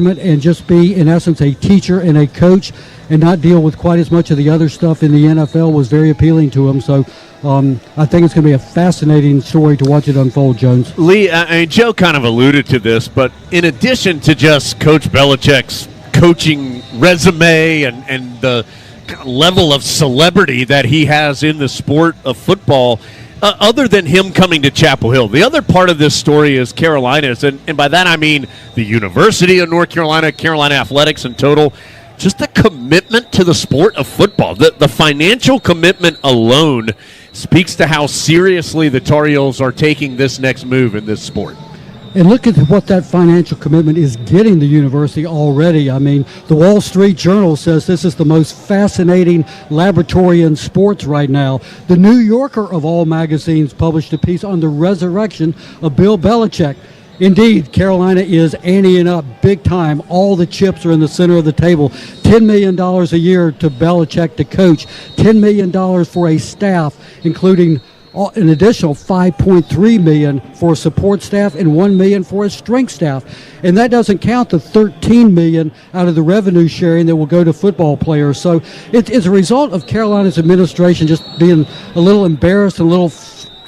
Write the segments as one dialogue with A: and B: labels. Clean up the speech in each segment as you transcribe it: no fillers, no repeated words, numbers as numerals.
A: and just be, in essence, a teacher and a coach and not deal with quite as much of the other stuff in the NFL was very appealing to him. So I think it's going to be a fascinating story to watch it unfold, Jones.
B: Lee, Joe kind of alluded to this, but in addition to just Coach Belichick's coaching resume and the level of celebrity that he has in the sport of football, other than him coming to Chapel Hill, the other part of this story is Carolina's, and by that I mean the University of North Carolina, Carolina Athletics in total, just the commitment to the sport of football. The financial commitment alone speaks to how seriously the Tar Heels are taking this next move in this sport.
A: And look at what that financial commitment is getting the university already. I mean, the Wall Street Journal says this is the most fascinating laboratory in sports right now. The New Yorker, of all magazines, published a piece on the resurrection of Bill Belichick. Indeed, Carolina is anteing up big time. All the chips are in the center of the table. $10 million a year to Belichick to coach. $10 million for a staff, including an additional $5.3 million for support staff and $1 million for a strength staff. And that doesn't count the $13 million out of the revenue sharing that will go to football players. So it's a result of Carolina's administration just being a little embarrassed and a little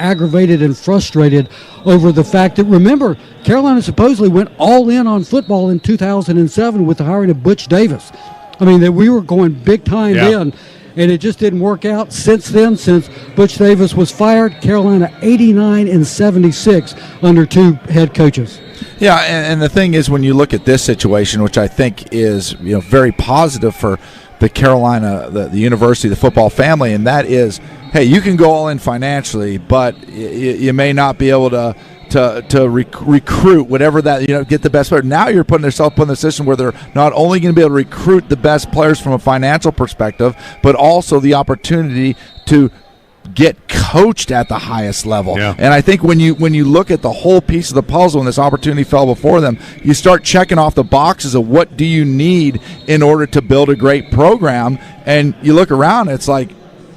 A: aggravated and frustrated over the fact that, remember, Carolina supposedly went all in on football in 2007 with the hiring of Butch Davis. I mean, that we were going big time then. And it just didn't work out since then. Since Butch Davis was fired, Carolina 89-76 under two head coaches.
C: Yeah, and the thing is, when you look at this situation, which I think is very positive for the Carolina, the university, the football family, and that is, hey, you can go all in financially, but you may not be able to recruit whatever that, get the best player. Now you're putting yourself in a position where they're not only going to be able to recruit the best players from a financial perspective, but also the opportunity to get coached at the highest level. Yeah. And I think when you look at the whole piece of the puzzle and this opportunity fell before them, you start checking off the boxes of what do you need in order to build a great program, and you look around, it's like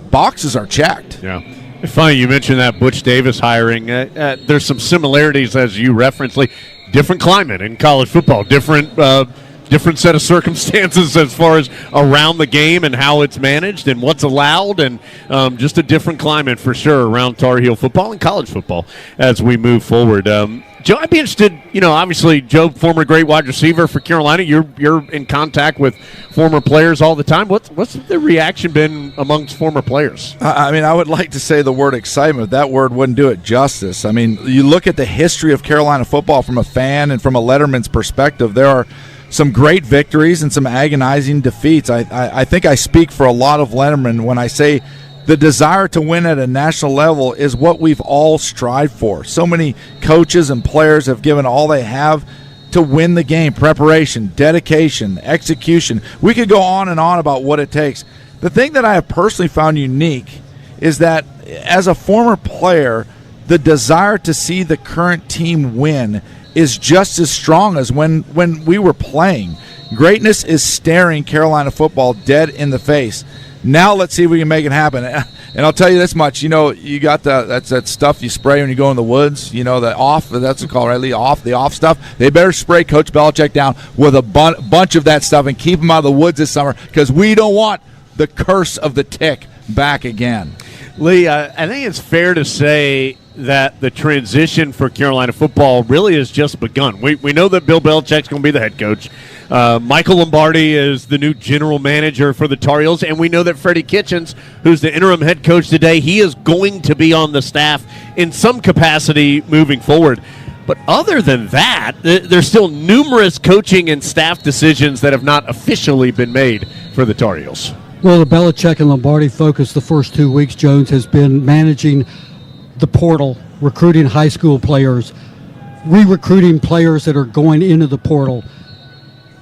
C: boxes are checked.
B: Yeah. Funny you mentioned that Butch Davis hiring. There's some similarities, as you referenced. Like, different climate in college football, different set of circumstances as far as around the game and how it's managed and what's allowed, and just a different climate for sure around Tar Heel football and college football as we move forward. Joe, I'd be interested, obviously, Joe, former great wide receiver for Carolina. You're in contact with former players all the time. What's the reaction been amongst former players?
C: I would like to say the word excitement. That word wouldn't do it justice. I mean, you look at the history of Carolina football from a fan and from a Letterman's perspective, there are some great victories and some agonizing defeats. I think I speak for a lot of Letterman when I say the desire to win at a national level is what we've all strived for. So many coaches and players have given all they have to win the game. Preparation, dedication, execution. We could go on and on about what it takes. The thing that I have personally found unique is that as a former player, the desire to see the current team win is just as strong as when we were playing. Greatness is staring Carolina football dead in the face. Now let's see if we can make it happen. And I'll tell you this much, you got that stuff you spray when you go in the woods, the off, that's what it's called, right, Lee? The off stuff. They better spray Coach Belichick down with a bunch of that stuff and keep him out of the woods this summer, because we don't want the curse of the tick back again.
B: Lee, I think it's fair to say that the transition for Carolina football really has just begun. We know that Bill Belichick's going to be the head coach. Michael Lombardi is the new general manager for the Tar Heels, and we know that Freddie Kitchens, who's the interim head coach today, he is going to be on the staff in some capacity moving forward. But other than that, there's still numerous coaching and staff decisions that have not officially been made for the Tar Heels.
A: Well, the Belichick and Lombardi focus the first 2 weeks, Jones, has been managing the portal, recruiting high school players, re-recruiting players that are going into the portal,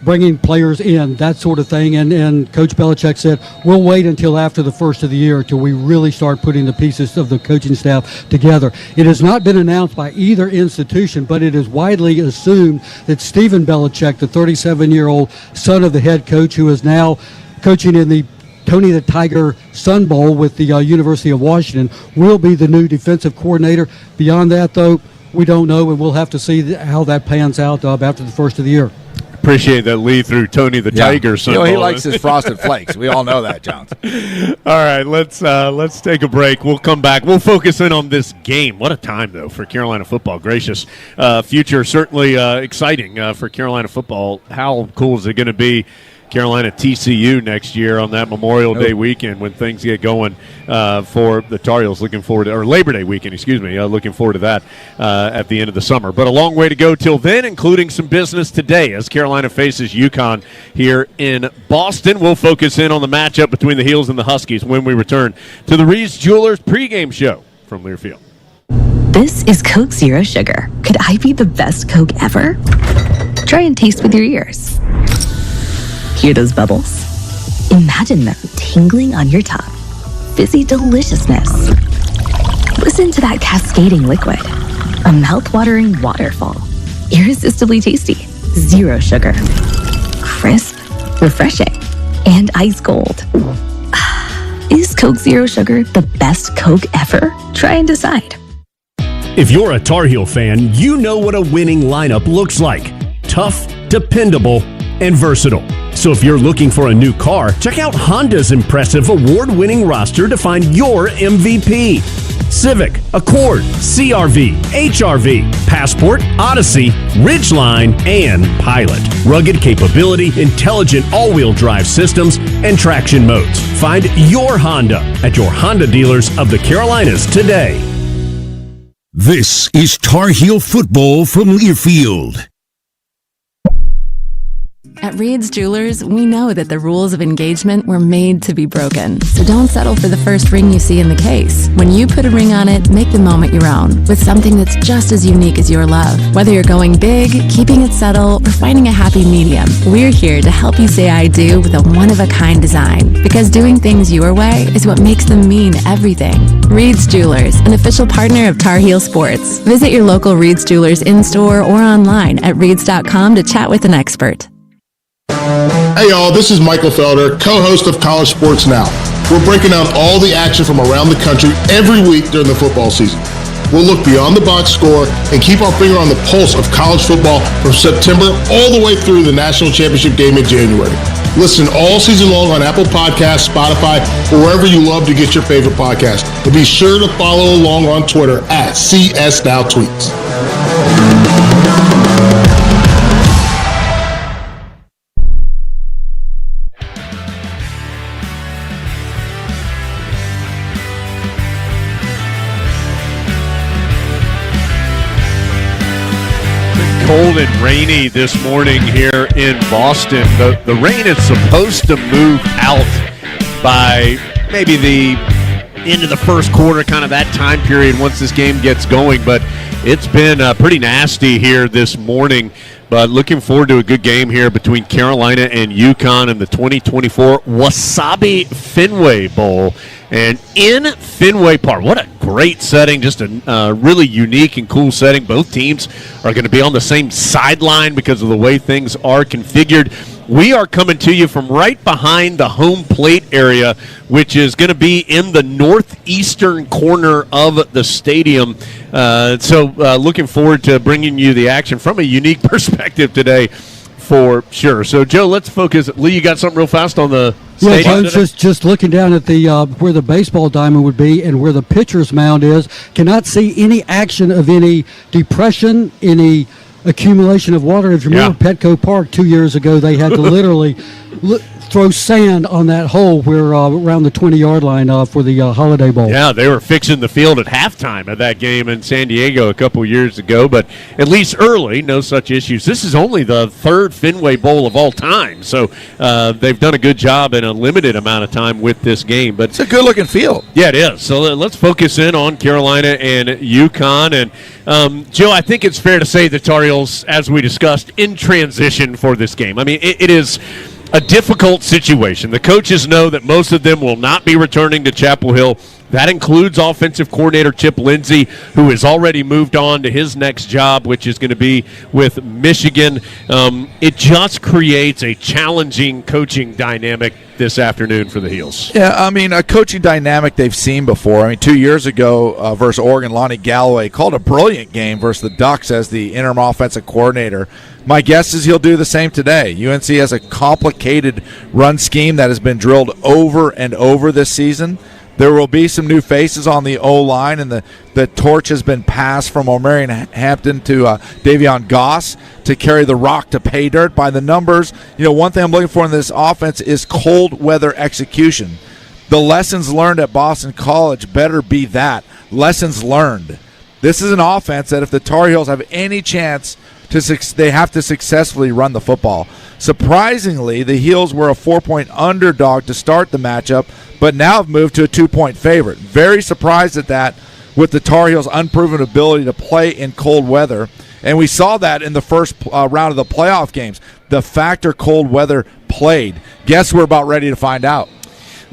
A: bringing players in, that sort of thing. And Coach Belichick said, we'll wait until after the first of the year till we really start putting the pieces of the coaching staff together. It has not been announced by either institution, but it is widely assumed that Stephen Belichick, the 37-year-old son of the head coach who is now coaching in the Tony the Tiger Sun Bowl with the University of Washington, will be the new defensive coordinator. Beyond that, though, we don't know, and we'll have to see how that pans out after the first of the year.
B: appreciate that lead through Tony the Tiger.
C: He likes his Frosted Flakes. We all know that, Jones.
B: All right, let's take a break. We'll come back. We'll focus in on this game. What a time, though, for Carolina football. Gracious. Future certainly exciting for Carolina football. How cool is it going to be? Carolina TCU next year on that Memorial Day weekend when things get going for the Tar Heels. Looking forward to, or Labor Day weekend, looking forward to that at the end of the summer. But a long way to go till then, including some business today as Carolina faces UConn here in Boston. We'll focus in on the matchup between the Heels and the Huskies when we return to the Reed's Jewelers pregame show from Learfield.
D: This is Coke Zero Sugar. Could I be the best Coke ever? Try and taste with your ears. Hear those bubbles? Imagine them tingling on your tongue. Fizzy deliciousness. Listen to that cascading liquid. A mouth-watering waterfall. Irresistibly tasty. Zero sugar. Crisp, refreshing, and ice cold. Is Coke Zero Sugar the best Coke ever? Try and decide.
E: If you're a Tar Heel fan, you know what a winning lineup looks like. Tough, dependable, and versatile. So if you're looking for a new car, check out Honda's impressive award-winning roster to find your MVP. Civic, Accord, CRV, HRV, Passport, Odyssey, Ridgeline, and Pilot. Rugged capability, intelligent all-wheel drive systems, and traction modes. Find your Honda at your Honda dealers of the Carolinas today.
F: This is Tar Heel football from Learfield.
G: At Reed's Jewelers, we know that the rules of engagement were made to be broken. So don't settle for the first ring you see in the case. When you put a ring on it, make the moment your own with something that's just as unique as your love. Whether you're going big, keeping it subtle, or finding a happy medium, we're here to help you say I do with a one-of-a-kind design. Because doing things your way is what makes them mean everything. Reed's Jewelers, an official partner of Tar Heel Sports. Visit your local Reed's Jewelers in-store or online at reeds.com to chat with an expert.
H: Hey y'all, this is Michael Felder, co-host of College Sports Now. We're breaking down all the action from around the country every week during the football season. We'll look beyond the box score and keep our finger on the pulse of college football from September all the way through the national championship game in January. Listen all season long on Apple Podcasts, Spotify, or wherever you love to get your favorite podcast. And be sure to follow along on Twitter at CSNowTweets.
B: Cold and rainy this morning here in Boston. The rain is supposed to move out by maybe the end of the first quarter, kind of that time period once this game gets going. But it's been pretty nasty here this morning. But looking forward to a good game here between Carolina and UConn in the 2024 Wasabi Fenway Bowl. And in Fenway Park, what a great setting, just a really unique and cool setting. Both teams are going to be on the same sideline because of the way things are configured. We are coming to you from right behind the home plate area, which is going to be in the northeastern corner of the stadium. So looking forward to bringing you the action from a unique perspective today for sure. So, Joe, let's focus. Lee, you got something real fast on the stadium?
A: Yeah, just looking down at the where the baseball diamond would be and where the pitcher's mound is. Cannot see any action of any depression, any accumulation of water. If you remember Petco Park 2 years ago, they had to literally throw sand on that hole where around the 20-yard line for the Holiday Bowl.
B: Yeah, they were fixing the field at halftime of that game in San Diego a couple years ago, but at least early, no such issues. This is only the third Fenway Bowl of all time, so they've done a good job in a limited amount of time with this game. But
C: it's a good-looking field.
B: Yeah, it is. So let's focus in on Carolina and UConn. And, Joe, I think it's fair to say the Tar Heels, as we discussed, in transition for this game. I mean, it is a difficult situation. The coaches know that most of them will not be returning to Chapel Hill That includes offensive coordinator Chip Lindsey, who has already moved on to his next job, which is going to be with Michigan. It just creates a challenging coaching dynamic this afternoon for the Heels.
C: Yeah, I mean, a coaching dynamic they've seen before. I mean, 2 years ago versus Oregon, Lonnie Galloway called a brilliant game versus the Ducks as the interim offensive coordinator. My guess is he'll do the same today. UNC has a complicated run scheme that has been drilled over and over this season. There will be some new faces on the O-line, and the torch has been passed from Omarion Hampton to Davion Goss to carry the rock to pay dirt. By the numbers, one thing I'm looking for in this offense is cold weather execution. The lessons learned at Boston College better be that. Lessons learned. This is an offense that if the Tar Heels have any chance they have to successfully run the football. Surprisingly, the Heels were a 4-point underdog to start the matchup, but now have moved to a 2-point favorite. Very surprised at that with the Tar Heels' unproven ability to play in cold weather. And we saw that in the first round of the playoff games. The factor cold weather played. Guess we're about ready to find out.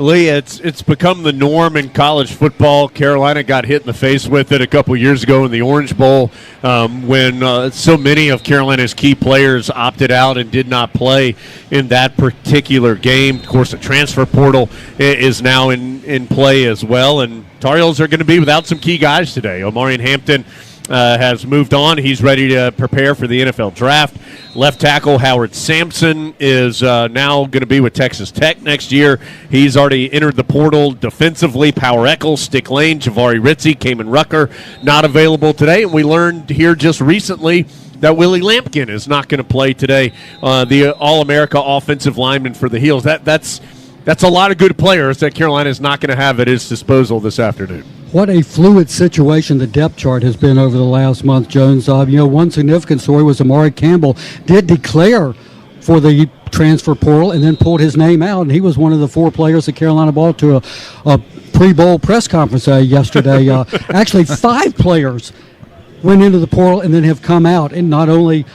B: Lee, it's become the norm in college football. Carolina got hit in the face with it a couple years ago in the Orange Bowl when so many of Carolina's key players opted out and did not play in that particular game. Of course, the transfer portal is now in play as well, and Tar Heels are going to be without some key guys today. Omarion Hampton has moved on. He's ready to prepare for the NFL draft. Left tackle Howard Sampson is now going to be with Texas Tech next year. He's already entered the portal defensively. Power Eccles, Stick Lane, Javari Ritzy, Kamen Rucker, not available today. And we learned here just recently that Willie Lampkin is not going to play today, the All-America offensive lineman for the Heels. That's a lot of good players that Carolina is not going to have at its disposal this afternoon.
A: What a fluid situation the depth chart has been over the last month, Jones. One significant story was Amari Campbell did declare for the transfer portal and then pulled his name out, and he was one of the 4 players that Carolina brought to a pre-bowl press conference yesterday. Actually, 5 players went into the portal and then have come out, and not only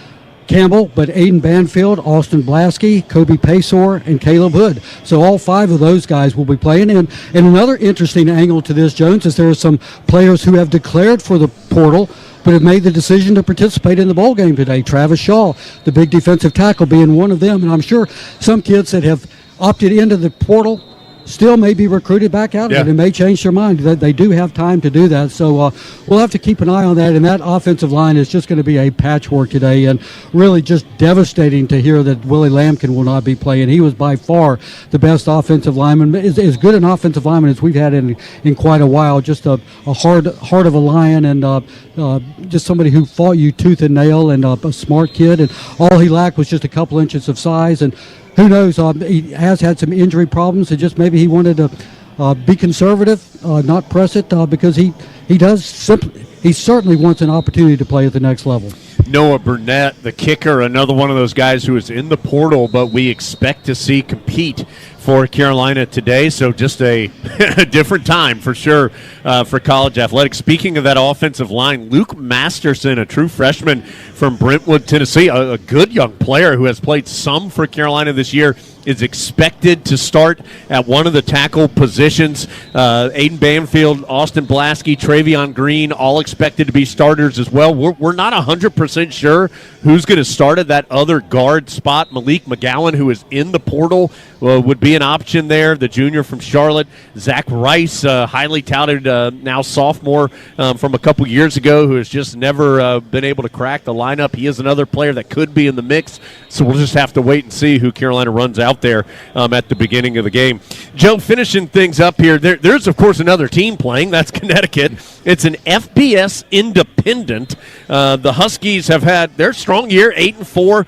A: Campbell, but Aiden Banfield, Austin Blasky, Kobe Paysour, and Caleb Hood. So all 5 of those guys will be playing. And another interesting angle to this, Jones, is there are some players who have declared for the portal but have made the decision to participate in the bowl game today. Travis Shaw, the big defensive tackle, being one of them. And I'm sure some kids that have opted into the portal still may be recruited back out of it and may change their mind. They do have time to do that. So we'll have to keep an eye on that. And that offensive line is just going to be a patchwork today, and really just devastating to hear that Willie Lampkin will not be playing. He was by far the best offensive lineman, as good an offensive lineman as we've had in quite a while. Just a heart of a lion, and just somebody who fought you tooth and nail, and a smart kid. And all he lacked was just a couple inches of size. And who knows? He has had some injury problems, and just maybe he wanted to be conservative, not press it, because he certainly wants an opportunity to play at the next level.
B: Noah Burnett, the kicker, another one of those guys who is in the portal, but we expect to see compete for Carolina today. So just a different time for sure for college athletics. Speaking of that offensive line, Luke Masterson, a true freshman from Brentwood, Tennessee, a good young player who has played some for Carolina this year, is expected to start at one of the tackle positions. Aiden Banfield, Austin Blasky, Travion Green, all expected to be starters as well. We're not 100% sure who's going to start at that other guard spot. Malik McGowan, who is in the portal, would be an option there. The junior from Charlotte. Zach Rice, highly touted now sophomore from a couple years ago, who has just never been able to crack the lineup. He is another player that could be in the mix, so we'll just have to wait and see who Carolina runs out there at the beginning of the game. Joe, finishing things up here, there's, of course, another team playing. That's Connecticut. It's an FBS independent. The Huskies have had their strong year, 8-4,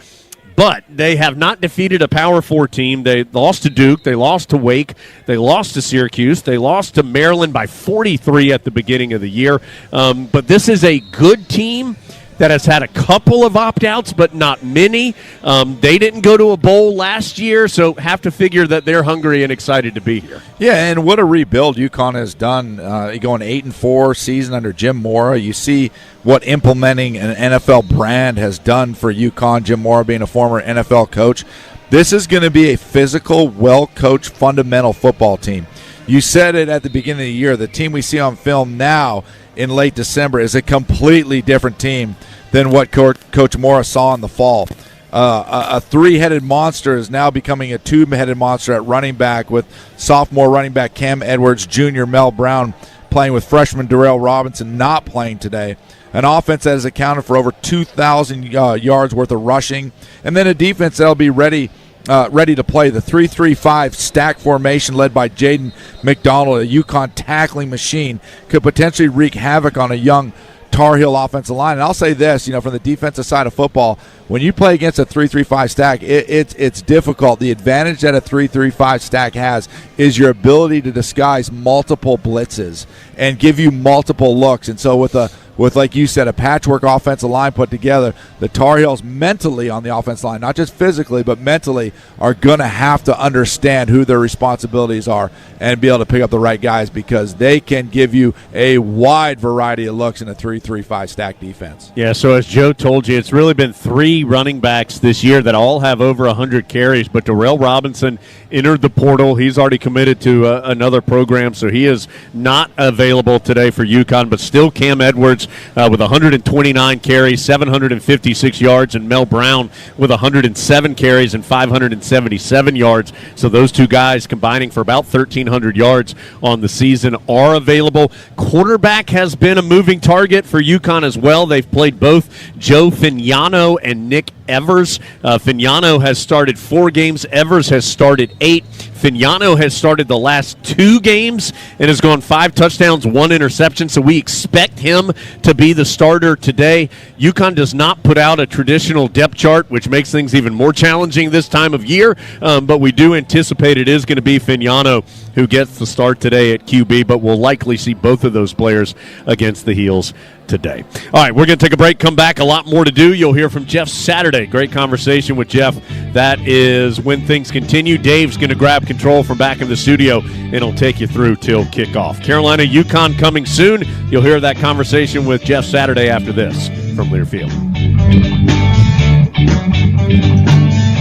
B: but they have not defeated a Power 4 team. They lost to Duke. They lost to Wake. They lost to Syracuse. They lost to Maryland by 43 at the beginning of the year. But this is a good team that has had a couple of opt-outs, but not many. They didn't go to a bowl last year, so have to figure that they're hungry and excited to be here.
C: Yeah, and what a rebuild UConn has done. Going 8-4 season under Jim Mora. You see what implementing an NFL brand has done for UConn, Jim Mora being a former NFL coach. This is going to be a physical, well-coached, fundamental football team. You said it at the beginning of the year. The team we see on film now in late December is a completely different team than what Coach Morris saw in the fall. A three-headed monster is now becoming a two-headed monster at running back, with sophomore running back Cam Edwards, junior Mel Brown playing, with freshman Darrell Robinson not playing today. An offense that has accounted for over 2,000 yards worth of rushing, and then a defense that will be ready to play. The 3-3-5 stack formation led by Jaden McDonald, a UConn tackling machine, could potentially wreak havoc on a young Tar Heel offensive line. And I'll say this, from the defensive side of football, when you play against a 3-3-5 stack, it's difficult. The advantage that a 3-3-5 stack has is your ability to disguise multiple blitzes and give you multiple looks. And so with, like you said, a patchwork offensive line put together, the Tar Heels mentally on the offensive line, not just physically, but mentally, are going to have to understand who their responsibilities are and be able to pick up the right guys, because they can give you a wide variety of looks in a 3-3-5 stack defense.
B: Yeah, so as Joe told you, it's really been 3 running backs this year that all have over 100 carries, but Darrell Robinson entered the portal. He's already committed to another program, so he is not available today for UConn, but still Cam Edwards with 129 carries, 756 yards, and Mel Brown with 107 carries and 577 yards. So those two guys combining for about 1,300 yards on the season are available. Quarterback has been a moving target for UConn as well. They've played both Joe Fignano and Nick Evers. Fignano has started 4 games. Evers has started 8. Fignano has started the last 2 games and has gone 5 touchdowns, 1 interception, so we expect him to be the starter today. UConn does not put out a traditional depth chart, which makes things even more challenging this time of year, but we do anticipate it is going to be Fignano who gets the start today at QB, but we'll likely see both of those players against the Heels today. All right, we're going to take a break, come back, a lot more to do. You'll hear from Jeff Saturday. Great conversation with Jeff. That is when things continue. Dave's going to grab control from back in the studio, and he'll take you through till kickoff. Carolina, UConn coming soon. You'll hear that conversation with Jeff Saturday after this from Learfield.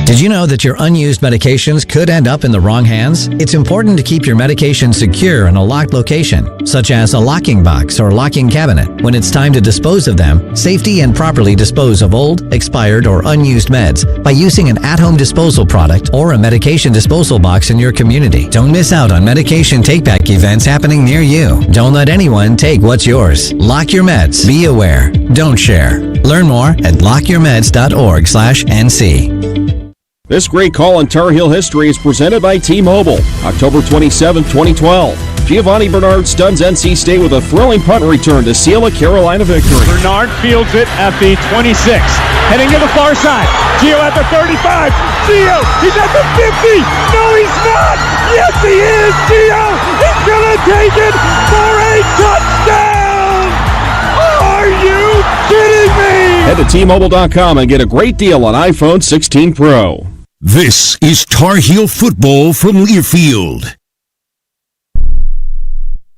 I: Did you know that your unused medications could end up in the wrong hands? It's important to keep your medications secure in a locked location, such as a locking box or locking cabinet. When it's time to dispose of them, safely and properly dispose of old, expired, or unused meds by using an at-home disposal product or a medication disposal box in your community. Don't miss out on medication take-back events happening near you. Don't let anyone take what's yours. Lock your meds. Be aware. Don't share. Learn more at lockyourmeds.org/NC.
J: This great call on Tar Heel history is presented by T-Mobile. October 27, 2012. Giovanni Bernard stuns NC State with a thrilling punt return to seal a Carolina victory.
K: Bernard fields it at the 26. Heading to the far side. Gio at the 35. Gio, he's at the 50. No, he's not. Yes, he is. Gio is going to take it for a touchdown. Are you kidding me?
J: Head to T-Mobile.com and get a great deal on iPhone 16 Pro.
F: This is Tar Heel football from Learfield.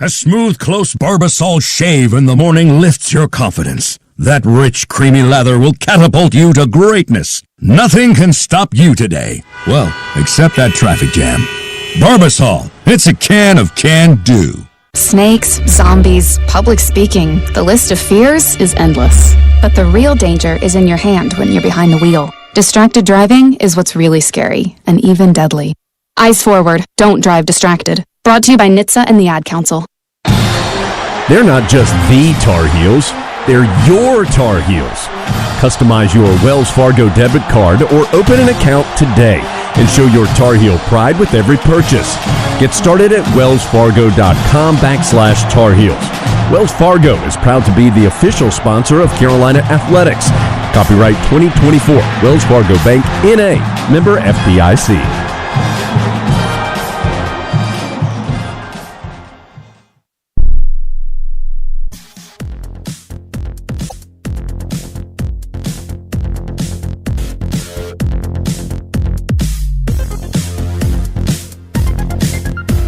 L: A smooth, close Barbasol shave in the morning lifts your confidence. That rich, creamy lather will catapult you to greatness. Nothing can stop you today. Well, except that traffic jam. Barbasol, it's a can of can-do.
M: Snakes, zombies, public speaking, the list of fears is endless. But the real danger is in your hand when you're behind the wheel. Distracted driving is what's really scary, and even deadly. Eyes forward, don't drive distracted. Brought to you by NHTSA and the Ad Council.
E: They're not just the Tar Heels, they're your Tar Heels. Customize your Wells Fargo debit card or open an account today and show your Tar Heel pride with every purchase. Get started at wellsfargo.com/Tar Heels. Wells Fargo is proud to be the official sponsor of Carolina Athletics. Copyright 2024, Wells Fargo Bank, N.A., member FDIC.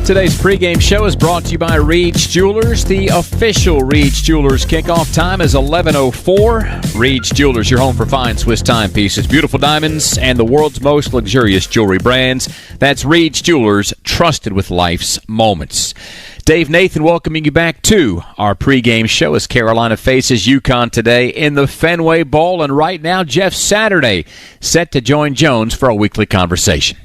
N: Today's pregame show is brought to you by Reed's Jewelers. The official Reed's Jewelers kickoff time is 11:04. Reed's Jewelers, your home for fine Swiss timepieces, beautiful diamonds, and the world's most luxurious jewelry brands. That's Reed's Jewelers, trusted with life's moments. Dave Nathan welcoming you back to our pregame show as Carolina faces UConn today in the Fenway Bowl. And right now, Jeff Saturday set to join Jones for a weekly conversation.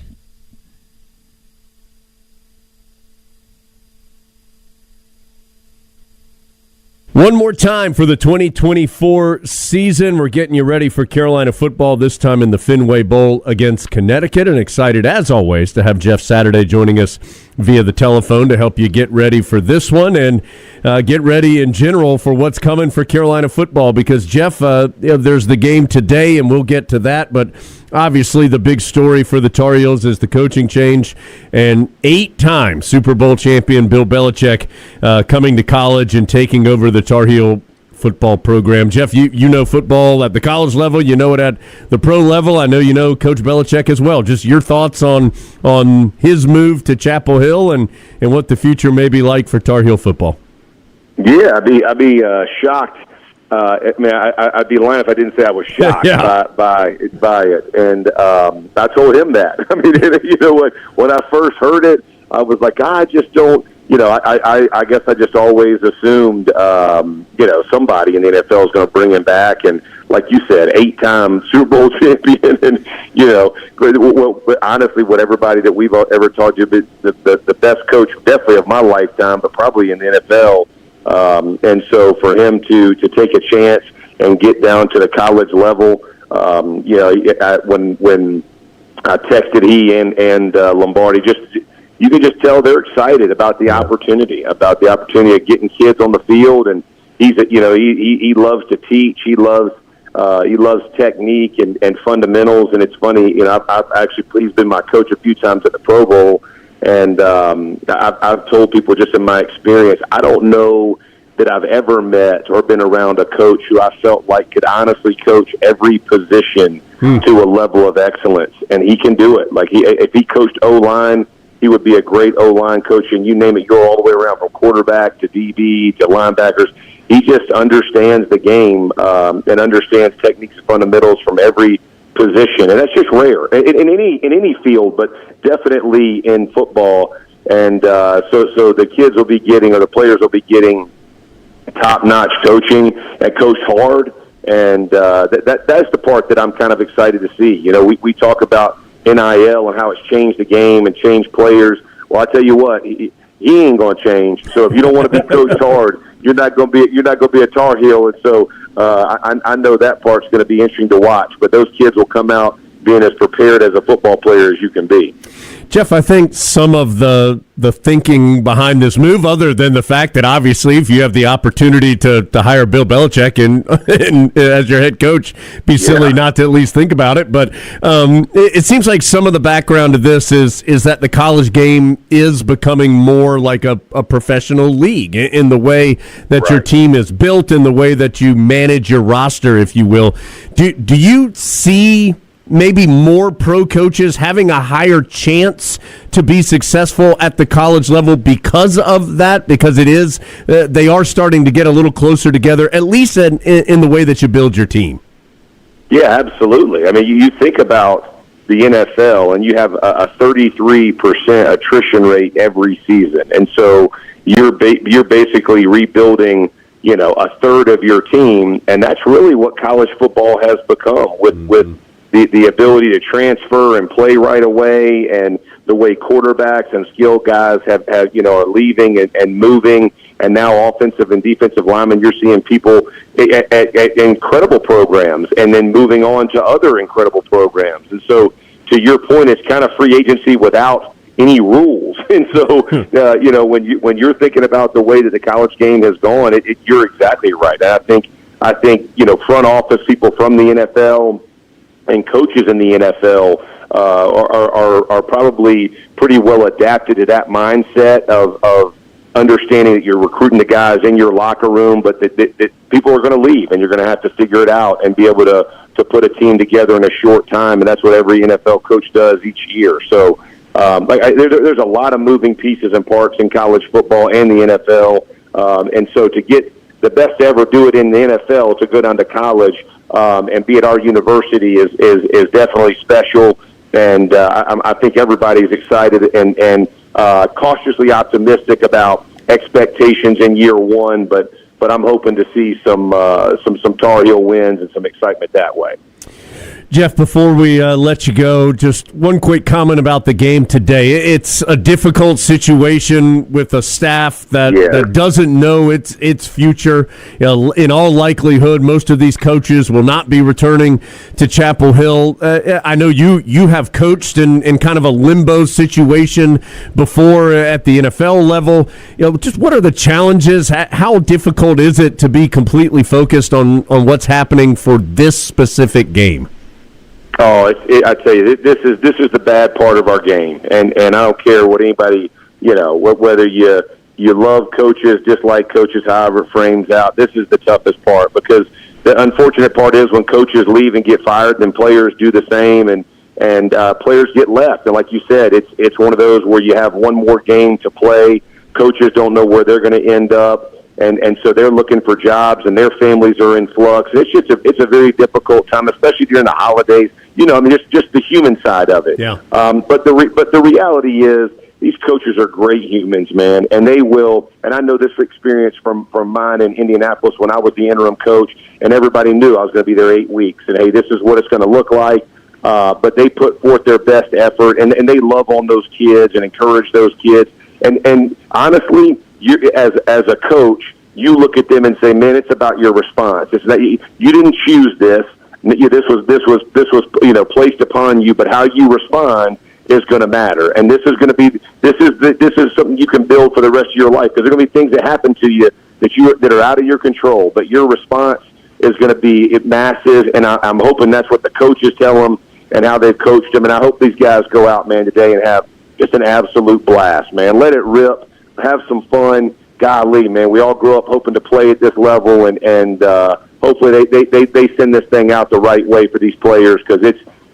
E: One more time for the 2024 season. We're getting you ready for Carolina football, this time in the Fenway Bowl against Connecticut. And excited, as always, to have Jeff Saturday joining us via the telephone to help you get ready for this one and get ready in general for what's coming for Carolina football. Because, Jeff, there's the game today, and we'll get to that. But obviously the big story for the Tar Heels is the coaching change. And 8-time Super Bowl champion Bill Belichick coming to college and taking over the Tar Heel football program. Jeff, you know football at the college level. You know it at the pro level. I know you know Coach Belichick as well. Just your thoughts on his move to Chapel Hill and what the future may be like for Tar Heel football.
O: Yeah, I'd be shocked. I'd be lying if I didn't say I was shocked by it. And I told him that. I mean, you know what? When I first heard it, I was like, I just don't. You know, I guess I just always assumed, somebody in the NFL is going to bring him back. And like you said, 8-time Super Bowl champion. And, honestly, what everybody that we've ever talked to, the best coach definitely of my lifetime, but probably in the NFL. And so for him to take a chance and get down to the college level, when I texted he and Lombardi, you can just tell they're excited about the opportunity of getting kids on the field. And he loves to teach. He loves technique and fundamentals. And it's funny, he's been my coach a few times at the Pro Bowl. And I've told people just in my experience, I don't know that I've ever met or been around a coach who I felt like could honestly coach every position to a level of excellence. And he can do it. Like if he coached O-line, he would be a great O-line coach, and you name it, you're all the way around from quarterback to DB to linebackers. He just understands the game and understands techniques and fundamentals from every position, and that's just rare in any field, but definitely in football. And so the kids will be getting, or the players will be getting, top-notch coaching that coached hard, and that's the part that I'm kind of excited to see. You know, we talk about NIL and how it's changed the game and changed players. Well, I tell you what, he ain't going to change. So if you don't want to be coached hard, you're not going to be a Tar Heel. And so I know that part's going to be interesting to watch. But those kids will come out being as prepared as a football player as you can be.
E: Jeff, I think some of the thinking behind this move, other than the fact that obviously if you have the opportunity to hire Bill Belichick and as your head coach, be silly not to at least think about it. But it seems like some of the background of this is that the college game is becoming more like a professional league in the way that your team is built, in the way that you manage your roster, if you will. Do you see maybe more pro coaches having a higher chance to be successful at the college level because of that? Because it is, they are starting to get a little closer together, at least in the way that you build your team.
O: Yeah, absolutely. I mean, you think about the NFL, and you have a 33% attrition rate every season, and so you're basically rebuilding, a third of your team, and that's really what college football has become with the ability to transfer and play right away, and the way quarterbacks and skilled guys have are leaving and moving, and now offensive and defensive linemen, you're seeing people at incredible programs and then moving on to other incredible programs. And so, to your point, it's kind of free agency without any rules. And so, when you're thinking about the way that the college game has gone, you're exactly right. And I think front office people from the NFL and coaches in the NFL are probably pretty well adapted to that mindset of understanding that you're recruiting the guys in your locker room, but that people are going to leave, and you're going to have to figure it out and be able to put a team together in a short time, and that's what every NFL coach does each year. So There's a lot of moving pieces and parts in college football and the NFL, and so to get the best to ever do it in the NFL to go down to college and be at our university is definitely special. And I think everybody's excited and cautiously optimistic about expectations in year one, but I'm hoping to see some Tar Heel wins and some excitement that way.
B: Jeff, before we let you go, just one quick comment about the game today. It's a difficult situation with a staff that doesn't know its future. In all likelihood, most of these coaches will not be returning to Chapel Hill. I know you have coached in kind of a limbo situation before at the NFL level. Just what are the challenges? How difficult is it to be completely focused on what's happening for this specific game?
O: Oh, I tell you, this is the bad part of our game, and I don't care what anybody, whether you love coaches, dislike coaches, however it frames out. This is the toughest part, because the unfortunate part is when coaches leave and get fired, then players do the same, and players get left. And like you said, it's one of those where you have one more game to play. Coaches don't know where they're going to end up. And so they're looking for jobs, and their families are in flux. It's a very difficult time, especially during the holidays. Just the human side of it.
B: Yeah.
O: But the reality is, these coaches are great humans, man, and they will. And I know this experience from mine in Indianapolis when I was the interim coach, and everybody knew I was going to be there 8 weeks. And hey, this is what it's going to look like. But they put forth their best effort, and they love on those kids and encourage those kids. And honestly, you as a coach, you look at them and say, man, it's about your response. It's that you didn't choose this. This was placed upon you, but how you respond is going to matter. And this is something you can build for the rest of your life, because there are going to be things that happen to you that are out of your control, but your response is going to be massive. And I'm hoping that's what the coaches tell them and how they've coached them. And I hope these guys go out, man, today and have just an absolute blast, man. Let it rip. Have some fun. Golly, man, we all grew up hoping to play at this level, and hopefully they send this thing out the right way for these players, because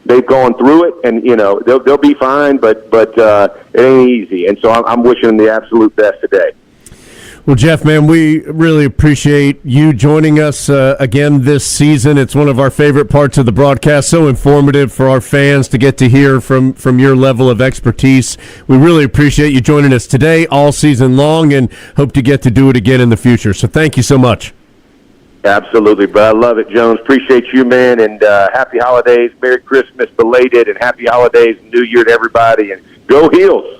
O: they've gone through it, and they'll be fine, but it ain't easy. And so I'm wishing them the absolute best today.
B: Well, Jeff, man, we really appreciate you joining us again this season. It's one of our favorite parts of the broadcast, so informative for our fans to get to hear from your level of expertise. We really appreciate you joining us today all season long, and hope to get to do it again in the future. So thank you so much.
O: Absolutely, bro. I love it, Jones. Appreciate you, man, and happy holidays, Merry Christmas belated, and happy holidays and New Year to everybody, and go Heels.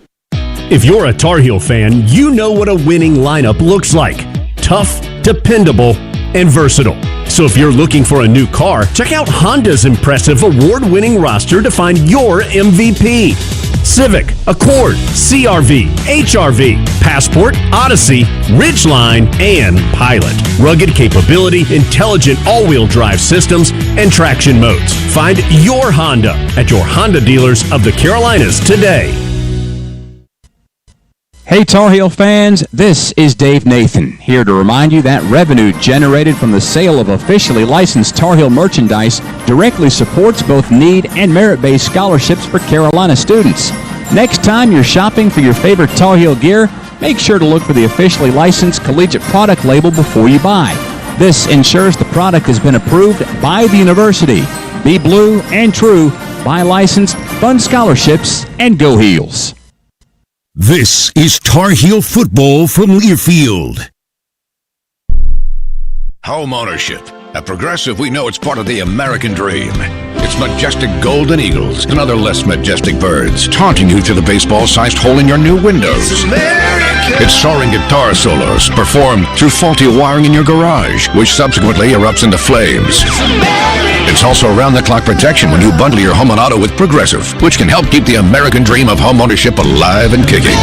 E: If you're a Tar Heel fan, you know what a winning lineup looks like. Tough, dependable, and versatile. So if you're looking for a new car, check out Honda's impressive award-winning roster to find your MVP. Civic, Accord, CR-V, HR-V, Passport, Odyssey, Ridgeline, and Pilot. Rugged capability, intelligent all-wheel drive systems, and traction modes. Find your Honda at your Honda dealers of the Carolinas today.
P: Hey Tar Heel fans, this is Dave Nathan, here to remind you that revenue generated from the sale of officially licensed Tar Heel merchandise directly supports both need and merit-based scholarships for Carolina students. Next time you're shopping for your favorite Tar Heel gear, make sure to look for the officially licensed collegiate product label before you buy. This ensures the product has been approved by the university. Be blue and true, buy licensed, fund scholarships, and go Heels.
F: This is Tar Heel football from Learfield.
Q: Home ownership. At Progressive, we know it's part of the American dream. It's majestic golden eagles and other less majestic birds taunting you through the baseball-sized hole in your new windows. It's soaring guitar solos performed through faulty wiring in your garage, which subsequently erupts into flames. It's also round-the-clock protection when you bundle your home and auto with Progressive, which can help keep the American dream of home ownership alive and kicking.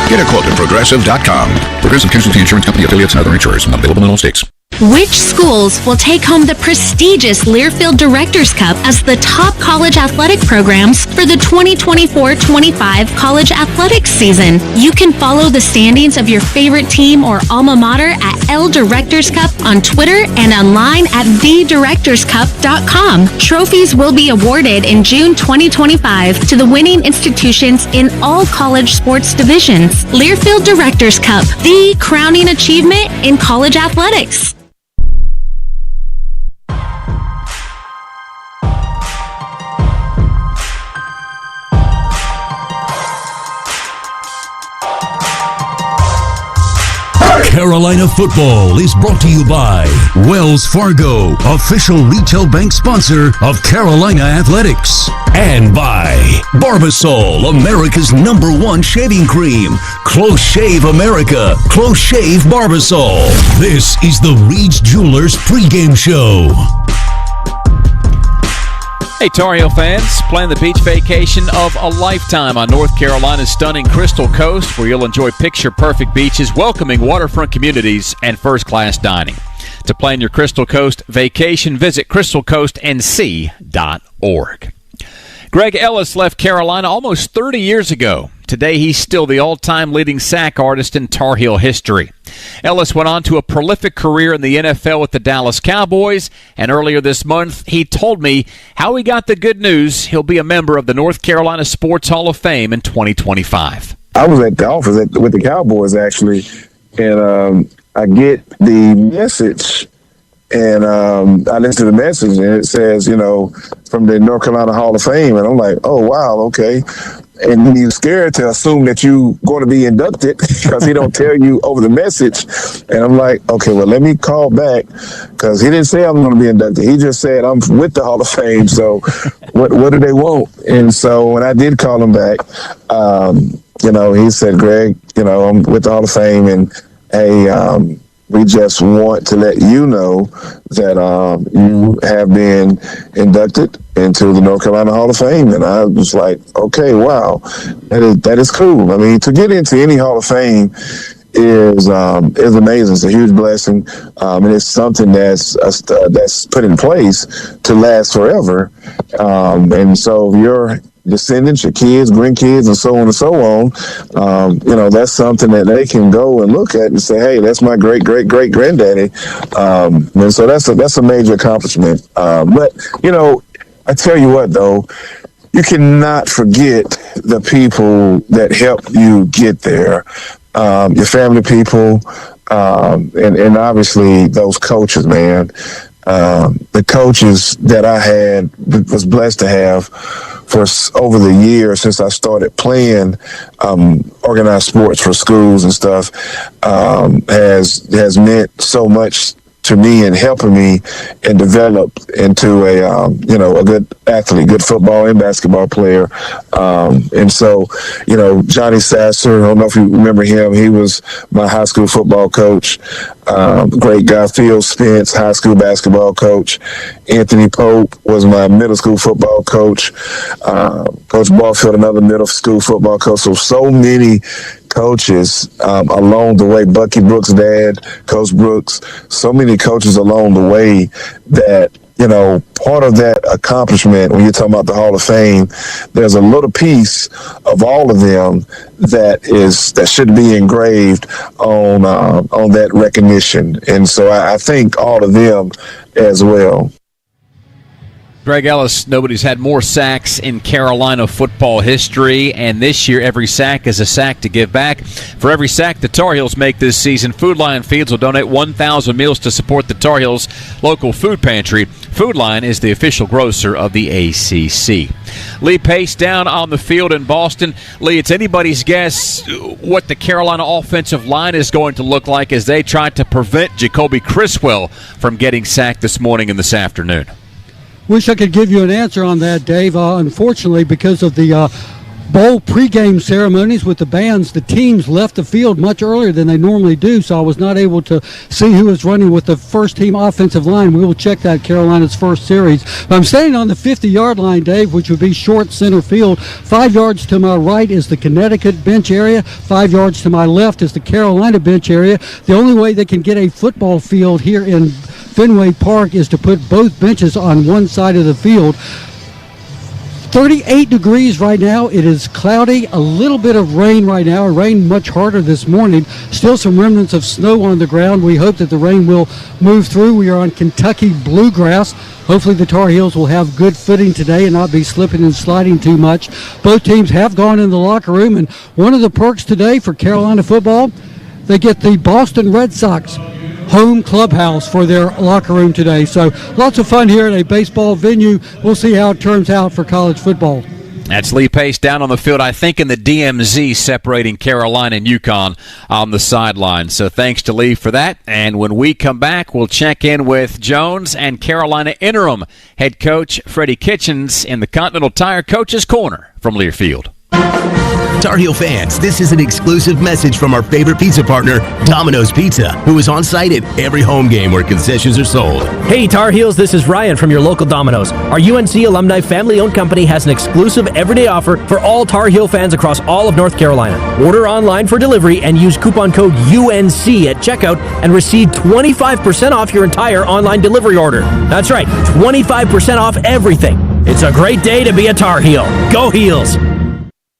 Q: Get a quote at Progressive.com. Progressive Casualty Insurance Company, affiliates, and other insurers. Not available in all states.
R: Which schools will take home the prestigious Learfield Directors Cup as the top college athletic programs for the 2024-25 college athletics season? You can follow the standings of your favorite team or alma mater at L Directors Cup on Twitter and online at thedirectorscup.com. Trophies will be awarded in June 2025 to the winning institutions in all college sports divisions. Learfield Directors Cup, the crowning achievement in college athletics.
F: Carolina football is brought to you by Wells Fargo, official retail bank sponsor of Carolina Athletics. And by Barbasol, America's #1 shaving cream. Close Shave America. Close Shave Barbasol. This is the Reed's Jewelers pregame show.
N: Hey, Tar Heel fans, plan the beach vacation of a lifetime on North Carolina's stunning Crystal Coast, where you'll enjoy picture-perfect beaches, welcoming waterfront communities, and first-class dining. To plan your Crystal Coast vacation, visit crystalcoastnc.org. Greg Ellis left Carolina almost 30 years ago. Today, he's still the all-time leading sack artist in Tar Heel history. Ellis went on to a prolific career in the NFL with the Dallas Cowboys, and earlier this month, he told me how he got the good news he'll be a member of the North Carolina Sports Hall of Fame in 2025.
S: I was at the office with the Cowboys, actually, and I get the message, and I listen to the message, and it says, from the North Carolina Hall of Fame, and I'm like, oh, wow, okay. And you're scared to assume that you're going to be inducted because he don't tell you over the message. And I'm like, okay, well, let me call back, because he didn't say I'm going to be inducted. He just said I'm with the Hall of Fame. So what do they want? And so when I did call him back, he said, Greg, I'm with the Hall of Fame, and hey, we just want to let you know that you have been inducted into the North Carolina Hall of Fame. And I was like, okay, wow, that is cool. I mean, to get into any Hall of Fame is amazing. It's a huge blessing, and it's something that's put in place to last forever. And so your descendants, your kids, grandkids, and so on and so on, that's something that they can go and look at and say, hey, that's my great granddaddy. And so that's a major accomplishment. But I tell you what, though, you cannot forget the people that helped you get there. Your family people, and obviously those coaches, man. The coaches that I was blessed to have for over the years since I started playing organized sports for schools and stuff has meant so much to me and helping me and develop into a good athlete, good football and basketball player. And so, Johnny Sasser, I don't know if you remember him. He was my high school football coach. Great guy. Phil Spence, high school basketball coach. Anthony Pope was my middle school football coach. Coach Barfield, another middle school football coach. So many coaches along the way. Bucky Brooks' dad, Coach Brooks. So many coaches along the way that, part of that accomplishment, when you're talking about the Hall of Fame, there's a little piece of all of them that should be engraved on that recognition. And so I thank all of them as well.
N: Greg Ellis, nobody's had more sacks in Carolina football history, and this year every sack is a sack to give back. For every sack the Tar Heels make this season, Food Lion Feeds will donate 1,000 meals to support the Tar Heels local food pantry. Food Lion is the official grocer of the ACC. Lee Pace down on the field in Boston. Lee, it's anybody's guess what the Carolina offensive line is going to look like as they try to prevent Jacoby Criswell from getting sacked this morning and this afternoon.
A: Wish I could give you an answer on that, Dave. Unfortunately, because of the bowl pregame ceremonies with the bands, the teams left the field much earlier than they normally do, so I was not able to see who was running with the first team offensive line. We will check that Carolina's first series. But I'm standing on the 50-yard line, Dave, which would be short center field. 5 yards to my right is the Connecticut bench area. 5 yards to my left is the Carolina bench area. The only way they can get a football field here in Fenway Park is to put both benches on one side of the field. 38 degrees right now. It is cloudy, a little bit of rain right now. It rained much harder this morning. Still some remnants of snow on the ground. We hope that the rain will move through. We are on Kentucky bluegrass. Hopefully the Tar Heels will have good footing today and not be slipping and sliding too much. Both teams have gone in the locker room, and one of the perks today for Carolina football, they get the Boston Red Sox home clubhouse for their locker room today. So lots of fun here at a baseball venue. We'll see how it turns out for college football.
N: That's Lee Pace down on the field, I think in the DMZ, separating Carolina and UConn on the sideline. So thanks to Lee for that. And when we come back, we'll check in with Jones and Carolina interim head coach Freddie Kitchens in the Continental Tire Coach's Corner from Learfield.
T: Tar Heel fans, this is an exclusive message from our favorite pizza partner, Domino's Pizza, who is on site at every home game where concessions are sold.
U: Hey Tar Heels, this is Ryan from your local Domino's. Our UNC alumni family-owned company has an exclusive everyday offer for all Tar Heel fans across all of North Carolina. Order online for delivery and use coupon code UNC at checkout and receive 25% off your entire online delivery order. That's right, 25% off everything. It's a great day to be a Tar Heel. Go Heels!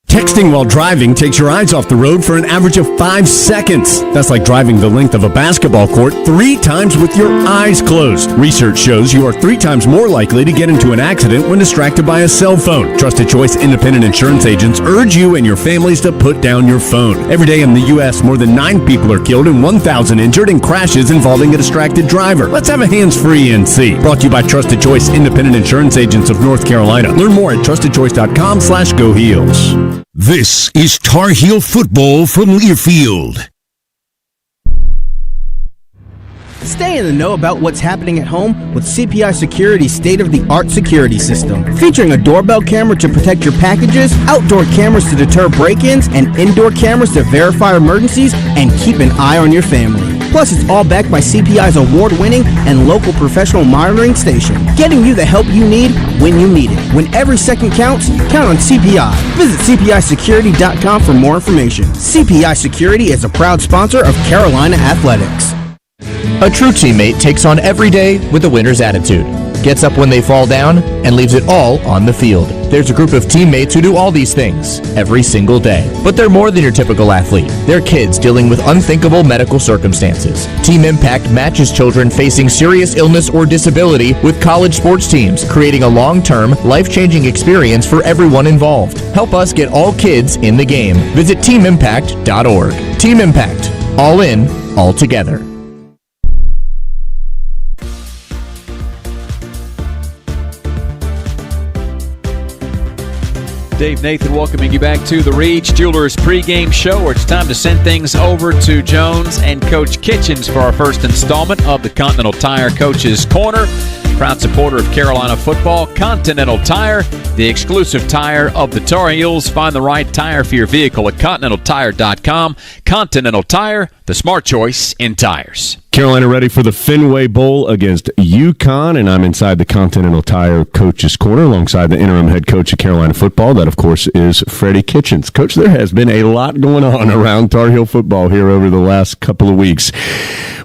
E: Texting while driving takes your eyes off the road for an average of 5 seconds. That's like driving the length of a basketball court 3 times with your eyes closed. Research shows you are 3 times more likely to get into an accident when distracted by a cell phone. Trusted Choice independent insurance agents urge you and your families to put down your phone. Every day in the U.S., more than 9 people are killed and 1,000 injured in crashes involving a distracted driver. Let's have a hands-free NC. Brought to you by Trusted Choice independent insurance agents of North Carolina. Learn more at trustedchoice.com/goheels.
F: This is Tar Heel football from Learfield.
V: Stay in the know about what's happening at home with CPI Security's state-of-the-art security system. Featuring a doorbell camera to protect your packages, outdoor cameras to deter break-ins, and indoor cameras to verify emergencies and keep an eye on your family. Plus, it's all backed by CPI's award-winning and local professional monitoring station, getting you the help you need when you need it. When every second counts, count on CPI. Visit CPISecurity.com for more information. CPI Security is a proud sponsor of Carolina Athletics.
W: A true teammate takes on every day with a winner's attitude, gets up when they fall down, and leaves it all on the field. There's a group of teammates who do all these things every single day. But they're more than your typical athlete. They're kids dealing with unthinkable medical circumstances. Team Impact matches children facing serious illness or disability with college sports teams, creating a long-term, life-changing experience for everyone involved. Help us get all kids in the game. Visit teamimpact.org. Team Impact. All in, all together.
N: Dave Nathan welcoming you back to the Reach Jewelers pregame show, where it's time to send things over to Jones and Coach Kitchens for our first installment of the Continental Tire Coach's Corner. Proud supporter of Carolina football, Continental Tire, the exclusive tire of the Tar Heels. Find the right tire for your vehicle at ContinentalTire.com. Continental Tire, the smart choice in tires.
E: Carolina ready for the Fenway Bowl against UConn, and I'm inside the Continental Tire Coach's Corner alongside the interim head coach of Carolina football. That, of course, is Freddie Kitchens. Coach, there has been a lot going on around Tar Heel football here over the last couple of weeks.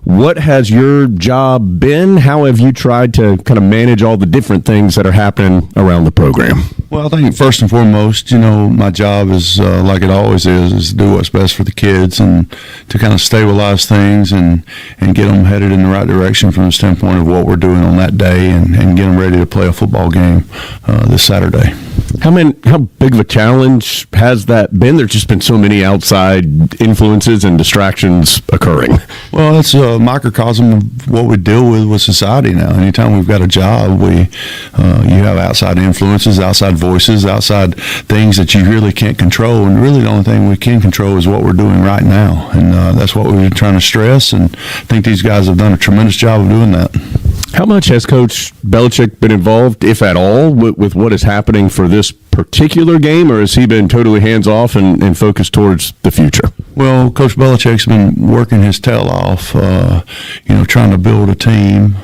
E: What has your job been? How have you tried to kind of manage all the different things that are happening around the program?
X: Well, I think first and foremost, my job is, like it always is to do what's best for the kids and to kind of stabilize things and get them headed in the right direction from the standpoint of what we're doing on that day and get them ready to play a football game this Saturday.
E: How big of a challenge has that been? There's just been so many outside influences and distractions occurring.
X: Well, it's a microcosm of what we deal with society now. Anytime we've got a job, you have outside influences, outside voices, outside things that you really can't control. And really the only thing we can control is what we're doing right now. And that's what we've been trying to stress. And I think these guys have done a tremendous job of doing that.
C: How much has Coach Belichick been involved, if at all, with what is happening for this particular game, or has he been totally hands-off and focused towards the future?
X: Well, Coach Belichick's been working his tail off, trying to build a team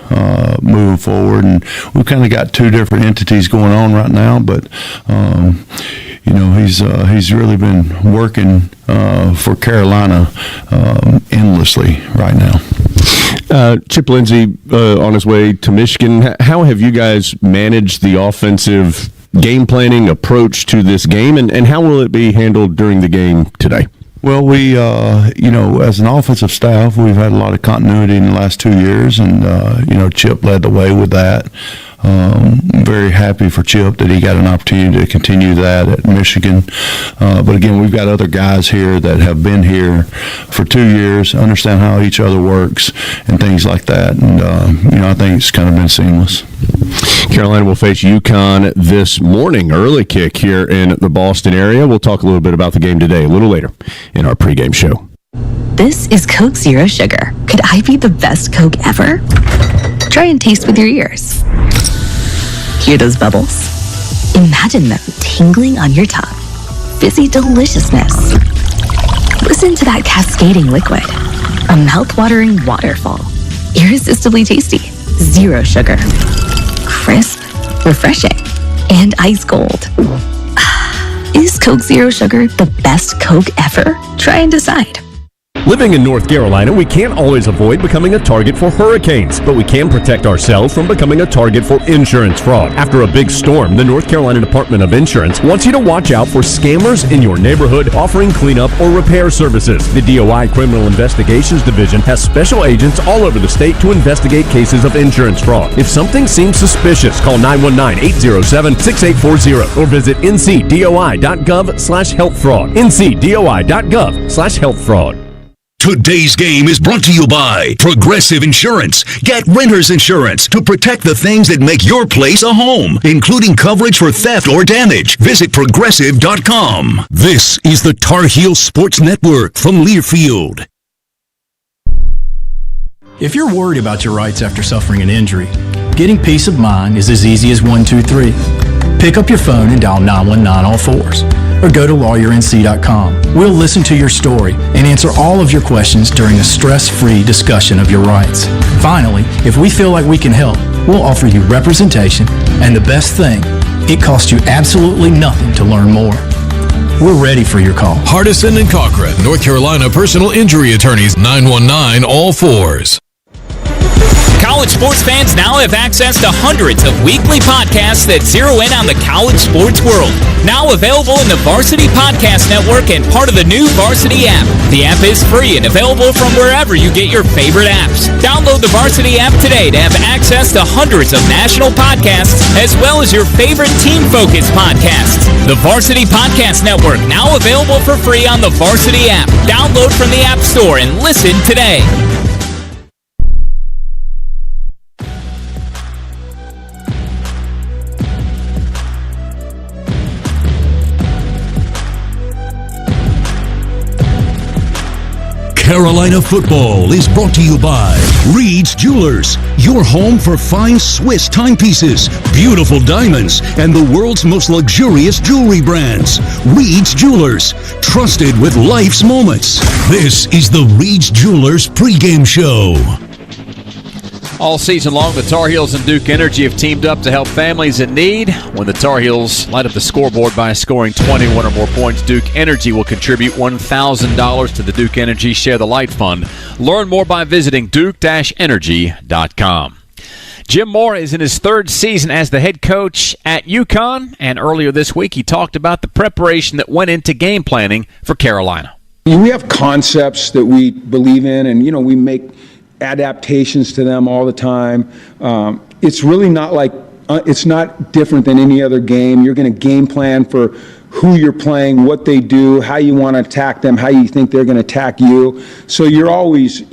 X: moving forward, and we've kind of got two different entities going on right now, but he's really been working for Carolina endlessly right now.
C: Chip Lindsey on his way to Michigan. How have you guys managed the offensive game planning approach to this game, and how will it be handled during the game today?
X: Well, we, as an offensive staff, we've had a lot of continuity in the last 2 years, and, Chip led the way with that. Very happy for Chip that he got an opportunity to continue that at Michigan. But again, we've got other guys here that have been here for 2 years, understand how each other works and things like that. And, I think it's kind of been seamless.
C: Carolina will face UConn this morning, early kick here in the Boston area. We'll talk a little bit about the game today, a little later in our pregame show.
D: This is Coke Zero Sugar. Could I be the best Coke ever? Try and taste with your ears. Hear those bubbles? Imagine them tingling on your tongue. Fizzy deliciousness. Listen to that cascading liquid. A mouth-watering waterfall. Irresistibly tasty. Zero sugar. Crisp, refreshing, and ice cold. Is Coke Zero Sugar the best Coke ever? Try and decide.
E: Living in North Carolina, we can't always avoid becoming a target for hurricanes, but we can protect ourselves from becoming a target for insurance fraud. After a big storm, the North Carolina Department of Insurance wants you to watch out for scammers in your neighborhood offering cleanup or repair services. The DOI Criminal Investigations Division has special agents all over the state to investigate cases of insurance fraud. If something seems suspicious, call 919-807-6840 or visit ncdoi.gov/healthfraud. ncdoi.gov/healthfraud.
F: Today's game is brought to you by Progressive Insurance. Get renter's insurance to protect the things that make your place a home, including coverage for theft or damage. Visit Progressive.com. This is the Tar Heel Sports Network from Learfield.
G: If you're worried about your rights after suffering an injury, getting peace of mind is as easy as 123. Pick up your phone and dial 919 all fours, or go to lawyernc.com. We'll listen to your story and answer all of your questions during a stress-free discussion of your rights. Finally, if we feel like we can help, we'll offer you representation, and the best thing, it costs you absolutely nothing to learn more. We're ready for your call.
H: Hardison and Cochran, North Carolina Personal Injury Attorneys, 919 all fours.
Y: College sports fans now have access to hundreds of weekly podcasts that zero in on the college sports world. Now available in the Varsity Podcast Network and part of the new Varsity app. The app is free and available from wherever you get your favorite apps. Download the Varsity app today to have access to hundreds of national podcasts as well as your favorite team-focused podcasts. The Varsity Podcast Network now available for free on the Varsity app. Download from the App Store and listen today.
F: Carolina football is brought to you by Reed's Jewelers, your home for fine Swiss timepieces, beautiful diamonds, and the world's most luxurious jewelry brands. Reed's Jewelers, trusted with life's moments. This is the Reed's Jewelers pregame show.
N: All season long, the Tar Heels and Duke Energy have teamed up to help families in need. When the Tar Heels light up the scoreboard by scoring 21 or more points, Duke Energy will contribute $1,000 to the Duke Energy Share the Light Fund. Learn more by visiting duke-energy.com. Jim Moore is in his third season as the head coach at UConn, and earlier this week he talked about the preparation that went into game planning for Carolina.
Z: We have concepts that we believe in, and we make adaptations to them all the time. It's really not like it's not different than any other game. You're going to game plan for who you're playing, what they do, how you want to attack them, how you think they're going to attack you. So you're always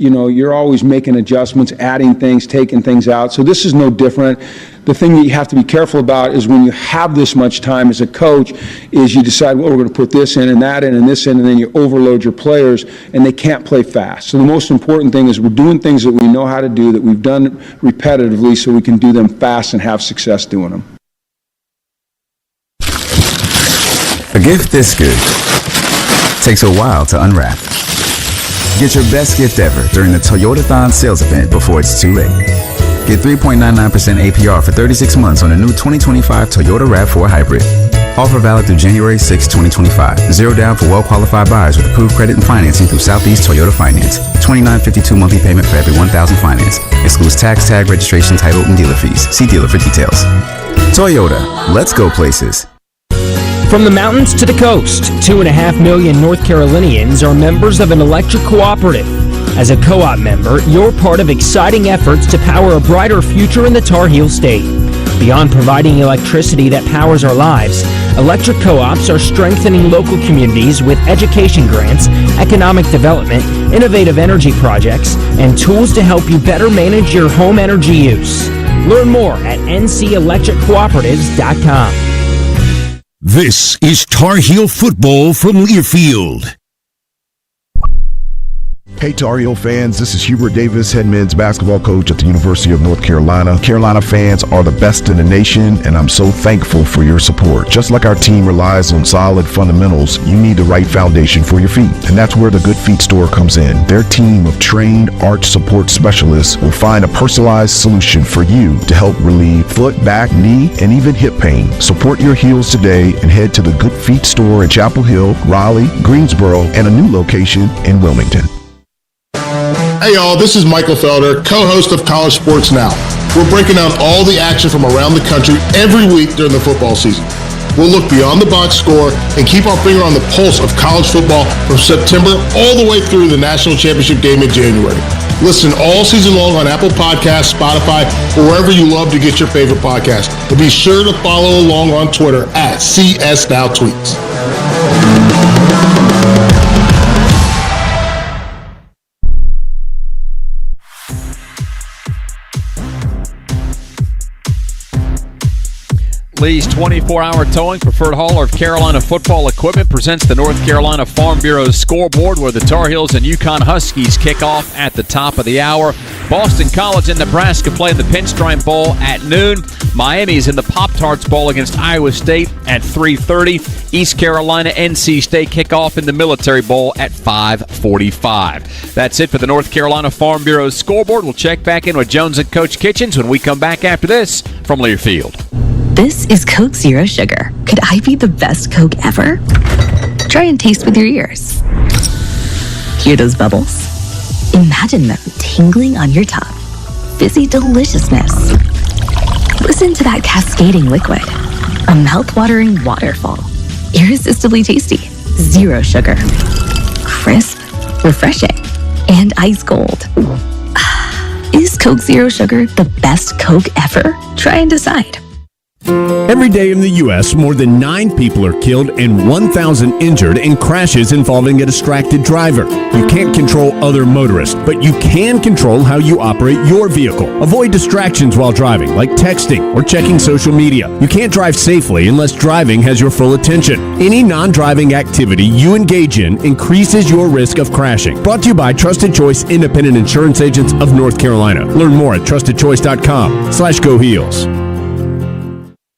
Z: making adjustments, adding things, taking things out. So this is no different. the thing that you have to be careful about is when you have this much time as a coach is you decide, well, we're going to put this in and that in and this in, and then you overload your players and they can't play fast. So the most important thing is we're doing things that we know how to do, that we've done repetitively, so we can do them fast and have success doing them.
B: A gift this good takes a while to unwrap. Get your best gift ever during the Toyotathon sales event before it's too late. Get 3.99% APR for 36 months on the new 2025 Toyota RAV4 Hybrid. Offer valid through January 6, 2025. Zero down for well-qualified buyers with approved credit and financing through Southeast Toyota Finance. $29.52 monthly payment for every $1,000 finance. Excludes tax, tag, registration, title, and dealer fees. See dealer for details. Toyota. Let's go places.
U: From the mountains to the coast, 2.5 million North Carolinians are members of an electric cooperative. As a co-op member, you're part of exciting efforts to power a brighter future in the Tar Heel state. Beyond providing electricity that powers our lives, electric co-ops are strengthening local communities with education grants, economic development, innovative energy projects, and tools to help you better manage your home energy use. Learn more at ncelectriccooperatives.com.
F: This is Tar Heel football from Learfield.
I: Hey Tar Heel fans, this is Hubert Davis, head men's basketball coach at the University of North Carolina. Carolina fans are the best in the nation, and I'm so thankful for your support. Just like our team relies on solid fundamentals, you need the right foundation for your feet. And that's where the Good Feet store comes in. Their team of trained arch support specialists will find a personalized solution for you to help relieve foot, back, knee, and even hip pain. Support your heels today and head to the Good Feet store in Chapel Hill, Raleigh, Greensboro, and a new location in Wilmington.
J: Hey y'all, this is Michael Felder, co-host of College Sports Now. We're breaking down all the action from around the country every week during the football season. We'll look beyond the box score and keep our finger on the pulse of college football from September all the way through the national championship game in January. Listen all season long on Apple Podcasts, Spotify, or wherever you love to get your favorite podcast. And be sure to follow along on Twitter at CSNowTweets.
N: Lee's 24-hour towing, preferred hauler of Carolina football equipment, presents the North Carolina Farm Bureau's scoreboard, where the Tar Heels and UConn Huskies kick off at the top of the hour. Boston College and Nebraska play in the Pinstripe Bowl at noon. Miami's in the Pop-Tarts Bowl against Iowa State at 3:30. East Carolina, NC State kick off in the Military Bowl at 5:45. That's it for the North Carolina Farm Bureau's scoreboard. We'll check back in with Jones and Coach Kitchens when we come back after this from Learfield.
D: This is Coke Zero Sugar. Could I be the best Coke ever? Try and taste with your ears. Hear those bubbles? Imagine them tingling on your tongue. Fizzy deliciousness. Listen to that cascading liquid. A mouth-watering waterfall. Irresistibly tasty. Zero sugar. Crisp, refreshing, and ice cold. Is Coke Zero Sugar the best Coke ever? Try and decide.
E: Every day in the U.S., more than 9 people are killed and 1,000 injured in crashes involving a distracted driver. You can't control other motorists, but you can control how you operate your vehicle. Avoid distractions while driving, like texting or checking social media. You can't drive safely unless driving has your full attention. Any non-driving activity you engage in increases your risk of crashing. Brought to you by Trusted Choice Independent Insurance Agents of North Carolina. Learn more at trustedchoice.com/GoHeels.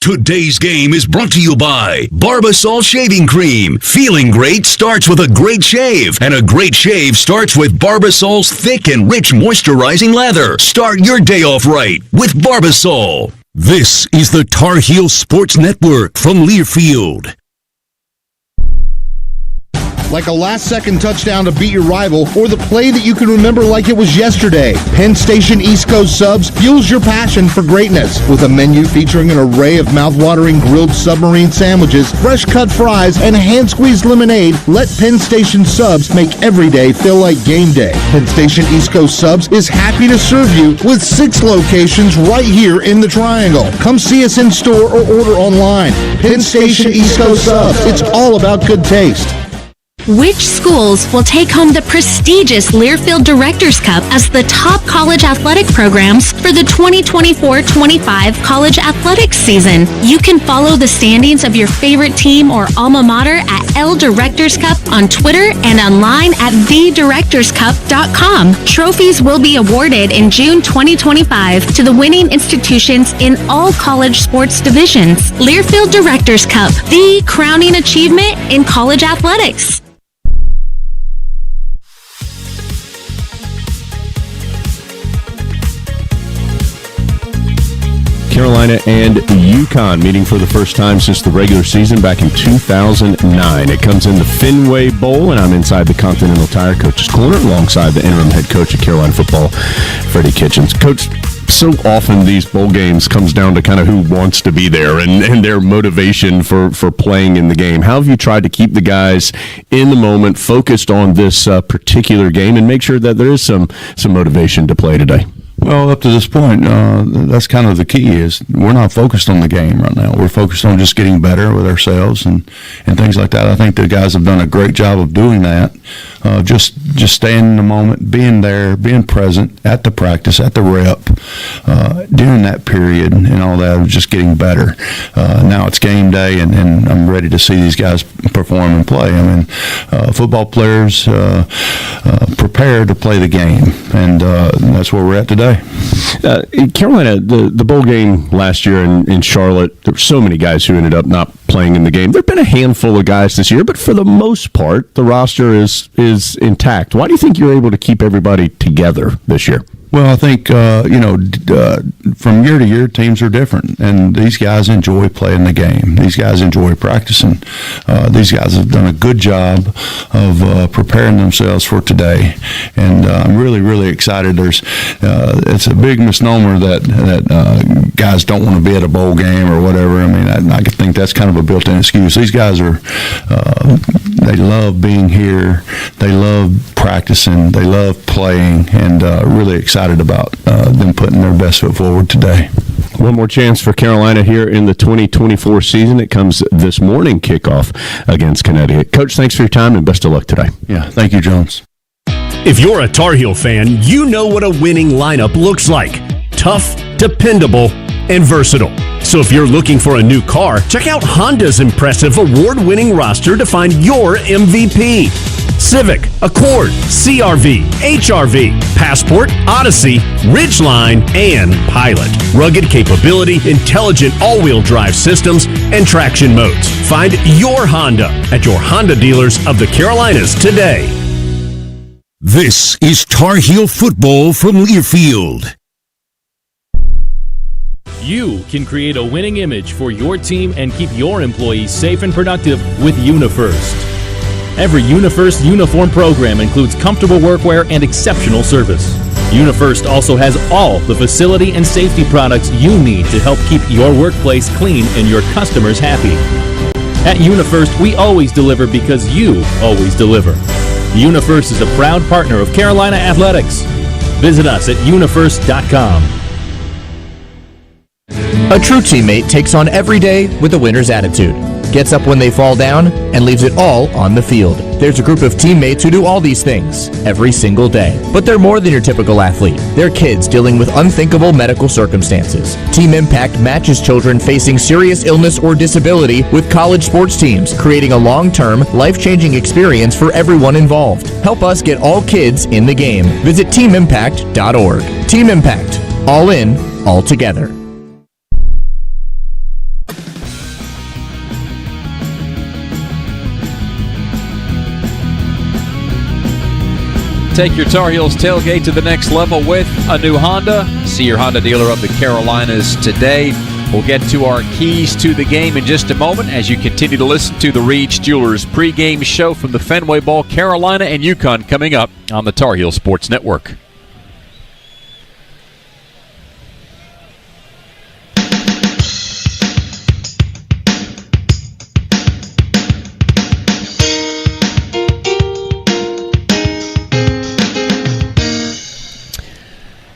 F: Today's game is brought to you by Barbasol Shaving Cream. Feeling great starts with a great shave, and a great shave starts with Barbasol's thick and rich moisturizing lather. Start your day off right with Barbasol. This is the Tar Heel Sports Network from Learfield.
K: Like a last-second touchdown to beat your rival, or the play that you can remember like it was yesterday. Penn Station East Coast Subs fuels your passion for greatness. With a menu featuring an array of mouth-watering grilled submarine sandwiches, fresh-cut fries, and hand-squeezed lemonade, let Penn Station Subs make every day feel like game day. Penn Station East Coast Subs is happy to serve you with 6 locations right here in the Triangle. Come see us in store or order online. Penn Station East Coast Subs. It's all about good taste.
L: Which schools will take home the prestigious Learfield Directors Cup as the top college athletic programs for the 2024-25 college athletics season? You can follow the standings of your favorite team or alma mater at L Directors Cup on Twitter and online at thedirectorscup.com. Trophies will be awarded in June 2025 to the winning institutions in all college sports divisions. Learfield Directors Cup, the crowning achievement in college athletics.
C: Carolina and UConn meeting for the first time since the regular season back in 2009. It comes in the Fenway Bowl, and I'm inside the Continental Tire Coach's Corner alongside the interim head coach of Carolina football, Freddie Kitchens. Coach, so often these bowl games comes down to kind of who wants to be there and their motivation for playing in the game. How have you tried to keep the guys in the moment, focused on this particular game, and make sure that there is some motivation to play today?
X: Well, up to this point, that's kind of the key is we're not focused on the game right now. We're focused on just getting better with ourselves and things like that. I think the guys have done a great job of doing that, just staying in the moment, being there, being present at the practice, at the rep, during that period and all that, just getting better. Now it's game day, and I'm ready to see these guys perform and play. I mean, football players prepare to play the game, and that's where we're at today.
C: Carolina, the bowl game last year in Charlotte, there were so many guys who ended up not playing in the game. There have been a handful of guys this year, but for the most part, the roster is intact. Why do you think you're able to keep everybody together this year?
X: Well, I think, from year to year, teams are different, and these guys enjoy playing the game. These guys enjoy practicing. These guys have done a good job of preparing themselves for today, and I'm really, really excited. It's a big misnomer that guys don't want to be at a bowl game or whatever. I mean, I think that's kind of a built-in excuse. These guys they love being here. They love practicing. They love playing, and really excited about them putting their best foot forward today.
C: One more chance for Carolina here in the 2024 season. It comes this morning, kickoff against Connecticut. Coach, thanks for your time and best of luck today.
X: Yeah, thank you, Jones.
E: If you're a Tar Heel fan, you know what a winning lineup looks like. Tough, dependable, and versatile. So if you're looking for a new car, check out Honda's impressive award-winning roster to find your MVP. Civic, Accord, CRV, HRV, Passport, Odyssey, Ridgeline, and Pilot. Rugged capability, intelligent all-wheel drive systems, and traction modes. Find your Honda at your Honda dealers of the Carolinas today.
F: This is Tar Heel football from Learfield.
M: You can create a winning image for your team and keep your employees safe and productive with UniFirst. Every UniFirst uniform program includes comfortable workwear and exceptional service. UniFirst also has all the facility and safety products you need to help keep your workplace clean and your customers happy. At UniFirst, we always deliver because you always deliver. UniFirst is a proud partner of Carolina Athletics. Visit us at unifirst.com.
W: A true teammate takes on every day with a winner's attitude. Gets up when they fall down and leaves it all on the field. There's a group of teammates who do all these things every single day. But they're more than your typical athlete. They're kids dealing with unthinkable medical circumstances. Team Impact matches children facing serious illness or disability with college sports teams, creating a long-term, life-changing experience for everyone involved. Help us get all kids in the game. Visit teamimpact.org. Team Impact. All in, all together.
N: Take your Tar Heels tailgate to the next level with a new Honda. See your Honda dealer of the Carolinas today. We'll get to our keys to the game in just a moment as you continue to listen to the Reach Jewelers pregame show from the Fenway Bowl. Carolina and UConn coming up on the Tar Heel Sports Network.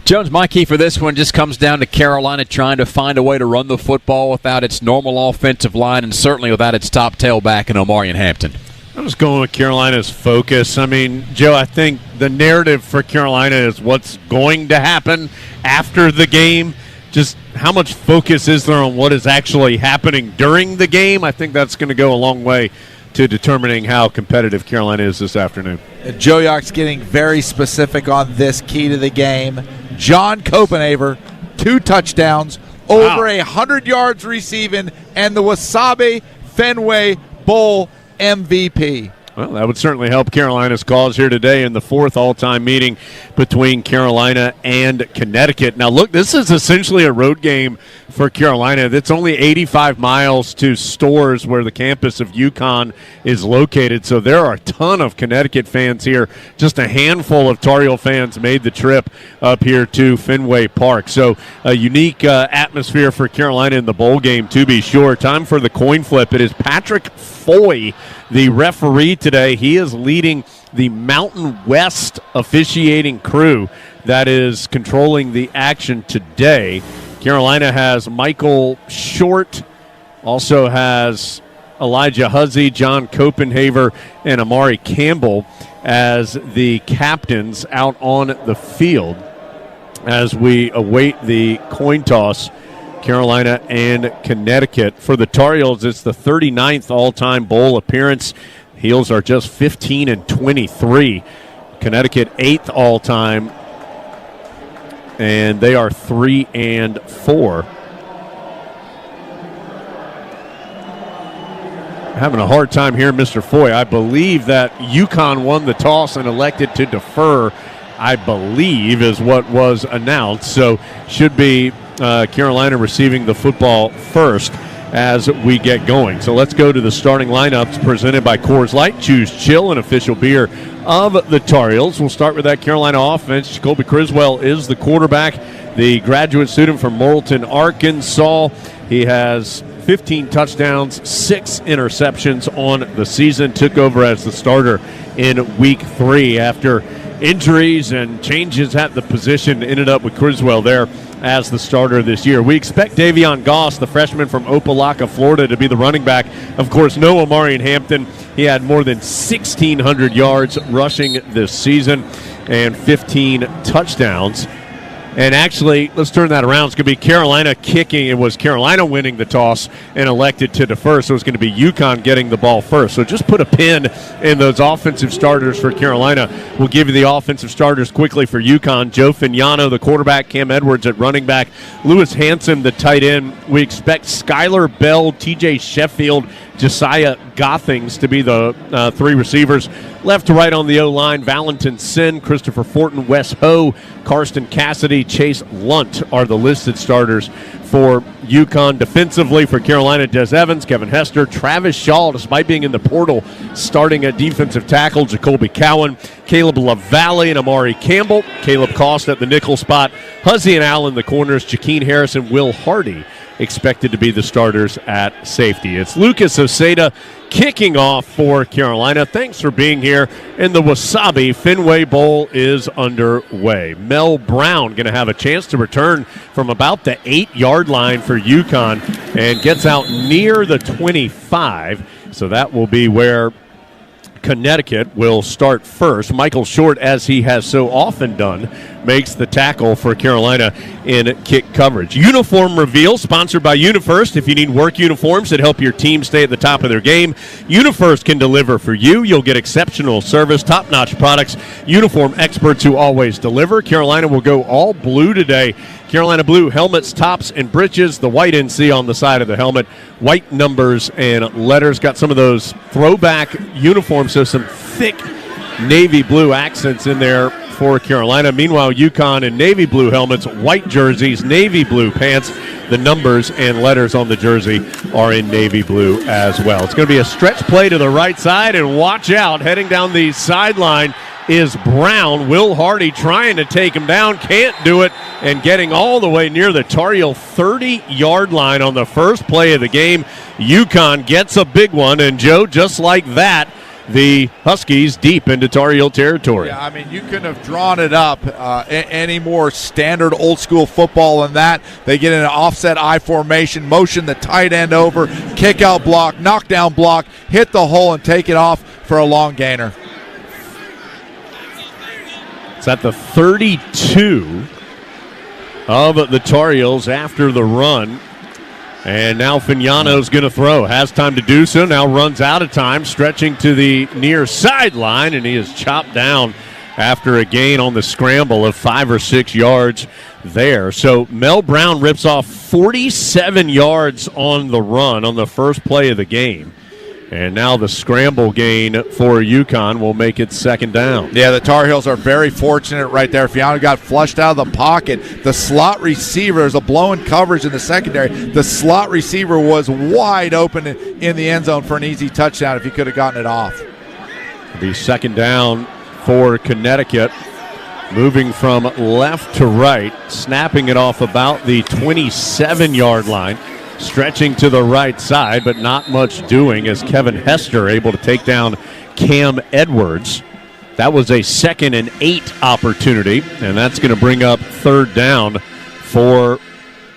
N: Jones, my key for this one just comes down to Carolina trying to find a way to run the football without its normal offensive line and certainly without its top tailback in Omarion Hampton.
A: I'm just going with Carolina's focus. I mean, Joe, I think the narrative for Carolina is what's going to happen after the game. Just how much focus is there on what is actually happening during the game? I think that's going to go a long way to determining how competitive Carolina is this afternoon.
O: Joe Yock's getting very specific on this key to the game. John Copenhaver, 2 touchdowns, over 100 yards receiving, and the Wasabi Fenway Bowl MVP.
A: Well, that would certainly help Carolina's cause here today in the 4th all-time meeting between Carolina and Connecticut. Now, look, this is essentially a road game for Carolina. That's only 85 miles to Storrs, where the campus of UConn is located. So there are a ton of Connecticut fans here. Just a handful of Tar Heel fans made the trip up here to Fenway Park. So a unique atmosphere for Carolina in the bowl game, to be sure. Time for the coin flip. It is Patrick Foy, the referee today. He is leading the Mountain West officiating crew that is controlling the action today. Carolina has Michael Short, also has Elijah Huzzy, John Copenhaver, and Amari Campbell as the captains out on the field as we await the coin toss. Carolina and Connecticut. For the Tar Heels, it's the 39th all-time bowl appearance. Heels are just 15-23. Connecticut 8th all-time, and they are 3-4. Having a hard time here, Mr. Foy. I believe that UConn won the toss and elected to defer, I believe, is what was announced. So should be Carolina receiving the football first as we get going. So let's go to the starting lineups presented by Coors Light. Choose chill, an official beer of the Tar Heels. We'll start with that Carolina offense. Jacoby Criswell is the quarterback, the graduate student from Morrilton, Arkansas. He has 15 touchdowns, 6 interceptions on the season. Took over as the starter in Week 3 after injuries and changes at the position. Ended up with Criswell there as the starter this year. We expect Davion Goss, the freshman from Opelika, Florida, to be the running back. Of course, no Omarion Hampton. He had more than 1,600 yards rushing this season and 15 touchdowns. And actually, let's turn that around. It's going to be Carolina kicking. It was Carolina winning the toss and elected to defer, so it's going to be UConn getting the ball first. So just put a pin in those offensive starters for Carolina. We'll give you the offensive starters quickly for UConn. Joe Fignano, the quarterback. Cam Edwards at running back. Lewis Hanson, the tight end. We expect Skylar Bell, TJ Sheffield, Josiah Gothings to be the 3 receivers. Left to right on the O-line, Valentin Sin, Christopher Fortin, Wes Ho, Karsten Cassidy, Chase Lunt are the listed starters for UConn. Defensively for Carolina, Des Evans, Kevin Hester, Travis Shaw, despite being in the portal, starting at defensive tackle, Jacoby Cowan, Caleb LaValle and Amari Campbell, Caleb Cost at the nickel spot, Huzzy and Allen the corners, Jakeem Harrison, Will Hardy expected to be the starters at safety. It's Lucas Oseda kicking off for Carolina. Thanks for being here. And the Wasabi Fenway Bowl is underway. Mel Brown going to have a chance to return from about the 8-yard line for UConn and gets out near the 25. So that will be where Connecticut will start first. Michael Short, as he has so often done, makes the tackle for Carolina in kick coverage. Uniform reveal, sponsored by UniFirst. If you need work uniforms that help your team stay at the top of their game, UniFirst can deliver for you. You'll get exceptional service, top-notch products, uniform experts who always deliver. Carolina will go all blue today. Carolina blue helmets, tops, and breeches. The white NC on the side of the helmet. White numbers and letters. Got some of those throwback uniforms, so some thick navy blue accents in there for Carolina. Meanwhile, UConn in navy blue helmets, white jerseys, navy blue pants. The numbers and letters on the jersey are in navy blue as well. It's going to be a stretch play to the right side, and watch out. Heading down the sideline is Brown. Will Hardy trying to take him down, can't do it, and getting all the way near the Tar Heel 30-yard line on the first play of the game. UConn gets a big one, and Joe, just like that, the Huskies deep into Tar Heel territory.
O: Yeah, I mean, you couldn't have drawn it up any more standard old-school football than that. They get in an offset I formation, motion the tight end over, kick-out block, knockdown block, hit the hole, and take it off for for a long gainer.
A: It's at the 32 of the Tar Heels after the run. And now Fignano's going to throw. Has time to do so. Now runs out of time, stretching to the near sideline, and he is chopped down after a gain on the scramble of 5 or 6 yards there. So Mel Brown rips off 47 yards on the run on the first play of the game. And now the scramble gain for UConn will make it second down.
O: Yeah, the Tar Heels are very fortunate right there. Fiano got flushed out of the pocket. The slot receiver, there's a blown coverage in the secondary. The slot receiver was wide open in the end zone for an easy touchdown if he could have gotten it off.
A: It'll be second down for Connecticut. Moving from left to right, snapping it off about the 27-yard line. Stretching to the right side, but not much doing as Kevin Hester able to take down Cam Edwards. That was a 2nd and 8 opportunity, and that's going to bring up third down for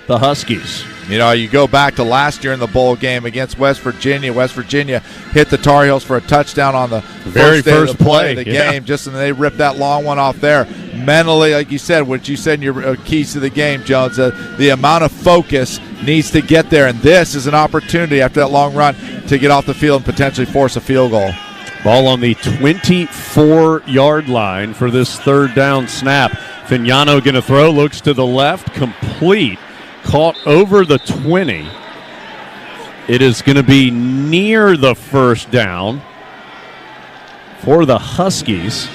A: the Huskies.
O: You know, you go back to last year in the bowl game against West Virginia. West Virginia hit the Tar Heels for a touchdown on the
A: very first
O: play of the game, just and they ripped that long one off there. Mentally, like you said, what you said in your keys to the game, Jones, the amount of focus needs to get there, and this is an opportunity after that long run to get off the field and potentially force a field goal.
A: Ball on the 24-yard line for this third down snap. Fignano going to throw, looks to the left, complete. Caught over the 20. It is going to be near the first down for the Huskies.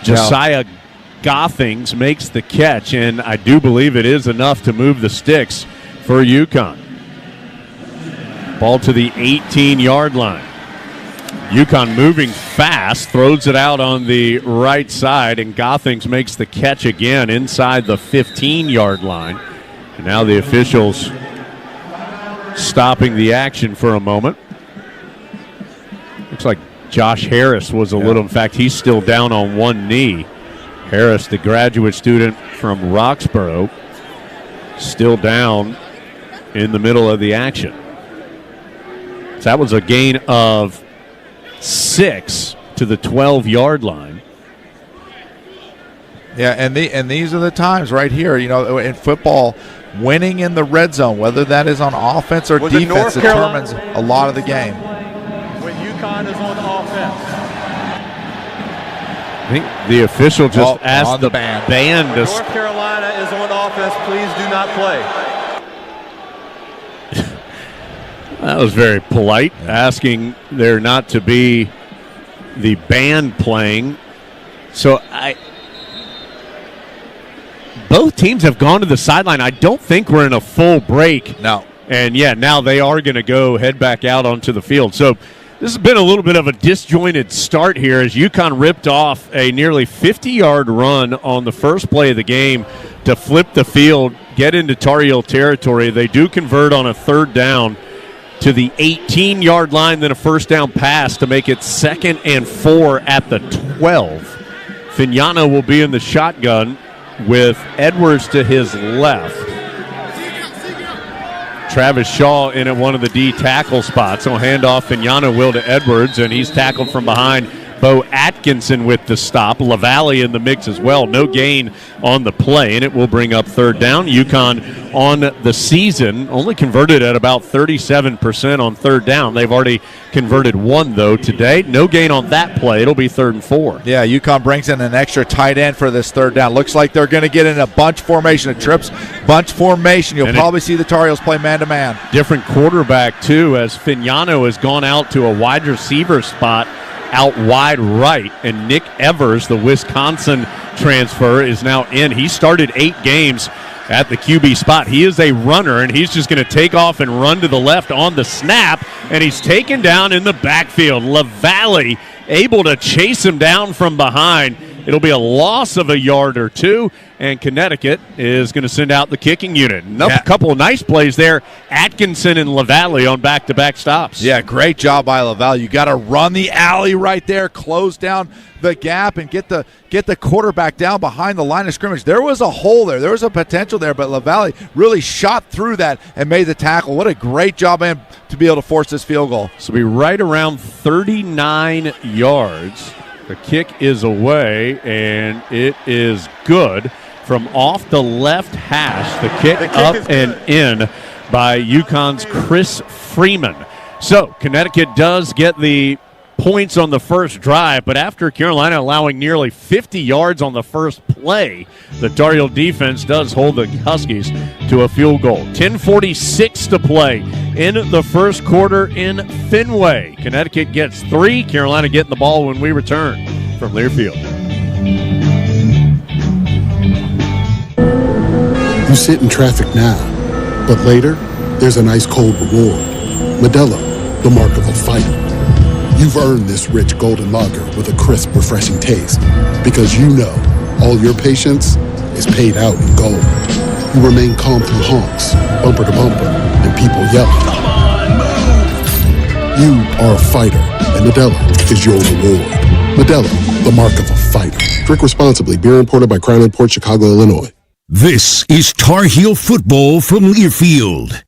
A: Josiah Gothings makes the catch, and I do believe it is enough to move the sticks for UConn. Ball to the 18-yard line. UConn moving fast, throws it out on the right side, and Gothings makes the catch again inside the 15-yard line. And now the officials stopping the action for a moment. Looks like Josh Harris was a little. In fact, he's still down on one knee. Harris, the graduate student from Roxborough, still down in the middle of the action. So that was a gain of 6 to the 12-yard line.
O: Yeah, and these are the times right here. You know, in football, winning in the red zone, whether that is on offense or defense, determines a lot of the game.
P: When UConn is on offense.
A: I think the official just asked the band to.
P: North Carolina is on offense. Please do not play.
A: That was very polite, asking there not to be the band playing. So both teams have gone to the sideline. I don't think we're in a full break.
O: No.
A: And, yeah, now they are going to head back out onto the field. So this has been a little bit of a disjointed start here as UConn ripped off a nearly 50-yard run on the first play of the game to flip the field, get into Tar Heel territory. They do convert on a third down to the 18-yard line, then a first down pass to make it 2nd and 4 at the 12. Fignano will be in the shotgun with Edwards to his left. Travis Shaw in at one of the D tackle spots. So handoff Fignano will to Edwards, and he's tackled from behind. Bo Atkinson with the stop. LaValle in the mix as well. No gain on the play, and it will bring up third down. UConn on the season only converted at about 37% on third down. They've already converted one, though, today. No gain on that play. It'll be 3rd and 4.
O: Yeah, UConn brings in an extra tight end for this third down. Looks like they're going to get in a bunch formation, a trips bunch formation. You'll probably see the Tar Heels play man-to-man.
A: Different quarterback, too, as Fignano has gone out to a wide receiver spot out wide right, and Nick Evers, the Wisconsin transfer, is now in. He started 8 games at the QB spot. He is a runner, and he's just going to take off and run to the left on the snap, and he's taken down in the backfield. LaValle able to chase him down from behind It'll be a loss of a yard or two, and Connecticut is going to send out the kicking unit. A couple of nice plays there. Atkinson and LaValle on back-to-back stops.
O: Yeah, great job by LaValle. You got to run the alley right there, close down the gap, and get the quarterback down behind the line of scrimmage. There was a hole there. There was a potential there, but LaValle really shot through that and made the tackle. What a great job, man, to be able to force this field goal.
A: So be right around 39 yards. The kick is away, and it is good from off the left hash. The kick up and in by UConn's Chris Freeman. So Connecticut does get the points on the first drive, but after Carolina allowing nearly 50 yards on the first play, the Tar Heel defense does hold the Huskies to a field goal. 10:46 to play in the first quarter in Fenway. Connecticut gets 3. Carolina getting the ball when we return from Learfield.
J: You sit in traffic now, but later, there's an ice cold reward. Modelo, the mark of a fighter. You've earned this rich golden lager with a crisp, refreshing taste. Because you know, all your patience is paid out in gold. You remain calm through honks, bumper to bumper, and people yelling. Come on, move! You are a fighter, and Modelo is your reward. Modelo, the mark of a fighter. Drink responsibly. Beer imported by Crown Imports, Chicago, Illinois.
F: This is Tar Heel football from Learfield.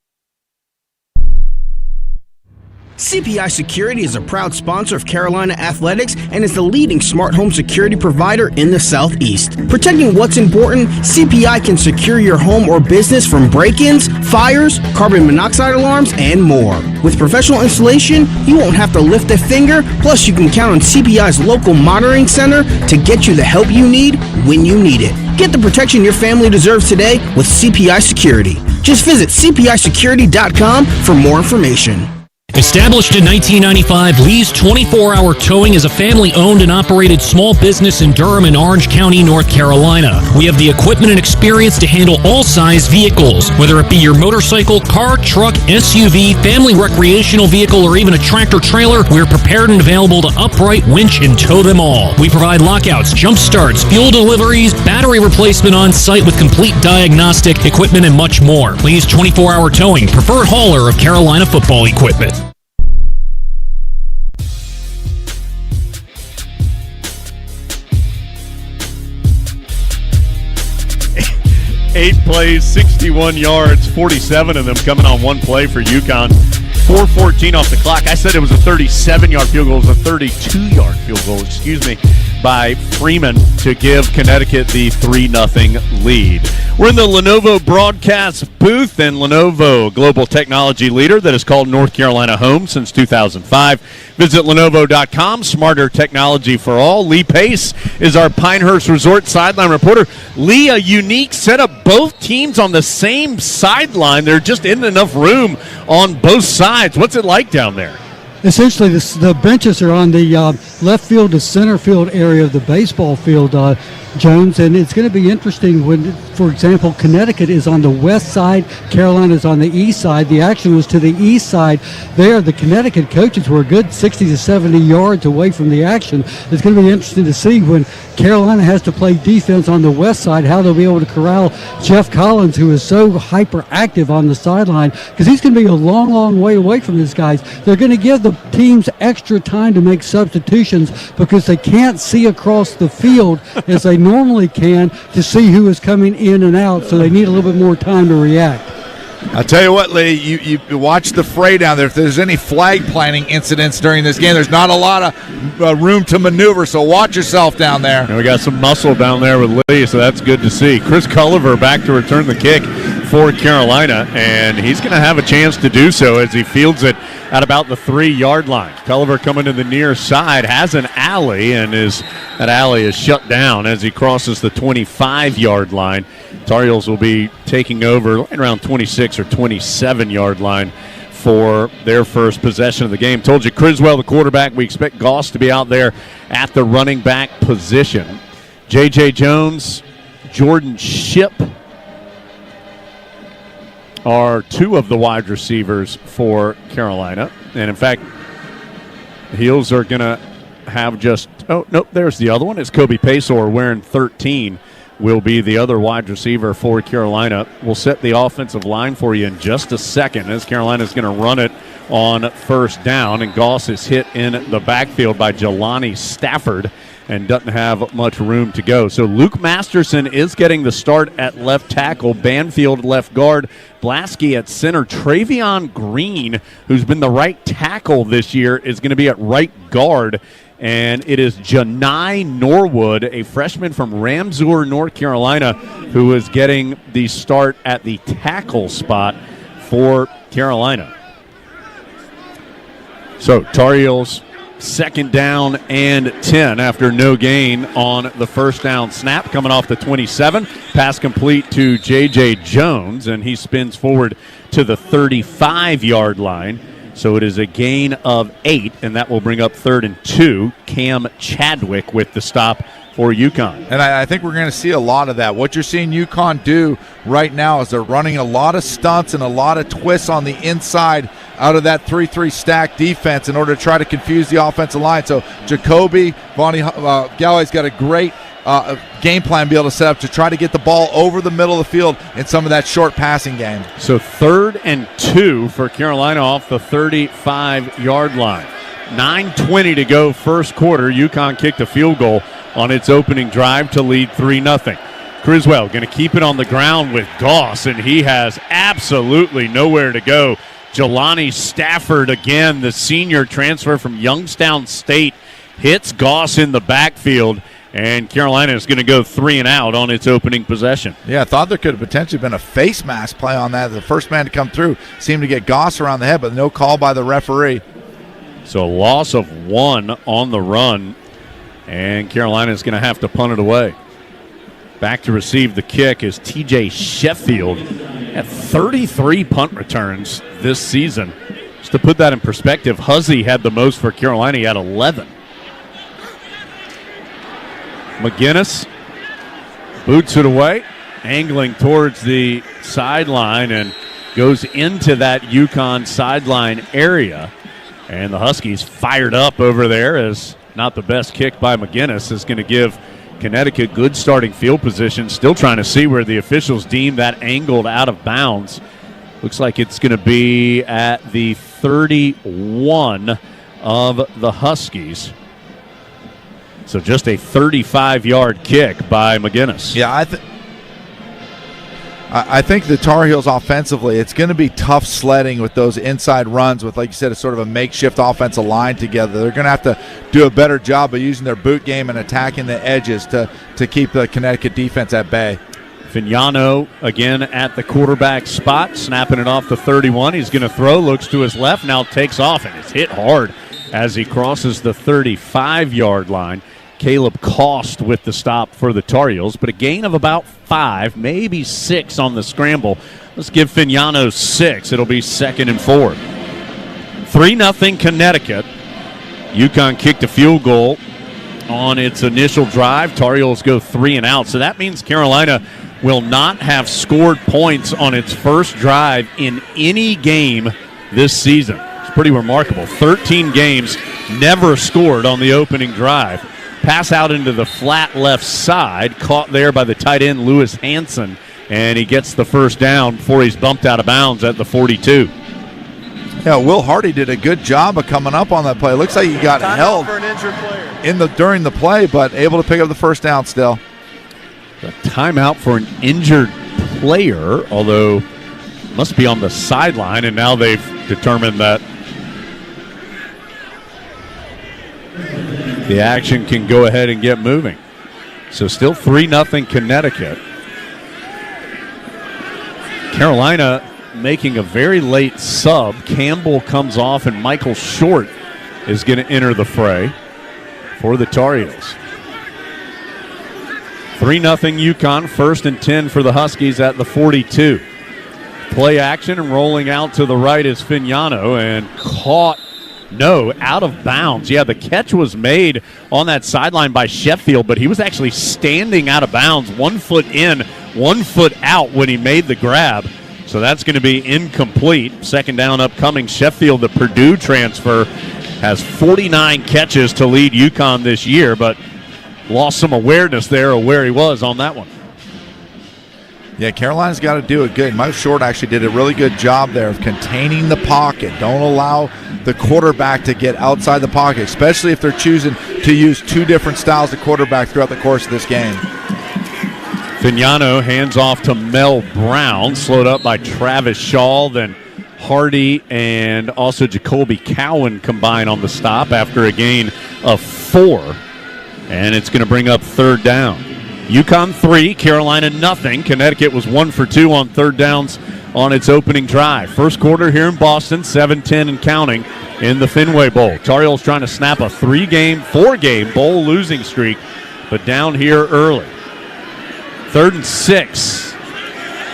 G: CPI Security is a proud sponsor of Carolina Athletics and is the leading smart home security provider in the Southeast. Protecting what's important, CPI can secure your home or business from break-ins, fires, carbon monoxide alarms, and more. With professional installation, you won't have to lift a finger, plus you can count on CPI's local monitoring center to get you the help you need when you need it. Get the protection your family deserves today with CPI Security. Just visit cpisecurity.com for more information.
Y: Established in 1995, Lee's 24-Hour Towing is a family-owned and operated small business in Durham and Orange County, North Carolina. We have the equipment and experience to handle all size vehicles, whether it be your motorcycle, car, truck, SUV, family recreational vehicle, or even a tractor-trailer. We're prepared and available to upright, winch, and tow them all. We provide lockouts, jump starts, fuel deliveries, battery replacement on site with complete diagnostic equipment, and much more. Lee's 24-Hour Towing, preferred hauler of Carolina football equipment.
A: 8 plays, 61 yards, 47 of them coming on one play for UConn. 4:14 off the clock. I said it was a 37-yard field goal. It was a 32-yard field goal, by Freeman to give Connecticut the 3-0 lead. We're in the Lenovo broadcast booth, and Lenovo, global technology leader that has called North Carolina home since 2005. Visit Lenovo.com, smarter technology for all. Lee Pace is our Pinehurst Resort sideline reporter. Lee, a unique setup, both teams on the same sideline. There just isn't enough room on both sides. What's it like down there?
Q: Essentially, the benches are on the left field to center field area of the baseball field, Jones, and it's going to be interesting when, for example, Connecticut is on the west side, Carolina is on the east side. The action was to the east side. There, the Connecticut coaches were a good 60 to 70 yards away from the action. It's going to be interesting to see when Carolina has to play defense on the west side, how they'll be able to corral Jeff Collins, who is so hyperactive on the sideline, because he's going to be a long, long way away from these guys. They're going to give the teams extra time to make substitutions because they can't see across the field as they normally can to see who is coming in and out, so they need a little bit more time to react.
O: I'll tell you what, Lee, you watch the fray down there. If there's any flag planting incidents during this game, there's not a lot of room to maneuver, so watch yourself down there.
A: And we got some muscle down there with Lee, so that's good to see. Chris Culliver back to return the kick for Carolina, and he's going to have a chance to do so as he fields it at about the 3-yard line. Culliver coming to the near side, has an alley, and that alley is shut down as he crosses the 25-yard line. Tar Heels will be taking over right around 26 or 27-yard line for their first possession of the game. Told you, Criswell, the quarterback. We expect Goss to be out there at the running back position. J.J. Jones, Jordan Shipp are two of the wide receivers for Carolina. And, in fact, the Heels are going to have just – oh, nope, there's the other one. It's Kobe Paysour wearing 13 will be the other wide receiver for Carolina. We'll set the offensive line for you in just a second as Carolina's going to run it on first down, and Goss is hit in the backfield by Jelani Stafford and doesn't have much room to go. So Luke Masterson is getting the start at left tackle, Banfield left guard, Blasky at center. Travion Green, who's been the right tackle this year, is going to be at right guard. And it is Janai Norwood, a freshman from Ramseur, North Carolina, who is getting the start at the tackle spot for Carolina. So Tar Heels, second down and 10 after no gain on the first down snap, coming off the 27. Pass complete to J.J. Jones, and he spins forward to the 35-yard line. So it is a gain of 8, and that will bring up 3rd and 2. Cam Chadwick with the stop for UConn.
O: And I think we're going to see a lot of that. What you're seeing UConn do right now is they're running a lot of stunts and a lot of twists on the inside out of that 3-3 stack defense in order to try to confuse the offensive line. So Jacoby, Galloway's got a great game plan to be able to set up to try to get the ball over the middle of the field in some of that short passing game.
A: So 3rd and 2 for Carolina off the 35-yard line. 9:20 to go first quarter. UConn kicked a field goal on its opening drive to lead 3-0. Criswell going to keep it on the ground with Goss, and he has absolutely nowhere to go. Jelani Stafford, again, the senior transfer from Youngstown State, hits Goss in the backfield, and Carolina is going to go 3 and out on its opening possession.
O: Yeah, I thought there could have potentially been a face mask play on that. The first man to come through seemed to get Goss around the head, but no call by the referee.
A: So a loss of 1 on the run, and Carolina is going to have to punt it away. Back to receive the kick is TJ Sheffield at 33 punt returns this season. Just to put that in perspective, Huzzy had the most for Carolina. He had 11. McGinnis boots it away, angling towards the sideline, and goes into that UConn sideline area. And the Huskies fired up over there, as not the best kick by McGinnis is going to give Connecticut good starting field position. Still trying to see where the officials deem that angled out of bounds. Looks like it's going to be at the 31 of the Huskies. So just a 35-yard kick by McGinnis.
O: Yeah, I think the Tar Heels offensively, it's going to be tough sledding with those inside runs with, like you said, a sort of a makeshift offensive line together. They're going to have to do a better job of using their boot game and attacking the edges to keep the Connecticut defense at bay.
A: Fignano again at the quarterback spot, snapping it off the 31. He's going to throw, looks to his left, now takes off, and it's hit hard as he crosses the 35-yard line. Caleb Cost with the stop for the Tar Heels, but a gain of about 5, maybe 6 on the scramble. Let's give Fignano 6. It'll be 2nd and 4. 3-0 Connecticut. UConn kicked a field goal on its initial drive. Tar Heels go 3 and out. So that means Carolina will not have scored points on its first drive in any game this season. It's pretty remarkable. 13 games, never scored on the opening drive. Pass out into the flat left side, caught there by the tight end Lewis Hansen, and he gets the first down before he's bumped out of bounds at the 42.
O: Yeah, Will Hardy did a good job of coming up on that play. Looks like he got held
P: for an injured player
O: during the play, but able to pick up the first down still.
A: A timeout for an injured player, although must be on the sideline, and now they've determined that the action can go ahead and get moving. So still 3-0 Connecticut. Carolina making a very late sub. Campbell comes off, and Michael Short is going to enter the fray for the Tar Heels. 3-0 UConn, 1st and 10 for the Huskies at the 42. Play action, and rolling out to the right is Fignano, and caught. No, out of bounds. Yeah, the catch was made on that sideline by Sheffield, but he was actually standing out of bounds, 1 foot in, 1 foot out when he made the grab. So that's going to be incomplete. 2nd down upcoming. Sheffield, the Purdue transfer, has 49 catches to lead UConn this year, but lost some awareness there of where he was on that one.
O: Yeah, Carolina's got to do it good. Mike Short actually did a really good job there of containing the pocket. Don't allow the quarterback to get outside the pocket, especially if they're choosing to use two different styles of quarterback throughout the course of this game.
A: Vignano hands off to Mel Brown, slowed up by Travis Shaw, then Hardy and also Jacoby Cowan combine on the stop after a gain of 4. And it's going to bring up third down. UConn 3, Carolina nothing. Connecticut was 1 for 2 on third downs on its opening drive. First quarter here in Boston, 7-10 and counting in the Fenway Bowl. Tar Heels trying to snap a 4-game bowl losing streak, but down here early. 3rd and 6.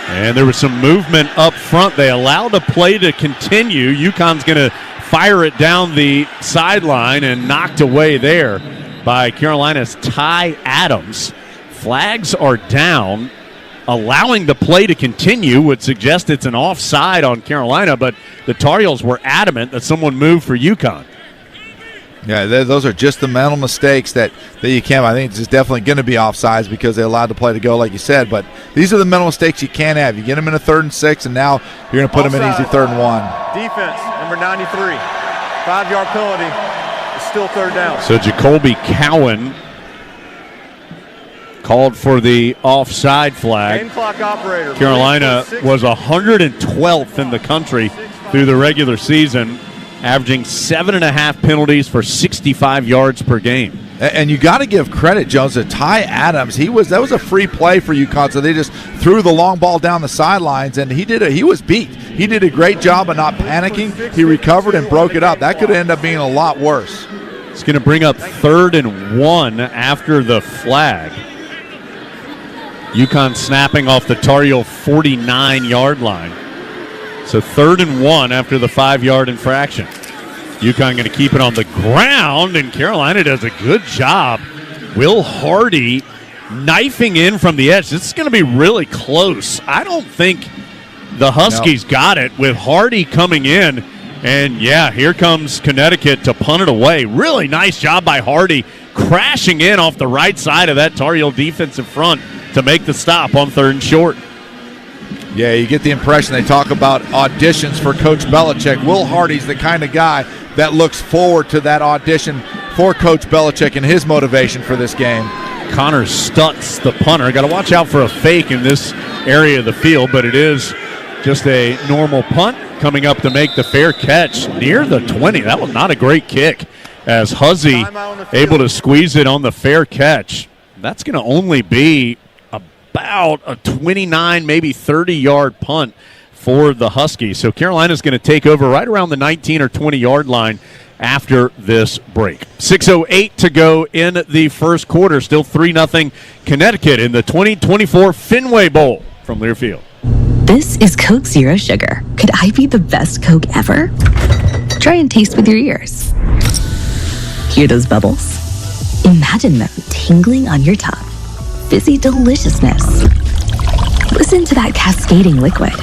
A: And there was some movement up front. They allowed a play to continue. UConn's going to fire it down the sideline and knocked away there by Carolina's Ty Adams. Flags are down. Allowing the play to continue would suggest it's an offside on Carolina, but the Tar Heels were adamant that someone moved for UConn.
O: Yeah, those are just the mental mistakes that you can't. I think it's definitely going to be offsides because they allowed the play to go, like you said. But these are the mental mistakes you can't have. You get them in a 3rd and 6, and now you're going to put them in easy 3rd and 1.
P: Defense, number 93. 5-yard penalty. It's still 3rd down.
A: So Jacoby Cowan called for the offside flag.
P: Game clock operator.
A: Carolina was 112th in the country through the regular season, averaging 7.5 penalties for 65 yards per game.
O: And you got to give credit, Jones, to Ty Adams. That was a free play for UConn, so they just threw the long ball down the sidelines, and he was beat. He did a great job of not panicking. He recovered and broke it up. That could end up being a lot worse.
A: It's going to bring up 3rd and 1 after the flag. UConn snapping off the Tar Heel 49-yard line. So 3rd and 1 after the 5-yard infraction. UConn going to keep it on the ground, and Carolina does a good job. Will Hardy knifing in from the edge. This is going to be really close. I don't think the Huskies got it with Hardy coming in. And, yeah, here comes Connecticut to punt it away. Really nice job by Hardy crashing in off the right side of that Tar Heel defensive front to make the stop on 3rd and short.
O: Yeah, you get the impression they talk about auditions for Coach Belichick. Will Hardy's the kind of guy that looks forward to that audition for Coach Belichick and his motivation for this game.
A: Connor Stutz, the punter. Got to watch out for a fake in this area of the field, but it is just a normal punt coming up to make the fair catch near the 20. That was not a great kick as Huzzy able to squeeze it on the fair catch. That's going to only be about a 29, maybe 30-yard punt for the Huskies. So Carolina's going to take over right around the 19 or 20-yard line after this break. 6:08 to go in the first quarter. Still 3-0 Connecticut in the 2024 Fenway Bowl from Learfield.
D: This is Coke Zero Sugar. Could I be the best Coke ever? Try and taste with your ears. Hear those bubbles? Imagine them tingling on your tongue. Fizzy deliciousness. Listen to that cascading liquid.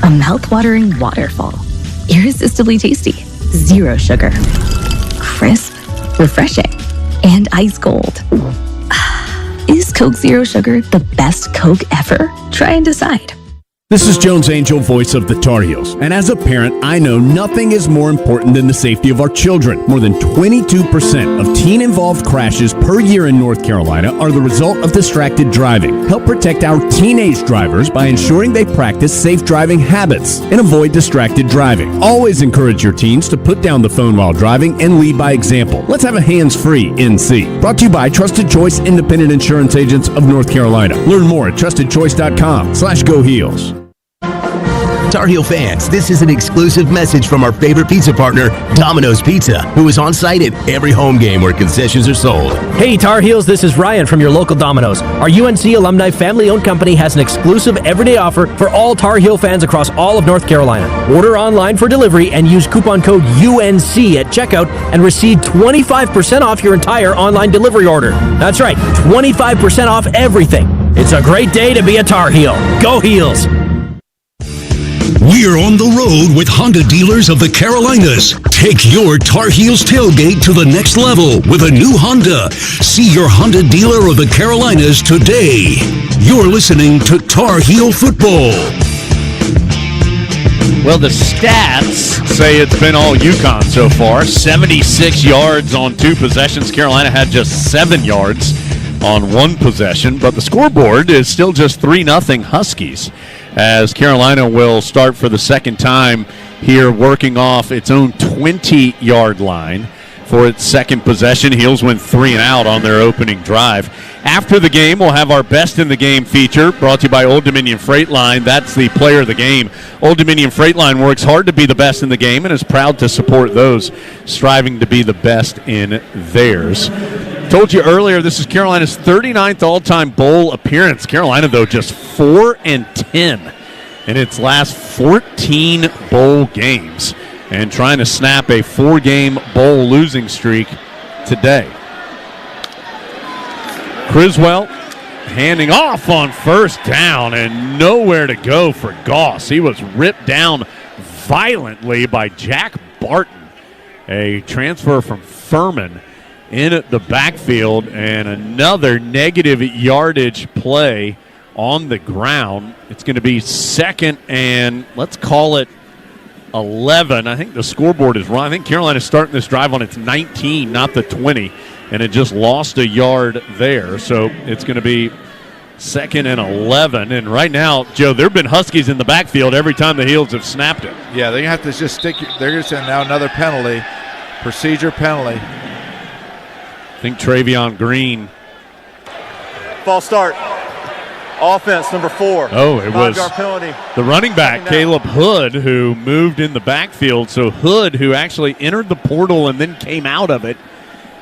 D: A mouth-watering waterfall. Irresistibly tasty. Zero sugar. Crisp. Refreshing. And ice cold. Is Coke Zero Sugar the best Coke ever? Try and decide.
E: This is Jones Angel, voice of the Tar Heels. And as a parent, I know nothing is more important than the safety of our children. More than 22% of teen-involved crashes per year in North Carolina are the result of distracted driving. Help protect our teenage drivers by ensuring they practice safe driving habits and avoid distracted driving. Always encourage your teens to put down the phone while driving and lead by example. Let's have a hands-free NC. Brought to you by Trusted Choice Independent Insurance Agents of North Carolina. Learn more at trustedchoice.com/Go Heels.
H: Tar Heel fans, this is an exclusive message from our favorite pizza partner, Domino's Pizza, who is on site at every home game where concessions are sold.
U: Hey Tar Heels, this is Ryan from your local Domino's. Our UNC alumni family-owned company has an exclusive everyday offer for all Tar Heel fans across all of North Carolina. Order online for delivery and use coupon code UNC at checkout and receive 25% off your entire online delivery order. That's right, 25% off everything. It's a great day to be a Tar Heel. Go Heels!
F: We're on the road with Honda dealers of the Carolinas. Take your Tar Heels tailgate to the next level with a new Honda. See your Honda dealer of the Carolinas today. You're listening to Tar Heel Football.
A: Well, the stats say it's been all UConn so far. 76 yards on 2 possessions. Carolina had just 7 yards on 1 possession, but the scoreboard is still just 3-0 Huskies, as Carolina will start for the second time here, working off its own 20-yard line for its second possession. Heels went 3 and out on their opening drive. After the game, we'll have our Best in the Game feature, brought to you by Old Dominion Freight Line. That's the player of the game. Old Dominion Freight Line works hard to be the best in the game and is proud to support those striving to be the best in theirs. Told you earlier, this is Carolina's 39th all-time bowl appearance. Carolina, though, just 4-10 in its last 14 bowl games, and trying to snap a 4-game bowl losing streak today. Criswell handing off on first down, and nowhere to go for Goss. He was ripped down violently by Jack Barton, a transfer from Furman, in the backfield, and another negative yardage play on the ground. It's going to be second and let's call it 11. I think the scoreboard is wrong. I think Carolina's starting this drive on its 19, not the 20, and it just lost a yard there. So it's going to be second and 11. And right now, Joe, there have been Huskies in the backfield every time the Heels have snapped it.
O: Yeah, they're going to have to just stick. They're going to send now another penalty, procedure penalty.
A: I think Travion Green.
P: False start. Offense, number 4.
A: Oh, it was
P: penalty.
A: The running back, Caleb Hood, who moved in the backfield. So Hood, who actually entered the portal and then came out of it,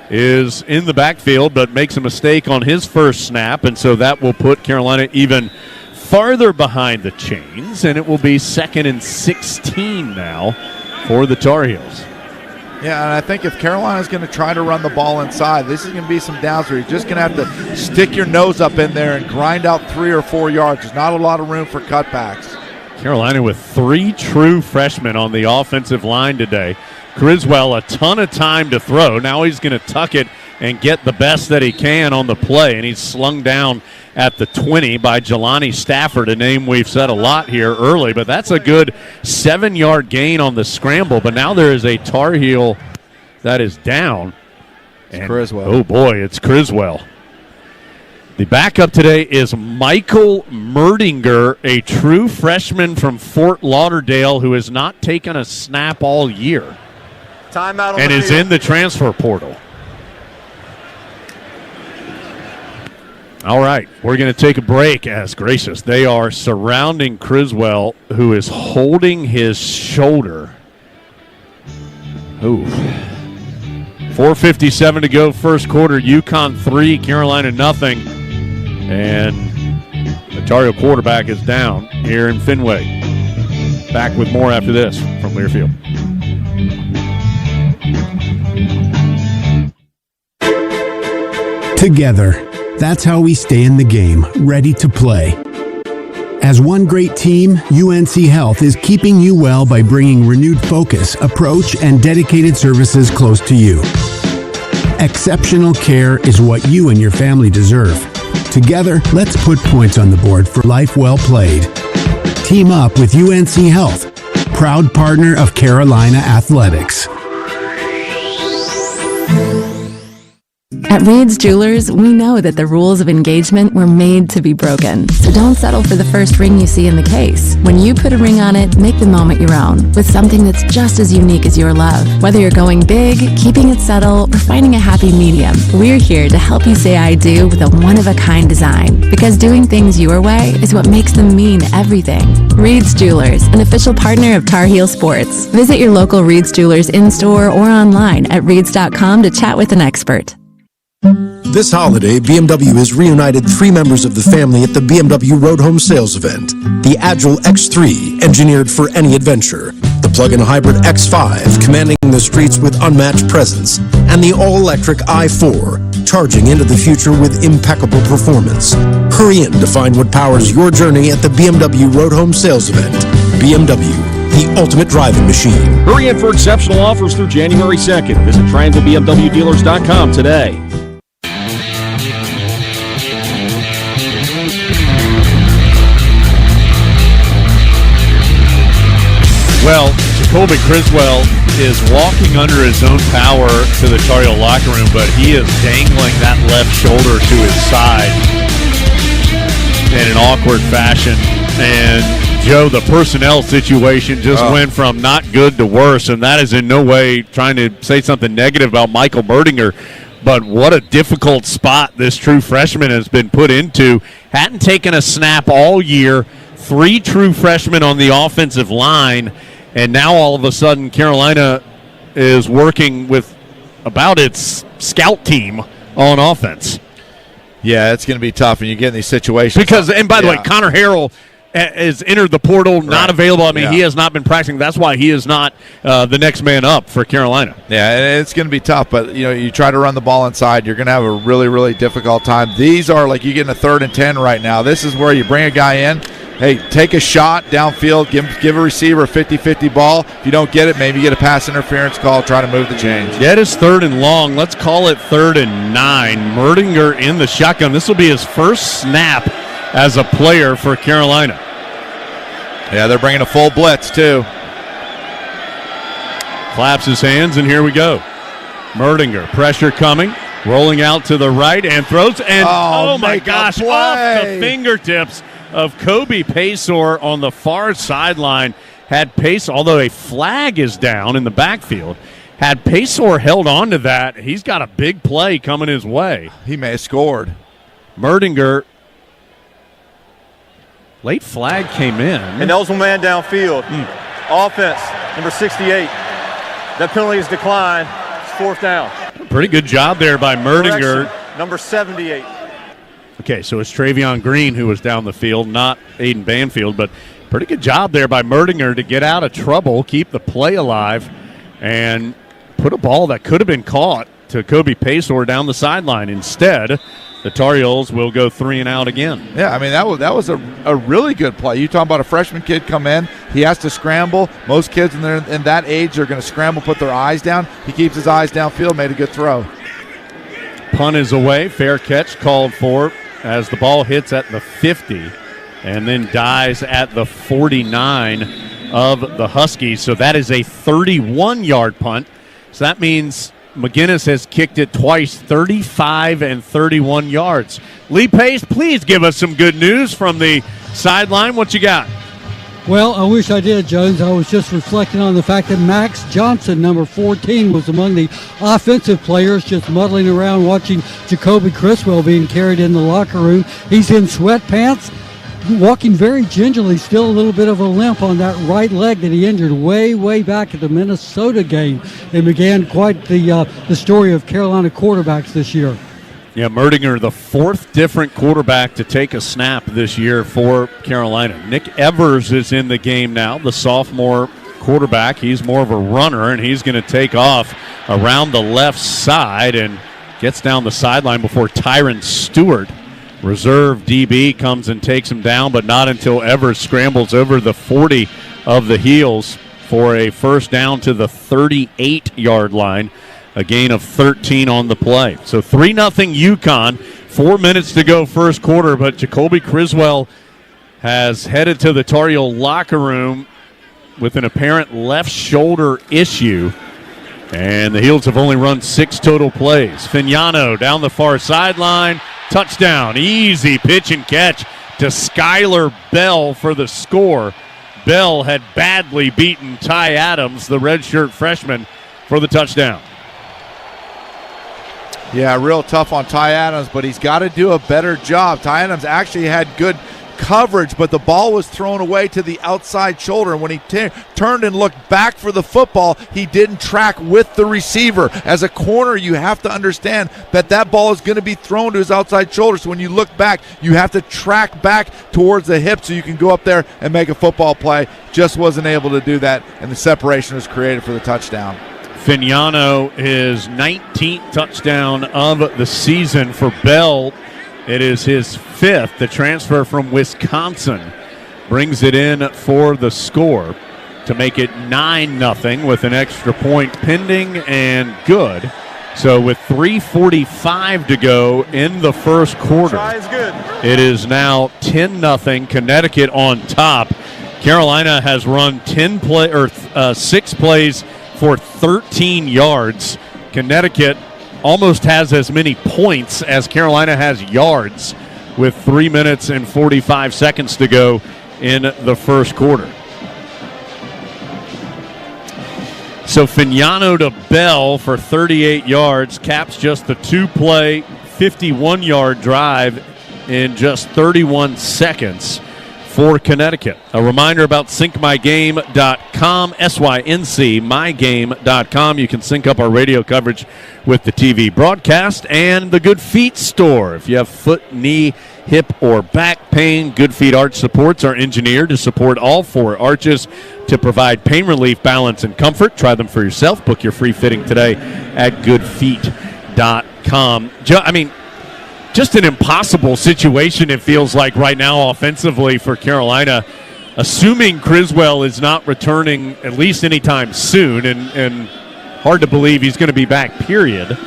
A: is in the backfield but makes a mistake on his first snap. And so that will put Carolina even farther behind the chains. And it will be second and 16 now for the Tar Heels.
O: Yeah, and I think if Carolina's going to try to run the ball inside, this is going to be some downs where you're just going to have to stick your nose up in there and grind out 3 or 4 yards. There's not a lot of room for cutbacks.
A: Carolina with 3 true freshmen on the offensive line today. Criswell, a ton of time to throw. Now he's going to tuck it and get the best that he can on the play, and he's slung down at the 20 by Jelani Stafford, a name we've said a lot here early, but that's a good 7-yard gain on the scramble. But now there is a Tar Heel that is down.
O: It's Criswell.
A: Oh, boy, it's Criswell. The backup today is Michael Merdinger, a true freshman from Fort Lauderdale who has not taken a snap all year.
P: Timeout on
A: and
P: the
A: is
P: field.
A: in the transfer portal. All right, we're going to take a break. As gracious, they are surrounding Criswell, who is holding his shoulder. Ooh. 4:57 to go, first quarter. UConn 3, Carolina nothing. And the Tar Heel quarterback is down here in Fenway. Back with more after this from Learfield.
B: Together. That's how we stay in the game, ready to play. As one great team, UNC Health is keeping you well by bringing renewed focus, approach, and dedicated services close to you. Exceptional care is what you and your family deserve. Together, let's put points on the board for life well played. Team up with UNC Health, proud partner of Carolina Athletics.
R: At Reed's Jewelers, we know that the rules of engagement were made to be broken. So don't settle for the first ring you see in the case. When you put a ring on it, make the moment your own with something that's just as unique as your love. Whether you're going big, keeping it subtle, or finding a happy medium, we're here to help you say I do with a one-of-a-kind design. Because doing things your way is what makes them mean everything. Reed's Jewelers, an official partner of Tar Heel Sports. Visit your local Reed's Jewelers in-store or online at reeds.com to chat with an expert.
S: This holiday, BMW has reunited 3 members of the family at the BMW Road Home Sales Event. The Agile X3, engineered for any adventure. The plug-in hybrid X5, commanding the streets with unmatched presence. And the all-electric i4, charging into the future with impeccable performance. Hurry in to find what powers your journey at the BMW Road Home Sales Event. BMW, the ultimate driving machine.
I: Hurry in for exceptional offers through January 2nd. Visit TriangleBMWDealers.com today.
A: Well, Jacoby Criswell is walking under his own power to the Tar Heel locker room, but he is dangling that left shoulder to his side in an awkward fashion. And, Joe, the personnel situation just went from not good to worse, and that is in no way trying to say something negative about Michael Merdinger, but what a difficult spot this true freshman has been put into. Hadn't taken a snap all year, 3 true freshmen on the offensive line, and now all of a sudden Carolina is working with about its scout team on offense.
O: Yeah, it's going to be tough, and you get in these situations.
A: Because, and by the way, Connor Harrell has entered the portal, not available. I mean, he has not been practicing. That's why he is not the next man up for Carolina.
O: Yeah, it's going to be tough, but you try to run the ball inside, you're going to have a really, really difficult time. These are like you get in a 3rd and 10 right now. This is where you bring a guy in. Hey, take a shot downfield, give a receiver a 50-50 ball. If you don't get it, maybe get a pass interference call, try to move the chains.
A: Yeah, it is 3rd and long. Let's call it 3rd and 9. Merdinger in the shotgun. This will be his first snap as a player for Carolina.
O: Yeah, they're bringing a full blitz, too.
A: Claps his hands, and here we go. Merdinger, pressure coming, rolling out to the right, and throws, and oh my gosh, off the fingertips of Kobe Paysour on the far sideline. Had Paysour, although a flag is down in the backfield, had Paysour held on to that, he's got a big play coming his way.
O: He may have scored.
A: Merdinger, late flag came in.
P: And that was one man downfield. Offense, number 68. That penalty is declined. It's 4th down.
A: Pretty good job there by Merdinger.
P: Correction, number 78.
A: Okay, so it's Travion Green who was down the field, not Aiden Banfield, but pretty good job there by Merdinger to get out of trouble, keep the play alive, and put a ball that could have been caught to Kobe Paysour down the sideline. Instead, the Tar Heels will go 3 and out again.
O: Yeah, I mean, that was a really good play. You talking about a freshman kid come in, he has to scramble. Most kids in that age are going to scramble, put their eyes down. He keeps his eyes downfield, made a good throw.
A: Punt is away, fair catch called for as the ball hits at the 50 and then dies at the 49 of the Huskies. So that is a 31-yard punt. So that means McGinnis has kicked it twice, 35 and 31 yards. Lee Pace, please give us some good news from the sideline. What you got?
Q: Well, I wish I did, Jones. I was just reflecting on the fact that Max Johnson, number 14, was among the offensive players just muddling around watching Jacoby Criswell being carried in the locker room. He's in sweatpants, walking very gingerly, still a little bit of a limp on that right leg that he injured way back at the Minnesota game. It began quite the story of Carolina quarterbacks this year.
A: Yeah, Merdinger, the 4th different quarterback to take a snap this year for Carolina. Nick Evers is in the game now, the sophomore quarterback. He's more of a runner, and he's going to take off around the left side and gets down the sideline before Tyron Stewart, reserve DB, comes and takes him down, but not until Evers scrambles over the 40 of the Heels for a first down to the 38-yard line. A gain of 13 on the play. So 3-0 UConn. 4 minutes to go first quarter, but Jacoby Criswell has headed to the Tar Heel locker room with an apparent left shoulder issue. And the Heels have only run 6 total plays. Fignano down the far sideline. Touchdown. Easy pitch and catch to Skylar Bell for the score. Bell had badly beaten Ty Adams, the redshirt freshman, for the touchdown.
O: Yeah, real tough on Ty Adams, but he's got to do a better job. Ty Adams actually had good coverage, but the ball was thrown away to the outside shoulder. And when he turned and looked back for the football, he didn't track with the receiver. As a corner, you have to understand that ball is going to be thrown to his outside shoulder. So when you look back, you have to track back towards the hip so you can go up there and make a football play. Just wasn't able to do that, and the separation was created for the touchdown.
A: Fignano, his 19th touchdown of the season for Bell. It is his 5th, the transfer from Wisconsin. brings it in for the score to make it 9-0 with an extra point pending and good. So with 3:45 to go in the first quarter, it is now 10-0, Connecticut on top. Carolina has run 6 plays for 13 yards. Connecticut almost has as many points as Carolina has yards with 3 minutes and 45 seconds to go in the first quarter. So Fignano to Bell for 38 yards caps just the 2-play, 51-yard drive in just 31 seconds for Connecticut. A reminder about syncmygame.com, SYNC, mygame.com. You can sync up our radio coverage with the TV broadcast, and the Good Feet store. If you have foot, knee, hip, or back pain, Good Feet Arch Supports are engineered to support all 4 arches to provide pain relief, balance, and comfort. Try them for yourself. Book your free fitting today at goodfeet.com. Just an impossible situation, it feels like right now offensively for Carolina, assuming Criswell is not returning at least anytime soon, and hard to believe he's going to be back, period.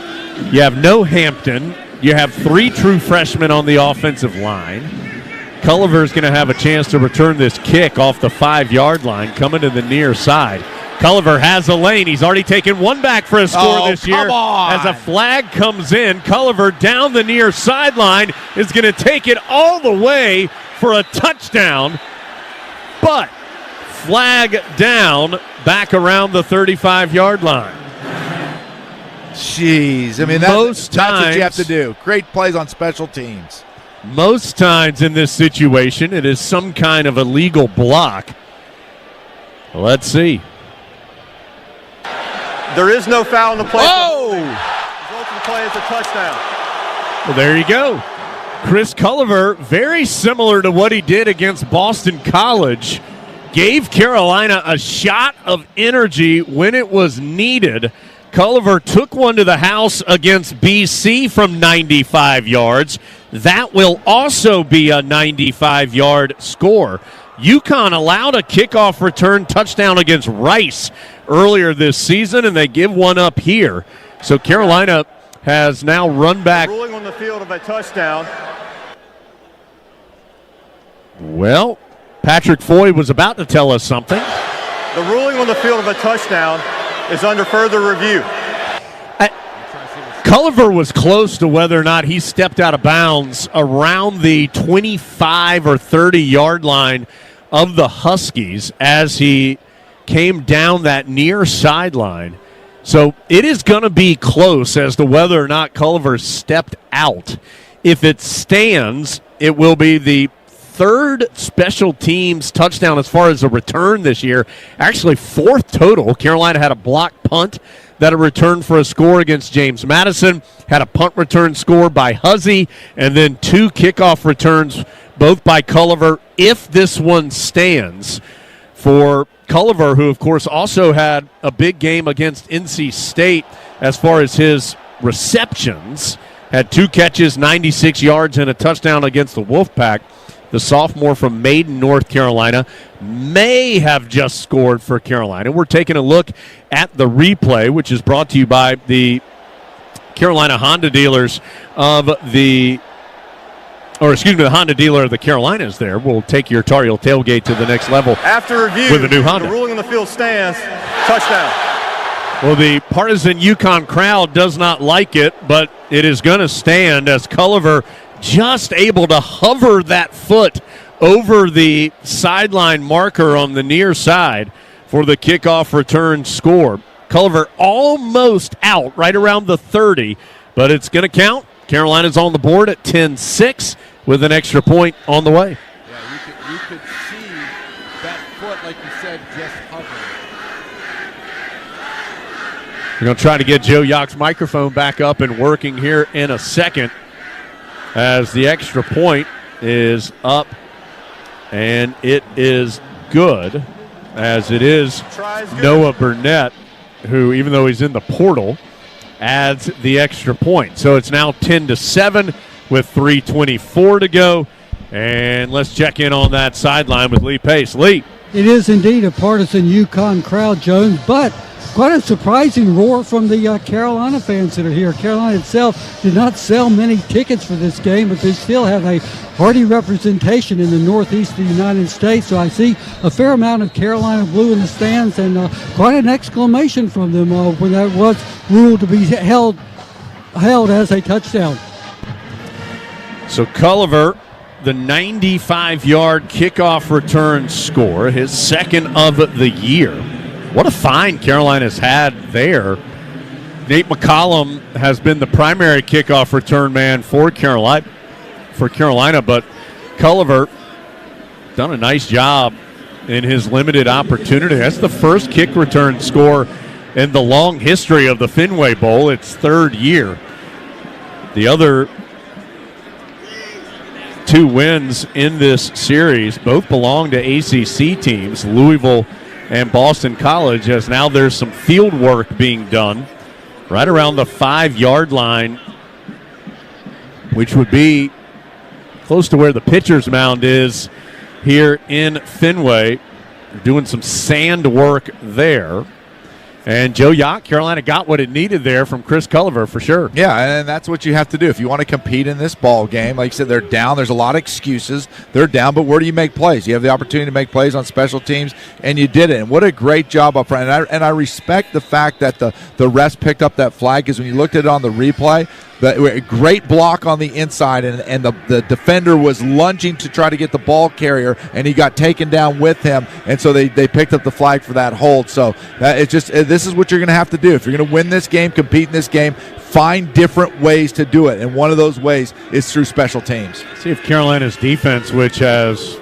A: You have no Hampton. You have 3 true freshmen on the offensive line. Culliver is going to have a chance to return this kick off the 5-yard line, coming to the near side. Culliver has a lane. He's already taken one back for a score this year. As a flag comes in, Culliver down the near sideline is going to take it all the way for a touchdown. But flag down back around the 35-yard line.
O: Jeez. That's what you have to do. Great plays on special teams.
A: Most times in this situation, it is some kind of illegal block. Let's see.
P: There is no foul in the play.
O: Oh!
P: The result of the play is a touchdown.
A: Well, there you go. Chris Culliver, very similar to what he did against Boston College, gave Carolina a shot of energy when it was needed. Culliver took one to the house against BC from 95 yards. That will also be a 95-yard score. UConn allowed a kickoff return touchdown against Rice earlier this season, and they give one up here. So Carolina has now run back.
P: Ruling on the field of a touchdown.
A: Well, Patrick Foy was about to tell us something.
P: The ruling on the field of a touchdown is under further review.
A: Culliver was close to whether or not he stepped out of bounds around the 25 or 30-yard line of the Huskies as he came down that near sideline. So it is going to be close as to whether or not Culliver stepped out. If it stands, it will be the 3rd special teams touchdown as far as a return this year. Actually, 4th total. Carolina had a block punt that a return for a score against James Madison, had a punt return score by Huzzy, and then 2 kickoff returns, both by Culliver, if this one stands. For Culliver, who, of course, also had a big game against NC State as far as his receptions, had 2 catches, 96 yards, and a touchdown against the Wolfpack. The sophomore from Maiden, North Carolina, may have just scored for Carolina. We're taking a look at the replay, which is brought to you by the Carolina Honda dealers of the Honda dealer of the Carolinas there. We'll take your Tar Heel tailgate to the next level.
P: After review,
A: with a new Honda.
P: The ruling on the field stands. Touchdown.
A: Well, the partisan UConn crowd does not like it, but it is going to stand as Culliver just able to hover that foot over the sideline marker on the near side for the kickoff return score. Culliver almost out, right around the 30, but it's going to count. Carolina's on the board at 10-6 with an extra point on the way.
O: Yeah, you could see that foot, like you said, just hovering.
A: We're going to try to get Joe Yock's microphone back up and working here in a second, as the extra point is up, and it is good, as it is Noah Burnett, who, even though he's in the portal, adds the extra point. So it's now 10-7 with 3:24 to go. And let's check in on that sideline with Lee Pace. Lee.
Q: It is indeed a partisan UConn crowd, Jones, but quite a surprising roar from the Carolina fans that are here. Carolina itself did not sell many tickets for this game, but they still have a hearty representation in the northeast of the United States. So I see a fair amount of Carolina blue in the stands, and quite an exclamation from them when that was ruled to be held as a touchdown.
A: So Culliver, the 95-yard kickoff return score, his second of the year. What a find Carolina's had there. Nate McCollum has been the primary kickoff return man for Carolina, but Culliver done a nice job in his limited opportunity. That's the first kick return score in the long history of the Fenway Bowl, its third year. The other two wins in this series both belong to ACC teams, Louisville and Boston College, as now there's some field work being done right around the 5-yard line, which would be close to where the pitcher's mound is here in Fenway. They're doing some sand work there. And Joe Yacht, Carolina got what it needed there from Chris Culliver for sure.
O: Yeah, and that's what you have to do if you want to compete in this ball game. Like you said, they're down. There's a lot of excuses. They're down, but where do you make plays? You have the opportunity to make plays on special teams, and you did it. And what a great job up front. And I respect the fact that the refs picked up that flag, because when you looked at it on the replay, a great block on the inside, and the defender was lunging to try to get the ball carrier, and he got taken down with him, and so they picked up the flag for that hold. So this is what you're going to have to do. If you're going to win this game, compete in this game, find different ways to do it, and one of those ways is through special teams.
A: See if Carolina's defense, which has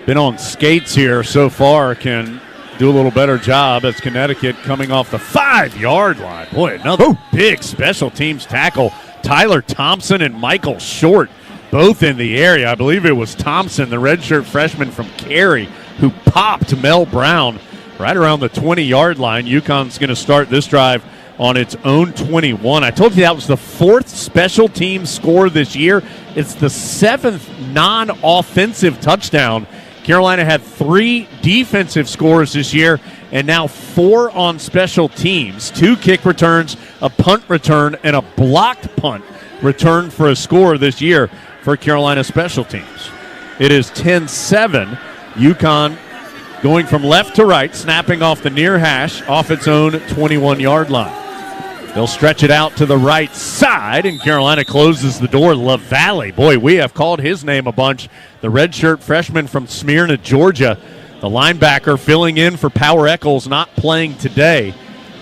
A: been on skates here so far, can do a little better job as Connecticut coming off the 5-yard line. Boy, another big special teams tackle. Tyler Thompson and Michael Short both in the area. I believe it was Thompson, the redshirt freshman from Cary, who popped Mel Brown right around the 20-yard line. UConn's going to start this drive on its own 21. I told you that was the fourth special team score this year. It's the seventh non-offensive touchdown. Carolina had 3 defensive scores this year, and now 4 on special teams. 2 kick returns, a punt return, and a blocked punt return for a score this year for Carolina special teams. It is 10-7. UConn going from left to right, snapping off the near hash off its own 21-yard line. They'll stretch it out to the right side, and Carolina closes the door. LaValle, boy, we have called his name a bunch. The redshirt freshman from Smyrna, Georgia, the linebacker filling in for Power Eccles, not playing today,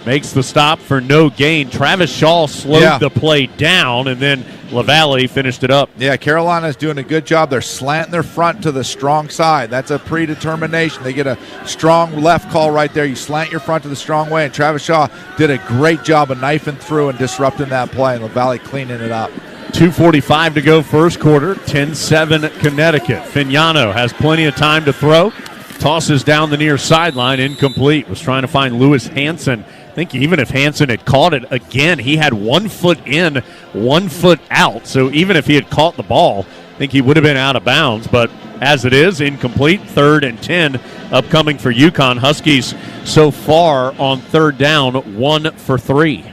A: makes the stop for no gain. Travis Shaw slowed the play down, and then LaValle finished it up.
O: Yeah, Carolina's doing a good job. They're slanting their front to the strong side. That's a predetermination. They get a strong left call right there. You slant your front to the strong way, and Travis Shaw did a great job of knifing through and disrupting that play, and LaValle cleaning it up.
A: 2:45 to go first quarter, 10-7 Connecticut. Fignano has plenty of time to throw. Tosses down the near sideline, incomplete. Was trying to find Lewis Hansen. I think even if Hansen had caught it again, he had 1 foot in, 1 foot out. So even if he had caught the ball, I think he would have been out of bounds. But as it is, incomplete. 3rd and 10 upcoming for UConn. Huskies so far on 3rd down, 1 for 3.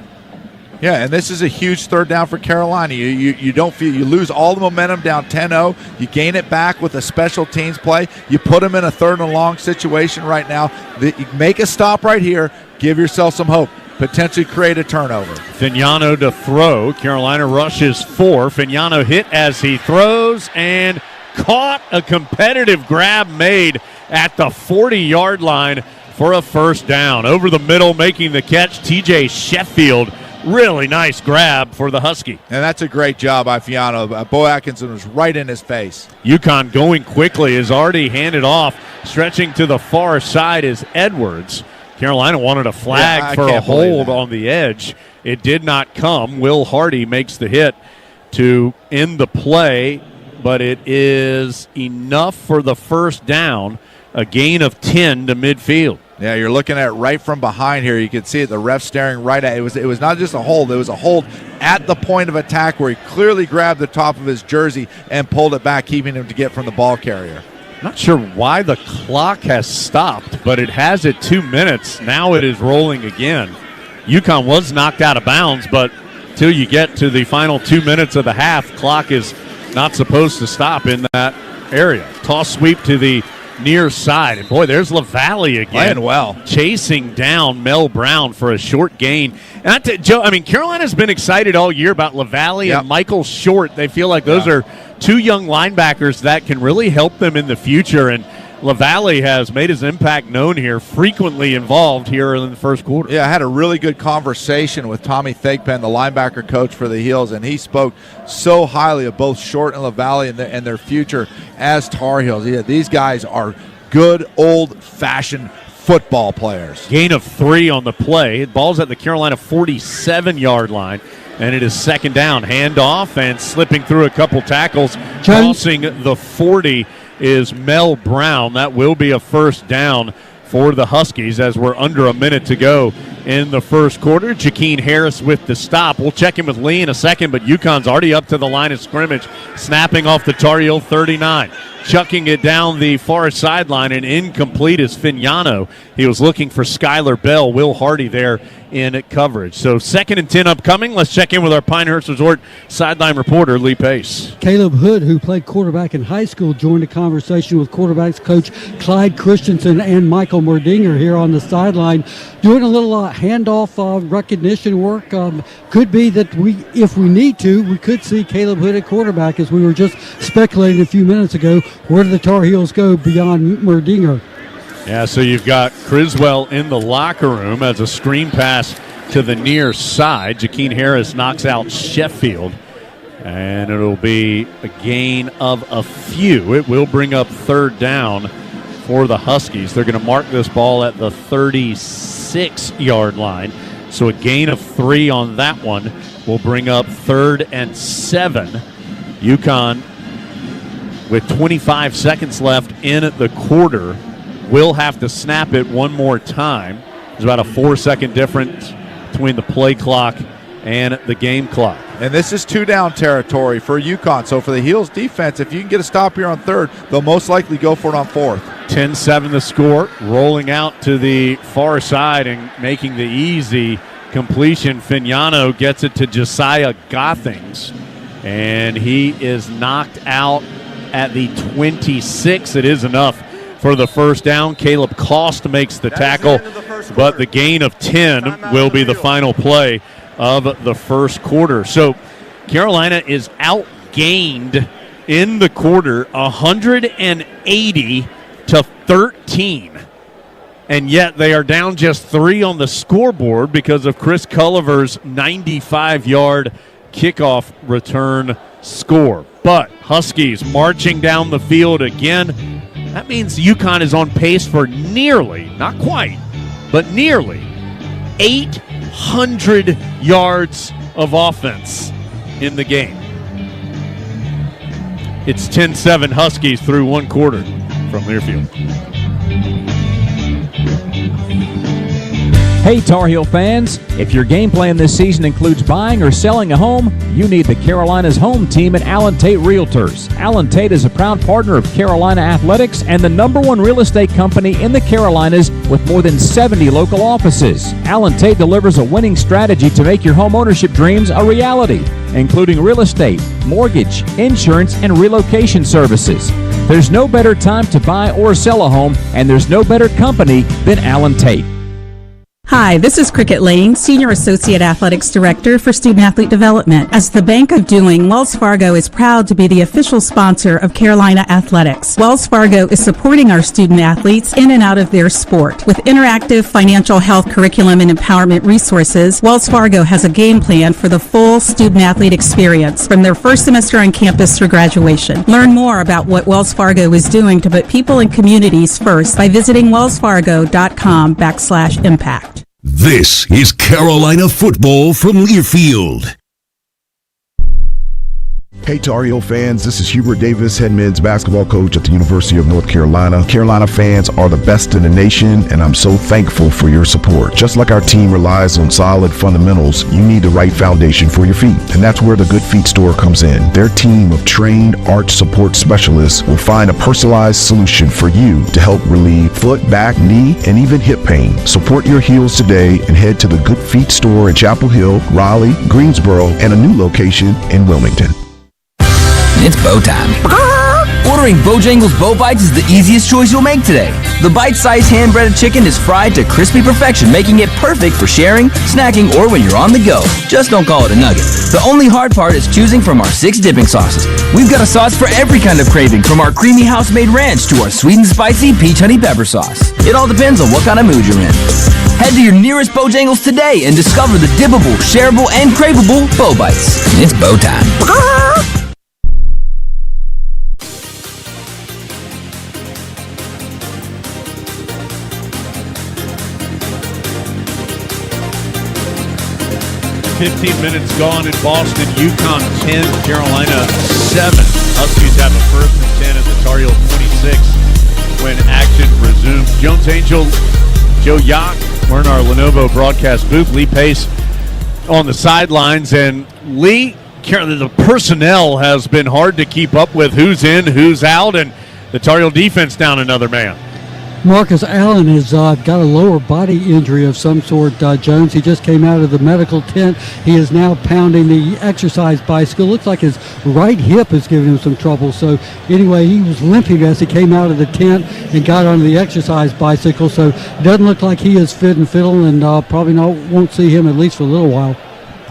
O: Yeah, and this is a huge 3rd down for Carolina. You don't feel you lose all the momentum down 10-0. You gain it back with a special teams play. You put them in a 3rd and long situation right now. You make a stop right here. Give yourself some hope. Potentially create a turnover.
A: Fignano to throw. Carolina rushes 4. Fignano hit as he throws and caught. A competitive grab made at the 40-yard line for a 1st down. Over the middle, making the catch, TJ Sheffield. Really nice grab for the Husky.
O: And that's a great job by Fignano. Bo Atkinson was right in his face.
A: UConn going quickly is already handed off. Stretching to the far side is Edwards. Carolina wanted a flag for a hold on the edge. It did not come. Will Hardy makes the hit to end the play, but it is enough for the 1st down, a gain of 10 to midfield.
O: Yeah, you're looking at it right from behind here. You can see it, the ref staring right at it. It was not just a hold. It was a hold at the point of attack where he clearly grabbed the top of his jersey and pulled it back, keeping him to get from the ball carrier.
A: Not sure why the clock has stopped, but it has at 2 minutes. Now it is rolling again. UConn was knocked out of bounds, but till you get to the final 2 minutes of the half, clock is not supposed to stop in that area. Toss sweep to the near side. And, boy, there's LaValle again.
O: Playing well.
A: Chasing down Mel Brown for a short gain. And Joe, Carolina's been excited all year about LaValle and Michael Short. They feel like those are two young linebackers that can really help them in the future. And LaValle has made his impact known here, frequently involved here in the first quarter.
O: Yeah, I had a really good conversation with Tommy Thigpen, the linebacker coach for the Heels, and he spoke so highly of both Short and LaValle and their future as Tar Heels. Yeah, these guys are good, old-fashioned football players.
A: Gain of 3 on the play. Ball's at the Carolina 47-yard line, and it is second down. Handoff and slipping through a couple tackles, crossing the 40 is Mel Brown. That will be a first down for the Huskies as we're under a minute to go in the first quarter. Jakeem Harris with the stop. We'll check in with Lee in a second, but UConn's already up to the line of scrimmage, snapping off the Tar Heel 39. Chucking it down the far sideline, and incomplete is Fignano. He was looking for Skylar Bell. Will Hardy there in coverage. So 2nd and 10 upcoming. Let's check in with our Pinehurst Resort sideline reporter, Lee Pace.
Q: Caleb Hood, who played quarterback in high school, joined a conversation with quarterbacks coach Clyde Christensen and Michael Merdinger here on the sideline, doing a little handoff recognition work. Could be that if we need to, we could see Caleb Hood at quarterback, as we were just speculating a few minutes ago. Where do the Tar Heels go beyond Merdinger?
A: Yeah, so you've got Criswell in the locker room as a screen pass to the near side. Jakeem Harris knocks out Sheffield, and it'll be a gain of a few. It will bring up third down for the Huskies. They're going to mark this ball at the 36-yard line. So a gain of 3 on that one will bring up 3rd and 7. UConn, with 25 seconds left in the quarter, will have to snap it one more time. There's about a 4-second difference between the play clock and the game clock.
O: And this is 2-down territory for UConn. So for the Heels defense, if you can get a stop here on 3rd, they'll most likely go for it on 4th.
A: 10-7 the score. Rolling out to the far side and making the easy completion. Fignano gets it to Josiah Gothings, and he is knocked out at the 26. It is enough for the first down. Caleb Cost makes the tackle, but the gain of 10 will be the final play of the first quarter. So Carolina is outgained in the quarter 180 to 13. And yet they are down just 3 on the scoreboard because of Chris Culliver's 95-yard kickoff return score. But Huskies marching down the field again. That means UConn is on pace for nearly, not quite, but nearly 800 yards of offense in the game. It's 10-7 Huskies through one quarter from Learfield.
M: Hey Tar Heel fans, if your game plan this season includes buying or selling a home, you need the Carolina's home team at Allen Tate Realtors. Allen Tate is a proud partner of Carolina Athletics and the #1 real estate company in the Carolinas with more than 70 local offices. Allen Tate delivers a winning strategy to make your home ownership dreams a reality, including real estate, mortgage, insurance, and relocation services. There's no better time to buy or sell a home, and there's no better company than Allen Tate.
C: Hi, this is Cricket Lane, Senior Associate Athletics Director for Student Athlete Development. As the Bank of Doing, Wells Fargo is proud to be the official sponsor of Carolina Athletics. Wells Fargo is supporting our student athletes in and out of their sport. With interactive financial health curriculum and empowerment resources, Wells Fargo has a game plan for the full student athlete experience from their first semester on campus through graduation. Learn more about what Wells Fargo is doing to put people and communities first by visiting wellsfargo.com/impact.
F: This is Carolina football from Learfield.
K: Hey Tar Heel fans, this is Hubert Davis, head men's basketball coach at the University of North Carolina. Carolina fans are the best in the nation, and I'm so thankful for your support. Just like our team relies on solid fundamentals, you need the right foundation for your feet, and that's where the Good Feet store comes in. Their team of trained arch support specialists will find a personalized solution for you to help relieve foot, back, knee, and even hip pain. Support your heels today and head to the Good Feet store in Chapel Hill, Raleigh, Greensboro, and a new location in Wilmington.
L: It's bow time. Ordering Bojangles Bow Bites is the easiest choice you'll make today. The bite-sized hand-breaded chicken is fried to crispy perfection, making it perfect for sharing, snacking, or when you're on the go. Just don't call it a nugget. The only hard part is choosing from our 6 dipping sauces. We've got a sauce for every kind of craving, from our creamy house-made ranch to our sweet and spicy peach honey pepper sauce. It all depends on what kind of mood you're in. Head to your nearest Bojangles today and discover the dippable, shareable, and craveable Bow Bites. It's bow time.
A: 15 minutes gone in Boston. UConn 10, Carolina 7. Huskies have a 1st and 10 at the Tar Heel 26 when action resumes. Jones Angel, Joe Yock, we're in our Lenovo broadcast booth. Lee Pace on the sidelines. And Lee, the personnel has been hard to keep up with, who's in, who's out, and the Tar Heel defense down another man.
Q: Marcus Allen has got a lower body injury of some sort, Jones. He just came out of the medical tent. He is now pounding the exercise bicycle. Looks like his right hip is giving him some trouble. So anyway, he was limping as he came out of the tent and got onto the exercise bicycle. So it doesn't look like he is fit and fiddle, and probably won't see him at least for a little while.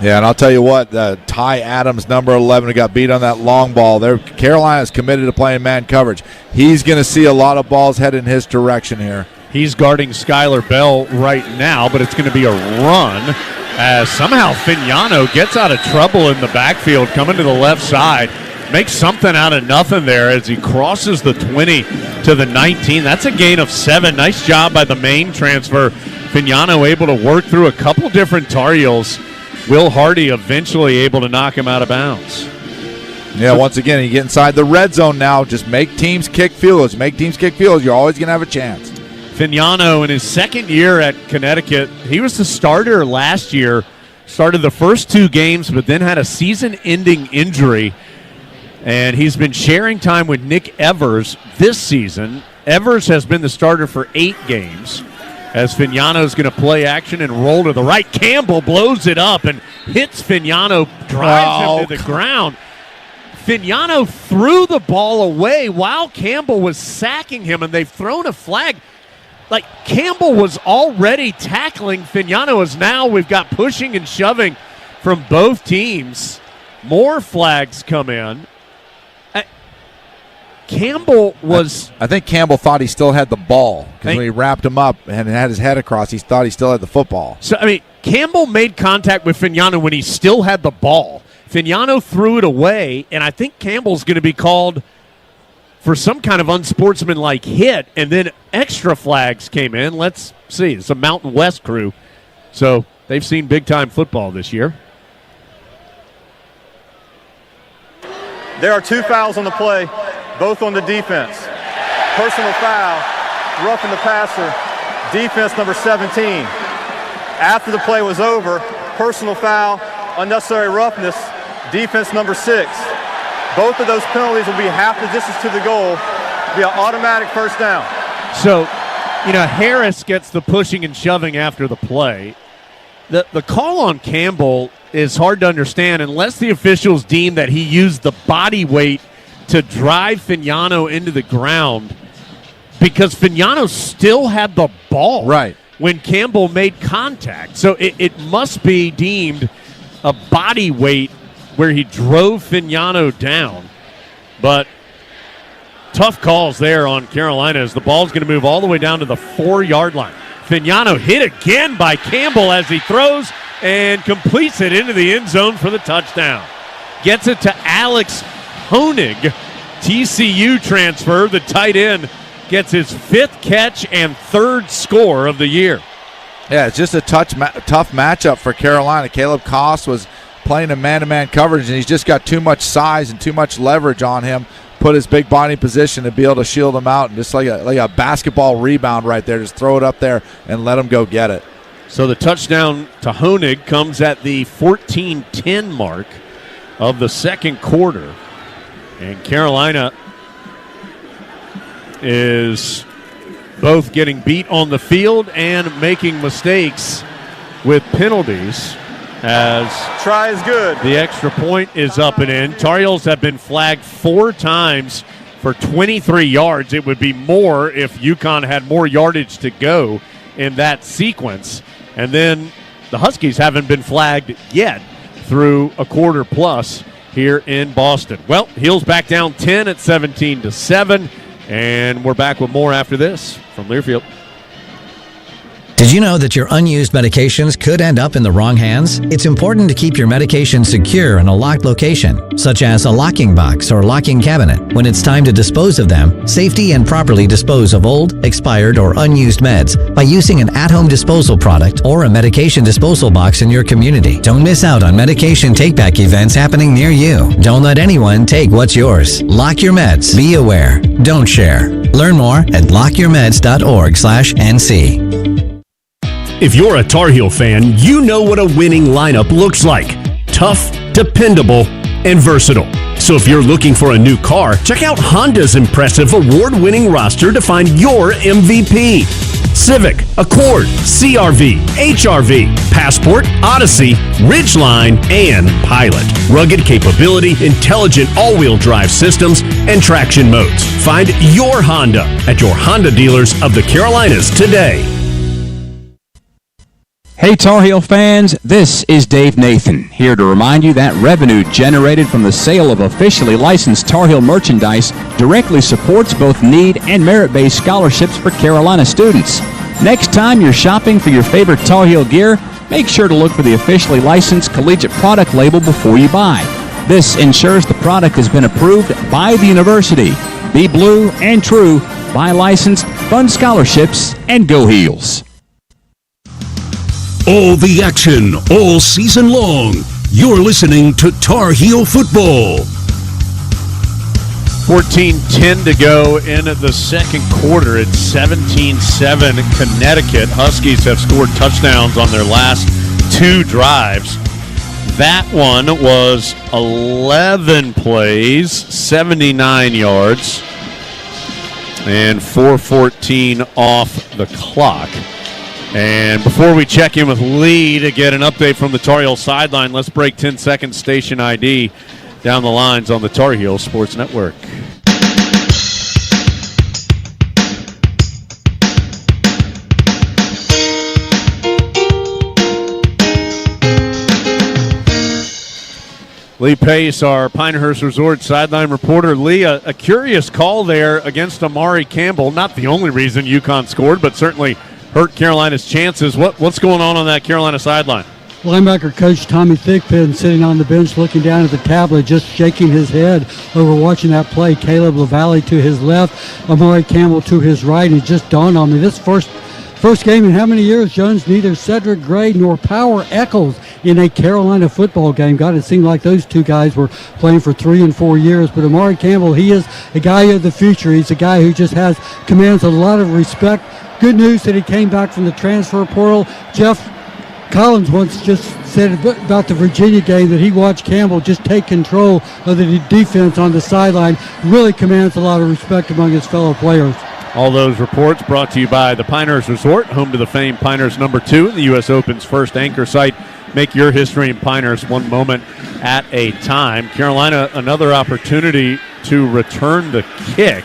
O: Yeah, and I'll tell you what, Ty Adams, number 11, who got beat on that long ball. Carolina's committed to playing man coverage. He's going to see a lot of balls head in his direction here.
A: He's guarding Skylar Bell right now, but it's going to be a run as somehow Fignano gets out of trouble in the backfield, coming to the left side. Makes something out of nothing there as he crosses the 20 to the 19. That's a gain of 7. Nice job by the main transfer. Fignano able to work through a couple different Tar Heels. Will Hardy eventually able to knock him out of bounds.
O: Yeah, once again, you get inside the red zone now. Just make teams kick field goals. Make teams kick field goals. You're always going to have a chance.
A: Fignano, in his second year at Connecticut, he was the starter last year. Started the first 2 games, but then had a season-ending injury. And he's been sharing time with Nick Evers this season. Evers has been the starter for 8 games. As Fignano's going to play action and roll to the right. Campbell blows it up and hits Fignano, drives him to the ground. Fignano threw the ball away while Campbell was sacking him, and they've thrown a flag. Like, Campbell was already tackling Fignano, as now we've got pushing and shoving from both teams. More flags come in. Campbell was...
O: I think Campbell thought he still had the ball because when he wrapped him up and had his head across, he thought he still had the football.
A: So, I mean, Campbell made contact with Fignano when he still had the ball. Fignano threw it away, and I think Campbell's going to be called for some kind of unsportsmanlike hit, and then extra flags came in. Let's see. It's a Mountain West crew, so they've seen big-time football this year.
P: There are 2 fouls on the play, both on the defense. Personal foul, roughing the passer, defense number 17. After the play was over, personal foul, unnecessary roughness, defense number 6. Both of those penalties will be half the distance to the goal, be an automatic first down.
A: So, Harris gets the pushing and shoving after the play. The call on Campbell is hard to understand unless the officials deem that he used the body weight to drive Fignano into the ground, because Fignano still had the ball when Campbell made contact. So it must be deemed a body weight where he drove Fignano down. But tough calls there on Carolina as the ball's going to move all the way down to the 4-yard line. Fignano hit again by Campbell as he throws and completes it into the end zone for the touchdown. Gets it to Alex Honig, TCU transfer. The tight end gets his 5th catch and 3rd score of the year.
O: Yeah, it's just a tough matchup for Carolina. Caleb Koss was playing a man-to-man coverage, and he's just got too much size and too much leverage on him. Put his big body in position to be able to shield him out, and just like a basketball rebound right there, just throw it up there and let him go get it.
A: So the touchdown to Honig comes at the 14-10 mark of the second quarter, and Carolina is both getting beat on the field and making mistakes with penalties as
P: try is good.
A: The extra point is up and in. Tar Heels have been flagged 4 times for 23 yards. It would be more if UConn had more yardage to go in that sequence. And then the Huskies haven't been flagged yet through a quarter plus here in Boston. Well, Heels back down 10 at 17-7, and we're back with more after this from Learfield.
N: Did you know that your unused medications could end up in the wrong hands? It's important to keep your medications secure in a locked location, such as a locking box or locking cabinet. When it's time to dispose of them, safely and properly dispose of old, expired, or unused meds by using an at-home disposal product or a medication disposal box in your community. Don't miss out on medication take-back events happening near you. Don't let anyone take what's yours. Lock your meds. Be aware. Don't share. Learn more at lockyourmeds.org/NC.
E: If you're a Tar Heel fan, you know what a winning lineup looks like. Tough, dependable, and versatile. So if you're looking for a new car, check out Honda's impressive award-winning roster to find your MVP. Civic, Accord, CR-V, HR-V, Passport, Odyssey, Ridgeline, and Pilot. Rugged capability, intelligent all-wheel drive systems, and traction modes. Find your Honda at your Honda dealers of the Carolinas today.
T: Hey Tar Heel fans, this is Dave Nathan, here to remind you that revenue generated from the sale of officially licensed Tar Heel merchandise directly supports both need and merit-based scholarships for Carolina students. Next time you're shopping for your favorite Tar Heel gear, make sure to look for the officially licensed collegiate product label before you buy. This ensures the product has been approved by the university. Be blue and true, buy licensed, fund scholarships, and go Heels.
F: All the action, all season long. You're listening to Tar Heel Football.
A: 14-10 to go in the second quarter. It's 17-7. Connecticut Huskies have scored touchdowns on their last 2 drives. That one was 11 plays, 79 yards, and 4:14 off the clock. And before we check in with Lee to get an update from the Tar Heel sideline, let's break 10 seconds station ID down the lines on the Tar Heel Sports Network. Lee Pace, our Pinehurst Resort sideline reporter. Lee, a curious call there against Amari Campbell. Not the only reason UConn scored, but certainly hurt Carolina's chances. What's going on that Carolina sideline?
Q: Linebacker coach Tommy Thigpen sitting on the bench looking down at the tablet, just shaking his head over watching that play. Caleb LaValle to his left, Amari Campbell to his right, and it just dawned on me. This first game in how many years, Jones? Neither Cedric Gray nor Power Eccles in a Carolina football game. God, it seemed like those two guys were playing for 3 and 4 years. But Amari Campbell, he is a guy of the future. He's a guy who just commands a lot of respect. Good news that he came back from the transfer portal. Jeff Collins once just said about the Virginia game that he watched Campbell just take control of the defense on the sideline. Really commands a lot of respect among his fellow players.
A: All those reports brought to you by the Pinehurst Resort, home to the famed Pinehurst #2 in the U.S. Open's first anchor site. Make your history in Pinehurst one moment at a time. Carolina, another opportunity to return the kick.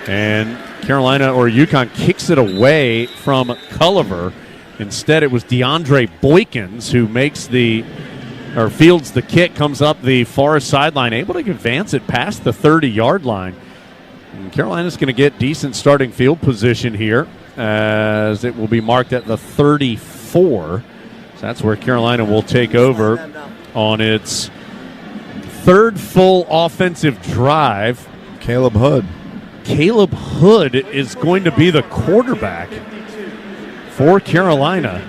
A: And Carolina or UConn kicks it away from Culliver. Instead, it was DeAndre Boykins who fields the kick, comes up the far sideline, able to advance it past the 30-yard line. And Carolina's going to get decent starting field position here, as it will be marked at the 34. So that's where Carolina will take over on its third full offensive drive.
O: Caleb Hood
A: is going to be the quarterback for Carolina.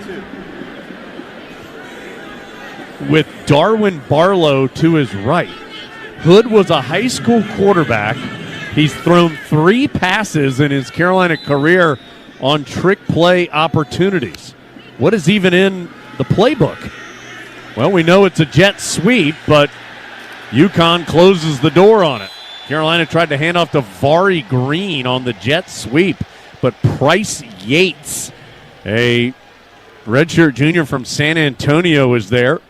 A: with Darwin Barlow to his right. Hood was a high school quarterback. He's thrown 3 passes in his Carolina career on trick play opportunities. What is even in the playbook? Well, we know it's a jet sweep, but UConn closes the door on it. Carolina tried to hand off to Vari Green on the jet sweep, but Price Yates, a redshirt junior from San Antonio, is there.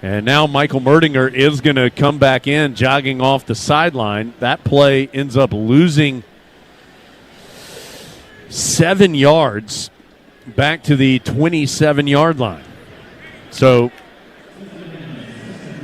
A: And now Michael Merdinger is going to come back in, jogging off the sideline. That play ends up losing 7 yards back to the 27-yard line. So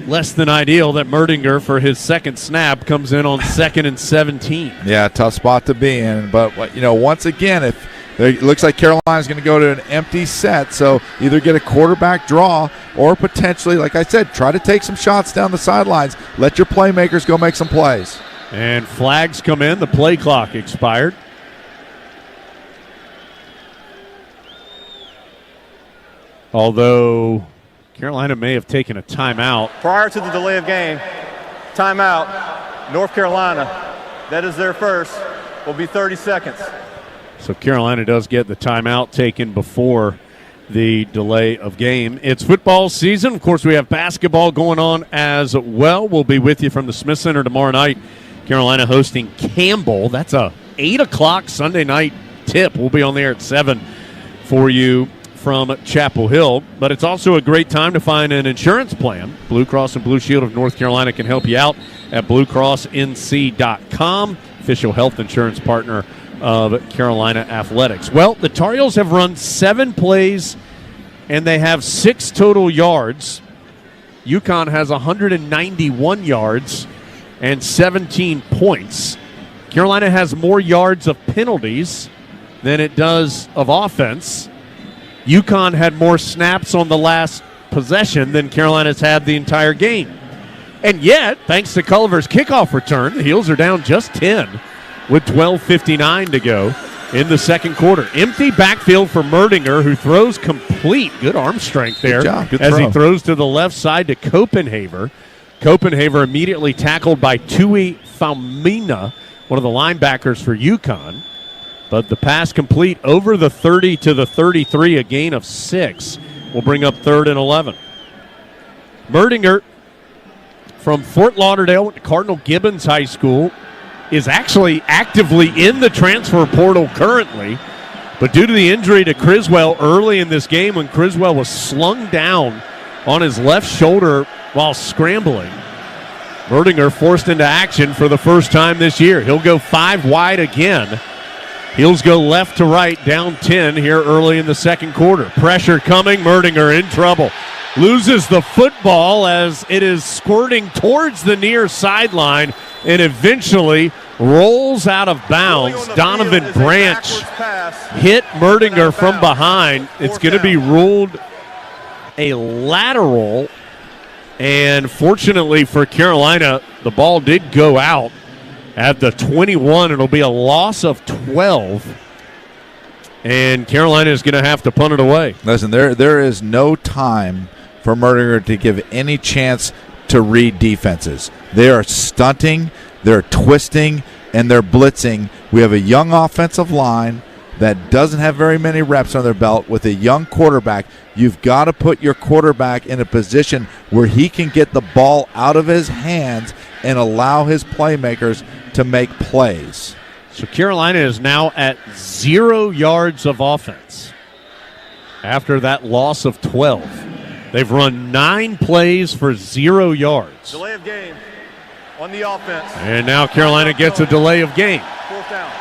A: less than ideal that Merdinger, for his second snap, comes in on 2nd and 17.
O: Yeah, tough spot to be in. But, once again, if it looks like Carolina's going to go to an empty set, so either get a quarterback draw or potentially, like I said, try to take some shots down the sidelines. Let your playmakers go make some plays.
A: And flags come in. The play clock expired. Although Carolina may have taken a timeout.
P: Prior to the delay of game, timeout, North Carolina, that is their first, will be 30 seconds.
A: So Carolina does get the timeout taken before the delay of game. It's football season. Of course, we have basketball going on as well. We'll be with you from the Smith Center tomorrow night. Carolina hosting Campbell. That's a 8 o'clock Sunday night tip. We'll be on the air at 7 for you from Chapel Hill. But it's also a great time to find an insurance plan. Blue Cross and Blue Shield of North Carolina can help you out at bluecrossnc.com, official health insurance partner of Carolina Athletics. Well, the Tar Heels have run 7 plays, and they have 6 total yards. UConn has 191 yards and 17 points. Carolina has more yards of penalties than it does of offense. UConn had more snaps on the last possession than Carolina's had the entire game. And yet, thanks to Culliver's kickoff return, the Heels are down just 10 with 12:59 to go in the second quarter. Empty backfield for Merdinger, who throws complete. Good arm strength there.
O: Good job. Good
A: as
O: throw.
A: He throws to the left side to Copenhaver. Copenhaver immediately tackled by Tui Faumina, one of the linebackers for UConn. But the pass complete over the 30 to the 33, a gain of 6. Will bring up 3rd and 11. Merdinger from Fort Lauderdale, went to Cardinal Gibbons High School, is actually actively in the transfer portal currently. But due to the injury to Criswell early in this game, when Criswell was slung down on his left shoulder while scrambling, Merdinger forced into action for the first time this year. He'll go 5 wide again. Heels go left to right, down 10 here early in the second quarter. Pressure coming, Merdinger in trouble. Loses the football as it is squirting towards the near sideline and eventually rolls out of bounds. Donovan Branch hit Merdinger from behind. It's going to be ruled a lateral, and fortunately for Carolina, the ball did go out at the 21. It'll be a loss of 12, and Carolina is going to have to punt it away.
O: Listen, there is no time for Merdinger to give any chance to read defenses. They are stunting, they're twisting, and they're blitzing. We have a young offensive line that doesn't have very many reps on their belt with a young quarterback. You've got to put your quarterback in a position where he can get the ball out of his hands and allow his playmakers to make plays.
A: So Carolina is now at 0 yards of offense after that loss of 12. They've run 9 plays for 0 yards.
P: Delay of game on the offense.
A: And now Carolina gets a delay of game.
P: 4th down.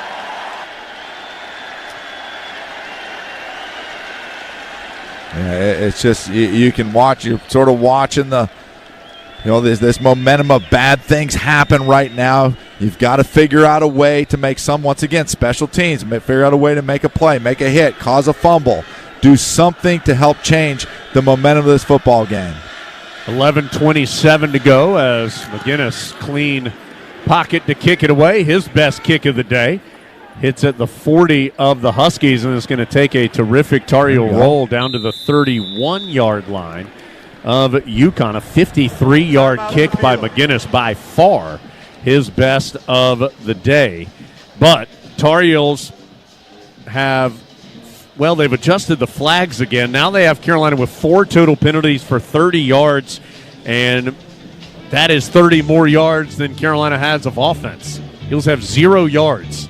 O: Yeah, it's just you can watch. You're sort of watching this momentum of bad things happen right now. You've got to figure out a way to make once again, special teams, figure out a way to make a play, make a hit, cause a fumble, do something to help change the momentum of this football game.
A: 11:27 to go as McGinnis clean pocket to kick it away. His best kick of the day. Hits at the 40 of the Huskies, and it's going to take a terrific Tar Heel roll down to the 31-yard line. of UConn. A 53-yard kick by McGinnis, by far his best of the day. But Tar Heels they've adjusted the flags again. Now they have Carolina with 4 total penalties for 30 yards, and that is 30 more yards than Carolina has of offense. Heels have 0 yards.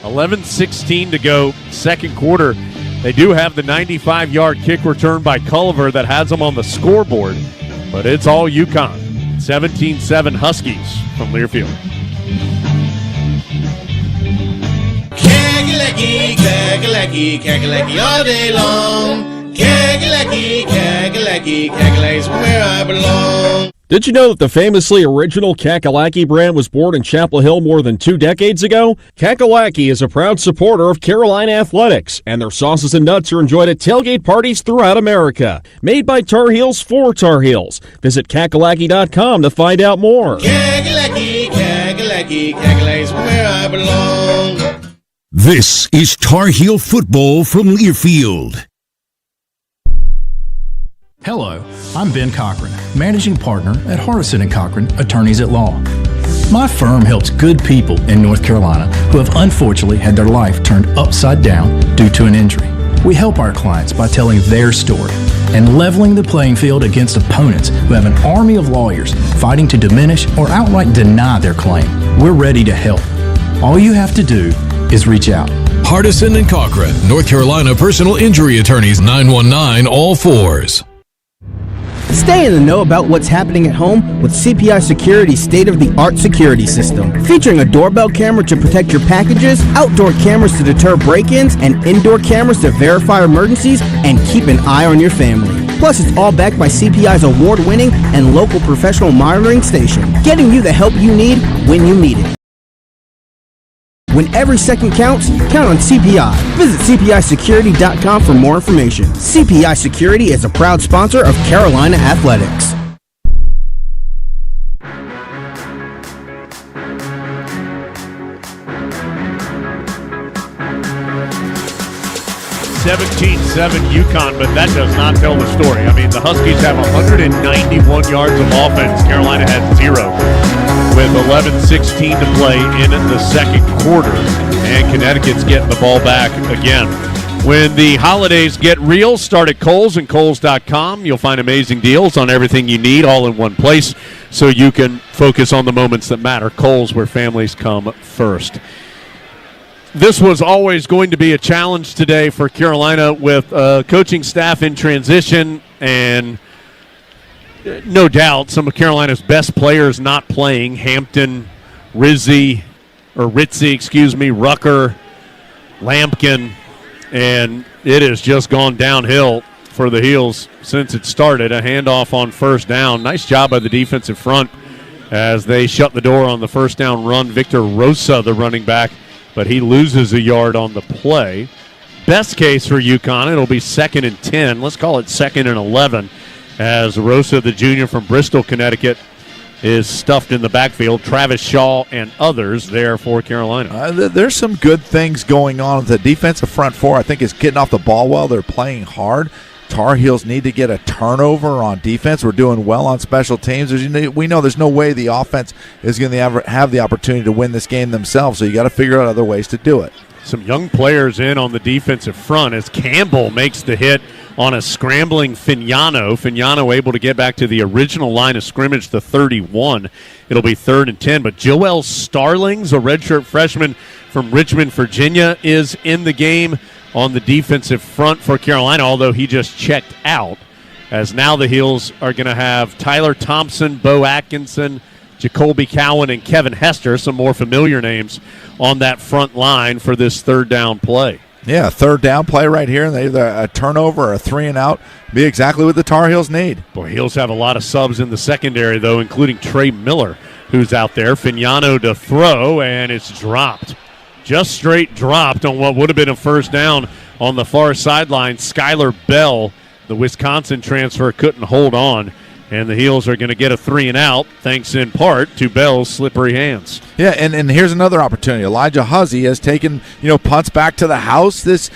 A: 11:16 to go, second quarter. They do have the 95-yard kick return by Culliver that has them on the scoreboard, but it's all UConn. 17-7 Huskies from Learfield.
G: Kakalaki, kakalaki, kakalaki all day long. Kakalaki, kakalaki, kakalak's where I belong.
I: Did you know that the famously original Kakalaki brand was born in Chapel Hill more than 2 decades ago? Kakalaki is a proud supporter of Carolina athletics, and their sauces and nuts are enjoyed at tailgate parties throughout America. Made by Tar Heels for Tar Heels. Visit kakalaki.com to find out more.
G: Kakalaki, kakalaki, kakalak's where I belong.
F: This is Tar Heel football from Learfield.
J: Hello, I'm Ben Cochran, Managing Partner at Hardison & Cochran, Attorneys at Law. My firm helps good people in North Carolina who have unfortunately had their life turned upside down due to an injury. We help our clients by telling their story and leveling the playing field against opponents who have an army of lawyers fighting to diminish or outright deny their claim. We're ready to help. All you have to do is reach out.
F: Hardison & Cochran, North Carolina Personal Injury Attorneys, 919 all fours.
V: Stay in the know about what's happening at home with CPI Security's state-of-the-art security system. Featuring a doorbell camera to protect your packages, outdoor cameras to deter break-ins, and indoor cameras to verify emergencies and keep an eye on your family. Plus, it's all backed by CPI's award-winning and local professional monitoring station, getting you the help you need when you need it. When every second counts, count on CPI. Visit CPISecurity.com for more information. CPI Security is a proud sponsor of Carolina Athletics.
A: UConn, but that does not tell the story. I mean, the Huskies have 191 yards of offense. Carolina has 0. With 11:16 to play in the second quarter, and Connecticut's getting the ball back again. When the holidays get real, start at Kohl's and Kohls.com. You'll find amazing deals on everything you need all in one place so you can focus on the moments that matter. Kohl's, where families come first. This was always going to be a challenge today for Carolina with coaching staff in transition and no doubt some of Carolina's best players not playing. Hampton, Ritzy, Rucker, Lampkin, and it has just gone downhill for the Heels since it started. A handoff on first down. Nice job by the defensive front as they shut the door on the first down run. Victor Rosa, the running back, but he loses a yard on the play. Best case for UConn, it'll be 2nd and 10. Let's call it 2nd and 11. As Rosa, the junior from Bristol, Connecticut, is stuffed in the backfield. Travis Shaw and others there for Carolina.
O: There's some good things going on. The defensive front four, I think, is getting off the ball well. They're playing hard. Tar Heels need to get a turnover on defense. We're doing well on special teams. We know there's no way the offense is going to have the opportunity to win this game themselves, so you got to figure out other ways to do it.
A: Some young players in on the defensive front as Campbell makes the hit on a scrambling Fignano. Fignano able to get back to the original line of scrimmage, the 31. It'll be 3rd and 10. But Joel Starlings, a redshirt freshman from Richmond, Virginia, is in the game on the defensive front for Carolina, although he just checked out. As now the Heels are going to have Tyler Thompson, Bo Atkinson, Jacoby Cowan, and Kevin Hester, some more familiar names on that front line for this third down play.
O: Yeah, third down play right here, and either a turnover or a 3-and-out be exactly what the Tar Heels need.
A: Boy, Heels have a lot of subs in the secondary, though, including Trey Miller, who's out there. Fignano to throw, and it's dropped. Just straight dropped on what would have been a first down on the far sideline. Skylar Bell, the Wisconsin transfer, couldn't hold on And the Heels are going to get a 3-and-out, thanks in part to Bell's slippery hands.
O: Yeah, and here's another opportunity. Elijah Huzzy has taken punts back to the house this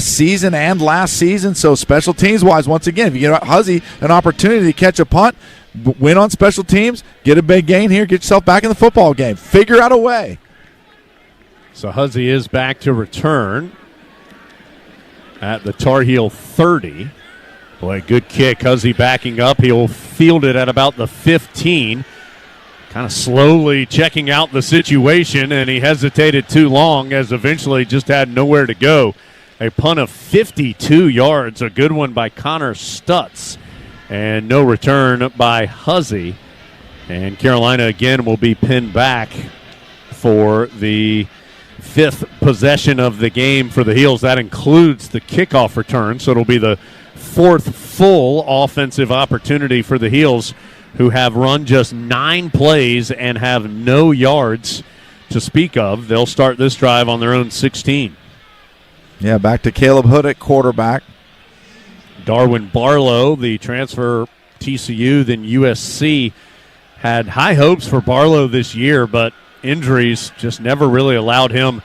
O: season and last season. So special teams wise, once again, if you get Huzzy an opportunity to catch a punt, win on special teams, get a big gain here, get yourself back in the football game. Figure out a way.
A: So Huzzy is back to return at the Tar Heel 30. Boy, good kick. Huzzy backing up. He'll field it at about the 15. Kind of slowly checking out the situation, and he hesitated too long as eventually just had nowhere to go. A punt of 52 yards, a good one by Connor Stutz, and no return by Huzzy. And Carolina again will be pinned back for the 5th possession of the game for the Heels. That includes the kickoff return, so it'll be the 4th full offensive opportunity for the Heels, who have run just 9 plays and have no yards to speak of. They'll start this drive on their own 16.
O: Yeah, back to Caleb Hood at quarterback.
A: Darwin Barlow, the transfer TCU, then USC, had high hopes for Barlow this year, but injuries just never really allowed him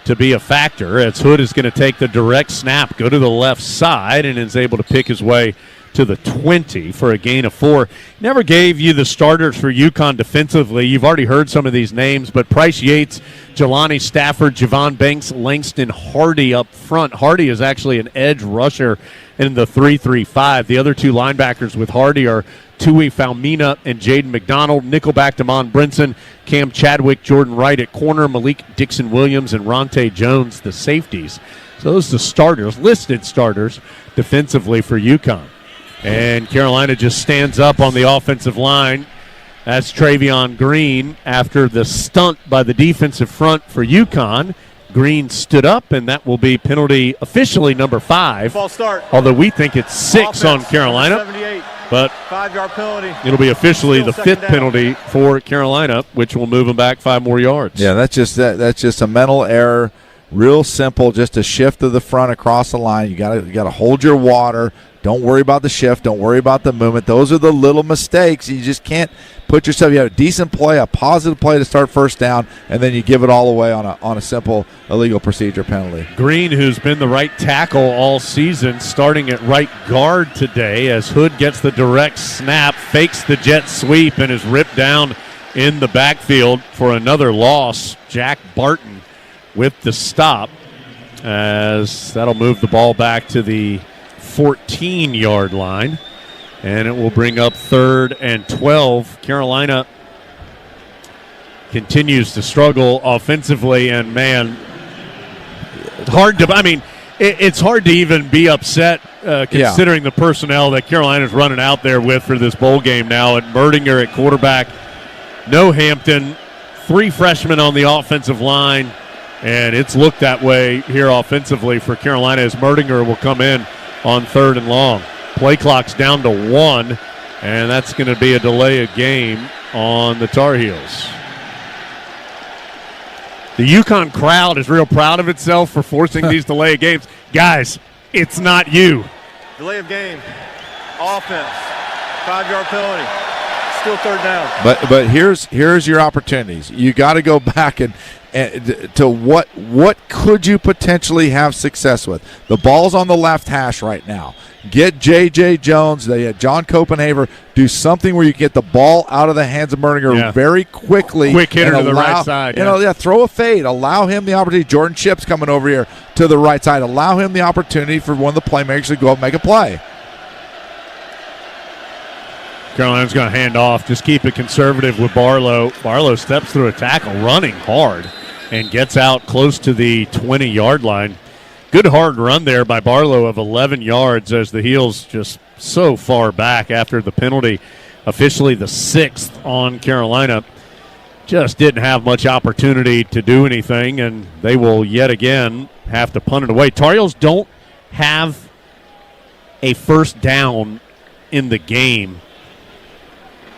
A: to be a factor, as Hood is going to take the direct snap, go to the left side, and is able to pick his way to the 20 for a gain of 4. Never gave you the starters for UConn defensively. You've already heard some of these names, but Price Yates, Jelani Stafford, Javon Banks, Langston Hardy up front. Hardy is actually an edge rusher in the 3-3-5. The other 2 linebackers with Hardy are Tui Falmina and Jaden McDonald. Nickelback Damon Brinson, Cam Chadwick, Jordan Wright at corner, Malik Dixon-Williams, and Ronte Jones, the safeties. So those are the starters, listed starters defensively for UConn. And Carolina just stands up on the offensive line. That's Travion Green after the stunt by the defensive front for UConn. Green stood up, and that will be penalty officially number 5.
P: False start.
A: Although we think it's 6 on Carolina.
P: 78.
A: But
P: 5-yard penalty.
A: It'll be officially the 5th
P: down.
A: penalty for Carolina, which will move them back 5 more yards.
O: Yeah, that's just a mental error. Real simple, just a shift to the front across the line. You gotta hold your water. Don't worry about the shift. Don't worry about the movement. Those are the little mistakes. You just can't put yourself. You have a decent play, a positive play to start first down, and then you give it all away on a simple illegal procedure penalty.
A: Green, who's been the right tackle all season, starting at right guard today as Hood gets the direct snap, fakes the jet sweep, and is ripped down in the backfield for another loss. Jack Barton with the stop, as that'll move the ball back to the 14-yard line, and it will bring up 3rd and 12. Carolina continues to struggle offensively, and man, it's hard to even be upset considering the personnel that Carolina's running out there with for this bowl game now. And Merdinger at quarterback, no Hampton, 3 freshmen on the offensive line, and it's looked that way here offensively for Carolina as Merdinger will come in on 3rd and long. Play clock's down to 1, and that's going to be a delay of game on the Tar Heels. The UConn crowd is real proud of itself for forcing these delay of games. Guys, it's not you.
P: Delay of game. Offense. 5-yard penalty. Still 3rd down.
O: But here's your opportunities. You got to go back and to what could you potentially have success with? The ball's on the left hash right now. Get J.J. Jones, John Copenhaver, do something where you get the ball out of the hands of Merdinger very quickly.
A: Quick hitter to the right side.
O: Throw a fade. Allow him the opportunity. Jordan Chips coming over here to the right side. Allow him the opportunity for one of the playmakers to go up and make a play.
A: Carolina's going to hand off. Just keep it conservative with Barlow. Barlow steps through a tackle, running hard, and gets out close to the 20-yard line. Good hard run there by Barlow of 11 yards as the Heels just so far back after the penalty. Officially the 6th on Carolina. Just didn't have much opportunity to do anything, and they will yet again have to punt it away. Tar Heels don't have a first down in the game.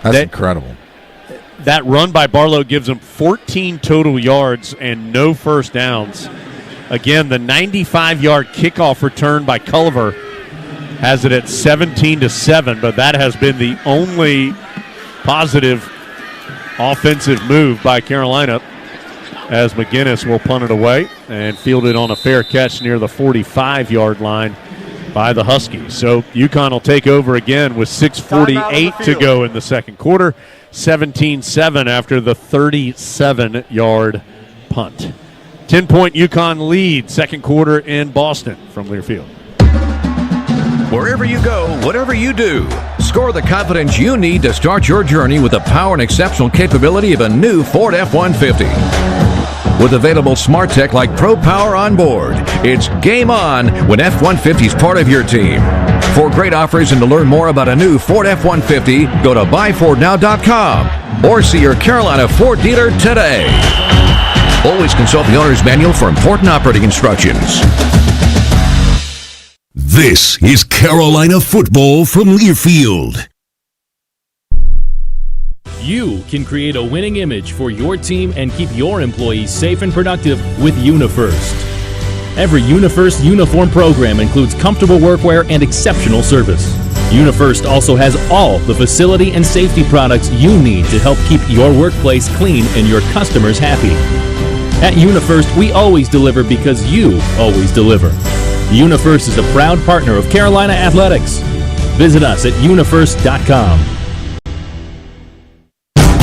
O: That's incredible.
A: That run by Barlow gives them 14 total yards and no first downs. Again, the 95-yard kickoff return by Culver has it at 17-7, but that has been the only positive offensive move by Carolina, as McGinnis will punt it away and field it on a fair catch near the 45-yard line by the Huskies. So UConn will take over again with 6:48 to go in the second quarter, 17-7 after the 37-yard punt. 10-point UConn lead, second quarter in Boston from Learfield.
D: Wherever you go, whatever you do, score the confidence you need to start your journey with the power and exceptional capability of a new Ford F-150. With available smart tech like Pro Power on board, it's game on when F-150 is part of your team. For great offers and to learn more about a new Ford F-150, go to buyfordnow.com or see your Carolina Ford dealer today. Always consult the owner's manual for important operating instructions.
F: This is Carolina football from Learfield.
M: You can create a winning image for your team and keep your employees safe and productive with UniFirst. Every UniFirst uniform program includes comfortable workwear and exceptional service. UniFirst also has all the facility and safety products you need to help keep your workplace clean and your customers happy. At UniFirst, we always deliver because you always deliver. UniFirst is a proud partner of Carolina Athletics. Visit us at unifirst.com.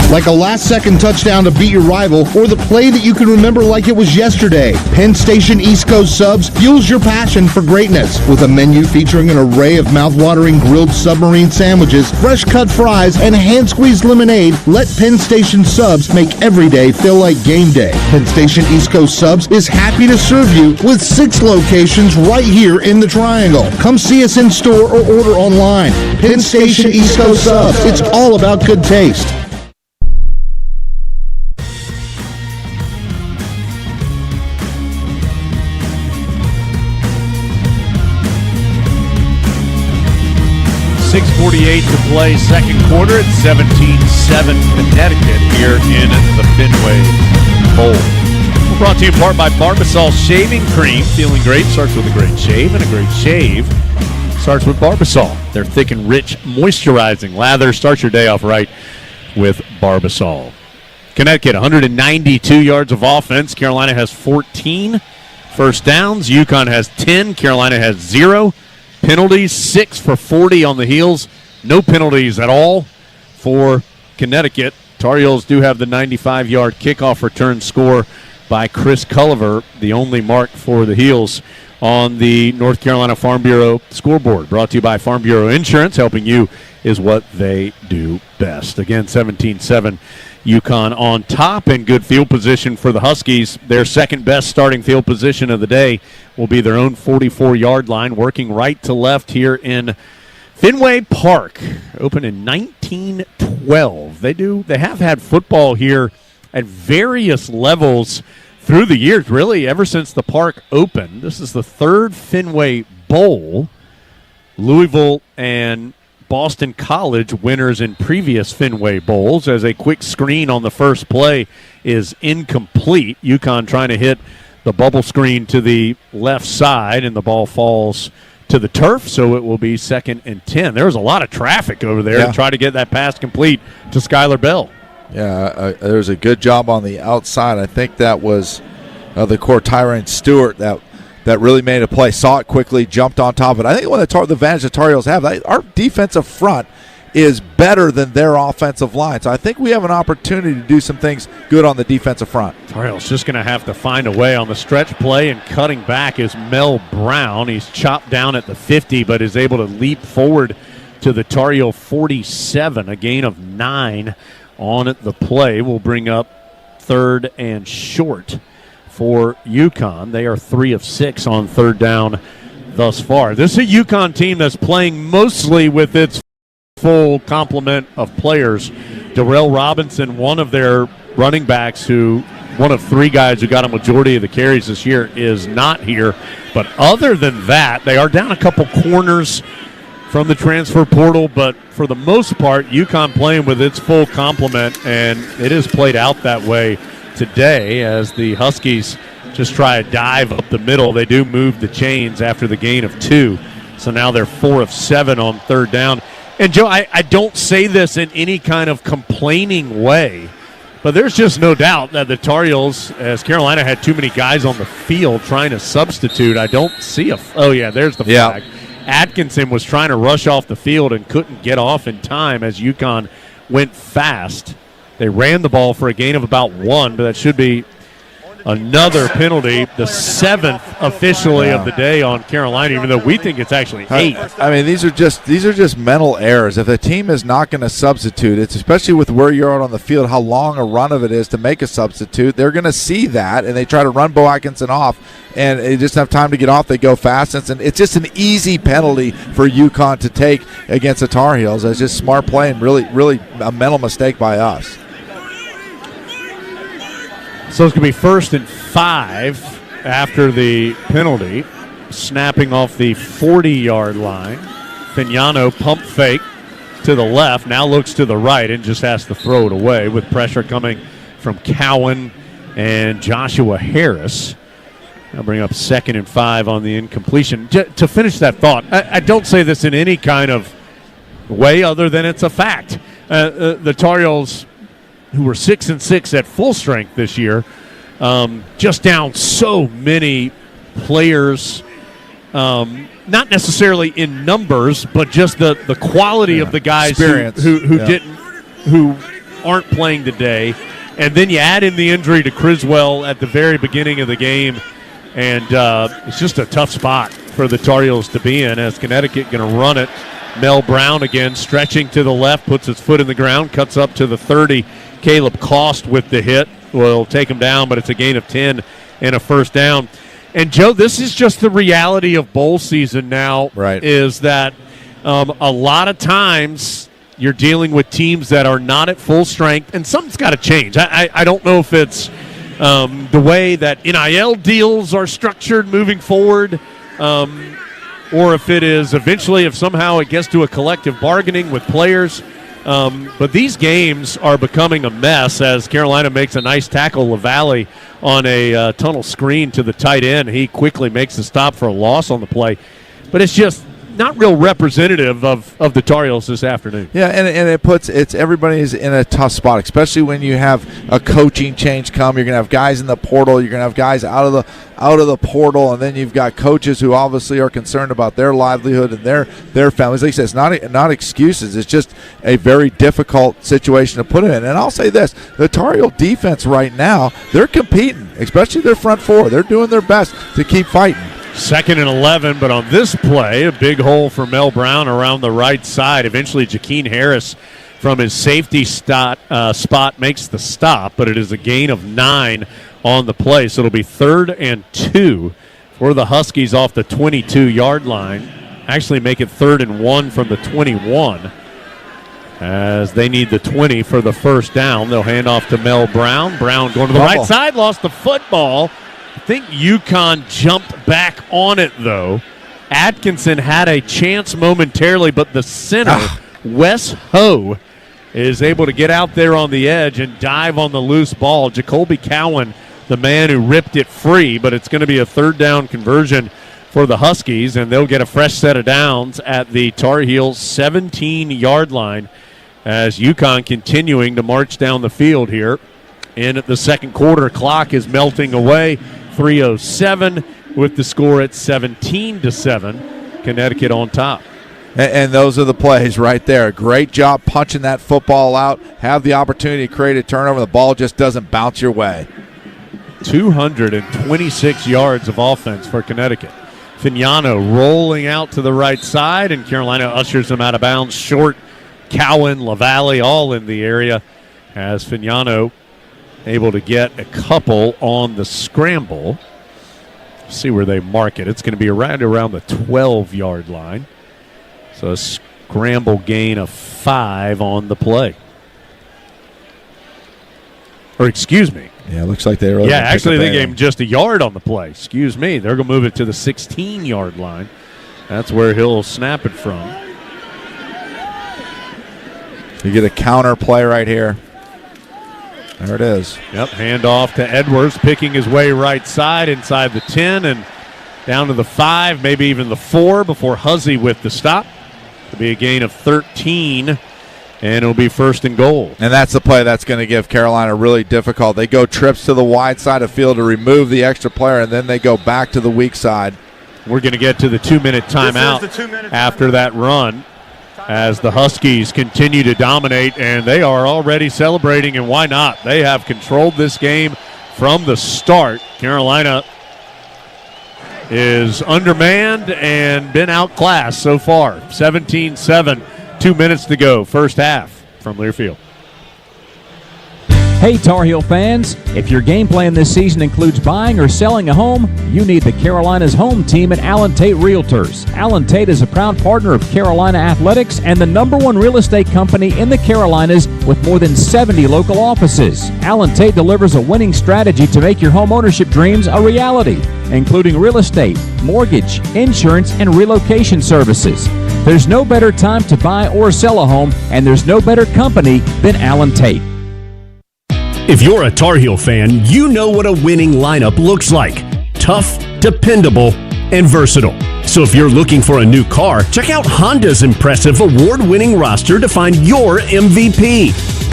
H: Like a last-second touchdown to beat your rival, or the play that you can remember like it was yesterday. Penn Station East Coast Subs fuels your passion for greatness. With a menu featuring an array of mouth-watering grilled submarine sandwiches, fresh-cut fries, and hand-squeezed lemonade, let Penn Station Subs make every day feel like game day. Penn Station East Coast Subs is happy to serve you with 6 locations right here in the Triangle. Come see us in store or order online. Penn Station East Coast Subs. It's all about good taste.
A: .48 to play second quarter at 17-7 Connecticut here in the Fenway Bowl. We're brought to you in part by Barbasol Shaving Cream. Feeling great starts with a great shave, and a great shave starts with Barbasol. Their thick and rich moisturizing lather starts your day off right with Barbasol. Connecticut, 192 yards of offense. Carolina has 14 first downs. UConn has 10. Carolina has 0. Penalties, 6 for 40 on the Heels. No penalties at all for Connecticut. Tar Heels do have the 95-yard kickoff return score by Chris Culliver, the only mark for the Heels on the North Carolina Farm Bureau scoreboard. Brought to you by Farm Bureau Insurance. Helping you is what they do best. Again, 17-7. UConn on top in good field position for the Huskies. Their second best starting field position of the day will be their own 44-yard line, working right to left here in Fenway Park. Opened in 1912. They have had football here at various levels through the years, really, ever since the park opened. This is the third Fenway Bowl. Louisville and Boston College winners in previous Fenway Bowls, as a quick screen on the first play is incomplete. UConn trying to hit the bubble screen to the left side, and the ball falls to the turf, so it will be 2nd and 10. There was a lot of traffic over there to try to get that pass complete to Skylar Bell.
O: Yeah, there was a good job on the outside. I think that was the core Tyrone Stewart that really made a play, saw it quickly, jumped on top of it. I think one of the advantage the Tar Heels have, our defensive front is better than their offensive line. So I think we have an opportunity to do some things good on the defensive front.
A: Tar Heels just going to have to find a way on the stretch play, and cutting back is Mel Brown. He's chopped down at the 50, but is able to leap forward to the Tar Heel 47, a gain of 9 on the play. Will bring up 3rd and short for UConn. They are 3 of 6 on 3rd down thus far. This is a UConn team that's playing mostly with its full complement of players. Darrell Robinson, one of their running backs, one of 3 guys who got a majority of the carries this year, is not here. But other than that, they are down a couple corners from the transfer portal, but for the most part, UConn playing with its full complement, and it has played out that way today as the Huskies just try a dive up the middle. They do move the chains after the gain of 2 So now they're 4 of 7 on third down. And, Joe, I don't say this in any kind of complaining way, but there's just no doubt that the Tar Heels, as Carolina had too many guys on the field trying to substitute, I don't see there's the flag. Atkinson was trying to rush off the field and couldn't get off in time as UConn went fast. They ran the ball for a gain of about 1, but that should be another penalty, the 7th officially of the day on Carolina, even though we think it's actually 8.
O: I mean, these are just mental errors. If a team is not going to substitute, it's especially with where you're out on the field, how long a run of it is to make a substitute. They're going to see that, and they try to run Bo Atkinson off, and they just have time to get off. They go fast, and it's just an easy penalty for UConn to take against the Tar Heels. It's just smart play and really, really a mental mistake by us.
A: So it's going to be 1st and 5 after the penalty, snapping off the 40-yard line. Fignano pump fake to the left, now looks to the right and just has to throw it away with pressure coming from Cowan and Joshua Harris. I'll bring up 2nd and 5 on the incompletion. To finish that thought, I don't say this in any kind of way other than it's a fact. The Tar Heels, who were 6 and 6 at full strength this year, just down so many players, not necessarily in numbers, but just the quality of the guys who aren't playing today. And then you add in the injury to Criswell at the very beginning of the game, and it's just a tough spot for the Tar Heels to be in as Connecticut going to run it. Mel Brown again stretching to the left, puts his foot in the ground, cuts up to the 30. Caleb Cost with the hit will take him down, but it's a gain of 10 and a first down. And, Joe, this is just the reality of bowl season now, is that a lot of times you're dealing with teams that are not at full strength, and something's got to change. I don't know if it's the way that NIL deals are structured moving forward, or if it is eventually if somehow it gets to a collective bargaining with players. But these games are becoming a mess as Carolina makes a nice tackle. LaValle on a tunnel screen to the tight end. He quickly makes the stop for a loss on the play. But it's just not real representative of the Tar Heels this afternoon.
O: Yeah, and it's everybody's in a tough spot, especially when you have a coaching change come. You're going to have guys in the portal. You're going to have guys out of the portal, and then you've got coaches who obviously are concerned about their livelihood and their families. Like I said, it's not excuses. It's just a very difficult situation to put it in. And I'll say this: the Tar Heel defense right now, they're competing, especially their front four. They're doing their best to keep fighting.
A: 2nd and 11, but on this play, a big hole for Mel Brown around the right side. Eventually, Jakeem Harris from his safety spot makes the stop, but it is a gain of 9 on the play. So it'll be 3rd and 2 for the Huskies off the 22-yard line. Actually make it 3rd and 1 from the 21 as they need the 20 for the first down. They'll hand off to Mel Brown. Brown going to the right side, lost the football. I think UConn jumped back on it, though. Atkinson had a chance momentarily, but the center, Wes Ho, is able to get out there on the edge and dive on the loose ball. Jacoby Cowan, the man who ripped it free, but it's going to be a 3rd down conversion for the Huskies, and they'll get a fresh set of downs at the Tar Heels 17-yard line as UConn continuing to march down the field here. In the second quarter, clock is melting away. 3:07 with the score at 17-7. Connecticut on top.
O: And those are the plays right there. Great job punching that football out. Have the opportunity to create a turnover. The ball just doesn't bounce your way.
A: 226 yards of offense for Connecticut. Fignano rolling out to the right side, and Carolina ushers him out of bounds. Short, Cowan, LaValle all in the area as Fignano able to get a couple on the scramble. See where they mark it. It's going to be right around the 12-yard line. So a scramble gain of 5 on the play. Or excuse me.
O: Yeah, it looks like they really
A: actually they gave him just a yard on the play. Excuse me. They're going to move it to the 16-yard line. That's where he'll snap it from.
O: You get a counter play right here. There it is.
A: Yep, handoff to Edwards, picking his way right side inside the 10, and down to the 5, maybe even the 4 before Huzzy with the stop. It'll be a gain of 13, and it'll be first and goal.
O: And that's the play that's going to give Carolina really difficult. They go trips to the wide side of field to remove the extra player, and then they go back to the weak side.
A: We're going to get to the 2-minute timeout after that run as the Huskies continue to dominate, and they are already celebrating, and why not? They have controlled this game from the start. Carolina is undermanned and been outclassed so far. 17-7, 2 minutes to go, first half from Learfield.
T: Hey Tar Heel fans, if your game plan this season includes buying or selling a home, you need the Carolinas home team at Allen Tate Realtors. Allen Tate is a proud partner of Carolina Athletics and the #1 real estate company in the Carolinas with more than 70 local offices. Allen Tate delivers a winning strategy to make your home ownership dreams a reality, including real estate, mortgage, insurance, and relocation services. There's no better time to buy or sell a home, and there's no better company than Allen Tate.
E: If you're a Tar Heel fan, you know what a winning lineup looks like. Tough, dependable, and versatile. So if you're looking for a new car, check out Honda's impressive award-winning roster to find your MVP.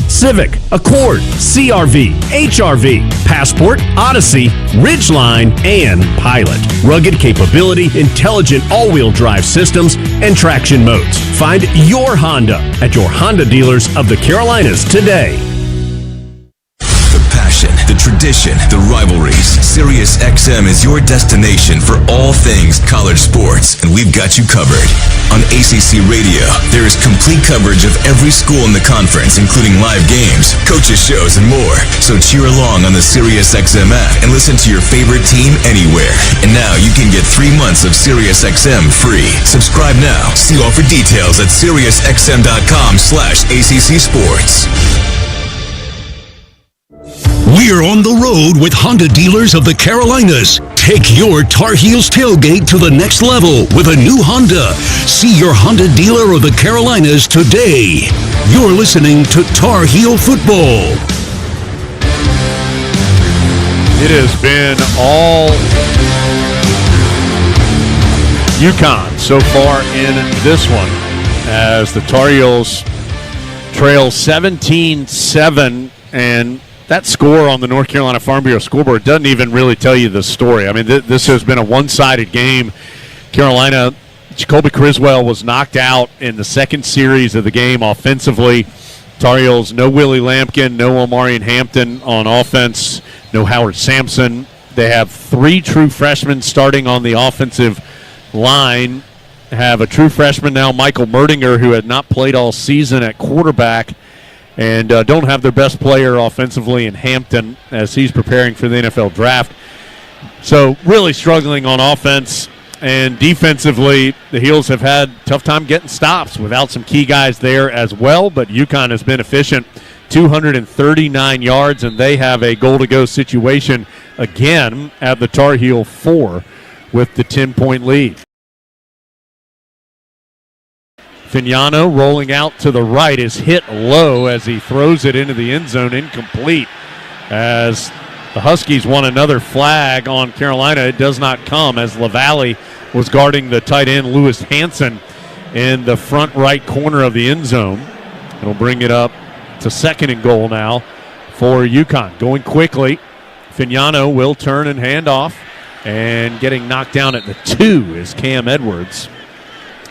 E: Civic, Accord, CR-V, HR-V, Passport, Odyssey, Ridgeline, and Pilot. Rugged capability, intelligent all-wheel drive systems, and traction modes. Find your Honda at your Honda dealers of the Carolinas today.
F: The passion, the tradition, the rivalries. Sirius XM is your destination for all things college sports, and we've got you covered. On ACC Radio, there is complete coverage of every school in the conference, including live games, coaches' shows, and more. So cheer along on the Sirius XM app and listen to your favorite team anywhere. And now you can get 3 months of Sirius XM free. Subscribe now. See offer details at SiriusXM.com/ACC Sports. We're on the road with Honda dealers of the Carolinas. Take your Tar Heels tailgate to the next level with a new Honda. See your Honda dealer of the Carolinas today. You're listening to Tar Heel Football.
A: It has been all UConn so far in this one as the Tar Heels trail 17-7, and that score on the North Carolina Farm Bureau scoreboard doesn't even really tell you the story. I mean, this has been a one-sided game. Carolina, Jacoby Criswell was knocked out in the second series of the game offensively. Tar Heels, no Willie Lampkin, no Omarion Hampton on offense, no Howard Sampson. They have 3 true freshmen starting on the offensive line. Have a true freshman now, Michael Merdinger, who had not played all season at quarterback, and don't have their best player offensively in Hampton as he's preparing for the NFL draft. So really struggling on offense, and defensively, the Heels have had a tough time getting stops without some key guys there as well, but UConn has been efficient, 239 yards, and they have a goal-to-go situation again at the Tar Heel 4 with the 10-point lead. Fignano rolling out to the right is hit low as he throws it into the end zone, incomplete. As the Huskies want another flag on Carolina, it does not come as LaValle was guarding the tight end Lewis Hansen in the front right corner of the end zone. It'll bring it up to second and goal now for UConn. Going quickly, Fignano will turn and hand off, and getting knocked down at the 2 is Cam Edwards.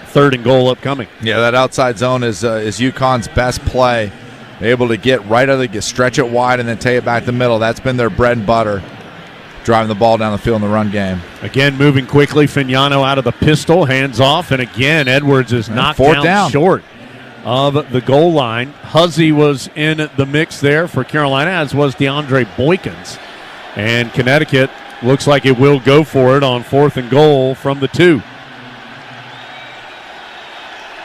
A: Third and goal upcoming.
O: Yeah, that outside zone is UConn's best play. Able to get right out of the stretch it wide and then take it back to the middle. That's been their bread and butter, driving the ball down the field in the run game.
A: Again, moving quickly, Fignano out of the pistol, hands off, and again, Edwards is knocked down short of the goal line. Huzzy was in the mix there for Carolina, as was DeAndre Boykins. And Connecticut looks like it will go for it on 4th and goal from the 2.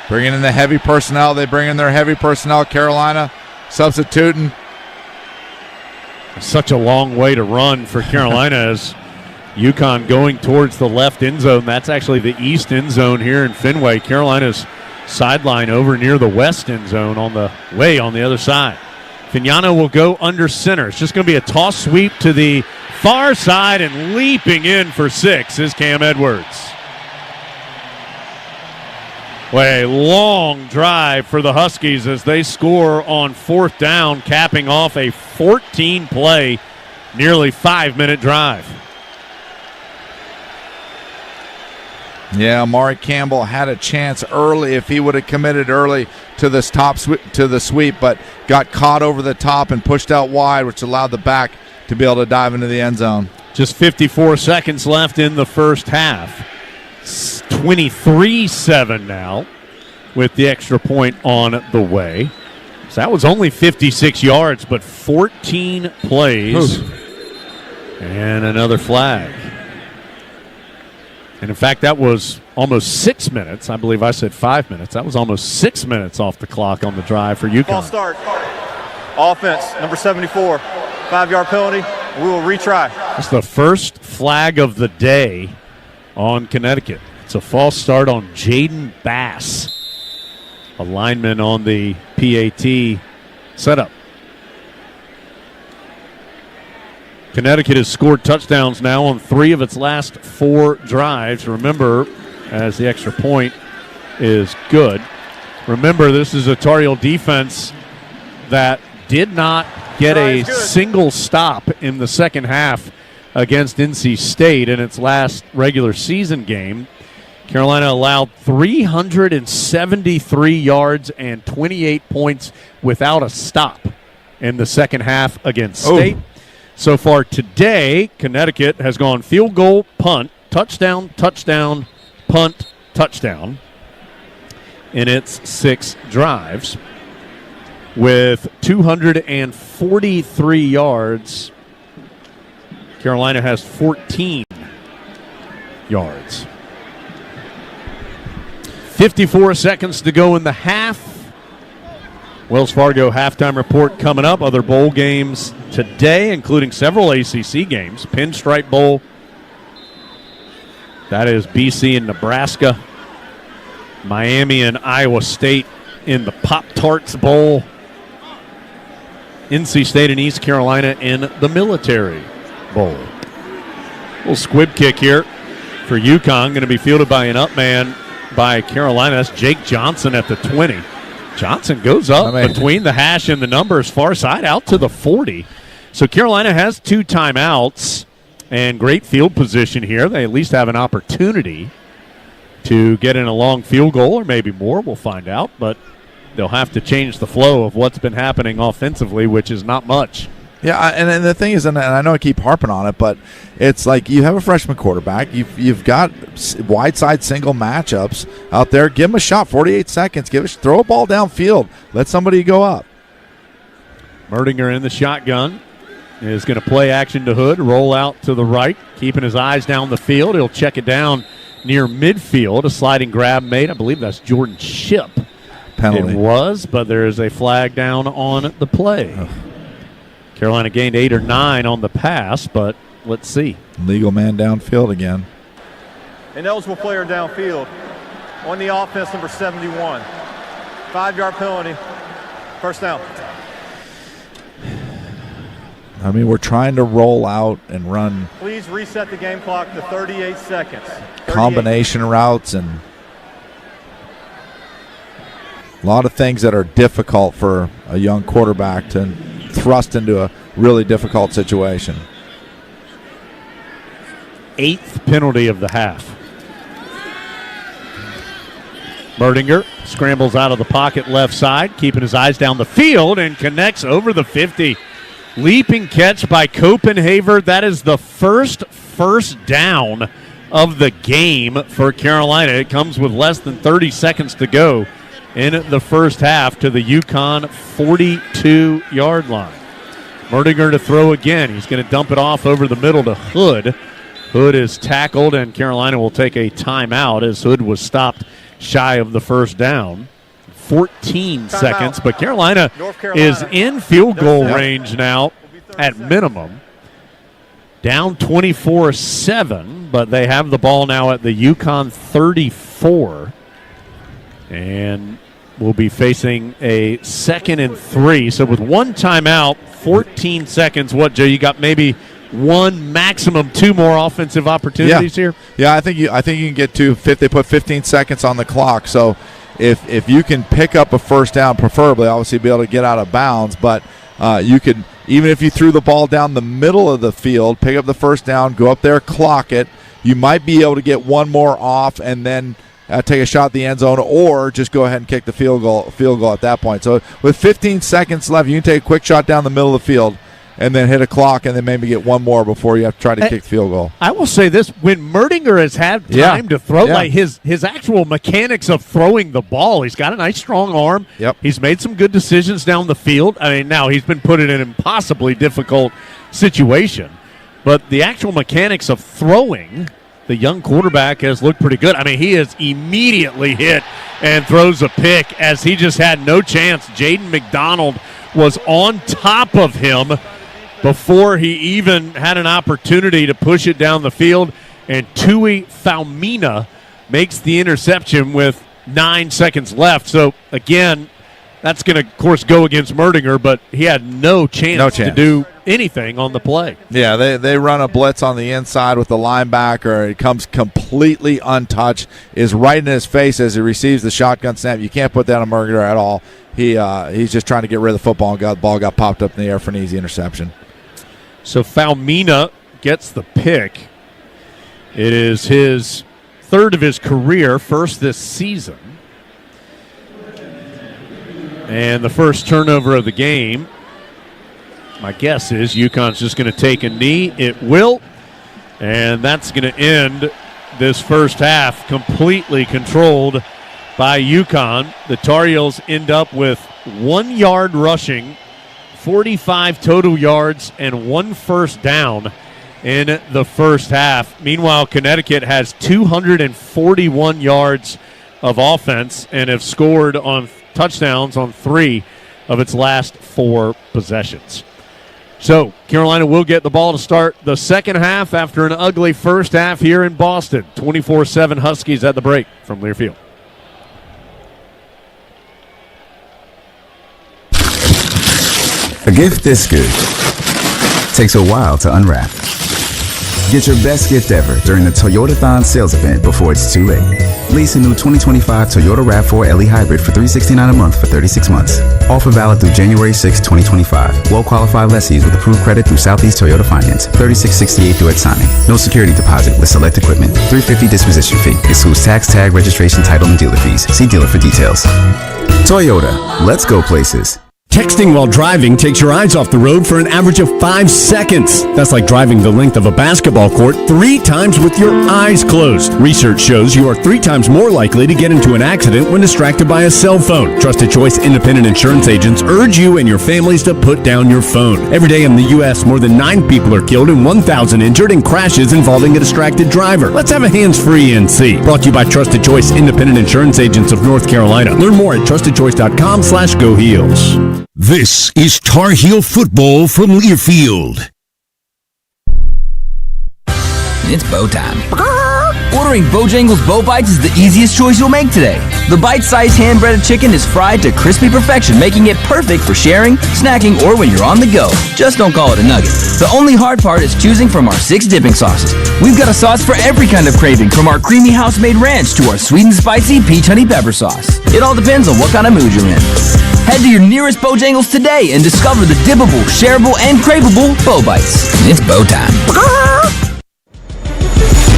O: Bringing in the heavy personnel. They bring in their heavy personnel. Carolina substituting.
A: Such a long way to run for Carolina as UConn going towards the left end zone. That's actually the east end zone here in Fenway. Carolina's sideline over near the west end zone on the way on the other side. Fignano will go under center. It's just going to be a toss sweep to the Far side and leaping in for 6 is Cam Edwards. Well, a long drive for the Huskies as they score on 4th down, capping off a 14-play, nearly 5-minute drive.
O: Yeah, Amari Campbell had a chance early if he would have committed early to this to the sweep, but got caught over the top and pushed out wide, which allowed the back to be able to dive into the end zone.
A: Just 54 seconds left in the first half. 23-7 now with the extra point on the way. So that was only 56 yards, but 14 plays. And another flag. And in fact, that was almost 6 minutes. I believe I said 5 minutes. That was almost 6 minutes off the clock on the drive for UConn.
P: Ball start. Offense, number 74. 5-yard penalty. We will retry.
A: That's the first flag of the day on Connecticut. It's a false start on Jaden Bass, a lineman on the PAT setup. Connecticut has scored touchdowns now on 3 of its last 4 drives. Remember, as the extra point is good. Remember, this is a Tar Heel defense that did not get a single stop in the second half against NC State in its last regular season game. Carolina allowed 373 yards and 28 points without a stop in the second half against State. So far today, Connecticut has gone field goal, punt, touchdown, touchdown, punt, touchdown in its 6 drives. With 243 yards, Carolina has 14 yards. 54 seconds to go in the half. Wells Fargo halftime report coming up. Other bowl games today, including several ACC games. Pinstripe Bowl. That is BC and Nebraska. Miami and Iowa State in the Pop-Tarts Bowl. NC State and East Carolina in the Military Bowl. Little squib kick here for UConn. Going to be fielded by an up man by Carolina. That's Jake Johnson at the 20. Johnson goes up between the hash and the numbers, far side out to the 40. So Carolina has 2 timeouts and great field position here. They at least have an opportunity to get in a long field goal or maybe more. We'll find out, but they'll have to change the flow of what's been happening offensively, which is not much.
O: Yeah, and the thing is, and I know I keep harping on it, but it's like you have a freshman quarterback. You've got wide side single matchups out there. Give him a shot, 48 seconds. Throw a ball downfield. Let somebody go up.
A: Merdinger in the shotgun is going to play action to Hood, roll out to the right, keeping his eyes down the field. He'll check it down near midfield. A sliding grab made. I believe that's Jordan Shipp.
O: Penalty.
A: It was, but there is a flag down on the play. Carolina gained 8 or 9 on the pass, but let's see.
O: Legal man downfield again.
P: An eligible player downfield on the offense, number 71. 5-yard penalty. First down.
O: I mean, we're trying to roll out and run.
P: Please reset the game clock to 38 seconds. 38.
O: Combination routes and a lot of things that are difficult for a young quarterback to thrust into a really difficult situation.
A: 8th penalty of the half. Merdinger scrambles out of the pocket left side, keeping his eyes down the field and connects over the 50. Leaping catch by Copenhaver. That is the first down of the game for Carolina. It comes with less than 30 seconds to go in the first half to the UConn 42-yard line. Merdinger to throw again. He's going to dump it off over the middle to Hood. Hood is tackled, and Carolina will take a timeout as Hood was stopped shy of the first down. 14 seconds, but Carolina is in field goal range now at minimum. Down 24-7, but they have the ball now at the UConn 34. And will be facing a 2nd and 3. So with 1 timeout, 14 seconds. What, Joe, you got maybe one, maximum two more offensive opportunities here?
O: Yeah, I think you can get to they put 15 seconds on the clock. So if you can pick up a first down, preferably, obviously be able to get out of bounds, but you could, even if you threw the ball down the middle of the field, pick up the first down, go up there, clock it, you might be able to get one more off and then take a shot at the end zone, or just go ahead and kick the field goal at that point. So with 15 seconds left, you can take a quick shot down the middle of the field and then hit a clock and then maybe get one more before you have to try to kick the field goal.
A: I will say this, when Merdinger has had time to throw, like his actual mechanics of throwing the ball, he's got a nice strong arm.
O: Yep.
A: He's made some good decisions down the field. I mean, now he's been put in an impossibly difficult situation, but the actual mechanics of throwing, the young quarterback has looked pretty good. I mean, he has immediately hit and throws a pick as he just had no chance. Jaden McDonald was on top of him before he even had an opportunity to push it down the field, and Tui Faumina makes the interception with 9 seconds left. So, again, that's going to, of course, go against Merdinger, but he had no chance to do anything on the play.
O: Yeah, they run a blitz on the inside with the linebacker. It comes completely untouched, is right in his face as he receives the shotgun snap. You can't put that on Merdinger at all. He's just trying to get rid of the football, and the ball got popped up in the air for an easy interception.
A: So Faumina gets the pick. It is his third of his career, first this season. And the first turnover of the game, my guess is UConn's just going to take a knee. It will. And that's going to end this first half completely controlled by UConn. The Tar Heels end up with 1 yard rushing, 45 total yards, and 1 first down in the first half. Meanwhile, Connecticut has 241 yards of offense and have scored on touchdowns on 3 of its last 4 possessions. So Carolina will get the ball to start the second half after an ugly first half here in Boston. 24-7 Huskies at the break from Learfield.
B: A gift this good takes a while to unwrap. Get your best gift ever during the Toyotathon sales event before it's too late. Lease a new 2025 Toyota RAV4 LE Hybrid for $369 a month for 36 months. Offer valid through January 6, 2025. Well-qualified lessees with approved credit through Southeast Toyota Finance. $36.68 due at signing. No security deposit with select equipment. $350 disposition fee. Excludes tax, tag, registration, title, and dealer fees. See dealer for details. Toyota. Let's go places.
E: Texting while driving takes your eyes off the road for an average of 5 seconds. That's like driving the length of a basketball court 3 times with your eyes closed. Research shows you are 3 times more likely to get into an accident when distracted by a cell phone. Trusted Choice independent insurance agents urge you and your families to put down your phone. Every day in the U.S., more than 9 people are killed and 1,000 injured in crashes involving a distracted driver. Let's have a hands-free NC. Brought to you by Trusted Choice independent insurance agents of North Carolina. Learn more at trustedchoice.com/GoHeels.
F: This is Tar Heel football from Learfield.
L: It's bow time. Ordering Bojangles Bow Bites is the easiest choice you'll make today. The bite-sized hand-breaded chicken is fried to crispy perfection, making it perfect for sharing, snacking, or when you're on the go. Just don't call it a nugget. The only hard part is choosing from our 6 dipping sauces. We've got a sauce for every kind of craving, from our creamy house-made ranch to our sweet and spicy peach honey pepper sauce. It all depends on what kind of mood you're in. Head to your nearest Bojangles today and discover the dippable, shareable, and craveable Bow Bites. It's bow time.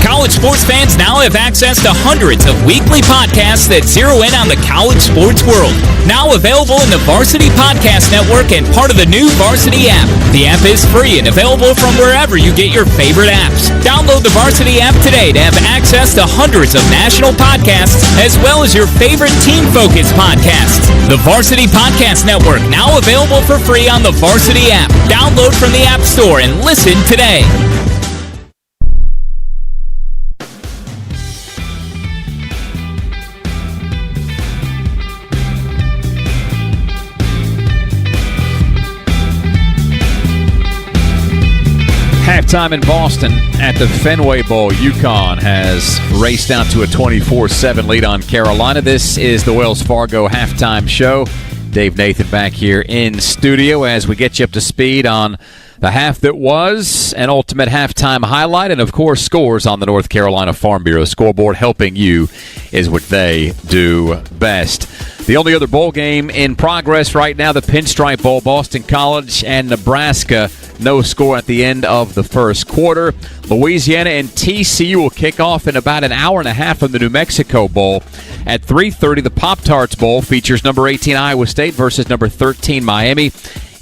U: College sports fans now have access to hundreds of weekly podcasts that zero in on the college sports world. Now available in the Varsity Podcast Network and part of the new Varsity app. The app is free and available from wherever you get your favorite apps. Download the Varsity app today to have access to hundreds of national podcasts as well as your favorite team-focused podcasts. The Varsity Podcast Network, now available for free on the Varsity app. Download from the App Store and listen today.
W: Halftime in Boston at the Fenway Bowl. UConn has raced out to a 24-7 lead on Carolina. This is the Wells Fargo halftime show. Dave Nathan back here in studio as we get you up to speed on the half that was, an ultimate halftime highlight, and, of course, scores on the North Carolina Farm Bureau scoreboard. Helping you is what they do best. The only other bowl game in progress right now, the Pinstripe Bowl, Boston College and Nebraska. No score at the end of the first quarter. Louisiana and TCU will kick off in about an hour and a half from the New Mexico Bowl. At 3:30, the Pop-Tarts Bowl features number 18 Iowa State versus number 13 Miami.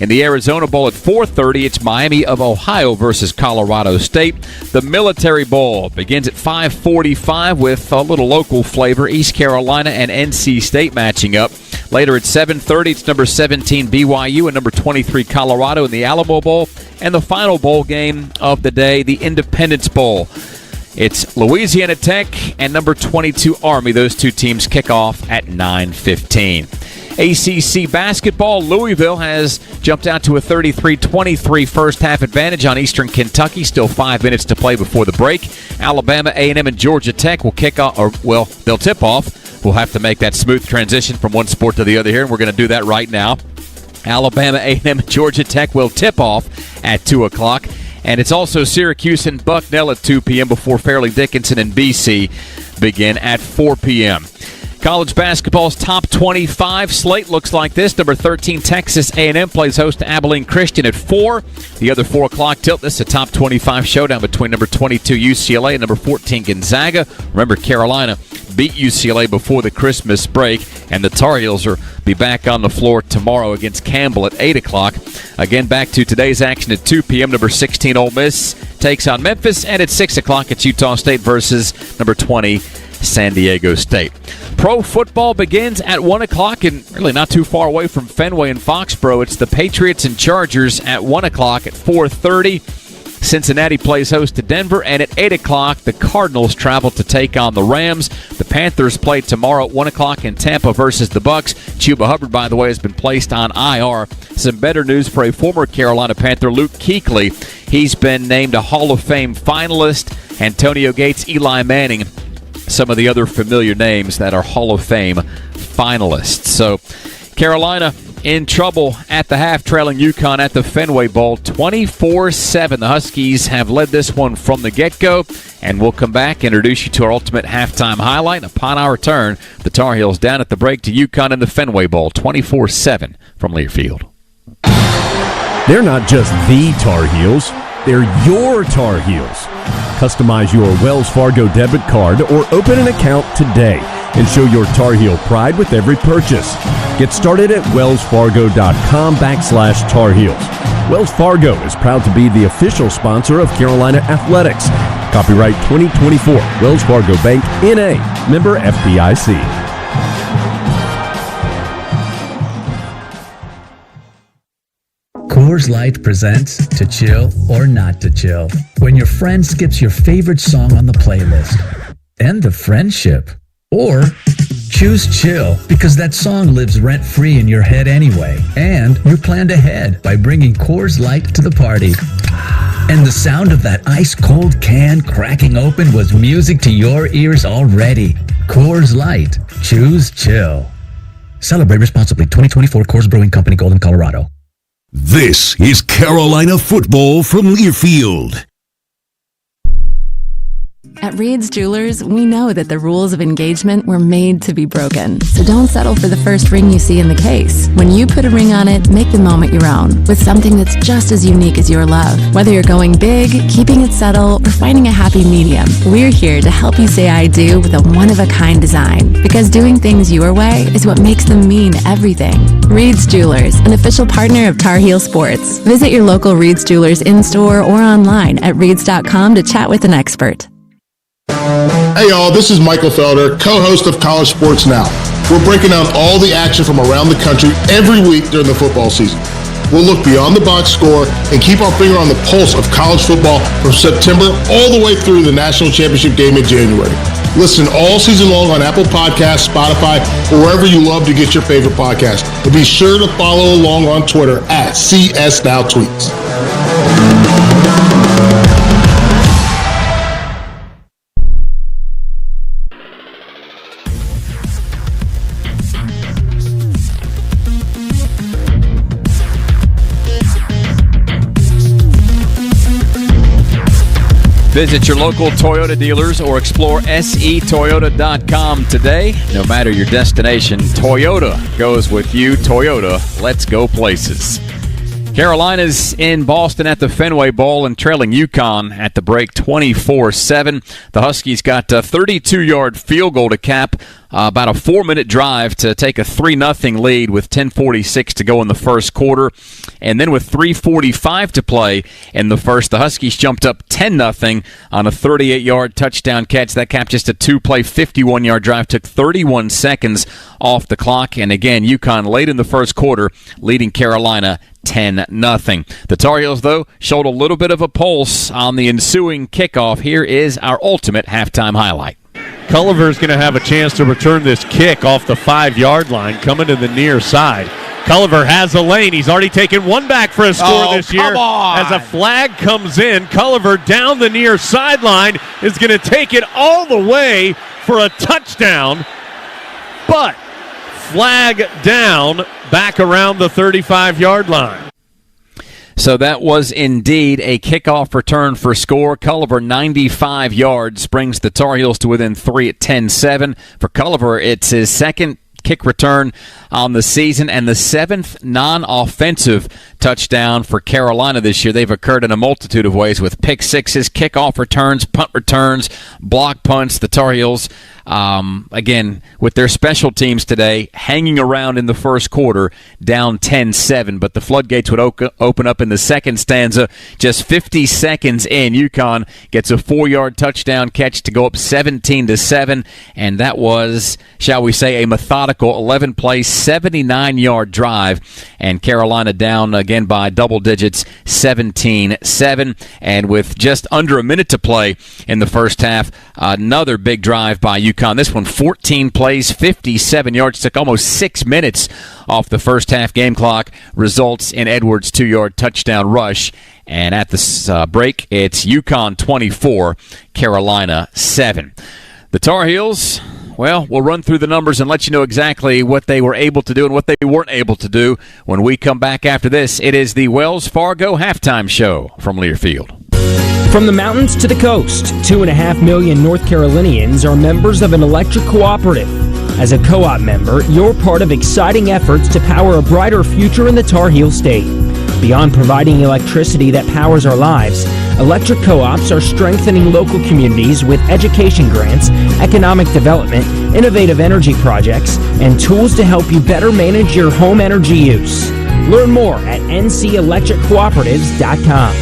W: In the Arizona Bowl at 4:30, it's Miami of Ohio versus Colorado State. The Military Bowl begins at 5:45 with a little local flavor, East Carolina and NC State matching up. Later at 7:30, it's number 17 BYU and number 23 Colorado in the Alamo Bowl. And the final bowl game of the day, the Independence Bowl. It's Louisiana Tech and number 22 Army. Those two teams kick off at 9:15. ACC basketball, Louisville has jumped out to a 33-23 first half advantage on Eastern Kentucky. Still 5 minutes to play before the break. Alabama, A&M, and Georgia Tech will kick off, they'll tip off. We'll have to make that smooth transition from one sport to the other here, and we're going to do that right now. Alabama, A&M, and Georgia Tech will tip off at 2 o'clock. And it's also Syracuse and Bucknell at 2 p.m. before Fairleigh Dickinson and BC begin at 4 p.m. College basketball's top 25 slate looks like this. Number 13, Texas A&M plays host to Abilene Christian at 4. The other 4 o'clock tilt, this is a top 25 showdown between number 22 UCLA and number 14 Gonzaga. Remember, Carolina beat UCLA before the Christmas break, and the Tar Heels will be back on the floor tomorrow against Campbell at 8 o'clock. Again, back to today's action at 2 p.m. Number 16 Ole Miss takes on Memphis, and at 6 o'clock it's Utah State versus number 20 San Diego State. Pro football begins at 1 o'clock, and really not too far away from Fenway and Foxborough. It's the Patriots and Chargers at 1 o'clock. At 4:30, Cincinnati plays host to Denver, and at 8 o'clock, the Cardinals travel to take on the Rams. The Panthers play tomorrow at 1 o'clock in Tampa versus the Bucks. Chuba Hubbard, by the way, has been placed on IR. Some better news for a former Carolina Panther, Luke Kuechly. He's been named a Hall of Fame finalist. Antonio Gates, Eli Manning, some of the other familiar names that are Hall of Fame finalists. So Carolina in trouble at the half, trailing UConn at the Fenway Bowl 24-7. The Huskies have led this one from the get-go, and we'll come back and introduce you to our ultimate halftime highlight. Upon our return, the Tar Heels down at the break to UConn in the Fenway Bowl 24-7 from Learfield.
E: They're not just the Tar Heels, they're your Tar Heels. Customize your Wells Fargo debit card or open an account today and show your Tar Heel pride with every purchase. Get started at wellsfargo.com/Tar Heels. Wells Fargo is proud to be the official sponsor of Carolina Athletics. Copyright 2024, Wells Fargo Bank, N.A., member FDIC.
C: Coors Light presents To Chill or Not to Chill. When your friend skips your favorite song on the playlist. End the friendship. Or choose chill because that song lives rent-free in your head anyway. And you planned ahead by bringing Coors Light to the party. And the sound of that ice-cold can cracking open was music to your ears already. Coors Light. Choose chill. Celebrate responsibly. 2024 Coors Brewing Company, Golden, Colorado.
F: This is Carolina football from Learfield.
R: At Reed's Jewelers, we know that the rules of engagement were made to be broken. So don't settle for the first ring you see in the case. When you put a ring on it, make the moment your own with something that's just as unique as your love. Whether you're going big, keeping it subtle, or finding a happy medium, we're here to help you say I do with a one-of-a-kind design. Because doing things your way is what makes them mean everything. Reed's Jewelers, an official partner of Tar Heel Sports. Visit your local Reed's Jewelers in-store or online at reeds.com to chat with an expert.
S: Hey y'all, this is Michael Felder, co-host of College Sports Now. We're breaking down all the action from around the country every week during the football season. We'll look beyond the box score and keep our finger on the pulse of college football from September all the way through the national championship game in January. Listen all season long on Apple Podcasts, Spotify, or wherever you love to get your favorite podcast. And be sure to follow along on Twitter at CSNowTweets.
W: Visit your local Toyota dealers or explore setoyota.com today. No matter your destination, Toyota goes with you. Toyota, let's go places. Carolina's in Boston at the Fenway Bowl and trailing UConn at the break 24-7. The Huskies got a 32-yard field goal to cap about a 4-minute drive to take a 3-0 lead with 10:46 to go in the first quarter. And then with 3:45 to play in the first, the Huskies jumped up 10-0 on a 38-yard touchdown catch. That capped just a 2-play, 51-yard drive. Took 31 seconds off the clock. And again, UConn late in the first quarter, leading Carolina 10-0. The Tar Heels, though, showed a little bit of a pulse on the ensuing kickoff. Here is our ultimate halftime highlight.
A: Culliver's going to have a chance to return this kick off the 5-yard line, coming to the near side. Culliver has a lane. He's already taken one back for a score this year. As a flag comes in, Culliver down the near sideline is going to take it all the way for a touchdown. But flag down back around the 35-yard line.
W: So that was indeed a kickoff return for score. Culliver, 95 yards, brings the Tar Heels to within 3 at 10-7. For Culliver, it's his second kick return on the season and the 7th non-offensive touchdown for Carolina this year. They've occurred in a multitude of ways with pick sixes, kickoff returns, punt returns, block punts. The Tar Heels, again, with their special teams today, hanging around in the first quarter, down 10-7. But the floodgates would open up in the second stanza. Just 50 seconds in, UConn gets a 4-yard touchdown catch to go up 17-7. And that was, shall we say, a methodical 11-play, 79-yard drive. And Carolina down again by double digits, 17-7. And with just under a minute to play in the first half, another big drive by UConn. This one, 14 plays, 57 yards. Took almost 6 minutes off the first half game clock. Results in Edwards' 2-yard touchdown rush. And at this break, it's UConn 24, Carolina 7. The Tar Heels, well, we'll run through the numbers and let you know exactly what they were able to do and what they weren't able to do when we come back after this. It is the Wells Fargo Halftime Show from Learfield.
K: From the mountains to the coast, 2.5 million North Carolinians are members of an electric cooperative. As a co-op member, you're part of exciting efforts to power a brighter future in the Tar Heel State. Beyond providing electricity that powers our lives, electric co-ops are strengthening local communities with education grants, economic development, innovative energy projects, and tools to help you better manage your home energy use. Learn more at ncelectriccooperatives.com.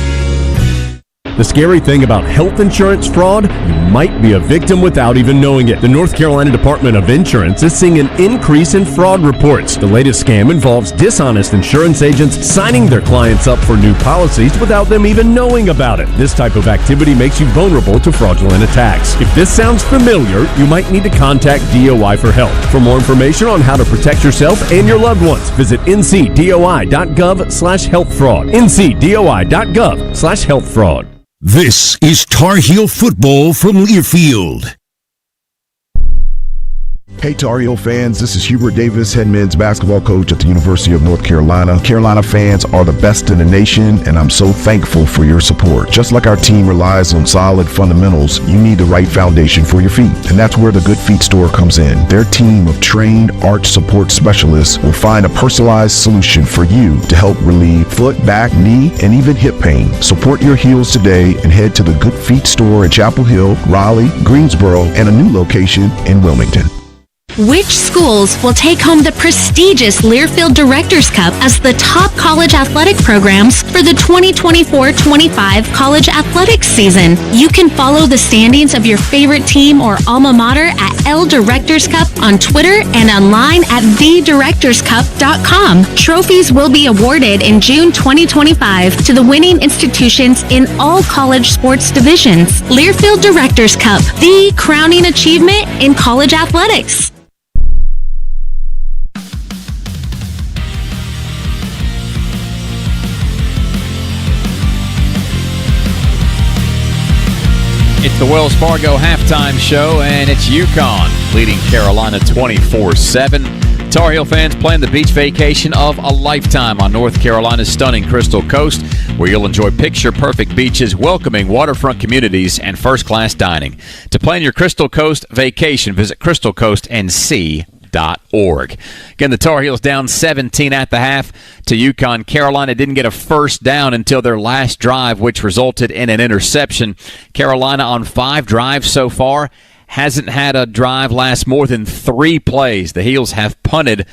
E: The scary thing about health insurance fraud, you might be a victim without even knowing it. The North Carolina Department of Insurance is seeing an increase in fraud reports. The latest scam involves dishonest insurance agents signing their clients up for new policies without them even knowing about it. This type of activity makes you vulnerable to fraudulent attacks. If this sounds familiar, you might need to contact DOI for help. For more information on how to protect yourself and your loved ones, visit ncdoi.gov/healthfraud. ncdoi.gov/healthfraud.
F: This is Tar Heel football from Learfield.
N: Hey Tar Heel fans, this is Hubert Davis, head men's basketball coach at the University of North Carolina. Carolina fans are the best in the nation, and I'm so thankful for your support. Just like our team relies on solid fundamentals, you need the right foundation for your feet, and that's where the Good Feet store comes in. Their team of trained arch support specialists will find a personalized solution for you to help relieve foot, back, knee, and even hip pain. Support your heels today and head to the Good Feet store in Chapel Hill, Raleigh, Greensboro, and a new location in Wilmington.
Q: Which schools will take home the prestigious Learfield Directors Cup as the top college athletic programs for the 2024-25 college athletics season? You can follow the standings of your favorite team or alma mater at L Directors Cup on Twitter and online at thedirectorscup.com. Trophies will be awarded in June 2025 to the winning institutions in all college sports divisions. Learfield Directors Cup, the crowning achievement in college athletics.
W: It's the Wells Fargo Halftime Show, and it's UConn leading Carolina 24-7. Tar Heel fans plan the beach vacation of a lifetime on North Carolina's stunning Crystal Coast, where you'll enjoy picture-perfect beaches, welcoming waterfront communities, and first-class dining. To plan your Crystal Coast vacation, visit crystalcoastnc.org. Again, the Tar Heels down 17 at the half to UConn. Carolina didn't get a first down until their last drive, which resulted in an interception. Carolina on 5 drives so far hasn't had a drive last more than 3 plays. The Heels have punted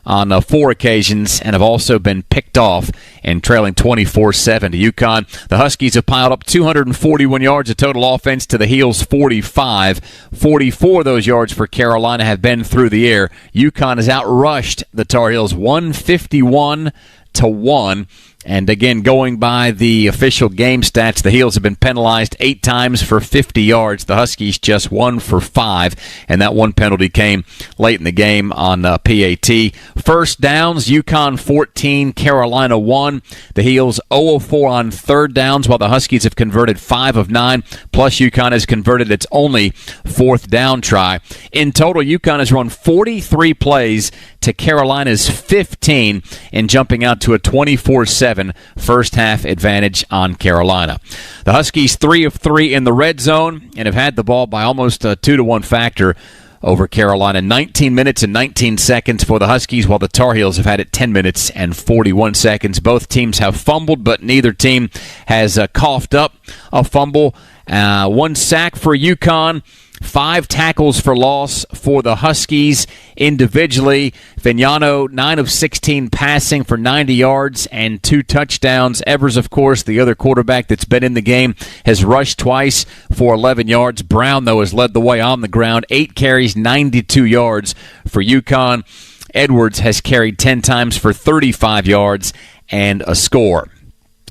W: on 4 occasions and have also been picked off and trailing 24-7 to UConn. The Huskies have piled up 241 yards of total offense to the Heels' 45. 44 of those yards for Carolina have been through the air. UConn has outrushed the Tar Heels 151-1. And again, going by the official game stats, the Heels have been penalized 8 times for 50 yards. The Huskies just 1 for 5, and that one penalty came late in the game on PAT. First downs, UConn 14, Carolina 1. The Heels 0 of 4 on third downs, while the Huskies have converted 5 of 9, plus UConn has converted its only 4th down try. In total, UConn has run 43 plays to Carolina's 15 and jumping out to a 24-7 first half advantage on Carolina. The Huskies 3 of 3 in the red zone and have had the ball by almost a 2-to-1 factor over Carolina. 19 minutes and 19 seconds for the Huskies, while the Tar Heels have had it 10 minutes and 41 seconds. Both teams have fumbled, but neither team has coughed up a fumble. 1 sack for UConn. 5 tackles for loss for the Huskies individually. Vignano, 9 of 16 passing for 90 yards and 2 touchdowns. Evers, of course, the other quarterback that's been in the game, has rushed twice for 11 yards. Brown, though, has led the way on the ground. 8 carries, 92 yards for UConn. Edwards has carried 10 times for 35 yards and a score.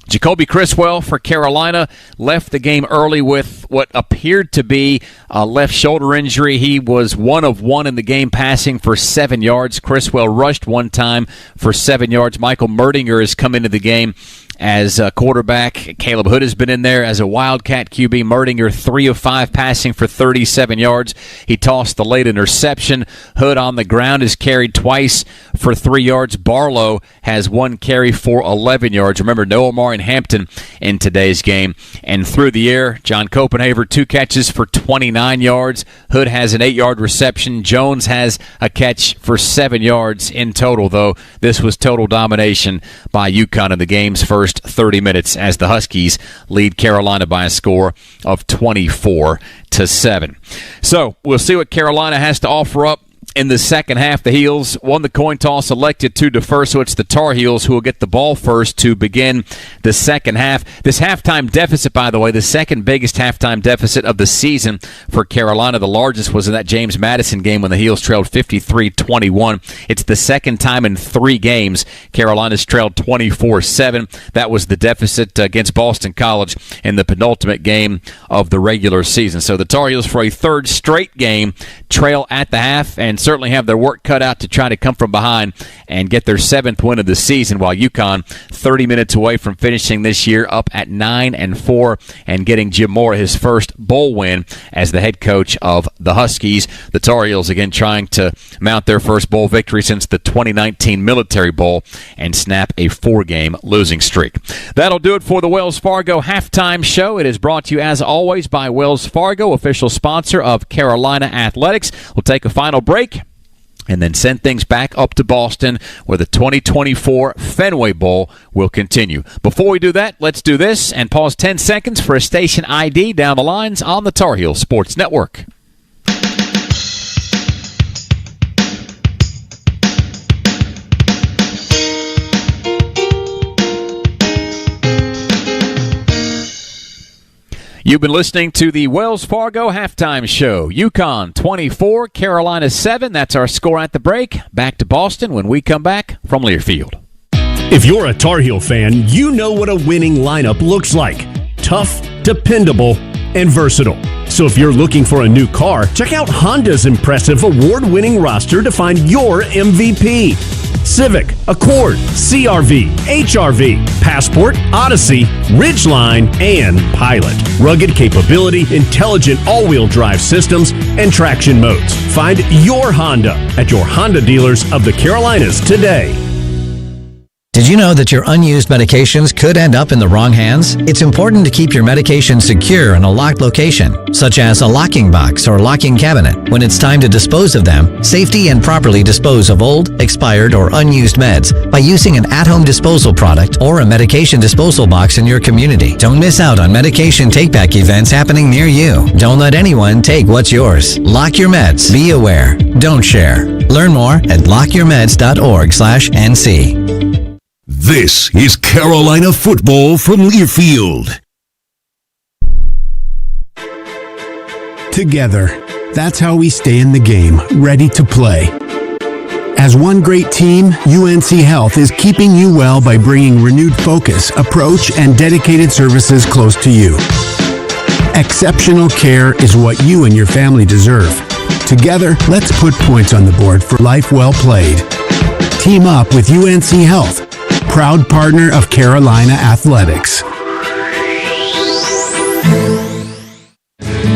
W: Jacoby Criswell for Carolina left the game early with what appeared to be a left shoulder injury. He was 1 of 1 in the game, passing for 7 yards. Criswell rushed 1 time for 7 yards. Michael Merdinger has come into the game as a quarterback. Caleb Hood has been in there as a Wildcat QB. Merdinger 3 of 5 passing for 37 yards. He tossed the late interception. Hood on the ground has carried twice for 3 yards. Barlow has 1 carry for 11 yards. Remember, no Omar and Hampton in today's game. And through the air, John Copenhaver, 2 catches for 29 yards. Hood has an 8-yard reception. Jones has a catch for 7 yards in total, though. This was total domination by UConn in the game's first 30 minutes as the Huskies lead Carolina by a score of 24-7. So we'll see what Carolina has to offer up in the second half. The Heels won the coin toss, elected to defer, so it's the Tar Heels who will get the ball first to begin the second half. This halftime deficit, by the way, the second biggest halftime deficit of the season for Carolina. The largest was in that James Madison game when the Heels trailed 53-21. It's the second time in 3 games Carolina's trailed 24-7. That was the deficit against Boston College in the penultimate game of the regular season. So the Tar Heels, for a 3rd straight game, trail at the half and certainly have their work cut out to try to come from behind and get their 7th win of the season, while UConn 30 minutes away from finishing this year up at 9-4 and getting Jim Mora his first bowl win as the head coach of the Huskies. The Tar Heels again trying to mount their first bowl victory since the 2019 Military Bowl and snap a 4-game losing streak. That'll do it for the Wells Fargo halftime show. It is brought to you as always by Wells Fargo, official sponsor of Carolina Athletics. We'll take a final break and then send things back up to Boston, where the 2024 Fenway Bowl will continue. Before we do that, let's do this and pause 10 seconds for a station ID down the lines on the Tar Heel Sports Network. You've been listening to the Wells Fargo Halftime Show. UConn 24, Carolina 7. That's our score at the break. Back to Boston when we come back from Learfield.
E: If you're a Tar Heel fan, you know what a winning lineup looks like. Tough, dependable, and versatile. So if you're looking for a new car, check out Honda's impressive award-winning roster to find your MVP. Civic, Accord, CRV, HRV, Passport, Odyssey, Ridgeline, and Pilot. Rugged capability, intelligent all-wheel drive systems, and traction modes. Find your Honda at your Honda dealers of the Carolinas today.
G: Did you know that your unused medications could end up in the wrong hands? It's important to keep your medication secure in a locked location, such as a locking box or locking cabinet. When it's time to dispose of them, safely and properly dispose of old, expired, or unused meds by using an at-home disposal product or a medication disposal box in your community. Don't miss out on medication take-back events happening near you. Don't let anyone take what's yours. Lock your meds. Be aware. Don't share. Learn more at lockyourmeds.org/NC.
F: This is Carolina football from Learfield.
I: Together, that's how we stay in the game, ready to play. As one great team, UNC Health is keeping you well by bringing renewed focus, approach, and dedicated services close to you. Exceptional care is what you and your family deserve. Together, let's put points on the board for life well played. Team up with UNC Health, proud partner of Carolina Athletics.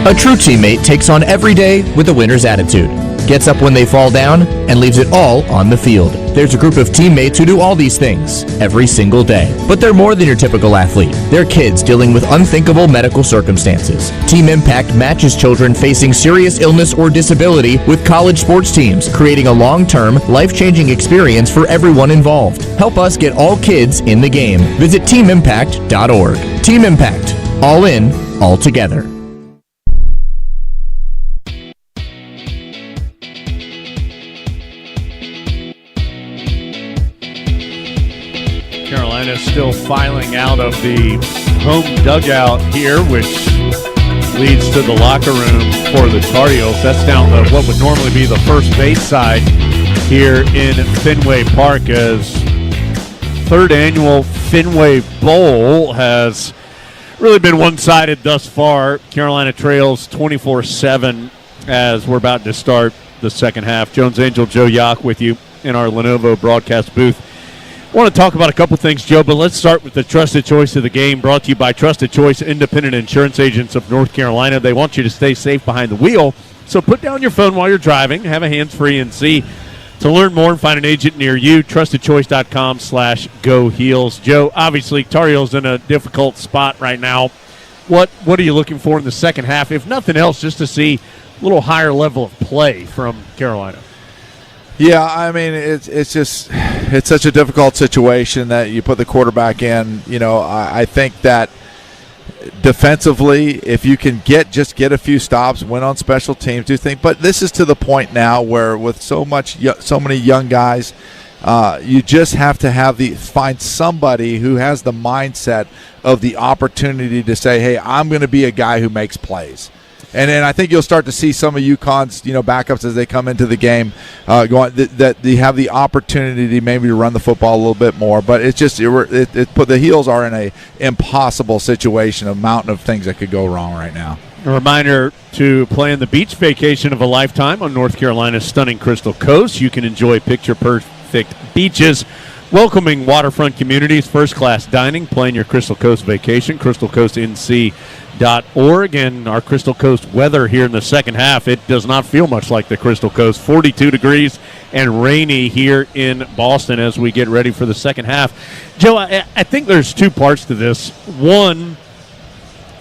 J: A true teammate takes on every day with a winner's attitude, gets up when they fall down, and leaves it all on the field. There's a group of teammates who do all these things every single day. But they're more than your typical athlete. They're kids dealing with unthinkable medical circumstances. Team Impact matches children facing serious illness or disability with college sports teams, creating a long-term, life-changing experience for everyone involved. Help us get all kids in the game. Visit teamimpact.org. Team Impact. All in, all together.
A: Carolina still filing out of the home dugout here, which leads to the locker room for the Tar Heels. That's down the what would normally be the first base side here in Fenway Park, as third annual Fenway Bowl has really been one-sided thus far. Carolina trails 24-7 as we're about to start the second half. Jones Angel, Joe Yock with you in our Lenovo broadcast booth. I want to talk about a couple things, Joe, but let's start with the Trusted Choice of the Game, brought to you by Trusted Choice Independent Insurance Agents of North Carolina. They want you to stay safe behind the wheel, so put down your phone while you're driving, have a hands-free NC. To learn more and find an agent near you, trustedchoice.com/GoHeels. Joe, obviously, Tar Heels in a difficult spot right now. What are you looking for in the second half, if nothing else, just to see a little higher level of play from Carolina?
O: Yeah, I mean, it's such a difficult situation that you put the quarterback in. You know, I think that defensively, if you can get a few stops, win on special teams, do things. But this is to the point now where with so many young guys, you just have to find somebody who has the mindset of the opportunity to say, hey, I'm going to be a guy who makes plays. And then I think you'll start to see some of UConn's, backups as they come into the game, that they have the opportunity maybe to run the football a little bit more. But it's just the Heels are in a impossible situation, a mountain of things that could go wrong right now.
A: A reminder to plan the beach vacation of a lifetime on North Carolina's stunning Crystal Coast. You can enjoy picture-perfect beaches, welcoming waterfront communities, first-class dining. Plan your Crystal Coast vacation, crystalcoastnc.org. And our Crystal Coast weather here in the second half, it does not feel much like the Crystal Coast. 42 degrees and rainy here in Boston as we get ready for the second half. Joe, I think there's two parts to this. One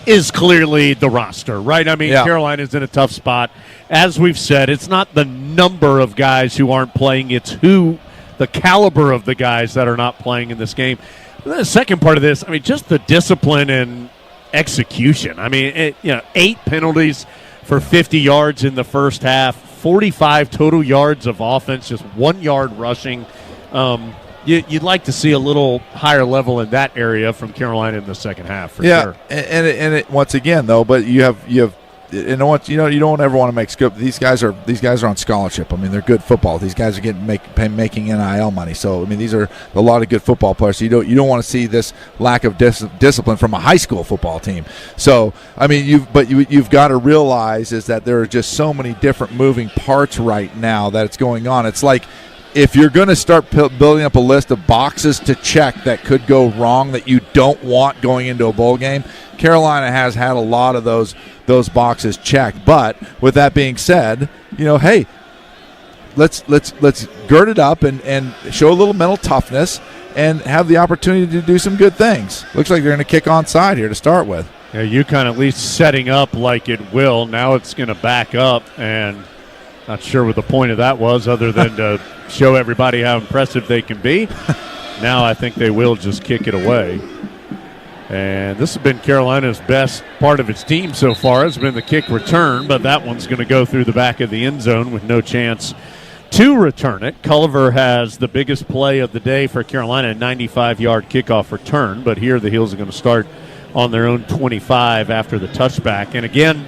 A: is clearly the roster, right? I mean, yeah. Carolina's in a tough spot. As we've said, it's not the number of guys who aren't playing, it's the caliber of the guys that are not playing in this game. And then the second part of this, I mean, just the discipline and execution. I mean, 8 penalties for 50 yards in the first half, 45 total yards of offense, just 1 yard rushing. You'd like to see a little higher level in that area from Carolina in the second half, for sure.
O: And it once again though, but you have you don't ever want to make scope. These guys are on scholarship. I mean, they're good football. These guys are making NIL money. So I mean, these are a lot of good football players. So you don't want to see this lack of discipline from a high school football team. So I mean, you've got to realize is that there are just so many different moving parts right now that it's going on. It's like if you're going to start building up a list of boxes to check that could go wrong that you don't want going into a bowl game, Carolina has had a lot of those boxes checked. But with that being said, hey, let's gird it up and show a little mental toughness and have the opportunity to do some good things. Looks like they're going to kick onside here to start with.
A: Yeah, UConn at least setting up like it will. Now it's going to back up, and not sure what the point of that was other than to show everybody how impressive they can be. Now I think they will just kick it away. And this has been Carolina's best part of its team so far. Has been the kick return, but that one's going to go through the back of the end zone with no chance to return it. Culliver has the biggest play of the day for Carolina, a 95-yard kickoff return. But here the Heels are going to start on their own 25 after the touchback. And again,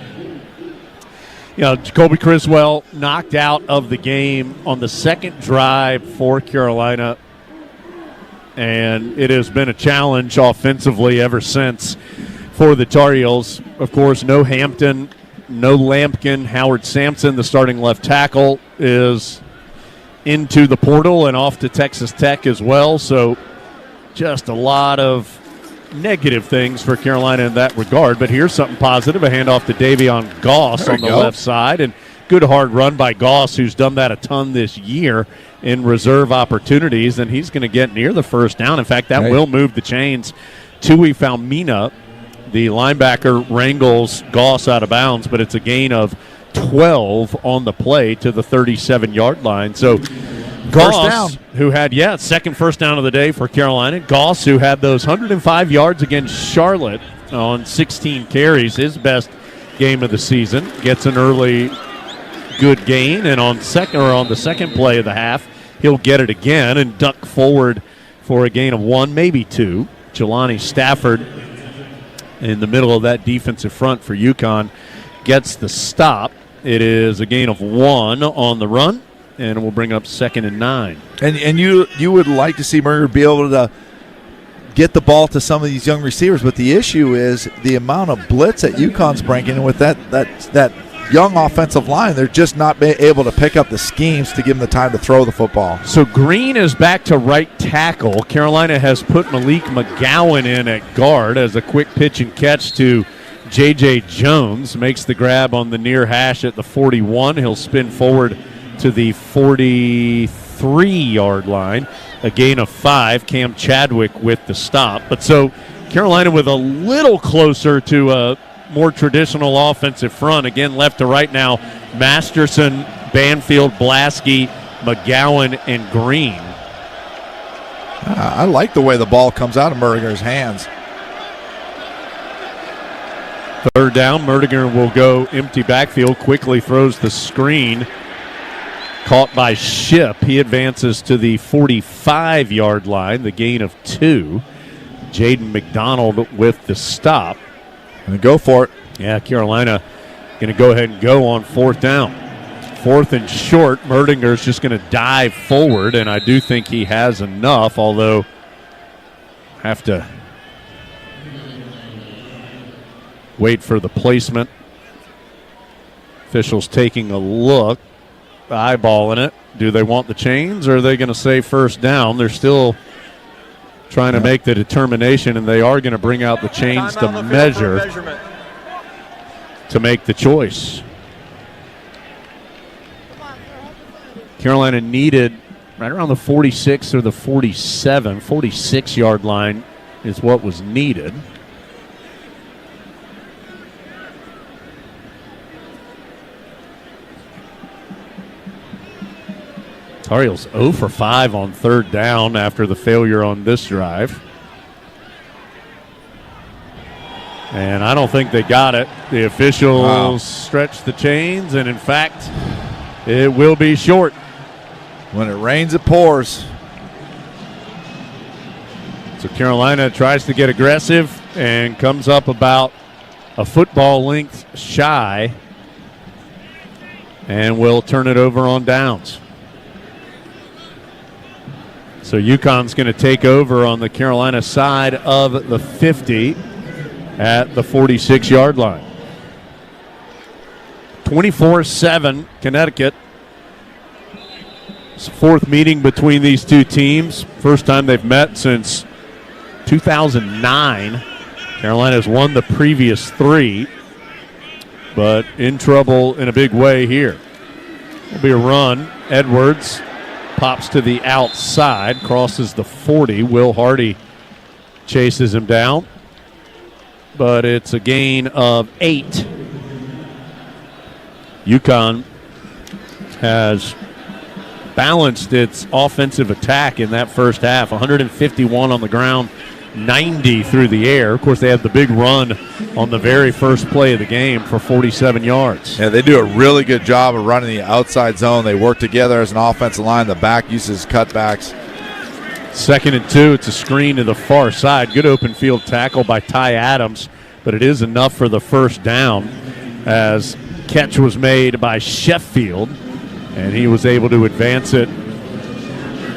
A: Jacoby Criswell knocked out of the game on the second drive for Carolina. And it has been a challenge offensively ever since for the Tar Heels. Of course, no Hampton, no Lampkin. Howard Sampson, the starting left tackle, is into the portal and off to Texas Tech as well. So just a lot of negative things for Carolina in that regard. But here's something positive, a handoff to Davion Goss on the left side. And good hard run by Goss, who's done that a ton this year in reserve opportunities. And he's going to get near the first down. In fact, that will move the chains. Tui Falmina, the linebacker, wrangles Goss out of bounds, but it's a gain of 12 on the play to the 37-yard line. So Goss, who had, second first down of the day for Carolina. Goss, who had those 105 yards against Charlotte on 16 carries, his best game of the season, gets an early good gain, and on the second play of the half, he'll get it again and duck forward for a gain of 1, maybe 2. Jelani Stafford in the middle of that defensive front for UConn gets the stop. It is a gain of 1 on the run, and we'll bring up 2nd and 9.
O: And you would like to see Murray be able to get the ball to some of these young receivers, but the issue is the amount of blitz that UConn's bringing, and with that young offensive line, they're just not able to pick up the schemes to give them the time to throw the football.
A: So Green is back to right tackle. Carolina has put Malik McGowan in at guard as a quick pitch and catch to J.J. Jones. Makes the grab on the near hash at the 41. He'll spin forward to the 43-yard line. A gain of 5. Cam Chadwick with the stop. But so Carolina with a little closer to a more traditional offensive front. Again, left to right now, Masterson, Banfield, Blasky, McGowan, and Green.
O: I like the way the ball comes out of Merdiger's hands.
A: Third down, Merdiger will go empty backfield, quickly throws the screen. Caught by Ship. He advances to the 45-yard line, the gain of 2. Jaden McDonald with the stop.
O: Going to go for it.
A: Yeah, Carolina going to go ahead and go on 4th down. 4th and short. Merdinger's just going to dive forward, and I do think he has enough, although have to wait for the placement. Officials taking a look, eyeballing it. Do they want the chains, or are they going to say first down? They're still trying to make the determination, and they are going to bring out the chains to measure to make the choice. Carolina needed right around the 46 or the 46-yard line is what was needed. Tar Heels 0 for 5 on 3rd down after the failure on this drive. And I don't think they got it. The officials stretched the chains, and in fact, it will be short.
O: When it rains, it pours.
A: So Carolina tries to get aggressive and comes up about a football length shy, and will turn it over on downs. So UConn's going to take over on the Carolina side of the 50 at the 46-yard line. 24-7 Connecticut. It's the fourth meeting between these two teams. First time they've met since 2009. Carolina's won the previous 3, but in trouble in a big way here. It'll be a run. Edwards pops to the outside, crosses the 40. Will Hardy chases him down, but it's a gain of 8. UConn has balanced its offensive attack in that first half. 151 on the ground, 90 through the air. Of course, they had the big run on the very first play of the game for 47 yards.
O: Yeah, they do a really good job of running the outside zone. They work together as an offensive line. The back uses cutbacks.
A: 2nd and 2. It's a screen to the far side. Good open field tackle by Ty Adams, but it is enough for the first down as catch was made by Sheffield, and he was able to advance it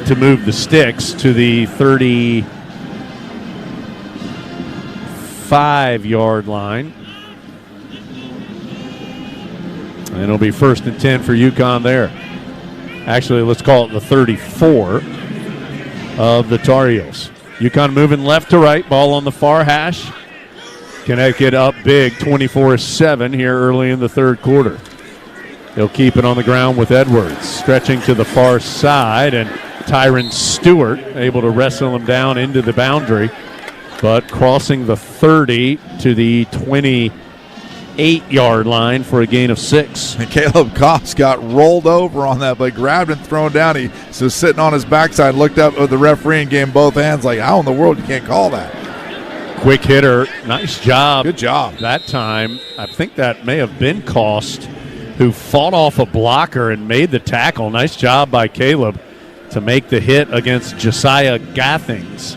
A: to move the sticks to the 35-yard line. And it'll be 1st and 10 for UConn there. Actually, let's call it the 34 of the Tar Heels. UConn moving left to right, ball on the far hash. Connecticut up big, 24-7 here early in the third quarter. They'll keep it on the ground with Edwards, stretching to the far side, and Tyron Stewart able to wrestle him down into the boundary, but crossing the 30 to the 28-yard line for a gain of 6.
O: And Caleb Goss got rolled over on that, but grabbed and thrown down. He was sitting on his backside, looked up at the referee and gave him both hands like, how in the world you can't call that?
A: Quick hitter. Nice job.
O: Good job.
A: That time, I think that may have been Cost, who fought off a blocker and made the tackle. Nice job by Caleb to make the hit against Josiah Gathings.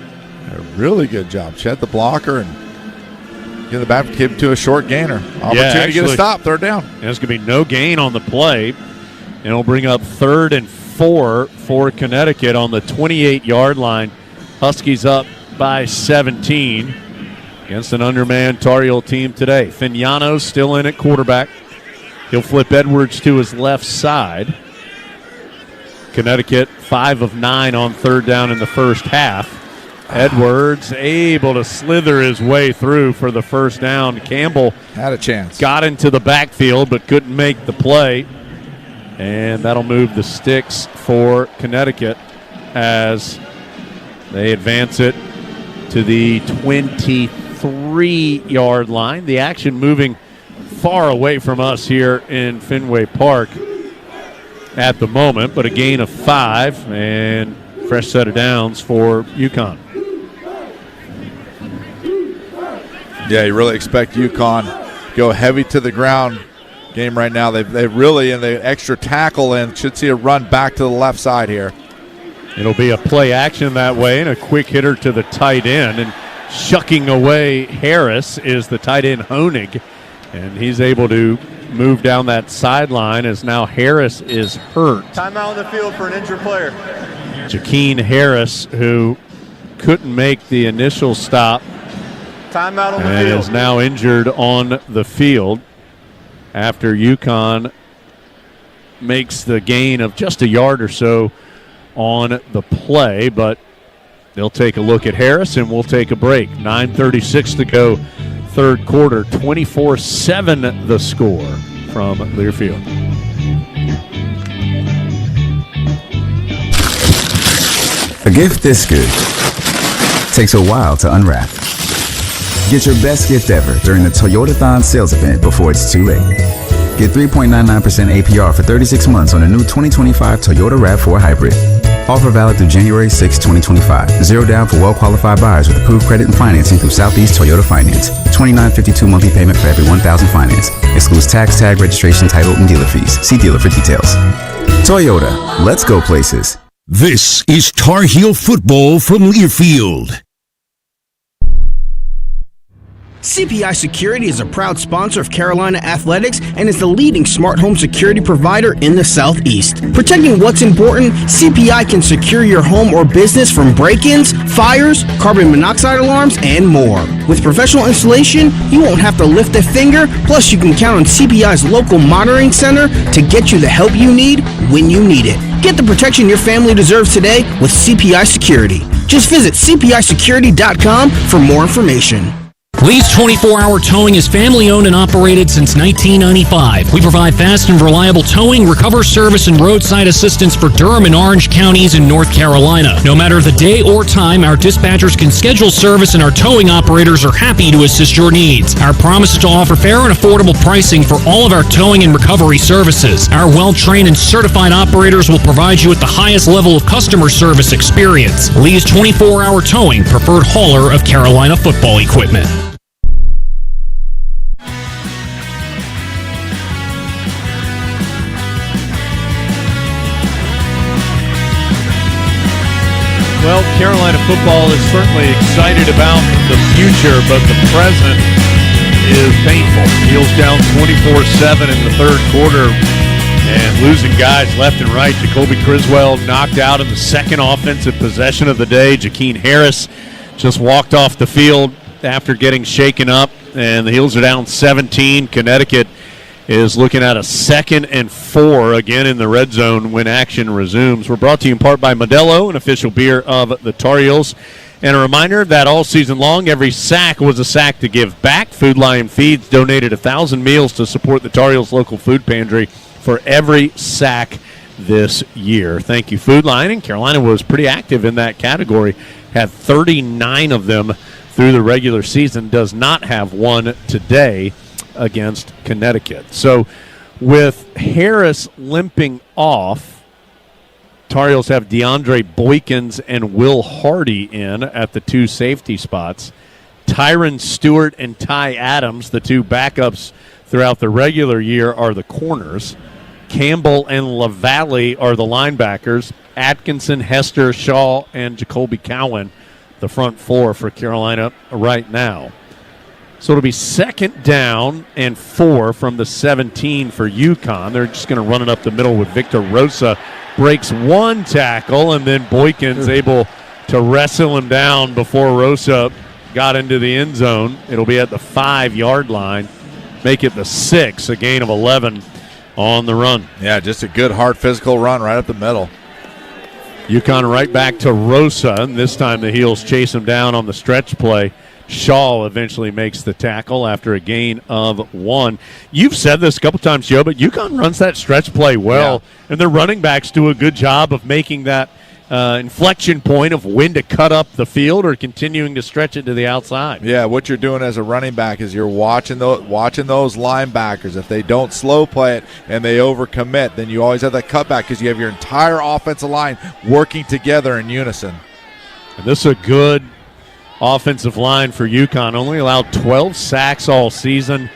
O: A really good job. Shed the blocker and get the back to a short gainer. Opportunity to get a stop, 3rd down.
A: There's going to be no gain on the play, and it'll bring up 3rd and 4 for Connecticut on the 28-yard line. Huskies up by 17 against an undermanned Tar Heel team today. Fignano's still in at quarterback. He'll flip Edwards to his left side. Connecticut 5 of 9 on 3rd down in the first half. Edwards able to slither his way through for the first down. Campbell
O: had a chance.
A: Got into the backfield but couldn't make the play. And that'll move the sticks for Connecticut as they advance it to the 23-yard line. The action moving far away from us here in Fenway Park at the moment, but a gain of 5 and fresh set of downs for UConn.
O: Yeah, you really expect UConn to go heavy to the ground game right now. They've really, in the extra tackle in, should see a run back to the left side here.
A: It'll be a play action that way and a quick hitter to the tight end. And shucking away Harris is the tight end Honig. And he's able to move down that sideline as now Harris is hurt.
P: Timeout on the field for an injured player.
A: Jakeen Harris, who couldn't make the initial stop,
P: Timeout on the
A: and
P: field.
A: is now injured on the field after UConn makes the gain of just a yard or so on the play. But they'll take a look at Harris, and we'll take a break. 9:36 to go. Third quarter, 24-7 the score from Learfield.
B: A gift this good takes a while to unwrap. Get your best gift ever during the Toyotathon sales event before it's too late. Get 3.99% APR for 36 months on a new 2025 Toyota RAV4 Hybrid. Offer valid through January 6, 2025. Zero down for well-qualified buyers with approved credit and financing through Southeast Toyota Finance. $29.52 monthly payment for every $1,000 finance. Excludes tax, tag, registration, title, and dealer fees. See dealer for details. Toyota, let's go places.
F: This is Tar Heel football from Learfield.
D: CPI Security is a proud sponsor of Carolina Athletics and is the leading smart home security provider in the Southeast. Protecting what's important, CPI can secure your home or business from break-ins, fires, carbon monoxide alarms, and more. With professional installation, you won't have to lift a finger, plus you can count on CPI's local monitoring center to get you the help you need when you need it. Get the protection your family deserves today with CPI Security. Just visit cpisecurity.com for more information.
M: Lee's 24-hour Towing is family-owned and operated since 1995. We provide fast and reliable towing, recover service, and roadside assistance for Durham and Orange counties in North Carolina. No matter the day or time, our dispatchers can schedule service, and our towing operators are happy to assist your needs. Our promise is to offer fair and affordable pricing for all of our towing and recovery services. Our well-trained and certified operators will provide you with the highest level of customer service experience. Lee's 24-hour Towing, preferred hauler of Carolina football equipment.
A: Well, Carolina football is certainly excited about the future, but the present is painful. Heels down 24-7 in the third quarter and losing guys left and right. Jacoby Criswell knocked out in the second offensive possession of the day. Jakeem Harris just walked off the field after getting shaken up, and the Heels are down 17. Connecticut is looking at a 2nd and 4 again in the red zone when action resumes. We're brought to you in part by Modelo, an official beer of the Tar Heels. And a reminder that all season long, every sack was a sack to give back. Food Lion Feeds donated 1,000 meals to support the Tar Heels local food pantry for every sack this year. Thank you, Food Lion. And Carolina was pretty active in that category, had 39 of them through the regular season, does not have one today against Connecticut. So with Harris limping off, Tar Heels have DeAndre Boykins and Will Hardy in at the 2 safety spots. Tyron Stewart and Ty Adams, the 2 backups throughout the regular year, are the corners. Campbell and LaValle are the linebackers. Atkinson, Hester, Shaw, and Jacoby Cowan, the front 4 for Carolina right now. So it'll be 2nd down and 4 from the 17 for UConn. They're just going to run it up the middle with Victor Rosa. Breaks 1 tackle, and then Boykins able to wrestle him down before Rosa got into the end zone. It'll be at the 5-yard line. Make it the 6, a gain of 11 on the run.
O: Yeah, just a good, hard, physical run right up the middle.
A: UConn right back to Rosa, and this time the Heels chase him down on the stretch play. Shaw eventually makes the tackle after a gain of 1. You've said this a couple times, Joe, but UConn runs that stretch play well, and their running backs do a good job of making that inflection point of when to cut up the field or continuing to stretch it to the outside.
O: Yeah, what you're doing as a running back is you're watching those linebackers. If they don't slow play it and they overcommit, then you always have that cutback because you have your entire offensive line working together in unison.
A: And this is a good offensive line for UConn. Only allowed 12 sacks all season.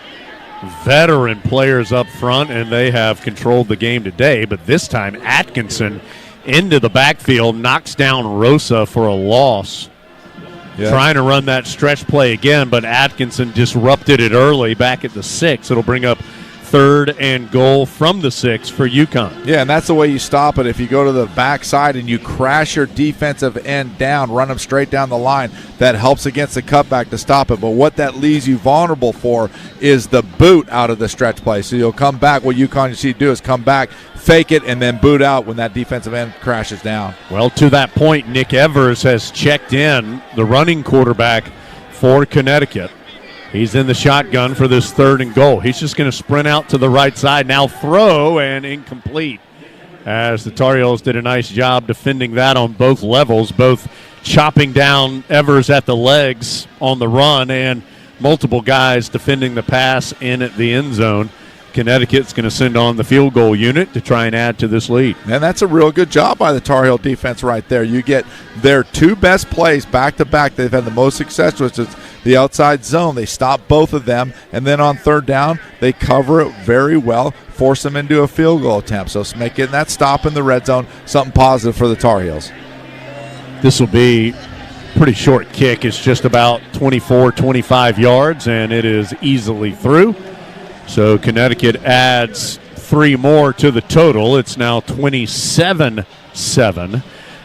A: Veteran players up front, and they have controlled the game today. But this time, Atkinson into the backfield, knocks down Rosa for a loss. Yeah. Trying to run that stretch play again, but Atkinson disrupted it early back at the 6. It'll bring up 3rd and goal from the 6 for UConn.
O: Yeah, and that's the way you stop it. If you go to the backside and you crash your defensive end down, run them straight down the line, that helps against the cutback to stop it. But what that leaves you vulnerable for is the boot out of the stretch play. So you'll come back. What UConn you see do is come back, fake it, and then boot out when that defensive end crashes down.
A: Well, to that point, Nick Evers has checked in, the running quarterback for Connecticut. He's in the shotgun for this 3rd and goal. He's just going to sprint out to the right side. Now throw, and incomplete, as the Tar Heels did a nice job defending that on both levels, both chopping down Evers at the legs on the run and multiple guys defending the pass in at the end zone. Connecticut's going to send on the field goal unit to try and add to this lead.
O: And that's a real good job by the Tar Heel defense right there. You get their 2 best plays back-to-back. They've had the most success, which is the outside zone. They stop both of them, and then on 3rd down, they cover it very well, force them into a field goal attempt. So making that stop in the red zone something positive for the Tar Heels.
A: This will be pretty short kick. It's just about 24, 25 yards, and it is easily through. So Connecticut adds 3 more to the total. It's now 27-7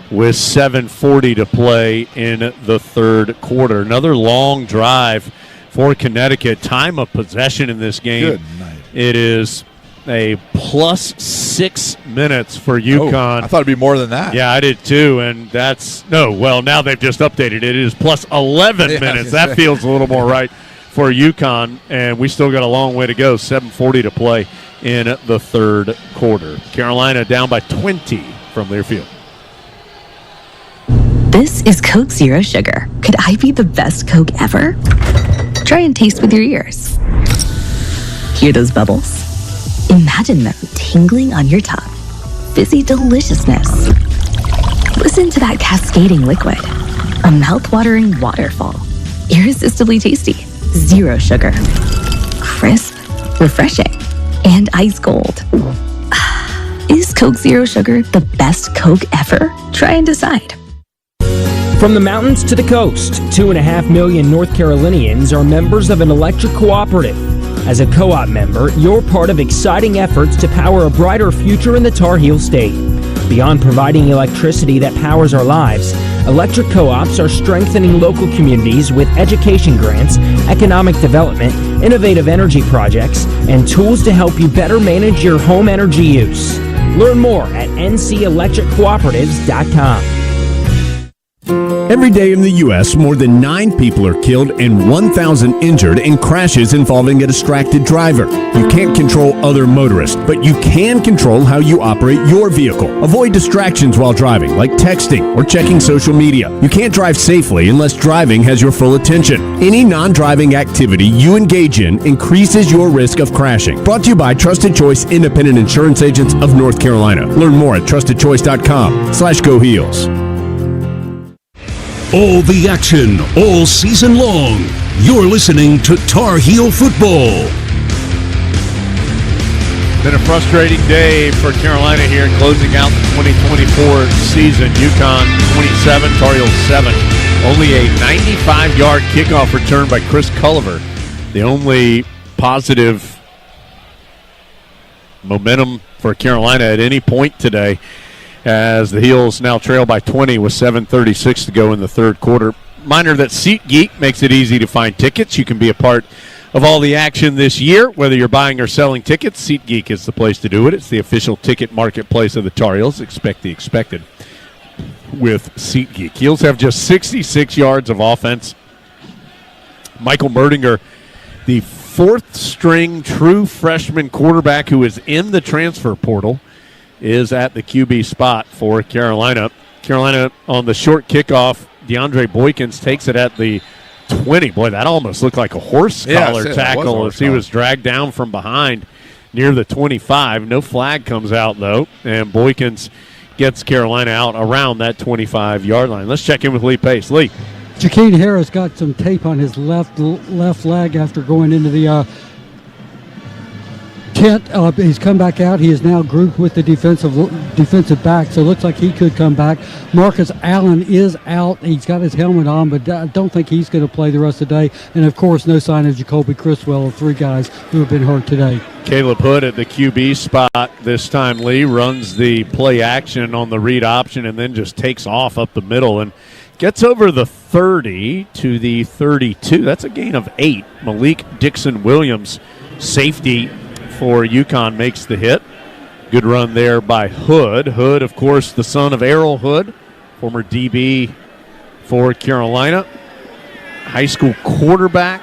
A: with 7:40 to play in the third quarter. Another long drive for Connecticut. Time of possession in this game.
O: Good night.
A: It is a plus 6 minutes for UConn.
O: I thought it'd be more than that.
A: Yeah, I did too, and now they've just updated it. It is plus 11 minutes. That feels a little more right for UConn, and we still got a long way to go. 7:40 to play in the third quarter. Carolina down by 20 from Learfield.
H: This is Coke Zero Sugar. Could I be the best Coke ever? Try and taste with your ears. Hear those bubbles? Imagine them tingling on your tongue. Fizzy deliciousness. Listen to that cascading liquid. A mouth-watering waterfall. Irresistibly tasty. Zero sugar. Crisp, refreshing, and ice cold. Is Coke Zero Sugar the best Coke ever? Try and decide.
K: From the mountains to the coast, 2.5 million North Carolinians are members of an electric cooperative. As a co-op member, you're part of exciting efforts to power a brighter future in the Tar Heel state. Beyond providing electricity that powers our lives, electric co-ops are strengthening local communities with education grants, economic development, innovative energy projects, and tools to help you better manage your home energy use. Learn more at ncelectriccooperatives.com.
E: Every day in the U.S., more than 9 people are killed and 1,000 injured in crashes involving a distracted driver. You can't control other motorists, but you can control how you operate your vehicle. Avoid distractions while driving, like texting or checking social media. You can't drive safely unless driving has your full attention. Any non-driving activity you engage in increases your risk of crashing. Brought to you by Trusted Choice Independent Insurance Agents of North Carolina. Learn more at trustedchoice.com/Go Heels.
F: All the action, all season long. You're listening to Tar Heel Football.
A: Been a frustrating day for Carolina here, closing out the 2024 season. UConn 27, Tar Heels 7. Only a 95-yard kickoff return by Chris Culliver. The only positive momentum for Carolina at any point today, as the Heels now trail by 20 with 7:36 to go in the third quarter. Reminder that SeatGeek makes it easy to find tickets. You can be a part of all the action this year, whether you're buying or selling tickets. SeatGeek is the place to do it. It's the official ticket marketplace of the Tar Heels. Expect the expected with SeatGeek. Heels have just 66 yards of offense. Michael Merdinger, the fourth-string true freshman quarterback who is in the transfer portal, is at the QB spot for Carolina. Carolina on the short kickoff, DeAndre Boykins takes it at the 20. Boy, that almost looked like a horse collar tackle as he was dragged down from behind near the 25. No flag comes out, though, and Boykins gets Carolina out around that 25-yard line. Let's check in with Lee Pace. Lee.
T: Jakeem Harris got some tape on his left leg after going into the tent. He's come back out. He is now grouped with the defensive back, so it looks like he could come back. Marcus Allen is out. He's got his helmet on, but I don't think he's going to play the rest of the day. And, of course, no sign of Jacoby Criswell, of 3 guys who have been hurt today.
A: Caleb Hood at the QB spot this time. Lee runs the play action on the read option and then just takes off up the middle and gets over the 30 to the 32. That's a gain of 8. Malik Dixon-Williams, safety for UConn, makes the hit. Good run there by Hood. Hood, of course, the son of Errol Hood, former DB for Carolina. High school quarterback.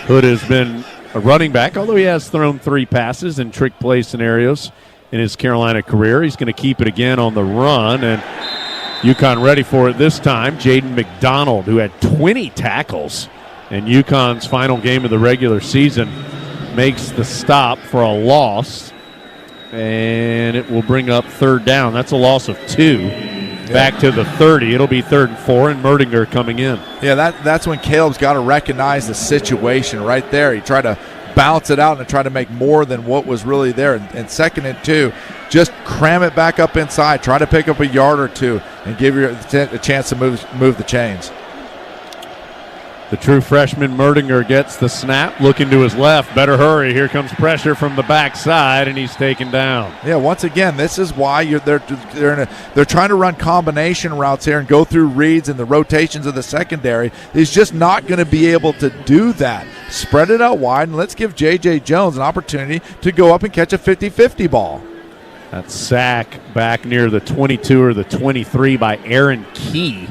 A: Hood has been a running back, although he has thrown 3 passes in trick play scenarios in his Carolina career. He's going to keep it again on the run, and UConn ready for it this time. Jaden McDonald, who had 20 tackles in UConn's final game of the regular season, makes the stop for a loss, and it will bring up third down. That's a loss of 2. Back to the 30. It'll be 3rd and 4, and Merdinger coming in.
O: Yeah, that's when Caleb's got to recognize the situation right there. He tried to bounce it out and try to make more than what was really there. And 2nd and 2, just cram it back up inside. Try to pick up a yard or two and give you a chance to move the chains.
A: The true freshman Merdinger gets the snap, looking to his left. Better hurry. Here comes pressure from the backside, and he's taken down.
O: Yeah, once again, this is why they're trying to run combination routes here and go through reads and the rotations of the secondary. He's just not going to be able to do that. Spread it out wide, and let's give J.J. Jones an opportunity to go up and catch a 50-50 ball.
A: That sack back near the 22 or the 23 by Aaron Key.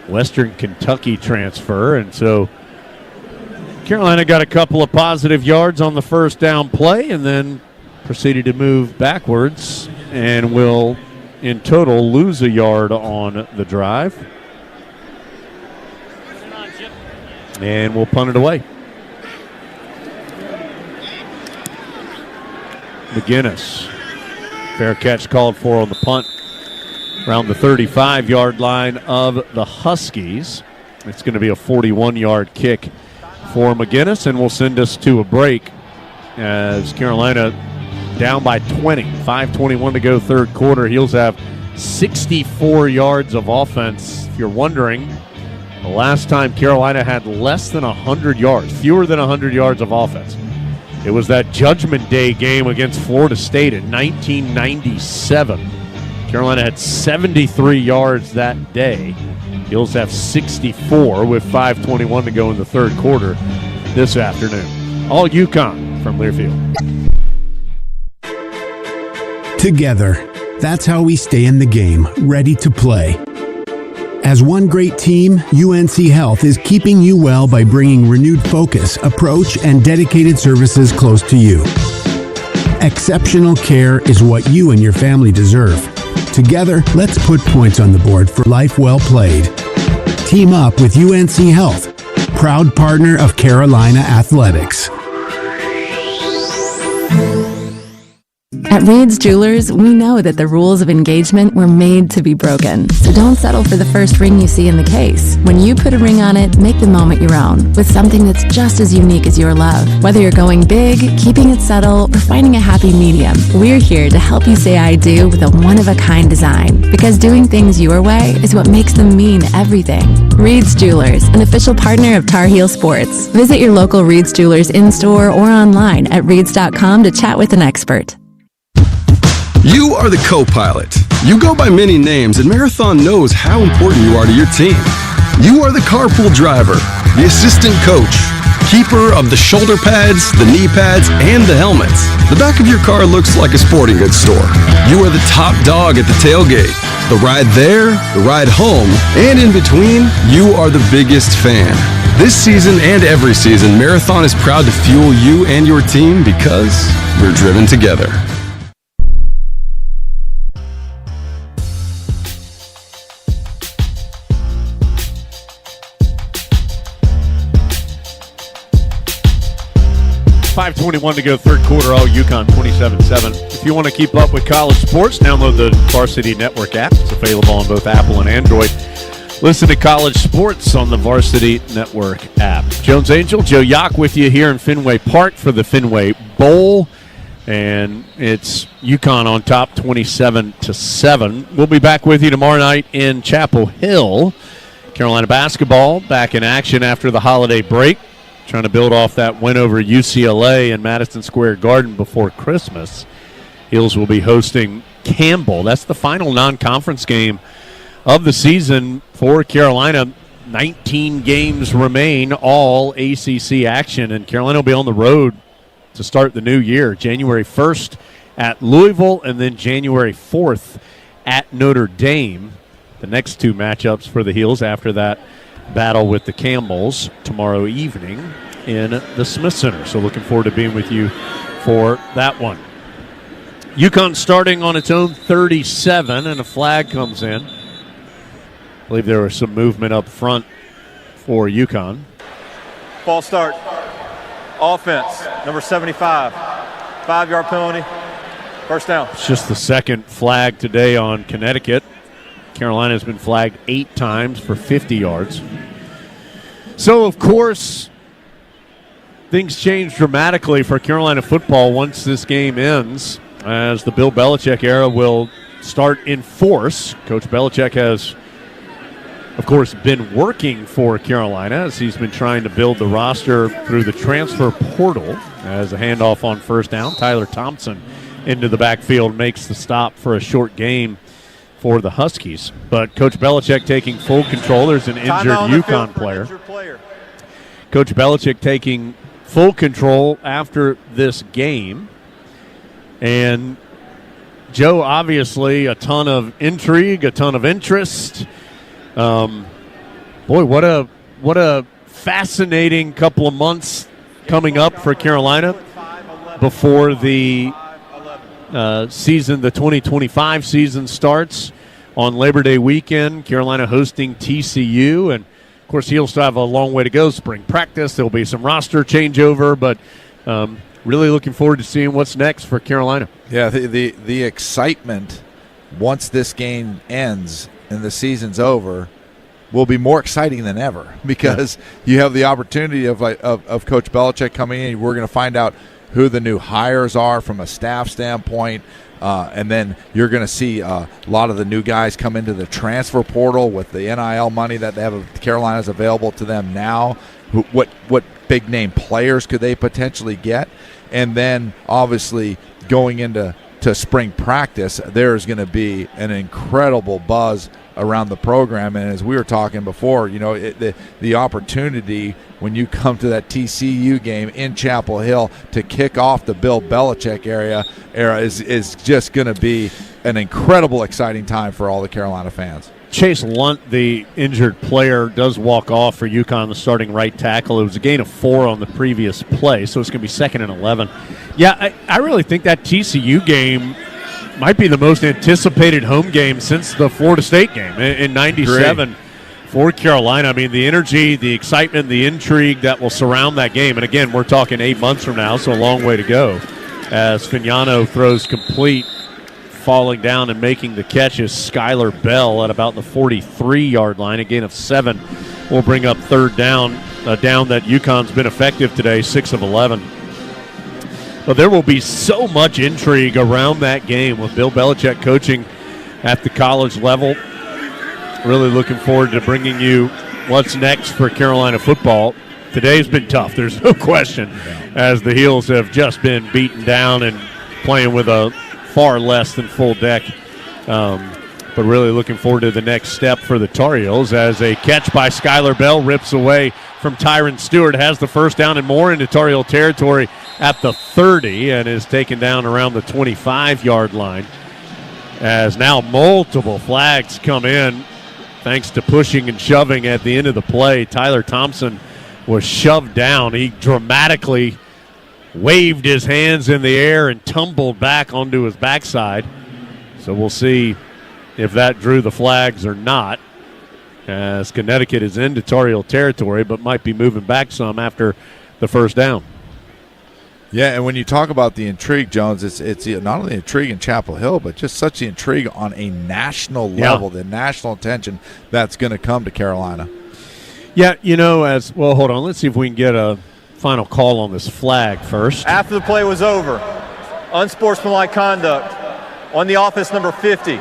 A: Western Kentucky transfer, and so Carolina got a couple of positive yards on the first down play and then proceeded to move backwards and will in total lose a yard on the drive. And we'll punt it away. McGinnis. Fair catch called for on the punt. Around the 35-yard line of the Huskies. It's going to be a 41-yard kick for McGinnis, and will send us to a break as Carolina down by 20. 5:21 to go, third quarter. Heels have 64 yards of offense. If you're wondering, the last time Carolina had less than 100 yards, fewer than 100 yards of offense, it was that Judgment Day game against Florida State in 1997. Carolina had 73 yards that day. Heels have 64 with 5:21 to go in the third quarter this afternoon. All UConn from Learfield.
I: Together, that's how we stay in the game, ready to play. As one great team, UNC Health is keeping you well by bringing renewed focus, approach, and dedicated services close to you. Exceptional care is what you and your family deserve. Together, let's put points on the board for life well played. Team up with UNC Health, proud partner of Carolina Athletics.
R: At Reed's Jewelers, we know that the rules of engagement were made to be broken. So don't settle for the first ring you see in the case. When you put a ring on it, make the moment your own with something that's just as unique as your love. Whether you're going big, keeping it subtle, or finding a happy medium, we're here to help you say I do with a one-of-a-kind design. Because doing things your way is what makes them mean everything. Reed's Jewelers, an official partner of Tar Heel Sports. Visit your local Reed's Jewelers in-store or online at reeds.com to chat with an expert.
L: You are the co-pilot. You go by many names, and Marathon knows how important you are to your team. You are the carpool driver, the assistant coach, keeper of the shoulder pads, the knee pads, and the helmets. The back of your car looks like a sporting goods store. You are the top dog at the tailgate. The ride there, the ride home, and in between, you are the biggest fan. This season and every season, Marathon is proud to fuel you and your team because we're driven together.
A: .521 to go, third quarter, all UConn 27-7. If you want to keep up with college sports, download the Varsity Network app. It's available on both Apple and Android. Listen to college sports on the Varsity Network app. Jones Angel, Joe Yock with you here in Fenway Park for the Fenway Bowl. And it's UConn on top 27-7. We'll be back with you tomorrow night in Chapel Hill. Carolina basketball back in action after the holiday break. Trying to build off that win over UCLA in Madison Square Garden before Christmas. Heels will be hosting Campbell. That's the final non-conference game of the season for Carolina. 19 games remain, all ACC action, and Carolina will be on the road to start the new year. January 1st at Louisville, and then January 4th at Notre Dame. The next two matchups for the Heels after that battle with the Campbells tomorrow evening in the Smith Center. So looking forward to being with you for that one. UConn starting on its own 37, and a flag comes in. I believe there was some movement up front for UConn.
P: False start. Offense, number 75. 5-yard penalty. First down.
A: It's just the second flag today on Connecticut. Carolina has been flagged 8 times for 50 yards. So, of course, things change dramatically for Carolina football once this game ends, as the Bill Belichick era will start in force. Coach Belichick has, of course, been working for Carolina as he's been trying to build the roster through the transfer portal. As a handoff on first down, Tyler Thompson into the backfield makes the stop for a short game for the Huskies. But Coach Belichick taking full control. There's an injured UConn player. Coach Belichick taking full control after this game. And Joe, obviously, a ton of intrigue, a ton of interest. Boy, what a fascinating couple of months coming up for Carolina before the season, the 2025 season starts on Labor Day weekend. Carolina hosting TCU, and of course he'll still have a long way to go. Spring practice, there'll be some roster changeover, but really looking forward to seeing what's next for Carolina.
O: Yeah, the excitement once this game ends and the season's over will be more exciting than ever, because you have the opportunity of Coach Belichick coming in. We're going to find out who the new hires are from a staff standpoint, and then you're going to see a lot of the new guys come into the transfer portal with the NIL money that they have. Carolina's available to them now. What big name players could they potentially get? And then obviously going into spring practice, there's going to be an incredible buzz around the program. And as we were talking before, the opportunity when you come to that TCU game in Chapel Hill to kick off the Bill Belichick era is just going to be an incredible, exciting time for all the Carolina fans.
A: Chase Lunt, the injured player, does walk off for UConn, the starting right tackle. It was a gain of 4 on the previous play, so it's going to be 2nd and 11. Yeah, I really think that TCU game might be the most anticipated home game since the Florida State game in '97 for Carolina. I mean, the energy, the excitement, the intrigue that will surround that game. And again, we're talking 8 months from now, so a long way to go. As Fignano throws complete, falling down and making the catch is Skylar Bell at about the 43-yard line. A gain of 7 will bring up third down, a down that UConn's been effective today, 6 of 11. But there will be so much intrigue around that game with Bill Belichick coaching at the college level. Really looking forward to bringing you what's next for Carolina football. Today's been tough, there's no question, as the Heels have just been beaten down and playing with a far less than full deck. But really looking forward to the next step for the Tar Heels, as a catch by Skylar Bell rips away from Tyron Stewart, has the first down and more into Tar Heel territory at the 30, and is taken down around the 25-yard line, as now multiple flags come in thanks to pushing and shoving at the end of the play. Tyler Thompson was shoved down. He dramatically waved his hands in the air and tumbled back onto his backside. So we'll see if that drew the flags or not, as Connecticut is into Tar Heel territory but might be moving back some after the first down.
O: Yeah, and when you talk about the intrigue, Jones, it's not only intrigue in Chapel Hill, but just such the intrigue on a national level, the national attention that's going to come to Carolina.
A: Yeah, as well, hold on. Let's see if we can get a final call on this flag first.
P: After the play was over, unsportsmanlike conduct on the offense number 50.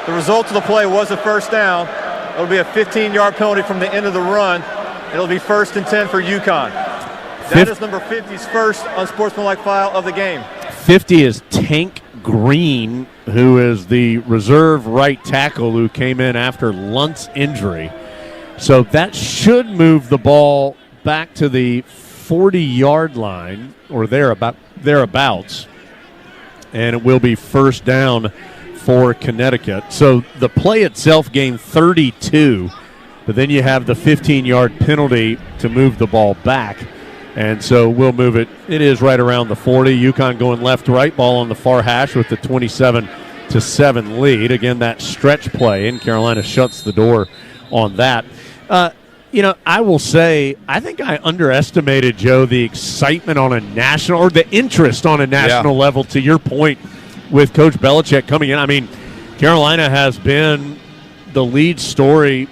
P: The result of the play was a first down. It'll be a 15-yard penalty from the end of the run. It'll be 1st and 10 for UConn. That is number 50's first unsportsmanlike foul of the game.
A: 50 is Tank Green, who is the reserve right tackle who came in after Lunt's injury. So that should move the ball back to the 40-yard line or thereabouts, and it will be first down for Connecticut. So the play itself gained 32, but then you have the 15-yard penalty to move the ball back. And so we'll move it. It is right around the 40. UConn going left to right, ball on the far hash with the 27-7 lead. Again, that stretch play, and Carolina shuts the door on that. I will say, I think I underestimated, Joe, the excitement on a national, or the interest on a national level, to your point, with Coach Belichick coming in. I mean, Carolina has been the lead story.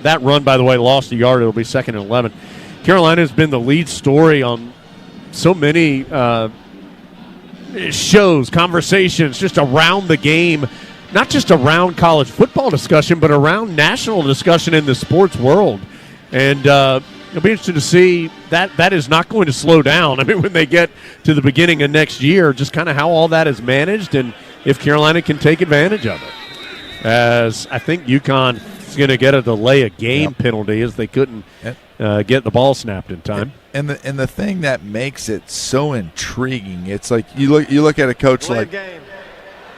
A: That run, by the way, lost a yard. It'll be 2nd and 11. Carolina has been the lead story on so many shows, conversations, just around the game, not just around college football discussion, but around national discussion in the sports world. And it'll be interesting to see that is not going to slow down. I mean, when they get to the beginning of next year, just kind of how all that is managed and if Carolina can take advantage of it. As I think UConn is going to get a delay of game penalty as they couldn't get the ball snapped in time.
O: And the thing that makes it so intriguing, it's like you look at a coach delay like
A: game.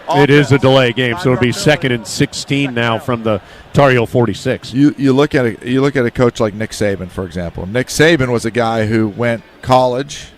A: It is a delay game, so it'll be 2nd and 16 now from the Tar Heel 46.
O: You look at a coach like Nick Saban, for example. Nick Saban was a guy who went college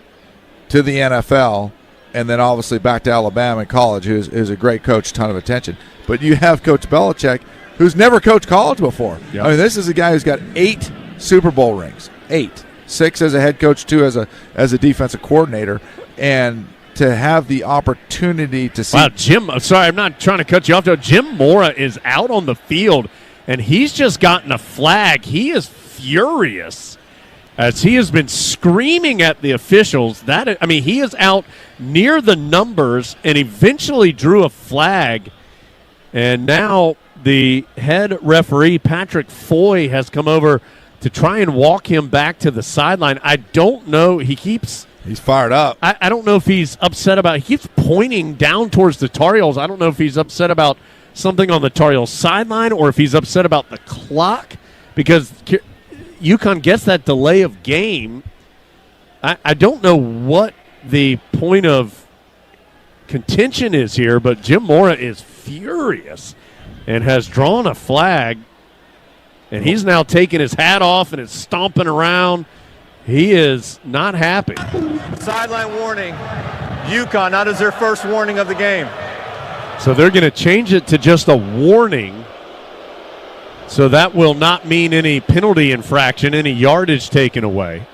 O: to the NFL and then obviously back to Alabama in college, who's a great coach, ton of attention. But you have Coach Belichick, who's never coached college before. Yep. I mean, this is a guy who's got 8 Super Bowl rings, 8, 6 as a head coach, 2 as a defensive coordinator, and to have the opportunity to see.
A: Wow, Jim, I'm sorry, I'm not trying to cut you off, though. Jim Mora is out on the field, and he's just gotten a flag. He is furious as he has been screaming at the officials. He is out near the numbers and eventually drew a flag. And now the head referee, Patrick Foy, has come over to try and walk him back to the sideline. I don't know. He's
O: fired up.
A: I don't know if he's upset about – he keeps pointing down towards the Tar Heels. I don't know if he's upset about something on the Tar Heels sideline or if he's upset about the clock because UConn gets that delay of game. I don't know what the point of contention is here, but Jim Mora is furious and has drawn a flag, and he's now taking his hat off and is stomping around. He is not happy.
P: Sideline warning. UConn, that is their first warning of the game.
A: So they're going to change it to just a warning. So that will not mean any penalty infraction, any yardage taken away.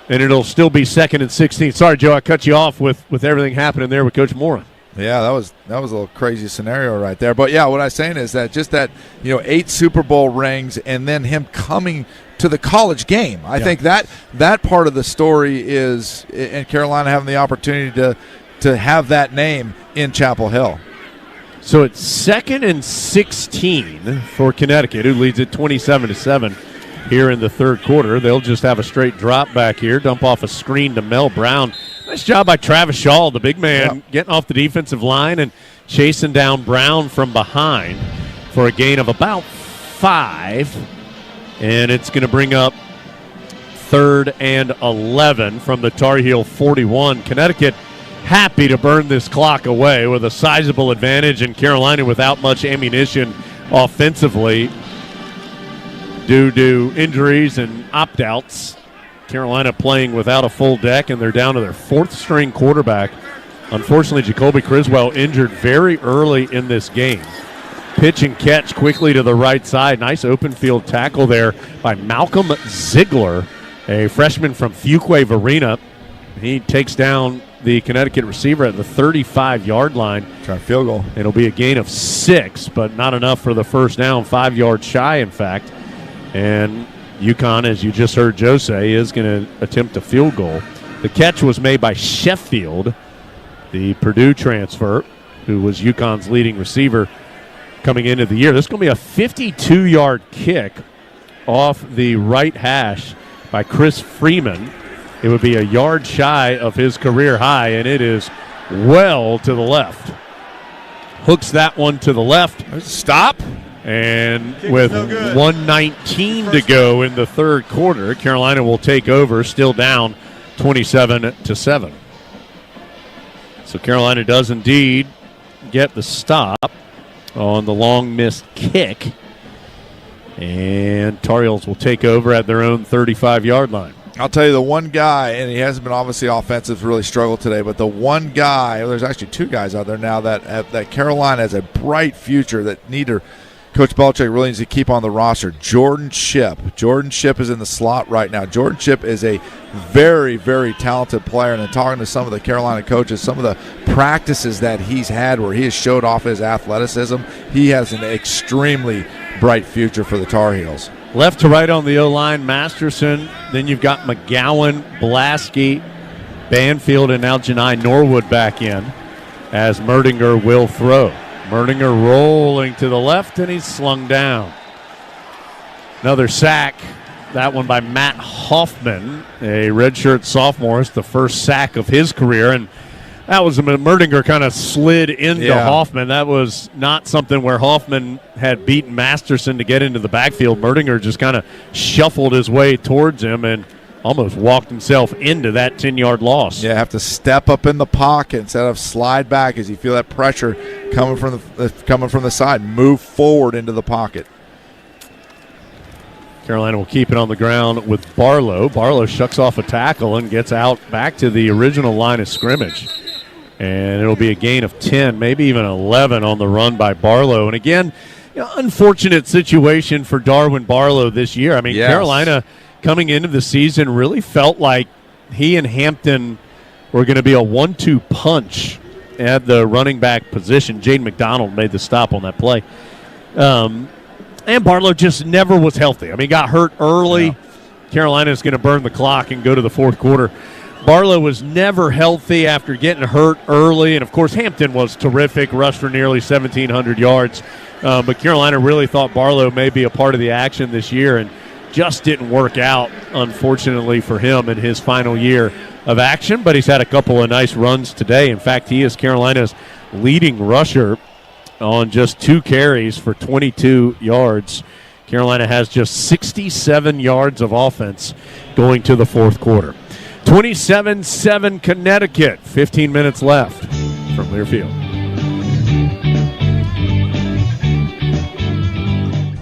A: And it'll still be 2nd and 16. Sorry, Joe, I cut you off with everything happening there with Coach Mora.
O: Yeah, that was a little crazy scenario right there. But, yeah, what I'm saying is that just that, 8 Super Bowl rings and then him coming to the college game. I think that part of the story is in Carolina having the opportunity to have that name in Chapel Hill.
A: So it's 2nd and 16 for Connecticut, who leads it 27-7 here in the third quarter. They'll just have a straight drop back here, dump off a screen to Mel Brown. Nice job by Travis Shaw, the big man, getting off the defensive line and chasing down Brown from behind for a gain of about 5. And it's going to bring up 3rd and 11 from the Tar Heel 41. Connecticut happy to burn this clock away with a sizable advantage, and Carolina without much ammunition offensively due to injuries and opt-outs. Carolina playing without a full deck, and they're down to their 4th-string quarterback. Unfortunately, Jacoby Criswell injured very early in this game. Pitch and catch quickly to the right side. Nice open field tackle there by Malcolm Ziegler, a freshman from Fuquay Varina. He takes down the Connecticut receiver at the 35-yard line.
O: Trying field goal.
A: It'll be a gain of 6, but not enough for the first down. 5 yards shy, in fact. And UConn, as you just heard Joe say, is going to attempt a field goal. The catch was made by Sheffield, the Purdue transfer, who was UConn's leading receiver coming into the year. This is going to be a 52-yard kick off the right hash by Chris Freeman. It would be a yard shy of his career high, and it is well to the left. Hooks that one to the left.
O: Stop.
A: And with 1:19 to go in the third quarter, Carolina will take over, still down 27-7. So Carolina does indeed get the stop on the long missed kick. And Tar Heels will take over at their own 35-yard line.
O: I'll tell you the one guy, and he hasn't been obviously offensive, really struggled today, but the one guy, there's actually 2 guys out there now that Carolina has a bright future that Coach Belichick really needs to keep on the roster. Jordan Shipp. Jordan Shipp is in the slot right now. Jordan Shipp is a very, very talented player, and in talking to some of the Carolina coaches, some of the practices that he's had where he has showed off his athleticism, he has an extremely bright future for the Tar Heels.
A: Left to right on the O-line, Masterson. Then you've got McGowan, Blasky, Banfield, and now Janai Norwood back in as Merdinger will throw. Merdinger rolling to the left, and he's slung down. Another sack, that one by Matt Hoffman, a redshirt sophomore. It's the first sack of his career, and that was Merdinger kind of slid into Hoffman. That was not something where Hoffman had beaten Masterson to get into the backfield. Merdinger just kind of shuffled his way towards him and almost walked himself into that 10-yard loss.
O: Yeah, have to step up in the pocket instead of slide back as you feel that pressure coming from the side. Move forward into the pocket.
A: Carolina will keep it on the ground with Barlow. Barlow shucks off a tackle and gets out back to the original line of scrimmage. And it'll be a gain of 10, maybe even 11 on the run by Barlow. And again, unfortunate situation for Darwin Barlow this year. I mean, Carolina coming into the season really felt like he and Hampton were going to be a 1-2 punch at the running back position. Jaden McDonald made the stop on that play. And Barlow just never was healthy. I mean, got hurt early. Carolina's going to burn the clock and go to the fourth quarter. Barlow was never healthy after getting hurt early, and, of course, Hampton was terrific, rushed for nearly 1,700 yards. But Carolina really thought Barlow may be a part of the action this year and just didn't work out, unfortunately, for him in his final year of action. But he's had a couple of nice runs today. In fact, he is Carolina's leading rusher on just 2 carries for 22 yards. Carolina has just 67 yards of offense going to the fourth quarter. 27-7 Connecticut. 15 minutes left from Learfield.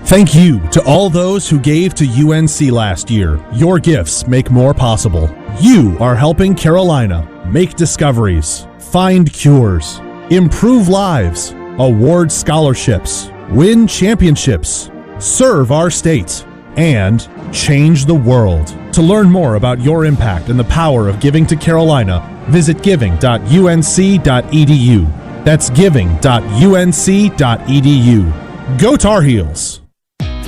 C: Thank you to all those who gave to UNC last year. Your gifts make more possible. You are helping Carolina make discoveries, find cures, improve lives, award scholarships, win championships, serve our state, and change the world. To learn more about your impact and the power of giving to Carolina, visit giving.unc.edu. That's giving.unc.edu. Go Tar Heels!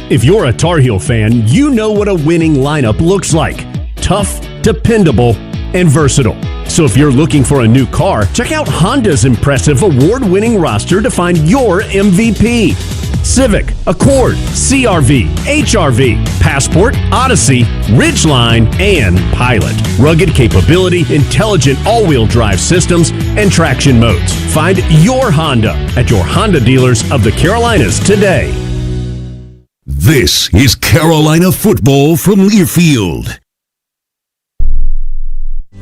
E: If you're a Tar Heel fan, you know what a winning lineup looks like. Tough, dependable, and versatile. So if you're looking for a new car, check out Honda's impressive award-winning roster to find your MVP. Civic, Accord, CR-V, HR-V, Passport, Odyssey, Ridgeline, and Pilot. Rugged capability, intelligent all-wheel drive systems, and traction modes. Find your Honda at your Honda dealers of the Carolinas today.
F: This is Carolina football from Learfield.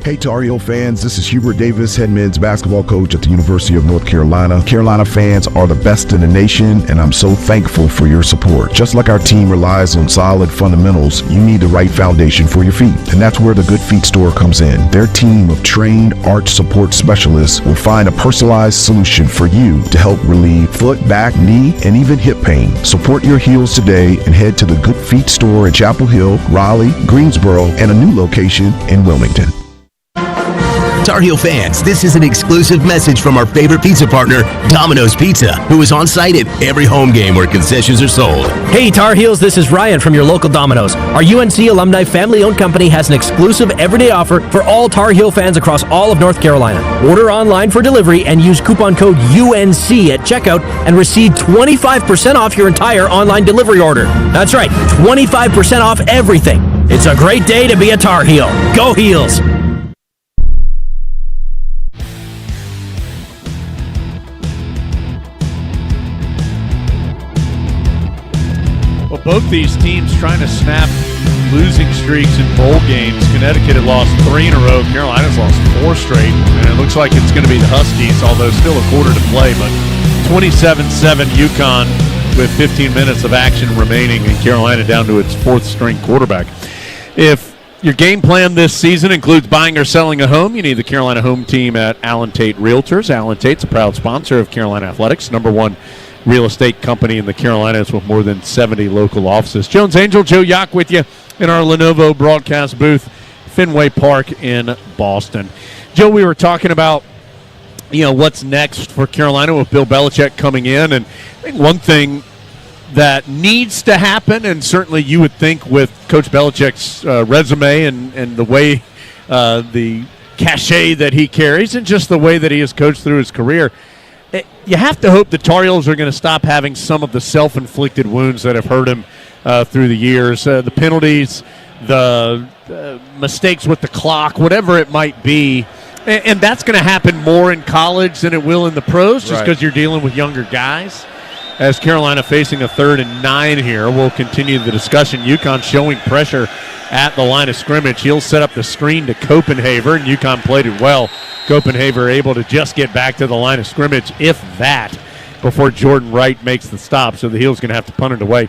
N: Hey Tar Heel fans, this is Hubert Davis, head men's basketball coach at the University of North Carolina. Carolina fans are the best in the nation, and I'm so thankful for your support. Just like our team relies on solid fundamentals, you need the right foundation for your feet, and that's where the Good Feet store comes in. Their team of trained arch support specialists will find a personalized solution for you to help relieve foot, back, knee, and even hip pain. Support your heels today and head to the Good Feet store in Chapel Hill, Raleigh, Greensboro, and a new location in Wilmington.
U: Tar Heel fans, this is an exclusive message from our favorite pizza partner, Domino's Pizza, who is on site at every home game where concessions are sold.
V: Hey Tar Heels, this is Ryan from your local Domino's. Our UNC alumni family-owned company has an exclusive everyday offer for all Tar Heel fans across all of North Carolina. Order online for delivery and use coupon code UNC at checkout and receive 25% off your entire online delivery order. That's right, 25% off everything. It's a great day to be a Tar Heel. Go Heels!
A: Both these teams trying to snap losing streaks in bowl games. Connecticut had lost 3 in a row. Carolina's lost 4 straight. And it looks like it's going to be the Huskies, although still a quarter to play. But 27-7 UConn with 15 minutes of action remaining, and Carolina down to its 4th-string quarterback. If your game plan this season includes buying or selling a home, you need the Carolina home team at Allen Tate Realtors. Allen Tate's a proud sponsor of Carolina Athletics, #1 real estate company in the Carolinas with more than 70 local offices. Jones Angel, Joe Yock with you in our Lenovo broadcast booth, Fenway Park in Boston. Joe, we were talking about, what's next for Carolina with Bill Belichick coming in, and I think one thing that needs to happen, and certainly you would think with Coach Belichick's resume and the way the cachet that he carries and just the way that he has coached through his career, you have to hope the Tar Heels are going to stop having some of the self-inflicted wounds that have hurt him through the years. The penalties, the mistakes with the clock, whatever it might be. And that's going to happen more in college than it will in the pros, just because you're dealing with younger guys. As Carolina facing a 3rd and 9 here, we'll continue the discussion. UConn showing pressure at the line of scrimmage. He'll set up the screen to Copenhaver, and UConn played it well. Copenhaver able to just get back to the line of scrimmage, if that, before Jordan Wright makes the stop. So the Heels going to have to punt it away.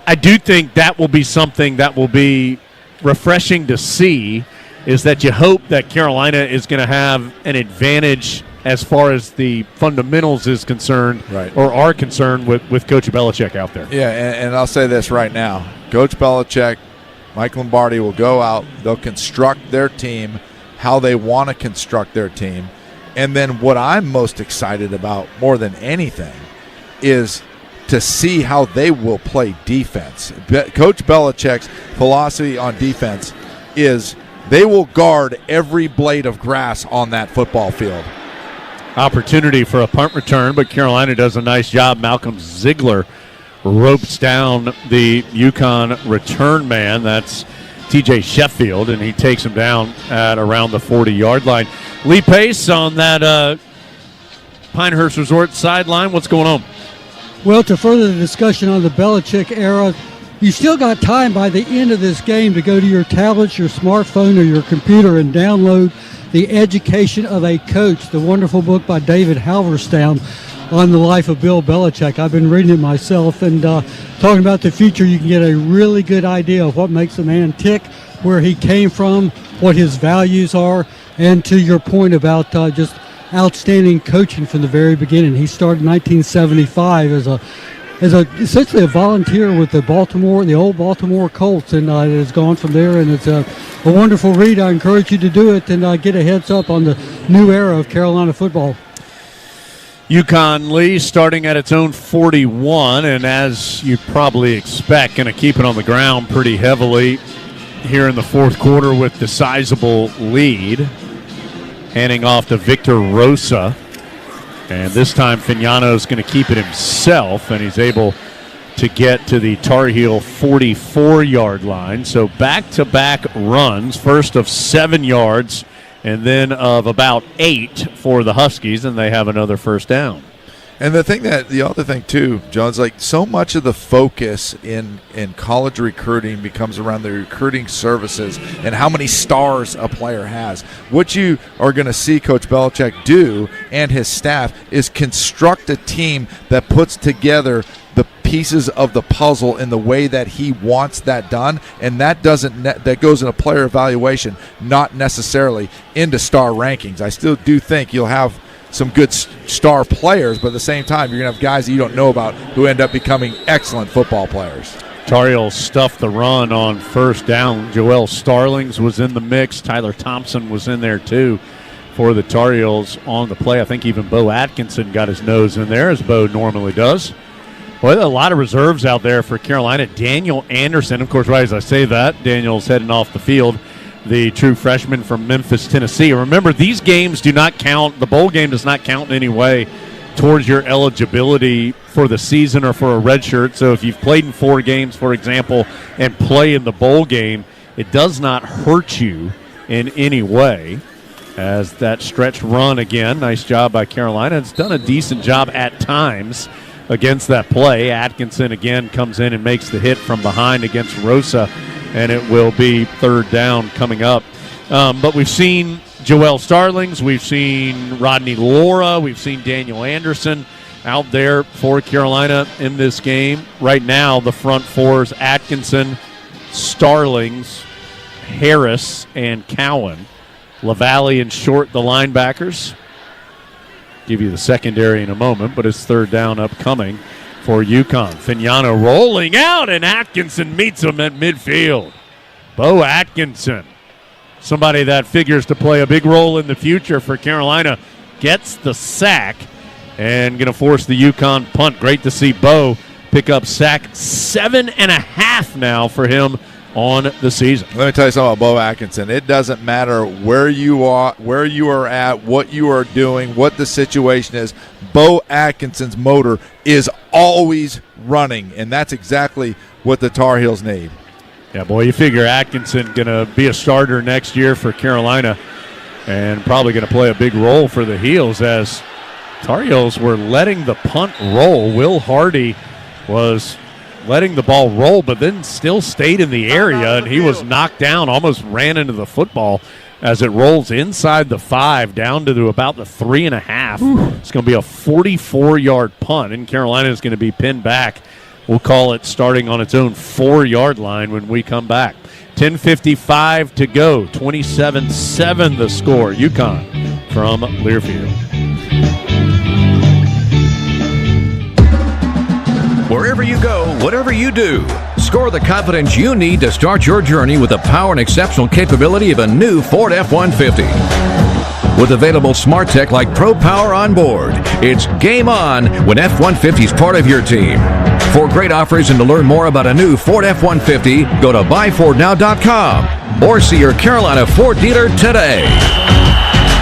A: I do think that will be something that will be refreshing to see, is that you hope that Carolina is going to have an advantage as far as the fundamentals is concerned, or are concerned with Coach Belichick out there.
O: Yeah, and I'll say this right now. Coach Belichick, Mike Lombardi will go out. They'll construct their team how they want to construct their team. And then what I'm most excited about more than anything is to see how they will play defense. Coach Belichick's philosophy on defense is they will guard every blade of grass on that football field.
A: Opportunity for a punt return, but Carolina does a nice job. Malcolm Ziegler ropes down the UConn return man. That's TJ Sheffield, and he takes him down at around the 40-yard line. Lee Pace on that Pinehurst Resort sideline. What's going on?
T: Well, to further the discussion on the Belichick era, you still got time by the end of this game to go to your tablet, your smartphone, or your computer and download The Education of a Coach, the wonderful book by David Halberstam on the life of Bill Belichick. I've been reading it myself, and talking about the future, you can get a really good idea of what makes a man tick, where he came from, what his values are, and to your point about just outstanding coaching from the very beginning. He started in 1975 as essentially a volunteer with the old Baltimore Colts, and it has gone from there, and it's a wonderful read. I encourage you to do it and get a heads up on the new era of Carolina football.
A: UConn, Lee, starting at its own 41, and as you probably expect, going to keep it on the ground pretty heavily here in the fourth quarter with the sizable lead. Handing off to Victor Rosa. And this time, Fignano's going to keep it himself, and he's able to get to the Tar Heel 44-yard line. So back-to-back runs, first of 7 yards, and then of about 8 for the Huskies, and they have another first down.
O: And the other thing too, John's, like, so much of the focus in college recruiting becomes around the recruiting services and how many stars a player has. What you are going to see Coach Belichick do and his staff is construct a team that puts together the pieces of the puzzle in the way that he wants that done, and that that goes in a player evaluation, not necessarily into star rankings. I still do think you'll have some good star players, but at the same time, you're going to have guys that you don't know about who end up becoming excellent football players.
A: Tar Heels stuffed the run on first down. Joel Starlings was in the mix. Tyler Thompson was in there too for the Tar Heels on the play. I think even Bo Atkinson got his nose in there, as Bo normally does. Well, a lot of reserves out there for Carolina. Daniel Anderson, of course, right as I say that, Daniel's heading off the field, the true freshman from Memphis, Tennessee. Remember, these games do not count. The bowl game does not count in any way towards your eligibility for the season or for a red shirt. So if you've played in 4 games, for example, and play in the bowl game, it does not hurt you in any way. As that stretch run again, nice job by Carolina. It's done a decent job at times against that play. Atkinson again comes in and makes the hit from behind against Rosa, and it will be third down coming up. But we've seen Joel Starlings, we've seen Rodney Laura, we've seen Daniel Anderson out there for Carolina in this game. Right now, the front fours, Atkinson, Starlings, Harris, and Cowan. LaValle and Short, the linebackers. Give you the secondary in a moment, but it's third down upcoming for UConn. Fignano rolling out, and Atkinson meets him at midfield. Bo Atkinson, somebody that figures to play a big role in the future for Carolina, gets the sack and going to force the UConn punt. Great to see Bo pick up sack 7.5 now for him on the season.
O: Let me tell you something about Bo Atkinson. It doesn't matter where you are at, what you are doing, what the situation is. Bo Atkinson's motor is always running, and that's exactly what the Tar Heels need.
A: Yeah, boy, you figure Atkinson going to be a starter next year for Carolina and probably going to play a big role for the Heels as Tar Heels were letting the punt roll. Will Hardy was letting the ball roll, but then still stayed in the area, and he was knocked down, almost ran into the football as it rolls inside the 5 down to about the 3.5. It's going to be a 44-yard punt, and Carolina is going to be pinned back. We'll call it starting on its own 4-yard line when we come back. 10:55 to go, 27-7 the score. UConn from Learfield.
Q: Wherever you go, whatever you do, score the confidence you need to start your journey with the power and exceptional capability of a new Ford F-150. With available smart tech like Pro Power on board, it's game on when F-150 is part of your team. For great offers and to learn more about a new Ford F-150, go to buyfordnow.com or see your Carolina Ford dealer today.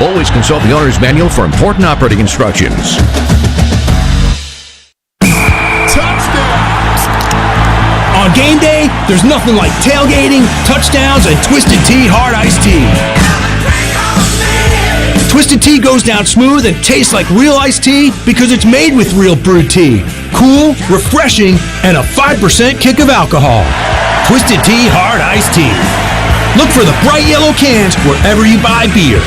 Q: Always consult the owner's manual for important operating instructions.
S: On game day, there's nothing like tailgating, touchdowns, and Twisted Tea Hard Iced Tea. Twisted Tea goes down smooth and tastes like real iced tea because it's made with real brewed tea. Cool, refreshing, and a 5% kick of alcohol. Twisted Tea Hard Iced Tea. Look for the bright yellow cans wherever you buy beer.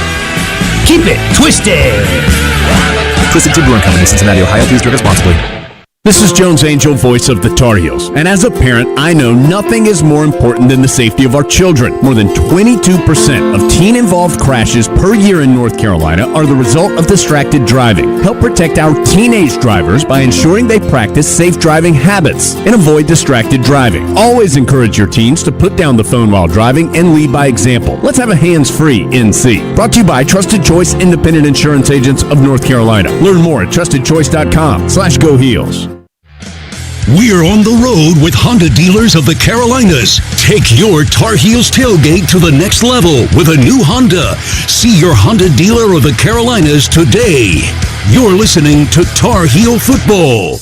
S: Keep it twisted.
W: Twisted Tea Brewing Company, Cincinnati, Ohio. Please drink responsibly.
E: This is Jones Angel, voice of the Tar Heels. And as a parent, I know nothing is more important than the safety of our children. More than 22% of teen-involved crashes per year in North Carolina are the result of distracted driving. Help protect our teenage drivers by ensuring they practice safe driving habits and avoid distracted driving. Always encourage your teens to put down the phone while driving and lead by example. Let's have a hands-free NC. Brought to you by Trusted Choice Independent Insurance Agents of North Carolina. Learn more at trustedchoice.com/Go Heels.
F: We're on the road with Honda dealers of the Carolinas. Take your Tar Heels tailgate to the next level with a new Honda. See your Honda dealer of the Carolinas today. You're listening to Tar Heel Football.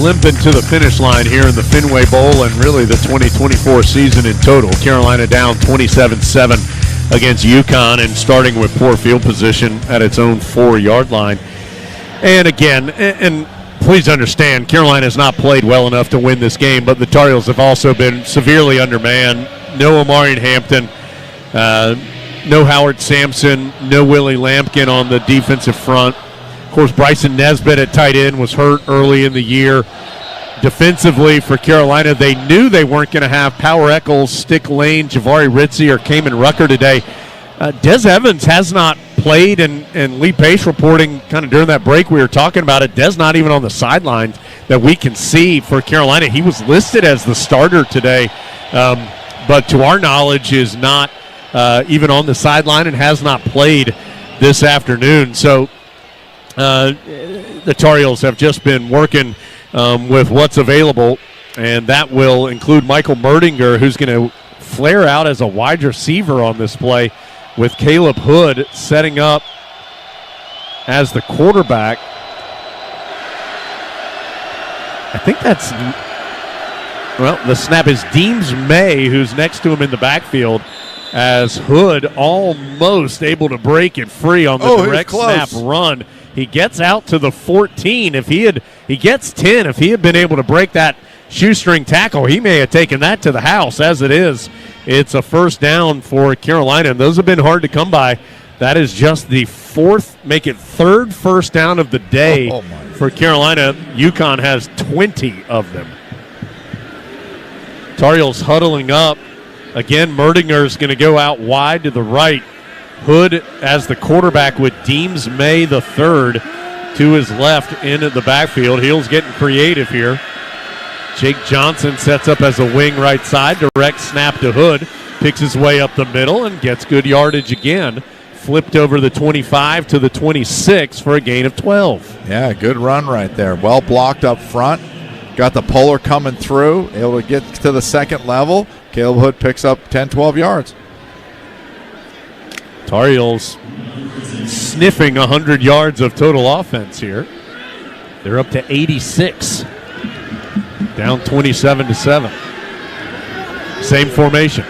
A: Limping to the finish line here in the Fenway Bowl and really the 2024 season in total. Carolina down 27-7 against UConn and starting with poor field position at its own 4-yard line. And again, and please understand, Carolina has not played well enough to win this game, but the Tar Heels have also been severely undermanned. No Omarion Hampton, no Howard Sampson, no Willie Lampkin on the defensive front. Of course, Bryson Nesbitt at tight end was hurt early in the year. Defensively for Carolina, they knew they weren't going to have Power Eccles, Stick Lane, Javari Ritzie, or Kamen Rucker today. Des Evans has not played, and Lee Pace reporting kind of during that break we were talking about it. Des not even on the sidelines that we can see for Carolina. He was listed as the starter today, but to our knowledge is not even on the sideline and has not played this afternoon. So the Tar Heels have just been working with what's available, and that will include Michael Merdinger, who's going to flare out as a wide receiver on this play, with Caleb Hood setting up as the quarterback. I think that's, well, the snap is Deems May, who's next to him in the backfield, as Hood almost able to break it free on the direct snap run. He gets out to the 14. If he gets 10. If he had been able to break that shoestring tackle, he may have taken that to the house. As it is, it's a first down for Carolina, and those have been hard to come by. That is just the third first down of the day for Carolina. UConn has 20 of them. Tar Heels huddling up. Again, Merdinger's going to go out wide to the right. Hood as the quarterback with Deems May the third to his left in the backfield. Heels getting creative here. Jake Johnson sets up as a wing right side. Direct snap to Hood. Picks his way up the middle and gets good yardage again. flipped over the 25 to the 26 for a gain of 12.
O: Yeah, good run right there. Well blocked up front. Got the polar coming through, able to get to the second level. Caleb Hood picks up 10, 12 yards.
A: Tar Heels sniffing 100 yards of total offense here. They're up to 86. Down 27-7. Same formation.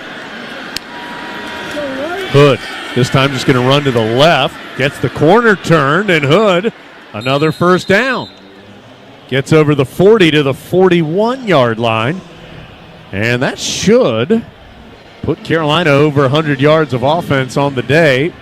A: Hood, this time just going to run to the left. Gets the corner turned, and Hood, another first down. Gets over the 40 to the 41-yard line. And that should put Carolina over 100 yards of offense on the day.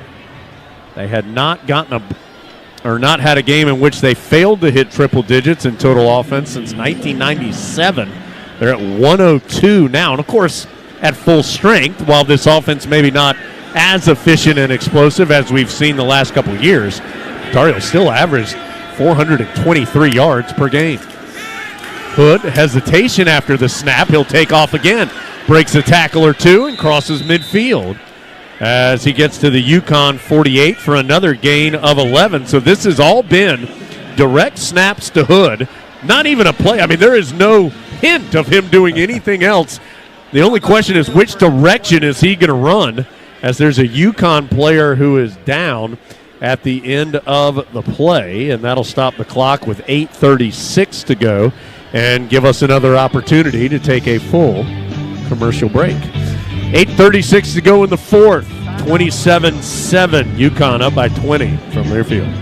A: They had not had a game in which they failed to hit triple digits in total offense since 1997. They're at 102 now. And, of course, at full strength, while this offense maybe not as efficient and explosive as we've seen the last couple of years, Tar Heels still averaged 423 yards per game. Hood, hesitation after the snap. He'll take off again. Breaks a tackle or two and crosses midfield as he gets to the UConn 48 for another gain of 11. So this has all been direct snaps to Hood. Not even a play. I mean, there is no hint of him doing anything else. The only question is which direction is he going to run, as there's a UConn player who is down at the end of the play, and that'll stop the clock with 8:36 to go and give us another opportunity to take a full commercial break. 8:36 to go in the fourth. 27-7. UConn up by 20 from Learfield.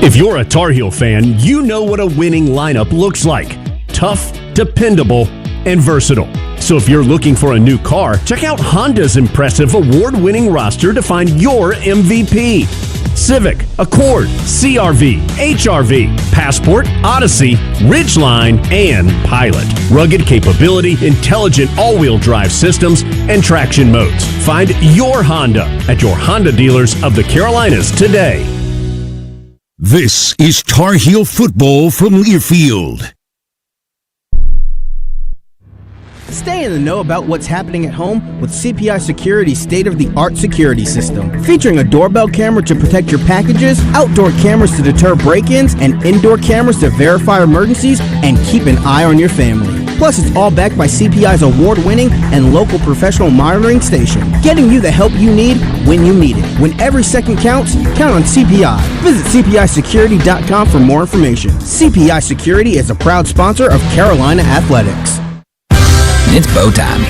E: If you're a Tar Heel fan, you know what a winning lineup looks like. Tough, dependable, and versatile. So if you're looking for a new car, check out Honda's impressive award-winning roster to find your MVP. Civic, Accord, CRV, HRV, Passport, Odyssey, Ridgeline, and Pilot. Rugged capability, intelligent all-wheel drive systems, and traction modes. Find your Honda at your Honda dealers of the Carolinas today.
F: This is Tar Heel football from Learfield.
D: Stay in the know about what's happening at home with CPI Security's state-of-the-art security system. Featuring a doorbell camera to protect your packages, outdoor cameras to deter break-ins, and indoor cameras to verify emergencies and keep an eye on your family. Plus, it's all backed by CPI's award-winning and local professional monitoring station, getting you the help you need when you need it. When every second counts, count on CPI. Visit CPIsecurity.com for more information. CPI Security is a proud sponsor of Carolina Athletics.
B: It's bow time.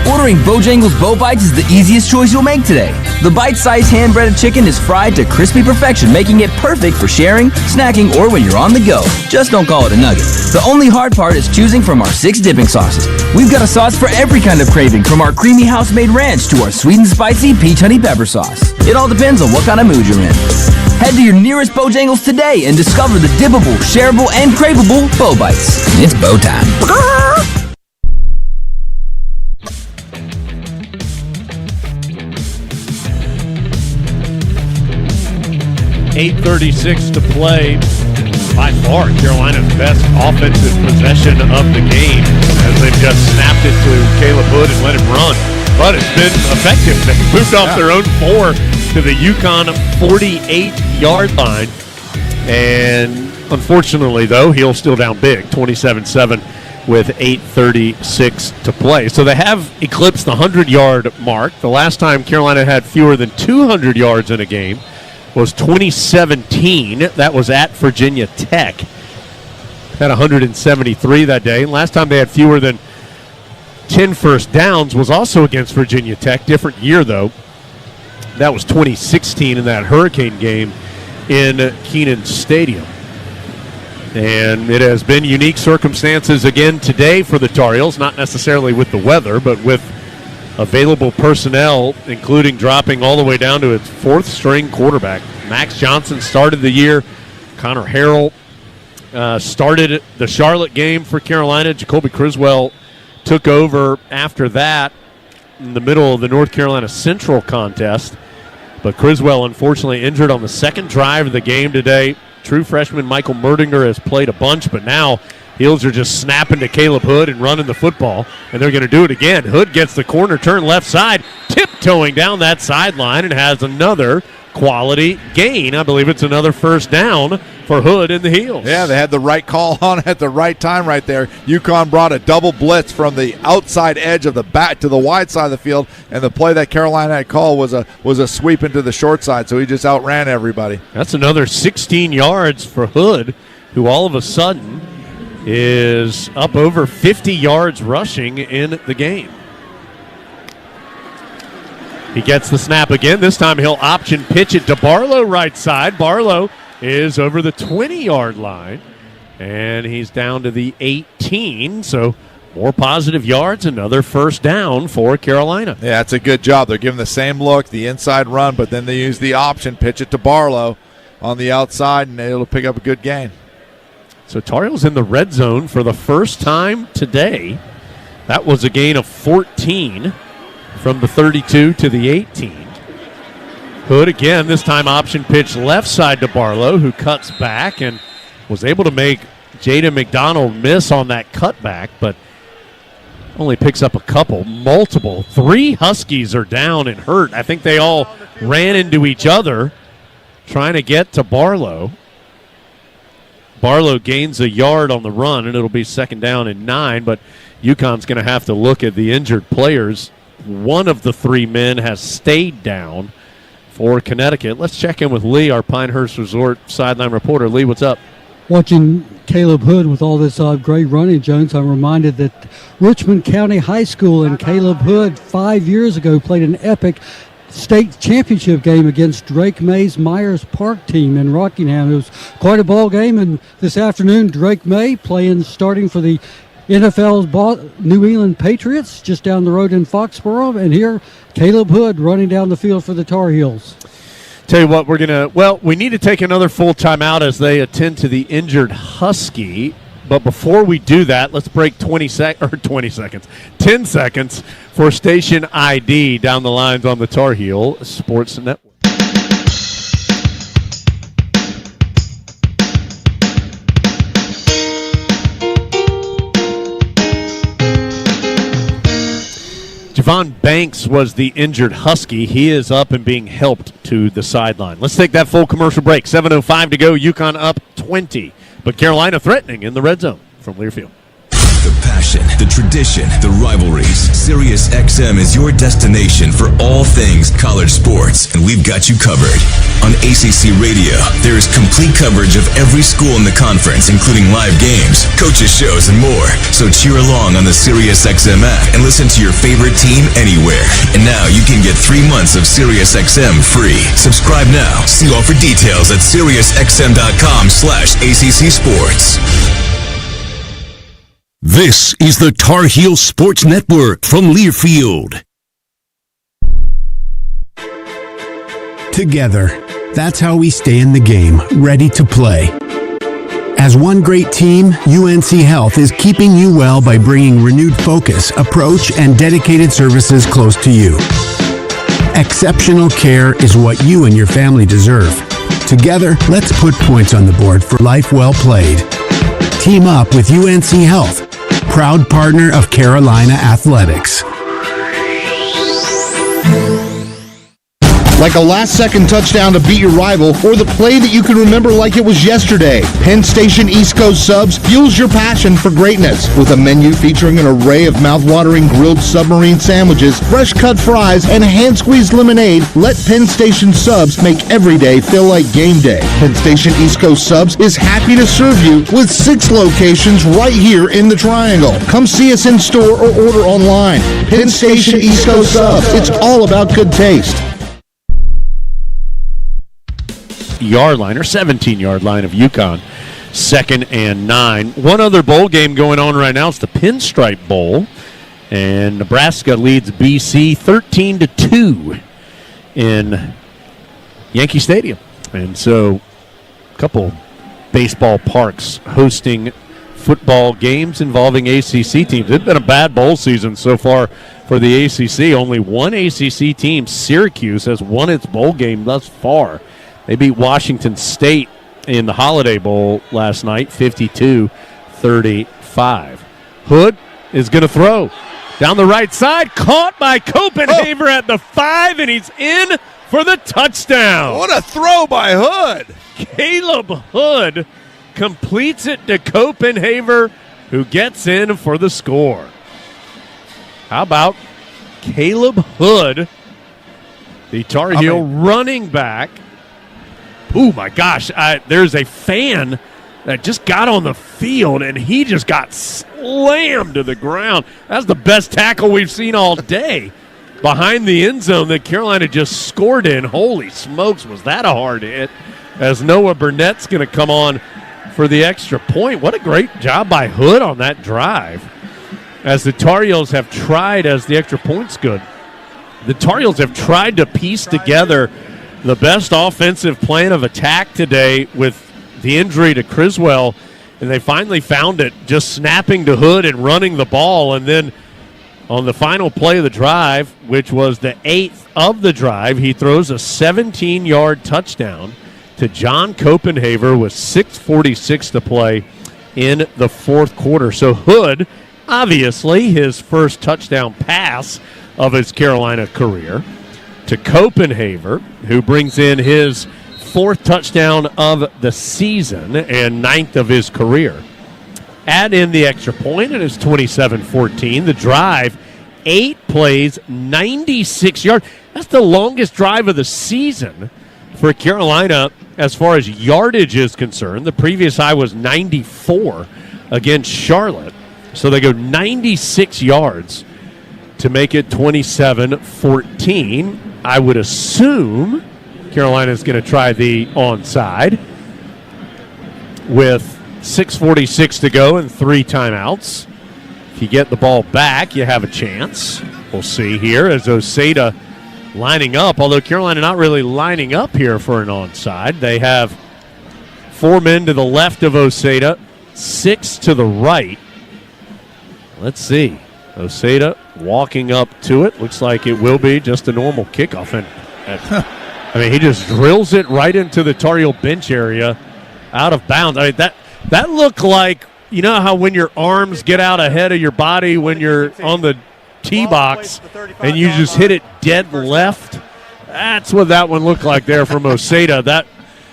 B: Ordering Bojangles Bow Bites is the easiest choice you'll make today. The bite-sized hand-breaded chicken is fried to crispy perfection, making it perfect for sharing, snacking, or when you're on the go. Just don't call it a nugget. The only hard part is choosing from our 6 dipping sauces. We've got a sauce for every kind of craving, from our creamy house-made ranch to our sweet and spicy peach honey pepper sauce. It all depends on what kind of mood you're in. Head to your nearest Bojangles today and discover the dippable, shareable, and craveable Bow Bites. It's bow time.
A: 8:36 to play. By far, Carolina's best offensive possession of the game, as they've just snapped it to Caleb Hood and let him run. But it's been effective. They've moved off their own 4 to the UConn 48-yard line. And unfortunately, though, Heel's still down big, 27-7 with 8:36 to play. So they have eclipsed the 100-yard mark. The last time Carolina had fewer than 200 yards in a game was 2017. That was at Virginia Tech. Had 173 that day. And last time they had fewer than 10 first downs was also against Virginia Tech. Different year, though. That was 2016 in that Hurricane game in Kenan Stadium. And it has been unique circumstances again today for the Tar Heels, not necessarily with the weather, but with available personnel, including dropping all the way down to its 4th-string quarterback. Max Johnson started the year. Connor Harrell started the Charlotte game for Carolina. Jacoby Criswell took over after that in the middle of the North Carolina Central contest. But Criswell, unfortunately, injured on the second drive of the game today. True freshman Michael Merdinger has played a bunch, but now Heels are just snapping to Caleb Hood and running the football, and they're going to do it again. Hood gets the corner turn left side, tiptoeing down that sideline, and has another quality gain. I believe it's another first down for Hood and the Heels.
O: Yeah, they had the right call on at the right time right there. UConn brought a double blitz from the outside edge of the back to the wide side of the field, and the play that Carolina had called was a sweep into the short side, so he just outran everybody.
A: That's another 16 yards for Hood, who all of a sudden is up over 50 yards rushing in the game. He gets the snap again. This time he'll option pitch it to Barlow right side. Barlow is over the 20-yard line, and he's down to the 18, so more positive yards, another first down for Carolina.
O: Yeah, it's a good job. They're giving the same look, the inside run, but then they use the option, pitch it to Barlow on the outside, and it'll pick up a good gain.
A: So Tar Heels in the red zone for the first time today. That was a gain of 14 from the 32 to the 18. Hood again, this time option pitch left side to Barlow, who cuts back and was able to make Jaden McDonald miss on that cutback, but only picks up multiple. 3 Huskies are down and hurt. I think they all ran into each other trying to get to Barlow. Barlow gains a yard on the run, and it'll be second down and 9, but UConn's going to have to look at the injured players. One of the 3 men has stayed down for Connecticut. Let's check in with Lee, our Pinehurst Resort sideline reporter. Lee, what's up?
T: Watching Caleb Hood with all this great running, Jones, I'm reminded that Richmond County High School and Caleb Hood 5 years ago played an epic state championship game against Drake May's Myers Park team in Rockingham. It was quite a ball game, and this afternoon Drake May starting for the NFL's New England Patriots just down the road in Foxborough, and here Caleb Hood running down the field for the Tar Heels.
A: Tell you what, we need to take another full timeout as they attend to the injured Husky. But before we do that, let's break 10 seconds for station ID down the lines on the Tar Heel Sports Network. Javon Banks was the injured Husky. He is up and being helped to the sideline. Let's take that full commercial break. 7:05 to go. UConn up 20. But Carolina threatening in the red zone from Learfield.
G: The passion, the tradition, the rivalries. Sirius XM is your destination for all things college sports, and we've got you covered. On ACC Radio, there is complete coverage of every school in the conference, including live games, coaches' shows, and more. So cheer along on the Sirius XM app and listen to your favorite team anywhere. And now you can get 3 months of Sirius XM free. Subscribe now. See offer details at SiriusXM.com/ACC Sports.
F: This is the Tar Heel Sports Network from Learfield.
I: Together, that's how we stay in the game, ready to play. As one great team, UNC Health is keeping you well by bringing renewed focus, approach, and dedicated services close to you. Exceptional care is what you and your family deserve. Together, let's put points on the board for life well played. Team up with UNC Health, proud partner of Carolina Athletics.
J: Like a last-second touchdown to beat your rival, or the play that you can remember like it was yesterday. Penn Station East Coast Subs fuels your passion for greatness. With a menu featuring an array of mouth-watering grilled submarine sandwiches, fresh-cut fries, and hand-squeezed lemonade, let Penn Station Subs make every day feel like game day. Penn Station East Coast Subs is happy to serve you with 6 locations right here in the Triangle. Come see us in store or order online. Penn Station East Coast Subs. It's all about good taste.
A: Yard line or 17-yard line of UConn, 2nd and 9. One other bowl game going on right now. It's the Pinstripe Bowl, and Nebraska leads BC 13-2 in Yankee Stadium. And so a couple baseball parks hosting football games involving ACC teams. It's been a bad bowl season so far for the ACC. Only one ACC team, Syracuse, has won its bowl game thus far. They beat Washington State in the Holiday Bowl last night, 52-34. 35. Hood is going to throw down the right side, caught by Copenhaver at the 5, and he's in for the touchdown.
O: What a throw by Hood.
A: Caleb Hood completes it to Copenhaver, who gets in for the score. How about Caleb Hood, the Tar Heel running back? Oh, my gosh. There's a fan that just got on the field, and he just got slammed to the ground. That's the best tackle we've seen all day. Behind the end zone that Carolina just scored in. Holy smokes, was that a hard hit, as Noah Burnett's going to come on for the extra point. What a great job by Hood on that drive. As the Tar Heels have tried, as the extra point's good, the Tar Heels have tried to piece together the best offensive plan of attack today with the injury to Criswell, and they finally found it just snapping to Hood and running the ball. And then on the final play of the drive, which was the 8th of the drive, he throws a 17-yard touchdown to John Copenhaver with 6:46 to play in the fourth quarter. So Hood, obviously his first touchdown pass of his Carolina career, to Copenhaver, who brings in his 4th touchdown of the season and 9th of his career. Add in the extra point, and it's 27-14. The drive, 8 plays, 96 yards. That's the longest drive of the season for Carolina as far as yardage is concerned. The previous high was 94 against Charlotte. So they go 96 yards to make it 27-14. I would assume Carolina's going to try the onside with 6:46 to go and 3 timeouts. If you get the ball back, you have a chance. We'll see here as Osada lining up, although Carolina not really lining up here for an onside. They have 4 men to the left of Osada, 6 to the right. Let's see. Osada walking up to it. Looks like it will be just a normal kickoff. And I mean, he just drills it right into the Tar Heel bench area, out of bounds. I mean, that looked like, you know how when your arms get out ahead of your body when you're on the tee box and you just hit it dead left? That's what that one looked like there from Osada.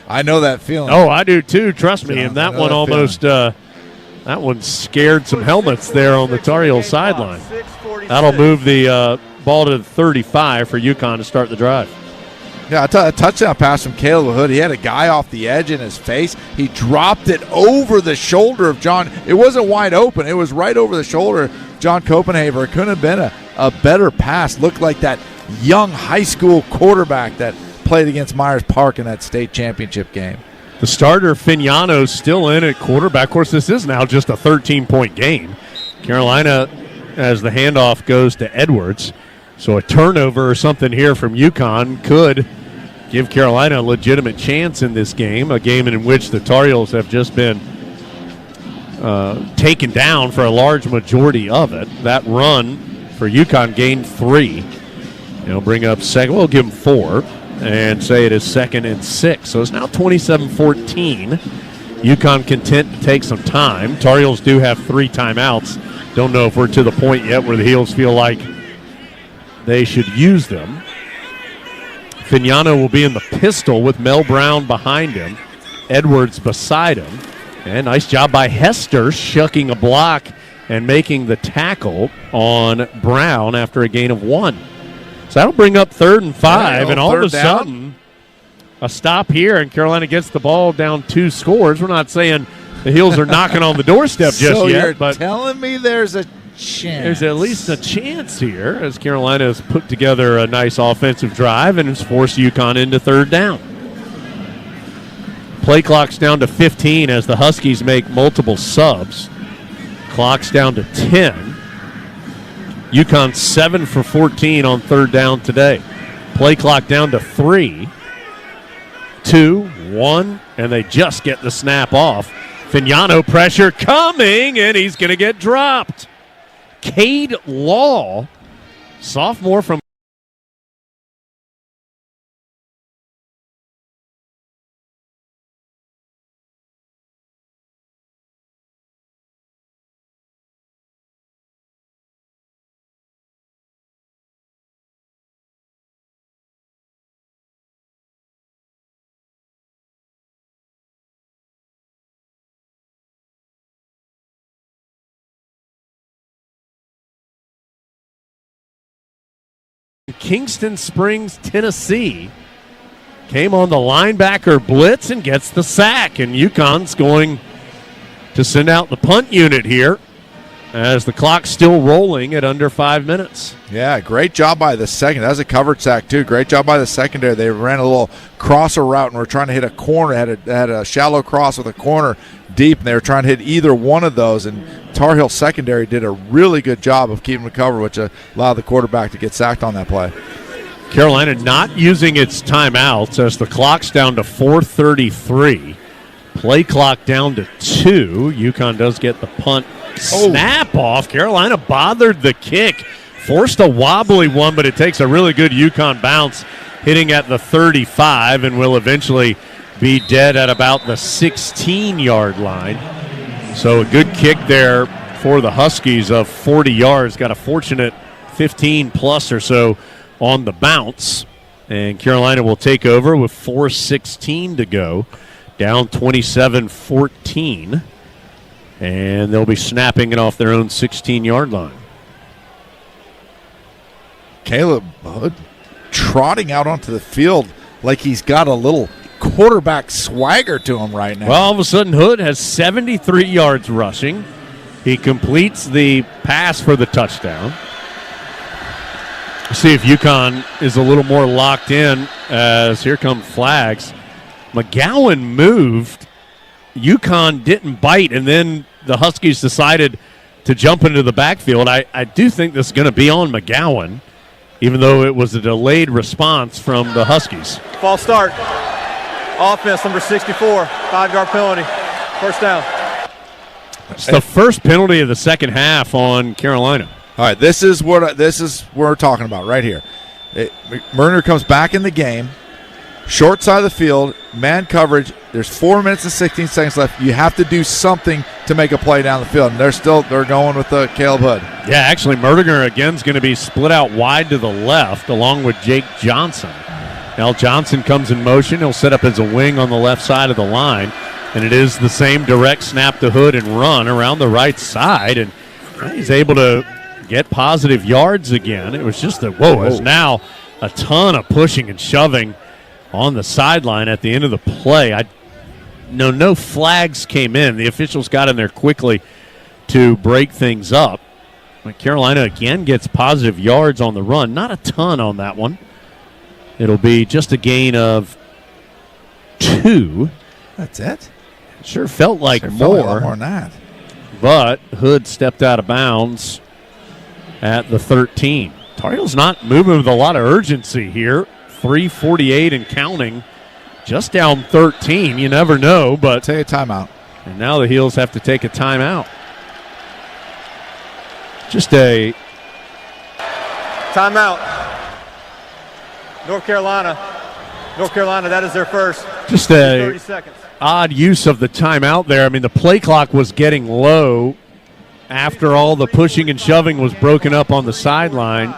O: I know that feeling.
A: Oh, I do too. Trust me. And that one almost that one scared some helmets there on the Tar Heel sideline. That'll move the ball to 35 for UConn to start the drive.
O: Yeah, a touchdown pass from Caleb Hood. He had a guy off the edge in his face. He dropped it over the shoulder of John. It wasn't wide open. It was right over the shoulder of John Copenhaver. It couldn't have been a better pass. Looked like that young high school quarterback that played against Myers Park in that state championship game.
A: The starter, Fignano's still in at quarterback. Of course, this is now just a 13-point game. Carolina, as the handoff goes to Edwards. So a turnover or something here from UConn could give Carolina a legitimate chance in this game, a game in which the Tar Heels have just been taken down for a large majority of it. That run for UConn gained 3. They'll bring up second. We'll give them 4 and say it is 2nd and 6. So it's now 27-14. UConn content to take some time. Tar Heels do have 3 timeouts. Don't know if we're to the point yet where the Heels feel like they should use them. Fignano will be in the pistol with Mel Brown behind him. Edwards beside him. And nice job by Hester shucking a block and making the tackle on Brown after a gain of 1. So that'll bring up 3rd and 5. And all of a sudden, a stop here, and Carolina gets the ball down 2 scores. We're not saying the Heels are knocking on the doorstep just yet. But
O: telling me there's a chance.
A: There's at least a chance here as Carolina has put together a nice offensive drive and has forced UConn into 3rd down. Play clock's down to 15 as the Huskies make multiple subs. Clock's down to 10. UConn 7 for 14 on 3rd down today. Play clock down to 3, 2, 1, and they just get the snap off. Fignano pressure coming, and he's going to get dropped. Cade Law, sophomore from Kingston Springs, Tennessee. Came on the linebacker blitz and gets the sack. And UConn's going to send out the punt unit here as the clock's still rolling at under 5 minutes.
O: Yeah, great job by the second. That was a covered sack, too. Great job by the secondary. They ran a little crosser route and were trying to hit a corner. Had a shallow cross with a corner deep, and they were trying to hit either one of those. And Tar Heel secondary did a really good job of keeping the cover, which allowed the quarterback to get sacked on that play.
A: Carolina not using its timeouts as the clock's down to 4:33. Play clock down to 2. UConn does get the punt snap off. Carolina bothered the kick. Forced a wobbly one, but it takes a really good UConn bounce, hitting at the 35 and will eventually be dead at about the 16-yard line. So a good kick there for the Huskies of 40 yards. Got a fortunate 15-plus or so on the bounce. And Carolina will take over with 4:16 to go. Down 27-14. And they'll be snapping it off their own 16-yard line.
O: Caleb Hood trotting out onto the field like he's got a little quarterback swagger to him right now.
A: Well, all of a sudden, Hood has 73 yards rushing. He completes the pass for the touchdown. See if UConn is a little more locked in as here come flags. McGowan moved. UConn didn't bite, and then the Huskies decided to jump into the backfield. I do think this is going to be on McGowan, even though it was a delayed response from the Huskies.
P: False start. Offense, number 64, 5-yard penalty. First down.
A: It's the first penalty of the second half on Carolina.
O: All right, this is what we're talking about right here. Murner comes back in the game. Short side of the field, man coverage. There's 4 minutes and 16 seconds left. You have to do something to make a play down the field. And they're going with Caleb Hood.
A: Yeah, actually, Merdiger again is going to be split out wide to the left along with Jake Johnson. Now Johnson comes in motion. He'll set up as a wing on the left side of the line. And it is the same direct snap to Hood and run around the right side. And he's able to get positive yards again. It was just it's now a ton of pushing and shoving on the sideline at the end of the play. No flags came in. The officials got in there quickly to break things up. But Carolina again gets positive yards on the run. Not a ton on that one. It'll be just a gain of 2.
O: That's it?
A: Sure felt like
O: Felt
A: more.
O: like a lot more than that.
A: But Hood stepped out of bounds at the 13. Tar Heels not moving with a lot of urgency here. 3:48 and counting. Just down 13. You never know, but
O: take a timeout.
A: And now the Heels have to take a timeout. Just a
P: timeout. North Carolina, that is their first.
A: Just
P: 30 seconds.
A: Odd use of the timeout there. I mean, the play clock was getting low after all the pushing and shoving was broken up on the sideline.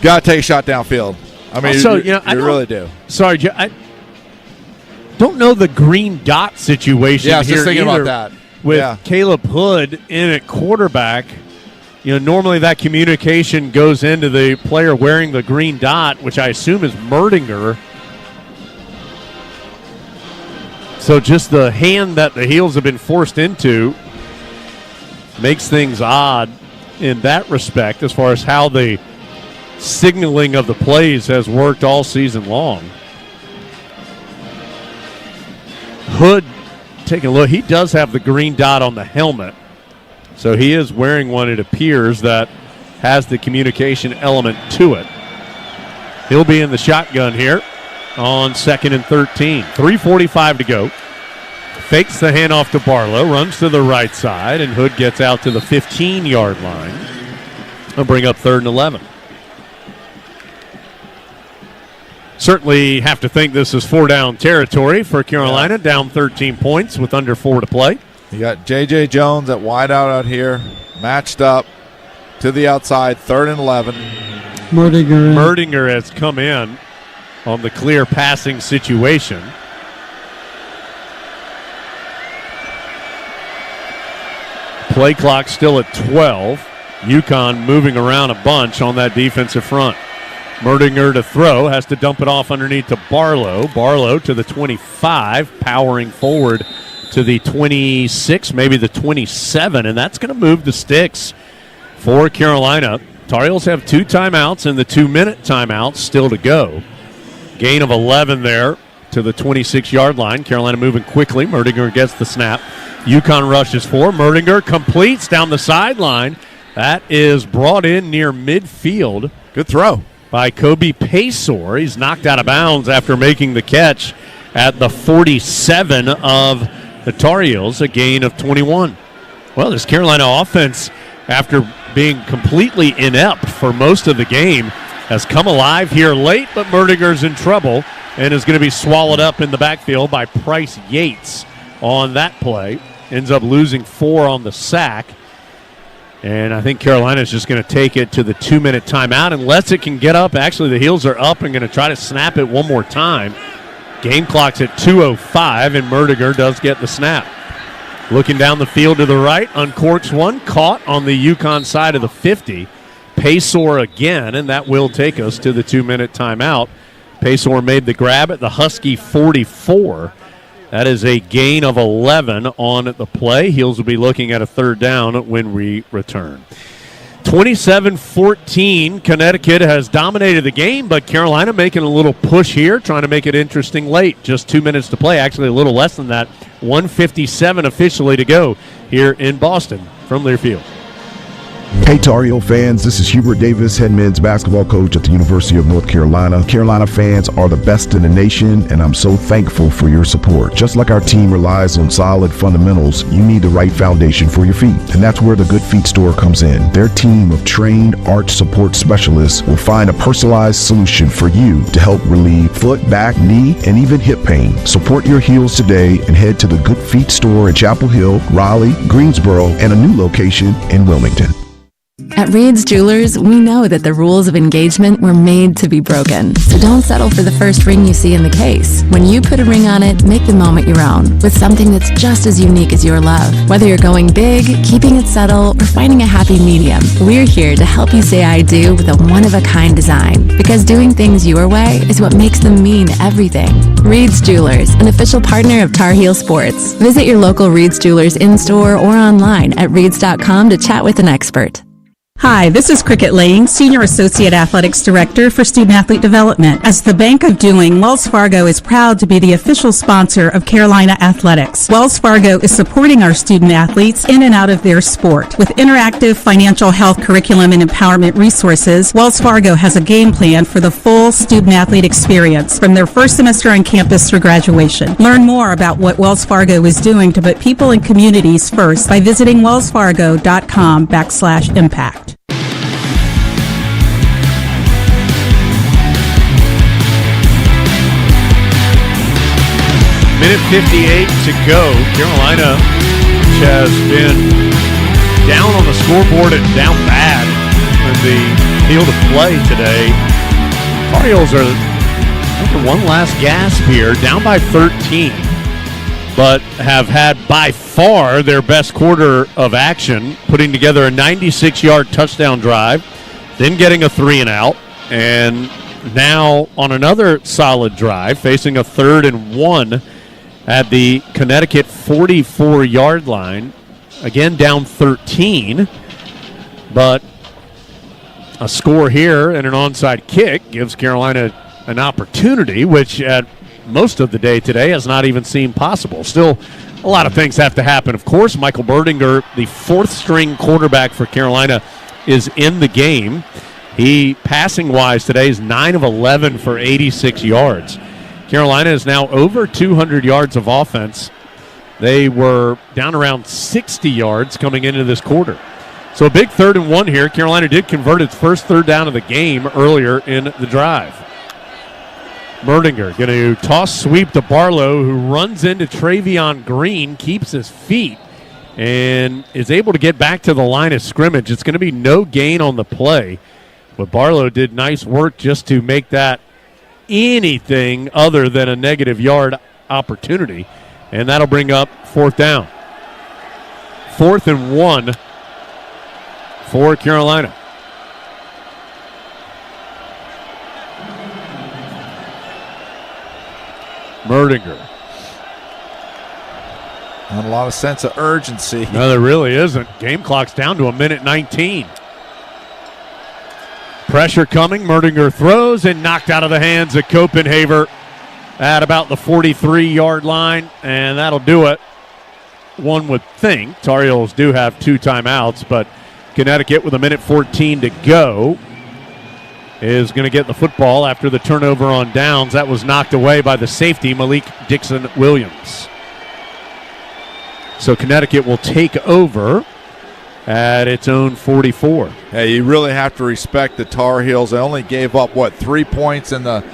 O: Got to take a shot downfield. I mean,
A: also,
O: you really do.
A: Sorry, I don't know the green dot situation
O: I was
A: here
O: just thinking
A: either.
O: about that.
A: With Caleb Hood in at quarterback, normally that communication goes into the player wearing the green dot, which I assume is Merdinger. So just the hand that the Heels have been forced into makes things odd in that respect as far as how the signaling of the plays has worked all season long. Hood, taking a look, he does have the green dot on the helmet. So he is wearing one, it appears, that has the communication element to it. He'll be in the shotgun here on 2nd and 13. 3:45 to go. Fakes the handoff to Barlow, runs to the right side, and Hood gets out to the 15-yard line. He'll bring up 3rd and 11. Certainly have to think this is 4-down territory for Carolina, down 13 points with under 4 to play.
O: You got J.J. Jones at wideout out here, matched up to the outside, 3rd and 11.
A: Merdinger has come in on the clear passing situation. Play clock still at 12. UConn moving around a bunch on that defensive front. Merdinger to throw, has to dump it off underneath to Barlow. Barlow to the 25, powering forward to the 26, maybe the 27, and that's going to move the sticks for Carolina. Tar Heels have 2 timeouts and the 2-minute timeouts still to go. Gain of 11 there to the 26-yard line. Carolina moving quickly. Merdinger gets the snap. UConn rushes 4. Merdinger completes down the sideline. That is brought in near midfield.
O: Good throw
A: by Kobe Paysour. He's knocked out of bounds after making the catch at the 47 of the Tar Heels, a gain of 21. Well, this Carolina offense, after being completely inept for most of the game, has come alive here late, but Merdinger's in trouble and is going to be swallowed up in the backfield by Price Yates on that play. Ends up losing 4 on the sack. And I think Carolina is just going to take it to the 2-minute timeout unless it can get up. Actually, the Heels are up and going to try to snap it one more time. Game clock's at 2:05, and Merdinger does get the snap. Looking down the field to the right, uncorks one, caught on the UConn side of the 50. Paysour again, and that will take us to the 2-minute timeout. Paysour made the grab at the Husky 44. That is a gain of 11 on the play. Heels will be looking at a 3rd down when we return. 27-14, Connecticut has dominated the game, but Carolina making a little push here, trying to make it interesting late. Just 2 minutes to play, actually a little less than that. 1:57 officially to go here in Boston from Learfield.
N: Hey Tar Heel fans, this is Hubert Davis, head men's basketball coach at the University of North Carolina. Carolina fans are the best in the nation, and I'm so thankful for your support. Just like our team relies on solid fundamentals, you need the right foundation for your feet, and that's where the Good Feet store comes in. Their team of trained arch support specialists will find a personalized solution for you to help relieve foot, back, knee, and even hip pain. Support your heels today and head to the Good Feet store in Chapel Hill, Raleigh, Greensboro, and a new location in Wilmington.
R: At Reed's Jewelers, we know that the rules of engagement were made to be broken. So don't settle for the first ring you see in the case. When you put a ring on it, make the moment your own with something that's just as unique as your love. Whether you're going big, keeping it subtle, or finding a happy medium, we're here to help you say I do with a one-of-a-kind design. Because doing things your way is what makes them mean everything. Reed's Jewelers, an official partner of Tar Heel Sports. Visit your local Reed's Jewelers in-store or online at reeds.com to chat with an expert.
H: Hi, this is Cricket Lane, Senior Associate Athletics Director for Student Athlete Development. As the Bank of Doing, Wells Fargo is proud to be the official sponsor of Carolina Athletics. Wells Fargo is supporting our student athletes in and out of their sport. With interactive financial health curriculum and empowerment resources, Wells Fargo has a game plan for the full student athlete experience from their first semester on campus through graduation. Learn more about what Wells Fargo is doing to put people and communities first by visiting wellsfargo.com/impact.
A: Minute 58 to go. Carolina, which has been down on the scoreboard and down bad in the field of play today. Tar Heels are under one last gasp here, down by 13, but have had by far their best quarter of action, putting together a 96-yard touchdown drive, then getting a 3-and-out, and now on another solid drive, facing a 3rd and 1 at the Connecticut 44-yard line. Again, down 13, but a score here and an onside kick gives Carolina an opportunity, which at most of the day today has not even seemed possible. Still, a lot of things have to happen. Of course, Michael Merdinger, the 4th-string quarterback for Carolina, is in the game. He, passing-wise today, is 9 of 11 for 86 yards. Carolina is now over 200 yards of offense. They were down around 60 yards coming into this quarter. So a big 3rd and 1 here. Carolina did convert its first 3rd down of the game earlier in the drive. Merdinger going to toss sweep to Barlow, who runs into Travion Green, keeps his feet, and is able to get back to the line of scrimmage. It's going to be no gain on the play, but Barlow did nice work just to make that anything other than a negative yard opportunity, and that'll bring up 4th down. 4th and 1 for Carolina. Merdinger.
O: Not a lot of sense of urgency.
A: No, there really isn't. Game clock's down to 1:19. Pressure coming. Merdinger throws and knocked out of the hands of Copenhaver at about the 43-yard line, and that'll do it. One would think. Tar Heels do have 2 timeouts, but Connecticut with 1:14 to go is going to get the football after the turnover on downs. That was knocked away by the safety, Malik Dixon-Williams. So Connecticut will take over at its own 44.
O: Hey, you really have to respect the Tar Heels. They only gave up, 3 points in the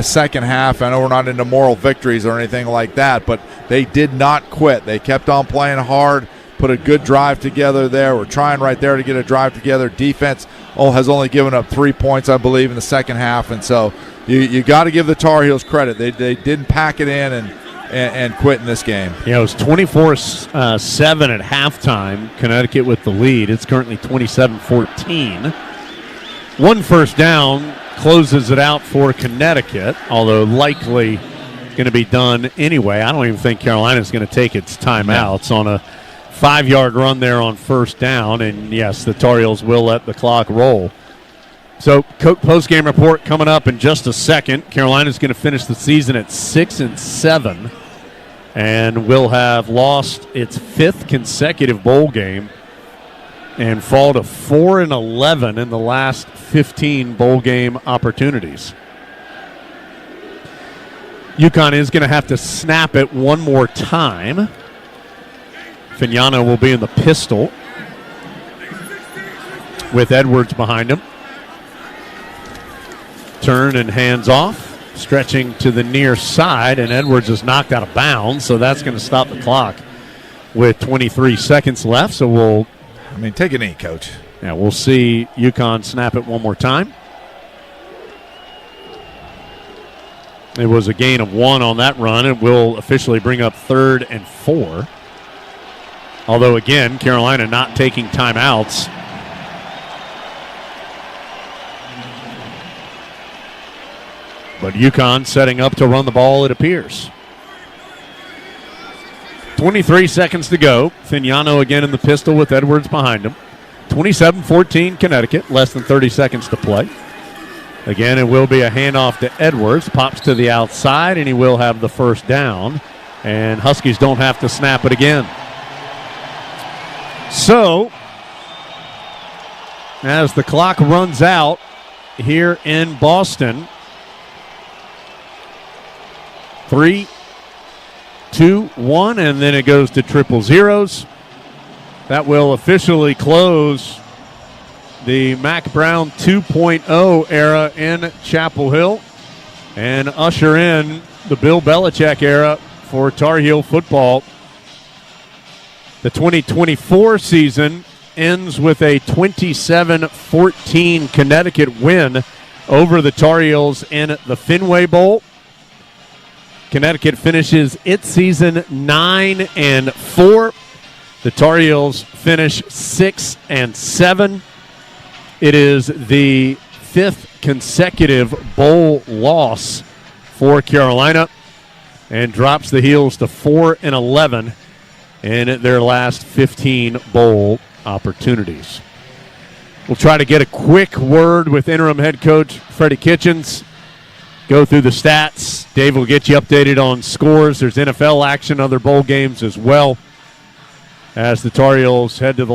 O: second half. I know we're not into moral victories or anything like that, but they did not quit. They kept on playing hard, put a good drive together there. We're trying right there to get a drive together. Defense has only given up 3 points, I believe, in the second half, and so you got to give the Tar Heels credit. They didn't pack it in and quit in this game.
A: Yeah, it was 24-7 at halftime. Connecticut with the lead. It's currently 27-14. 1 first down closes it out for Connecticut, although likely going to be done anyway. I don't even think Carolina's going to take its timeouts on a 5-yard run there on first down, and yes, the Tar Heels will let the clock roll. So post-game report coming up in just a second. Carolina's going to finish the season at 6-7 and will have lost its 5th consecutive bowl game and fall to 4-11 in the last 15 bowl game opportunities. UConn is going to have to snap it one more time. Fignano will be in the pistol with Edwards behind him. Turn and hands off, stretching to the near side, and Edwards is knocked out of bounds, so that's going to stop the clock with 23 seconds left. So we'll,
O: take a knee, Coach.
A: Yeah, we'll see UConn snap it one more time. It was a gain of 1 on that run. It will officially bring up 3rd and 4. Although, again, Carolina not taking timeouts. But UConn setting up to run the ball, it appears. 23 seconds to go. Fignano again in the pistol with Edwards behind him. 27-14 Connecticut, less than 30 seconds to play. Again, it will be a handoff to Edwards. Pops to the outside, and he will have the first down. And Huskies don't have to snap it again. So, as the clock runs out here in Boston, 3, 2, 1, and then it goes to triple zeros. That will officially close the Mac Brown 2.0 era in Chapel Hill and usher in the Bill Belichick era for Tar Heel football. The 2024 season ends with a 27-14 Connecticut win over the Tar Heels in the Fenway Bowl. Connecticut finishes its season 9-4. The Tar Heels finish 6-7. It is the 5th consecutive bowl loss for Carolina and drops the Heels to 4-11 in their last 15 bowl opportunities. We'll try to get a quick word with interim head coach Freddie Kitchens. Go through the stats. Dave will get you updated on scores. There's NFL action, other bowl games as well, as the Tar Heels head to the